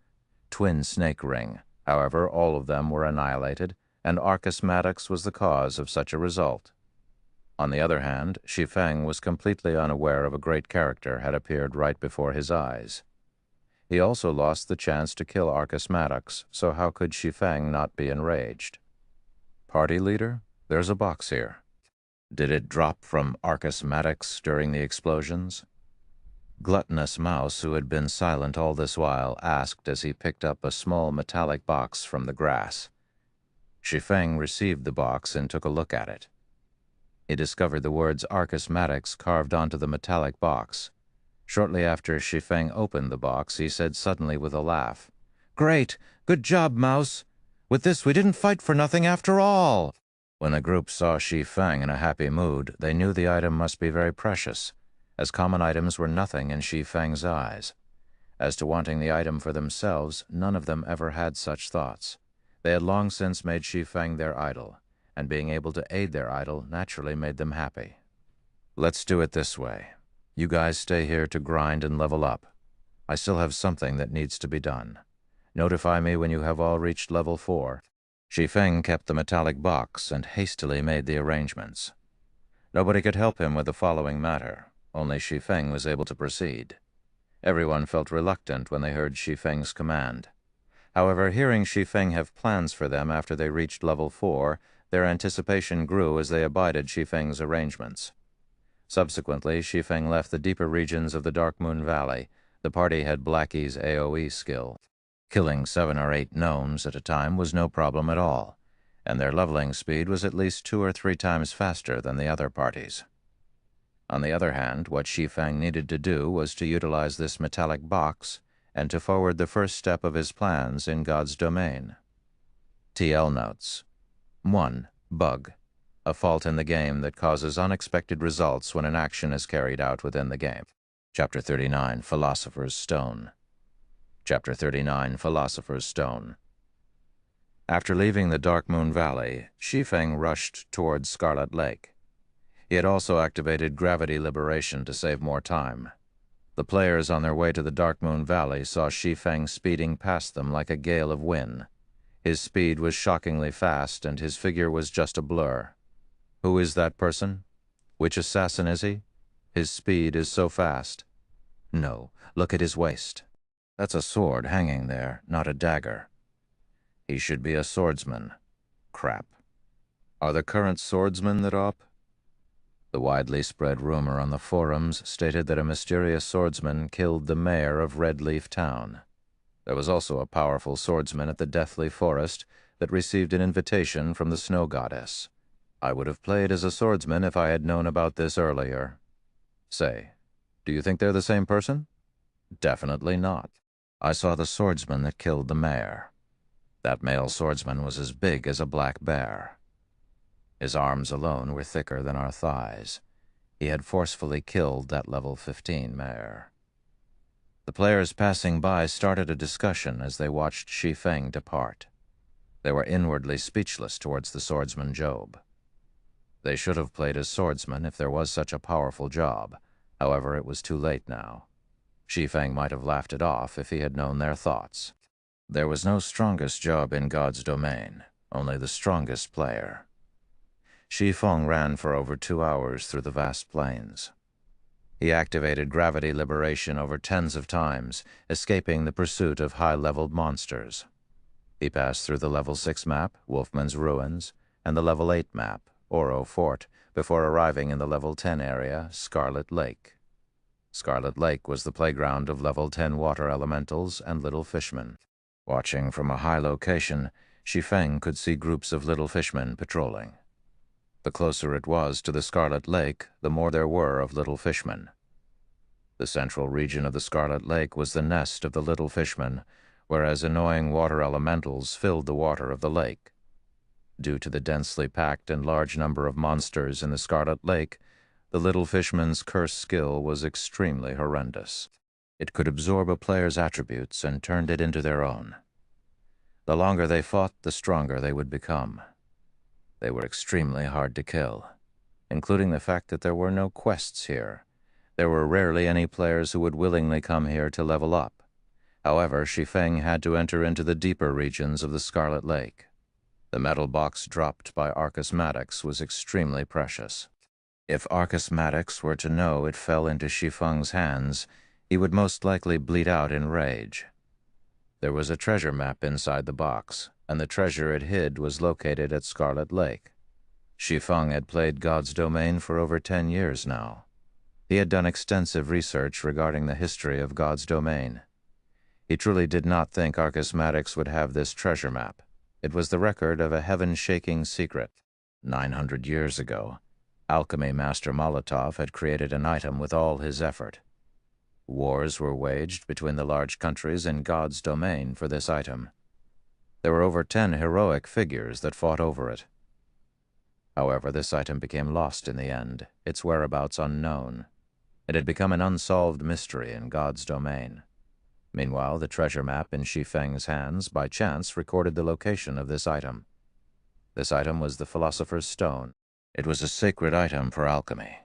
Twin Snake Ring, however, all of them were annihilated, and Arcus Maddox was the cause of such a result. On the other hand, Shi Feng was completely unaware of a great character had appeared right before his eyes. He also lost the chance to kill Arcus Maddox, so how could Shi Feng not be enraged? Party leader, there's a box here. Did it drop from Arcus Maddox during the explosions? Gluttonous Mouse, who had been silent all this while, asked as he picked up a small metallic box from the grass. Shi Feng received the box and took a look at it. He discovered the words Arcus Maddox carved onto the metallic box. Shortly after Shi Feng opened the box, he said suddenly with a laugh, "Great! Good job, Mouse! With this we didn't fight for nothing after all!" When the group saw Shi Feng in a happy mood, they knew the item must be very precious, as common items were nothing in Shi Feng's eyes. As to wanting the item for themselves, none of them ever had such thoughts. They had long since made Shi Feng their idol, and being able to aid their idol naturally made them happy. "Let's do it this way. You guys stay here to grind and level up. I still have something that needs to be done. Notify me when you have all reached level 4. Shi Feng kept the metallic box and hastily made the arrangements. Nobody could help him with the following matter. Only Shi Feng was able to proceed. Everyone felt reluctant when they heard Shi Feng's command. However, hearing Shi Feng have plans for them after they reached level 4, their anticipation grew as they abided Shi Feng's arrangements. Subsequently, Shi Feng left the deeper regions of the Dark Moon Valley. The party had Blackie's AoE skill. Killing 7 or 8 gnomes at a time was no problem at all, and their leveling speed was at least 2 or 3 times faster than the other parties. On the other hand, what Shi Feng needed to do was to utilize this metallic box and to forward the first step of his plans in God's domain. TL notes. 1. Bug. A fault in the game that causes unexpected results when an action is carried out within the game. Chapter 39, Philosopher's Stone. Chapter 39, Philosopher's Stone. After leaving the Dark Moon Valley, Shi Feng rushed towards Scarlet Lake. He had also activated gravity liberation to save more time. The players on their way to the Dark Moon Valley saw Shi Feng speeding past them like a gale of wind. His speed was shockingly fast, and his figure was just a blur. Who is that person? Which assassin is he? His speed is so fast. No, look at his waist. That's a sword hanging there, not a dagger. He should be a swordsman. Crap. Are the current swordsmen that up? The widely spread rumor on the forums stated that a mysterious swordsman killed the mayor of Red Leaf Town. There was also a powerful swordsman at the Deathly Forest that received an invitation from the Snow Goddess. I would have played as a swordsman if I had known about this earlier. Say, do you think they're the same person? Definitely not. I saw the swordsman that killed the mayor. That male swordsman was as big as a black bear. His arms alone were thicker than our thighs. He had forcefully killed that level 15 mayor. The players passing by started a discussion as they watched Shi Feng depart. They were inwardly speechless towards the swordsman Job. They should have played as swordsmen if there was such a powerful job. However, it was too late now. Shi Feng might have laughed it off if he had known their thoughts. There was no strongest job in God's domain, only the strongest player. Shi Feng ran for over 2 hours through the vast plains. He activated gravity liberation over tens of times, escaping the pursuit of high-leveled monsters. He passed through the level 6 map, Wolfman's Ruins, and the level 8 map, Oro Fort, before arriving in the level 10 area, Scarlet Lake. Scarlet Lake was the playground of level 10 water elementals and little fishmen. Watching from a high location, Shi Feng could see groups of little fishmen patrolling. The closer it was to the Scarlet Lake, the more there were of little fishmen. The central region of the Scarlet Lake was the nest of the little fishmen, whereas annoying water elementals filled the water of the lake. Due to the densely packed and large number of monsters in the Scarlet Lake, the little fishman's curse skill was extremely horrendous. It could absorb a player's attributes and turned it into their own. The longer they fought, the stronger they would become. They were extremely hard to kill, including the fact that there were no quests here. There were rarely any players who would willingly come here to level up. However, Shi Feng had to enter into the deeper regions of the Scarlet Lake. The metal box dropped by Arcus Maddox was extremely precious. If Arcus Maddox were to know it fell into Shi Feng's hands, he would most likely bleed out in rage. There was a treasure map inside the box, and the treasure it hid was located at Scarlet Lake. Shi Feng had played God's domain for over 10 years now. He had done extensive research regarding the history of God's domain. He truly did not think Arcus Maddox would have this treasure map. It was the record of a heaven-shaking secret. 900 years ago, alchemy master Molotov had created an item with all his effort. Wars were waged between the large countries in God's domain for this item. There were over 10 heroic figures that fought over it. However, this item became lost in the end, its whereabouts unknown. It had become an unsolved mystery in God's domain. Meanwhile, the treasure map in Shi Feng's hands by chance recorded the location of this item. This item was the Philosopher's Stone. It was a sacred item for alchemy.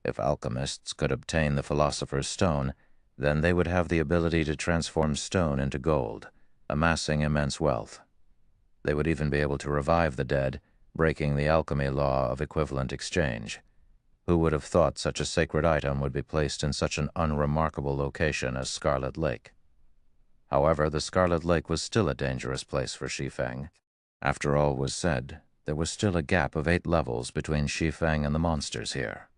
If alchemists could obtain the Philosopher's Stone, then they would have the ability to transform stone into gold, amassing immense wealth. They would even be able to revive the dead, breaking the alchemy law of equivalent exchange. Who would have thought such a sacred item would be placed in such an unremarkable location as Scarlet Lake? However, the Scarlet Lake was still a dangerous place for Shi Feng. After all was said, there was still a gap of 8 levels between Shi Feng and the monsters here.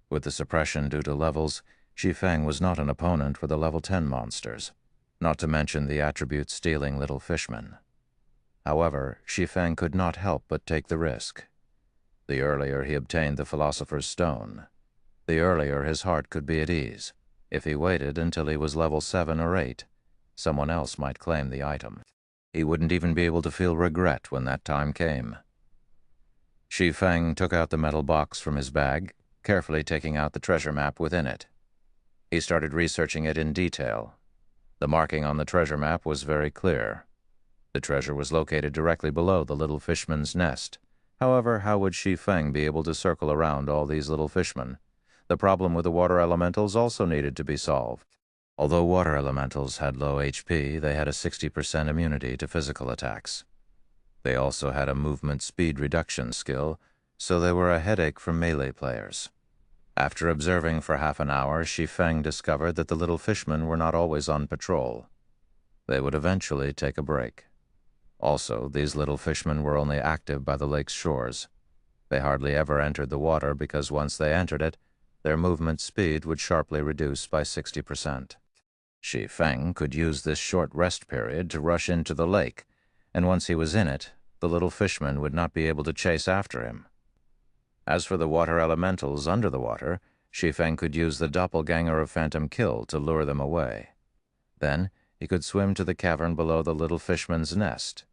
With the suppression due to levels, Shi Feng was not an opponent for the level 10 monsters, not to mention the attribute-stealing little fishmen. However, Shi Feng could not help but take the risk. The earlier he obtained the Philosopher's Stone, the earlier his heart could be at ease. If he waited until he was level 7 or 8, someone else might claim the item. He wouldn't even be able to feel regret when that time came. Shi Feng took out the metal box from his bag, carefully taking out the treasure map within it. He started researching it in detail. The marking on the treasure map was very clear. The treasure was located directly below the little fishman's nest. However, how would Shi Feng be able to circle around all these little fishmen? The problem with the water elementals also needed to be solved. Although water elementals had low HP, they had a 60% immunity to physical attacks. They also had a movement speed reduction skill, so they were a headache for melee players. After observing for half an hour, Shi Feng discovered that the little fishmen were not always on patrol. They would eventually take a break. Also, these little fishmen were only active by the lake's shores. They hardly ever entered the water because once they entered it, their movement speed would sharply reduce by 60%. Shi Feng could use this short rest period to rush into the lake, and once he was in it, the little fishmen would not be able to chase after him. As for the water elementals under the water, Shi Feng could use the doppelganger of Phantom Kill to lure them away. Then, he could swim to the cavern below the little fishman's nest.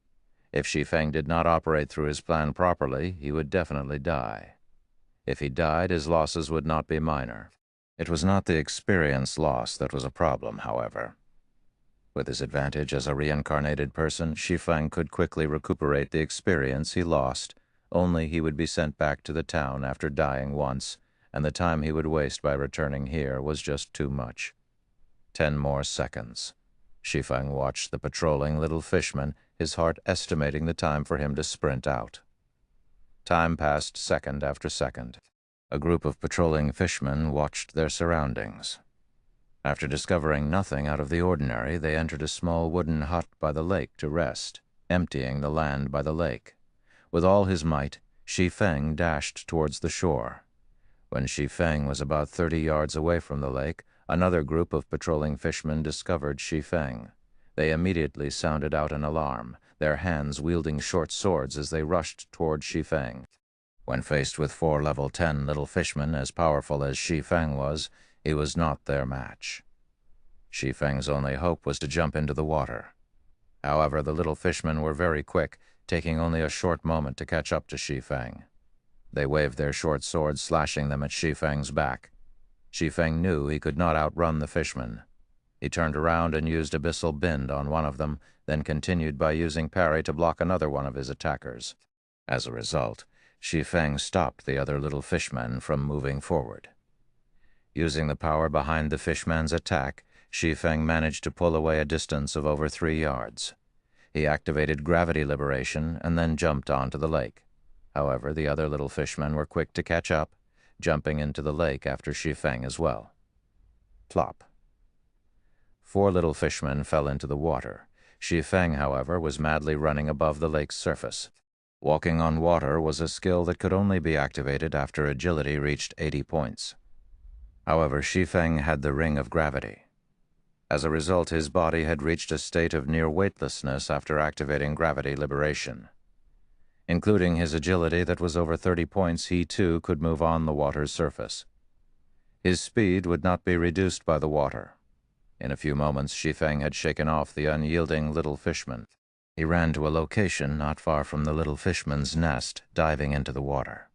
If Shi Feng did not operate through his plan properly, he would definitely die. If he died, his losses would not be minor. It was not the experience loss that was a problem, however. With his advantage as a reincarnated person, Shi Feng could quickly recuperate the experience he lost, only he would be sent back to the town after dying once, and the time he would waste by returning here was just too much. 10 more seconds. Shi Feng watched the patrolling little fishman, his heart estimating the time for him to sprint out. Time passed second after second. A group of patrolling fishmen watched their surroundings. After discovering nothing out of the ordinary, they entered a small wooden hut by the lake to rest, emptying the land by the lake. With all his might, Shi Feng dashed towards the shore. When Shi Feng was about 30 yards away from the lake, another group of patrolling fishmen discovered Shi Feng. They immediately sounded out an alarm, their hands wielding short swords as they rushed toward Shi Feng. When faced with 4 level 10 little fishmen as powerful as Shi Feng was, he was not their match. Shi Feng's only hope was to jump into the water. However, the little fishmen were very quick, taking only a short moment to catch up to Shi Feng. They waved their short swords, slashing them at Shi Feng's back. Shi Feng knew he could not outrun the fishmen. He turned around and used Abyssal Bind on one of them, then continued by using parry to block another one of his attackers. As a result, Shi Feng stopped the other little fishmen from moving forward. Using the power behind the fishman's attack, Shi Feng managed to pull away a distance of over 3 yards. He activated gravity liberation and then jumped onto the lake. However, the other little fishmen were quick to catch up, jumping into the lake after Shi Feng as well. Plop. 4 little fishmen fell into the water. Shi Feng, however, was madly running above the lake's surface. Walking on water was a skill that could only be activated after agility reached 80 points. However, Shi Feng had the ring of gravity. As a result, his body had reached a state of near weightlessness after activating gravity liberation. Including his agility that was over 30 points, he too could move on the water's surface. His speed would not be reduced by the water. In a few moments, Shi Feng had shaken off the unyielding little fishman. He ran to a location not far from the little fishman's nest, diving into the water.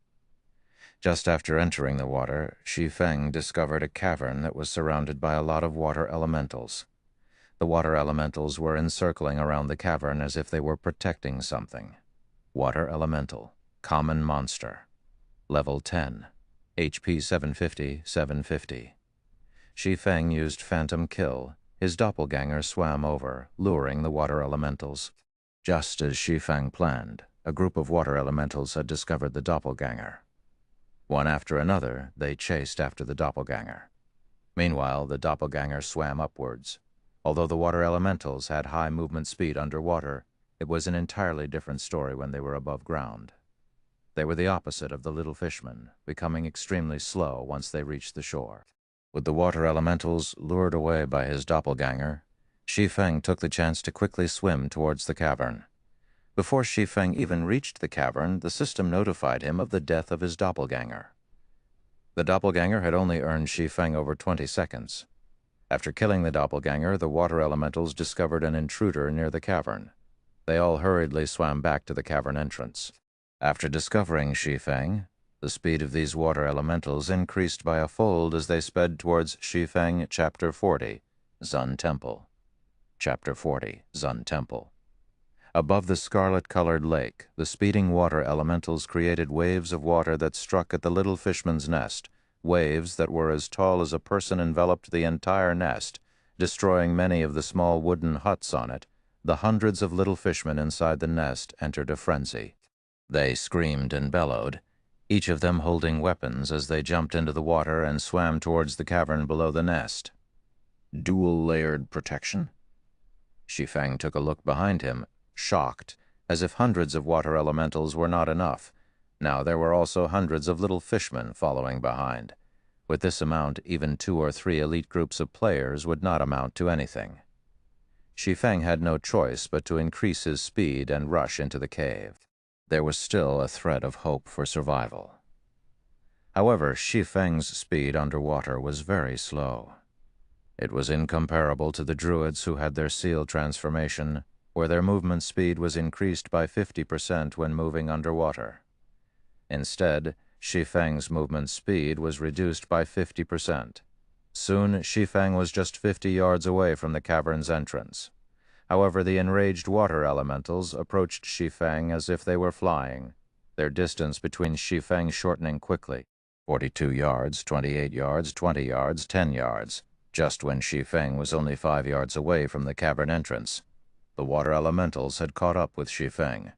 Just after entering the water, Shi Feng discovered a cavern that was surrounded by a lot of water elementals. The water elementals were encircling around the cavern as if they were protecting something. Water elemental, common monster. Level 10, HP 750, 750. Shi Feng used Phantom Kill. His doppelganger swam over, luring the water elementals. Just as Shi Feng planned, a group of water elementals had discovered the doppelganger. One after another, they chased after the doppelganger. Meanwhile, the doppelganger swam upwards. Although the water elementals had high movement speed underwater, it was an entirely different story when they were above ground. They were the opposite of the little fishmen, becoming extremely slow once they reached the shore. With the water elementals lured away by his doppelganger, Shi Feng took the chance to quickly swim towards the cavern. Before Shi Feng even reached the cavern, the system notified him of the death of his doppelganger. The doppelganger had only earned Shi Feng over 20 seconds. After killing the doppelganger, the water elementals discovered an intruder near the cavern. They all hurriedly swam back to the cavern entrance. After discovering Shi Feng, the speed of these water elementals increased by a fold as they sped towards Shi Feng Chapter 40, Zun Temple. Chapter 40, Zun Temple. Above the scarlet-colored lake, the speeding water elementals created waves of water that struck at the little fishman's nest, waves that were as tall as a person enveloped the entire nest, destroying many of the small wooden huts on it. The hundreds of little fishmen inside the nest entered a frenzy. They screamed and bellowed, each of them holding weapons as they jumped into the water and swam towards the cavern below the nest. Dual-layered protection? Shi Feng took a look behind him, shocked, as if hundreds of water elementals were not enough. Now there were also hundreds of little fishmen following behind. With this amount, even 2 or 3 elite groups of players would not amount to anything. Shi Feng had no choice but to increase his speed and rush into the cave. There was still a thread of hope for survival. However, Shi Feng's speed underwater was very slow. It was incomparable to the druids who had their seal transformation, where their movement speed was increased by 50% when moving underwater. Instead, Shi Feng's movement speed was reduced by 50%. Soon, Shi Feng was just 50 yards away from the cavern's entrance. However, the enraged water elementals approached Shi Feng as if they were flying, their distance between Shi Feng shortening quickly. 42 yards, 28 yards, 20 yards, 10 yards. Just when Shi Feng was only 5 yards away from the cavern entrance, the water elementals had caught up with Shi Feng.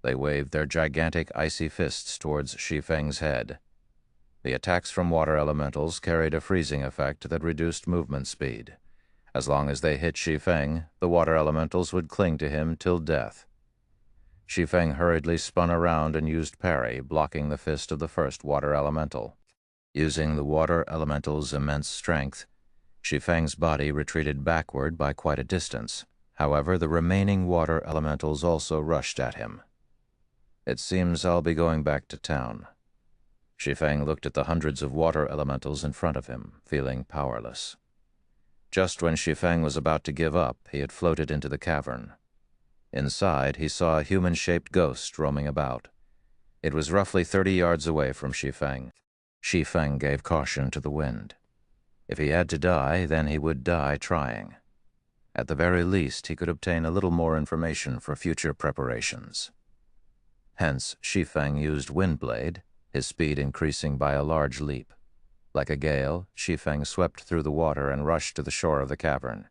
They waved their gigantic icy fists towards Shi Feng's head. The attacks from water elementals carried a freezing effect that reduced movement speed. As long as they hit Shi Feng, the water elementals would cling to him till death. Shi Feng hurriedly spun around and used parry, blocking the fist of the first water elemental. Using the water elemental's immense strength, Shi Feng's body retreated backward by quite a distance. However, the remaining water elementals also rushed at him. It seems I'll be going back to town. Shi Feng looked at the hundreds of water elementals in front of him, feeling powerless. Just when Shi Feng was about to give up, he had floated into the cavern. Inside, he saw a human-shaped ghost roaming about. It was roughly 30 yards away from Shi Feng. Shi Feng gave caution to the wind. If he had to die, then he would die trying. At the very least, he could obtain a little more information for future preparations. Hence, Shi Feng used Windblade, his speed increasing by a large leap. Like a gale, Shi Feng swept through the water and rushed to the shore of the cavern,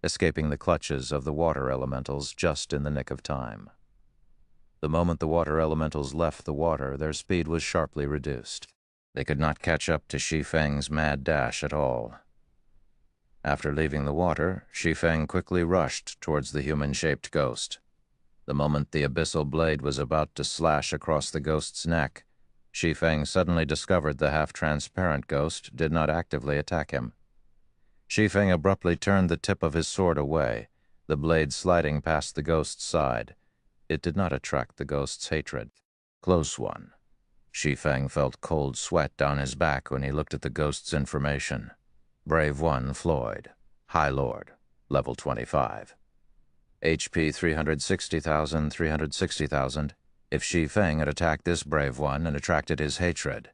escaping the clutches of the water elementals just in the nick of time. The moment the water elementals left the water, their speed was sharply reduced. They could not catch up to Shi Feng's mad dash at all. After leaving the water, Shi Feng quickly rushed towards the human-shaped ghost. The moment the abyssal blade was about to slash across the ghost's neck, Shi Feng suddenly discovered the half-transparent ghost did not actively attack him. Shi Feng abruptly turned the tip of his sword away, the blade sliding past the ghost's side. It did not attract the ghost's hatred. Close one. Shi Feng felt cold sweat down his back when he looked at the ghost's information. Brave 1 Floyd, High Lord, level 25. HP 360,000, 360,000. If Shi Feng had attacked this Brave One and attracted his hatred,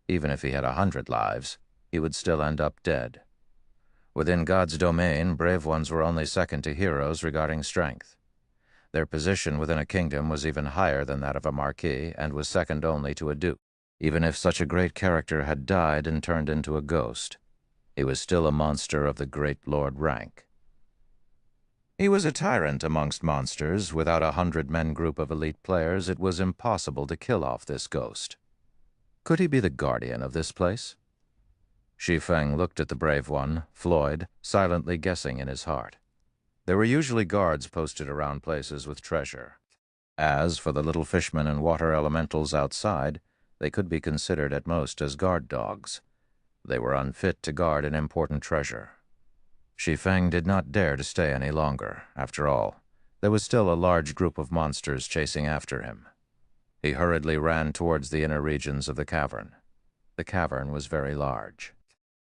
even if he had 100 lives, he would still end up dead. Within God's domain, Brave Ones were only second to heroes regarding strength. Their position within a kingdom was even higher than that of a marquis and was second only to a duke. Even if such a great character had died and turned into a ghost, he was still a monster of the great lord rank. He was a tyrant amongst monsters. Without a 100-men group of elite players, it was impossible to kill off this ghost. Could he be the guardian of this place? Shi Feng looked at the Brave One, Floyd, silently guessing in his heart. There were usually guards posted around places with treasure. As for the little fishmen and water elementals outside, they could be considered at most as guard dogs. They were unfit to guard an important treasure. Shi Feng did not dare to stay any longer. After all, there was still a large group of monsters chasing after him. He hurriedly ran towards the inner regions of the cavern. The cavern was very large.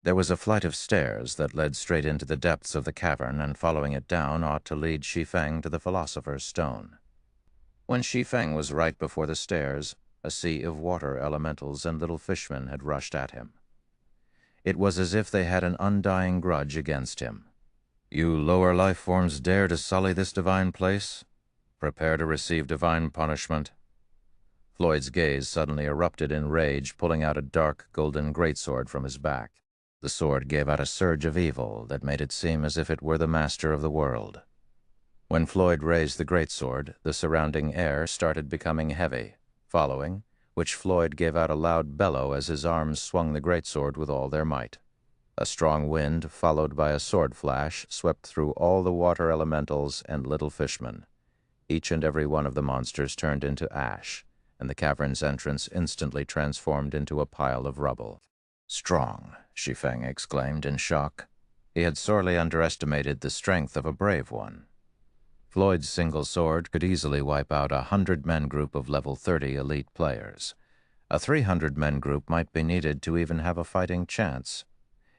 There was a flight of stairs that led straight into the depths of the cavern, and following it down ought to lead Shi Feng to the Philosopher's Stone. When Shi Feng was right before the stairs, a sea of water elementals and little fishmen had rushed at him. It was as if they had an undying grudge against him. You lower life forms dare to sully this divine place? Prepare to receive divine punishment. Floyd's gaze suddenly erupted in rage, pulling out a dark golden greatsword from his back. The sword gave out a surge of evil that made it seem as if it were the master of the world. When Floyd raised the greatsword, the surrounding air started becoming heavy, following which Floyd gave out a loud bellow as his arms swung the greatsword with all their might. A strong wind, followed by a sword flash, swept through all the water elementals and little fishmen. Each and every one of the monsters turned into ash, and the cavern's entrance instantly transformed into a pile of rubble. Strong, Shi Feng exclaimed in shock. He had sorely underestimated the strength of a Brave One. Floyd's single sword could easily wipe out a 100-men group of level 30 elite players. A 300-men group might be needed to even have a fighting chance.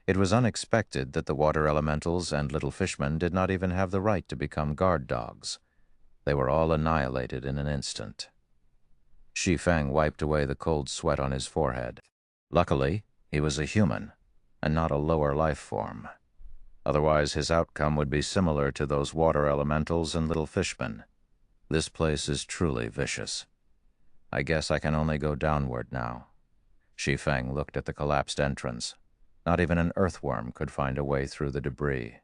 It was unexpected that the water elementals and little fishmen did not even have the right to become guard dogs. They were all annihilated in an instant. Shi Feng wiped away the cold sweat on his forehead. Luckily, he was a human, and not a lower life form. Otherwise, his outcome would be similar to those water elementals and little fishmen. This place is truly vicious. I guess I can only go downward now. Shi Feng looked at the collapsed entrance. Not even an earthworm could find a way through the debris.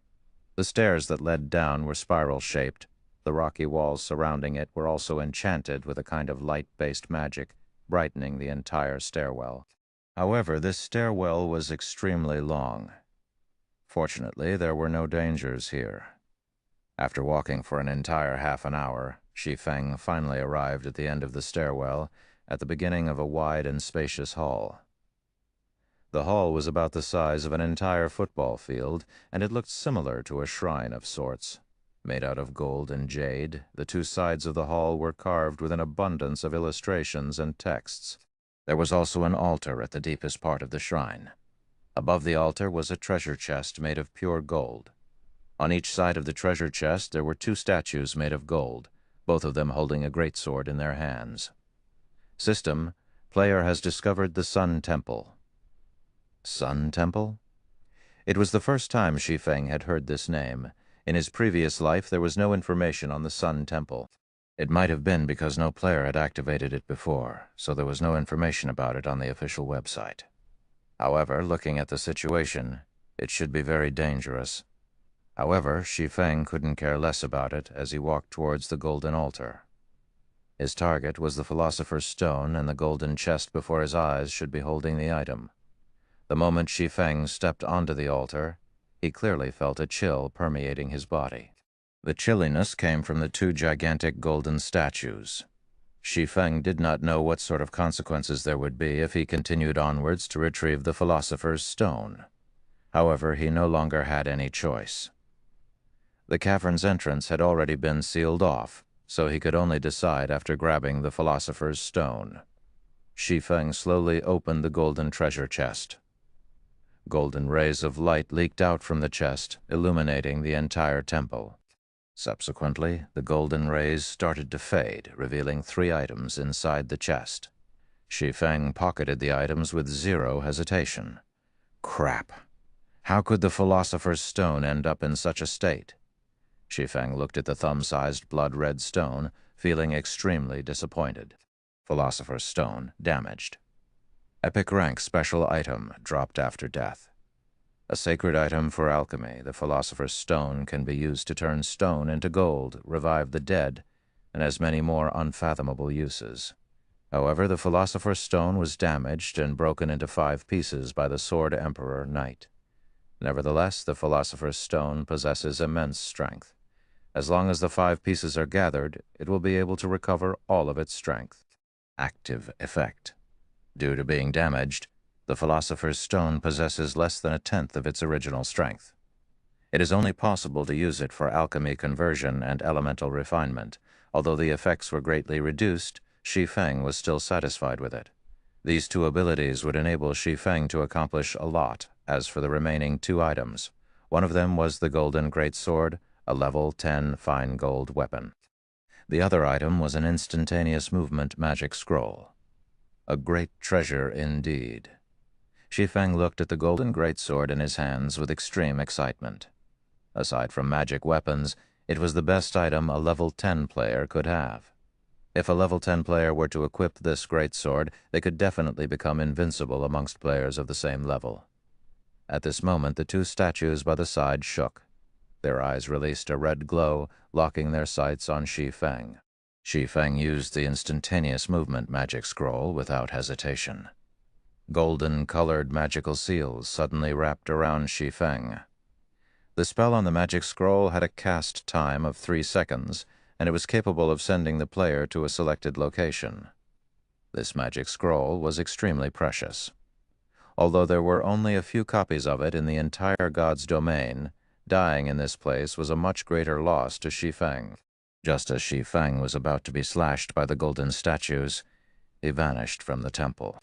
The stairs that led down were spiral-shaped. The rocky walls surrounding it were also enchanted with a kind of light-based magic, brightening the entire stairwell. However, this stairwell was extremely long. Fortunately, there were no dangers here. After walking for an entire half an hour, Shi Feng finally arrived at the end of the stairwell, at the beginning of a wide and spacious hall. The hall was about the size of an entire football field, and it looked similar to a shrine of sorts. Made out of gold and jade, the two sides of the hall were carved with an abundance of illustrations and texts. There was also an altar at the deepest part of the shrine. Above the altar was a treasure chest made of pure gold. On each side of the treasure chest there were two statues made of gold, both of them holding a greatsword in their hands. System: player has discovered the Sun Temple. Sun Temple? It was the first time Shi Feng had heard this name. In his previous life there was no information on the Sun Temple. It might have been because no player had activated it before, so there was no information about it on the official website. However, looking at the situation, it should be very dangerous. However, Shi Feng couldn't care less about it as he walked towards the golden altar. His target was the Philosopher's Stone, and the golden chest before his eyes should be holding the item. The moment Shi Feng stepped onto the altar, he clearly felt a chill permeating his body. The chilliness came from the two gigantic golden statues. Shi Feng did not know what sort of consequences there would be if he continued onwards to retrieve the Philosopher's Stone. However, he no longer had any choice. The cavern's entrance had already been sealed off, so he could only decide after grabbing the Philosopher's Stone. Shi Feng slowly opened the golden treasure chest. Golden rays of light leaked out from the chest, illuminating the entire temple. Subsequently, the golden rays started to fade, revealing 3 items inside the chest. Shi Feng pocketed the items with zero hesitation. Crap! How could the Philosopher's Stone end up in such a state? Shi Feng looked at the thumb-sized blood-red stone, feeling extremely disappointed. Philosopher's Stone damaged. Epic rank special item dropped after death. A sacred item for alchemy, the Philosopher's Stone can be used to turn stone into gold, revive the dead, and has many more unfathomable uses. However, the Philosopher's Stone was damaged and broken into 5 pieces by the Sword Emperor Knight. Nevertheless, the Philosopher's Stone possesses immense strength. As long as the 5 pieces are gathered, it will be able to recover all of its strength. Active effect. Due to being damaged, the Philosopher's Stone possesses less than 1/10 of its original strength. It is only possible to use it for alchemy conversion and elemental refinement. Although the effects were greatly reduced, Shi Feng was still satisfied with it. These 2 abilities would enable Shi Feng to accomplish a lot. As for the remaining 2 items, one of them was the Golden Greatsword, a level 10 fine gold weapon. The other item was an instantaneous movement magic scroll. A great treasure indeed. Shi Feng looked at the Golden Greatsword in his hands with extreme excitement. Aside from magic weapons, it was the best item a level 10 player could have. If a level 10 player were to equip this greatsword, they could definitely become invincible amongst players of the same level. At this moment, the 2 statues by the side shook. Their eyes released a red glow, locking their sights on Shi Feng. Shi Feng used the instantaneous movement magic scroll without hesitation. Golden-colored magical seals suddenly wrapped around Shi Feng. The spell on the magic scroll had a cast time of 3 seconds, and it was capable of sending the player to a selected location. This magic scroll was extremely precious. Although there were only a few copies of it in the entire god's domain, dying in this place was a much greater loss to Shi Feng. Just as Shi Feng was about to be slashed by the golden statues, he vanished from the temple.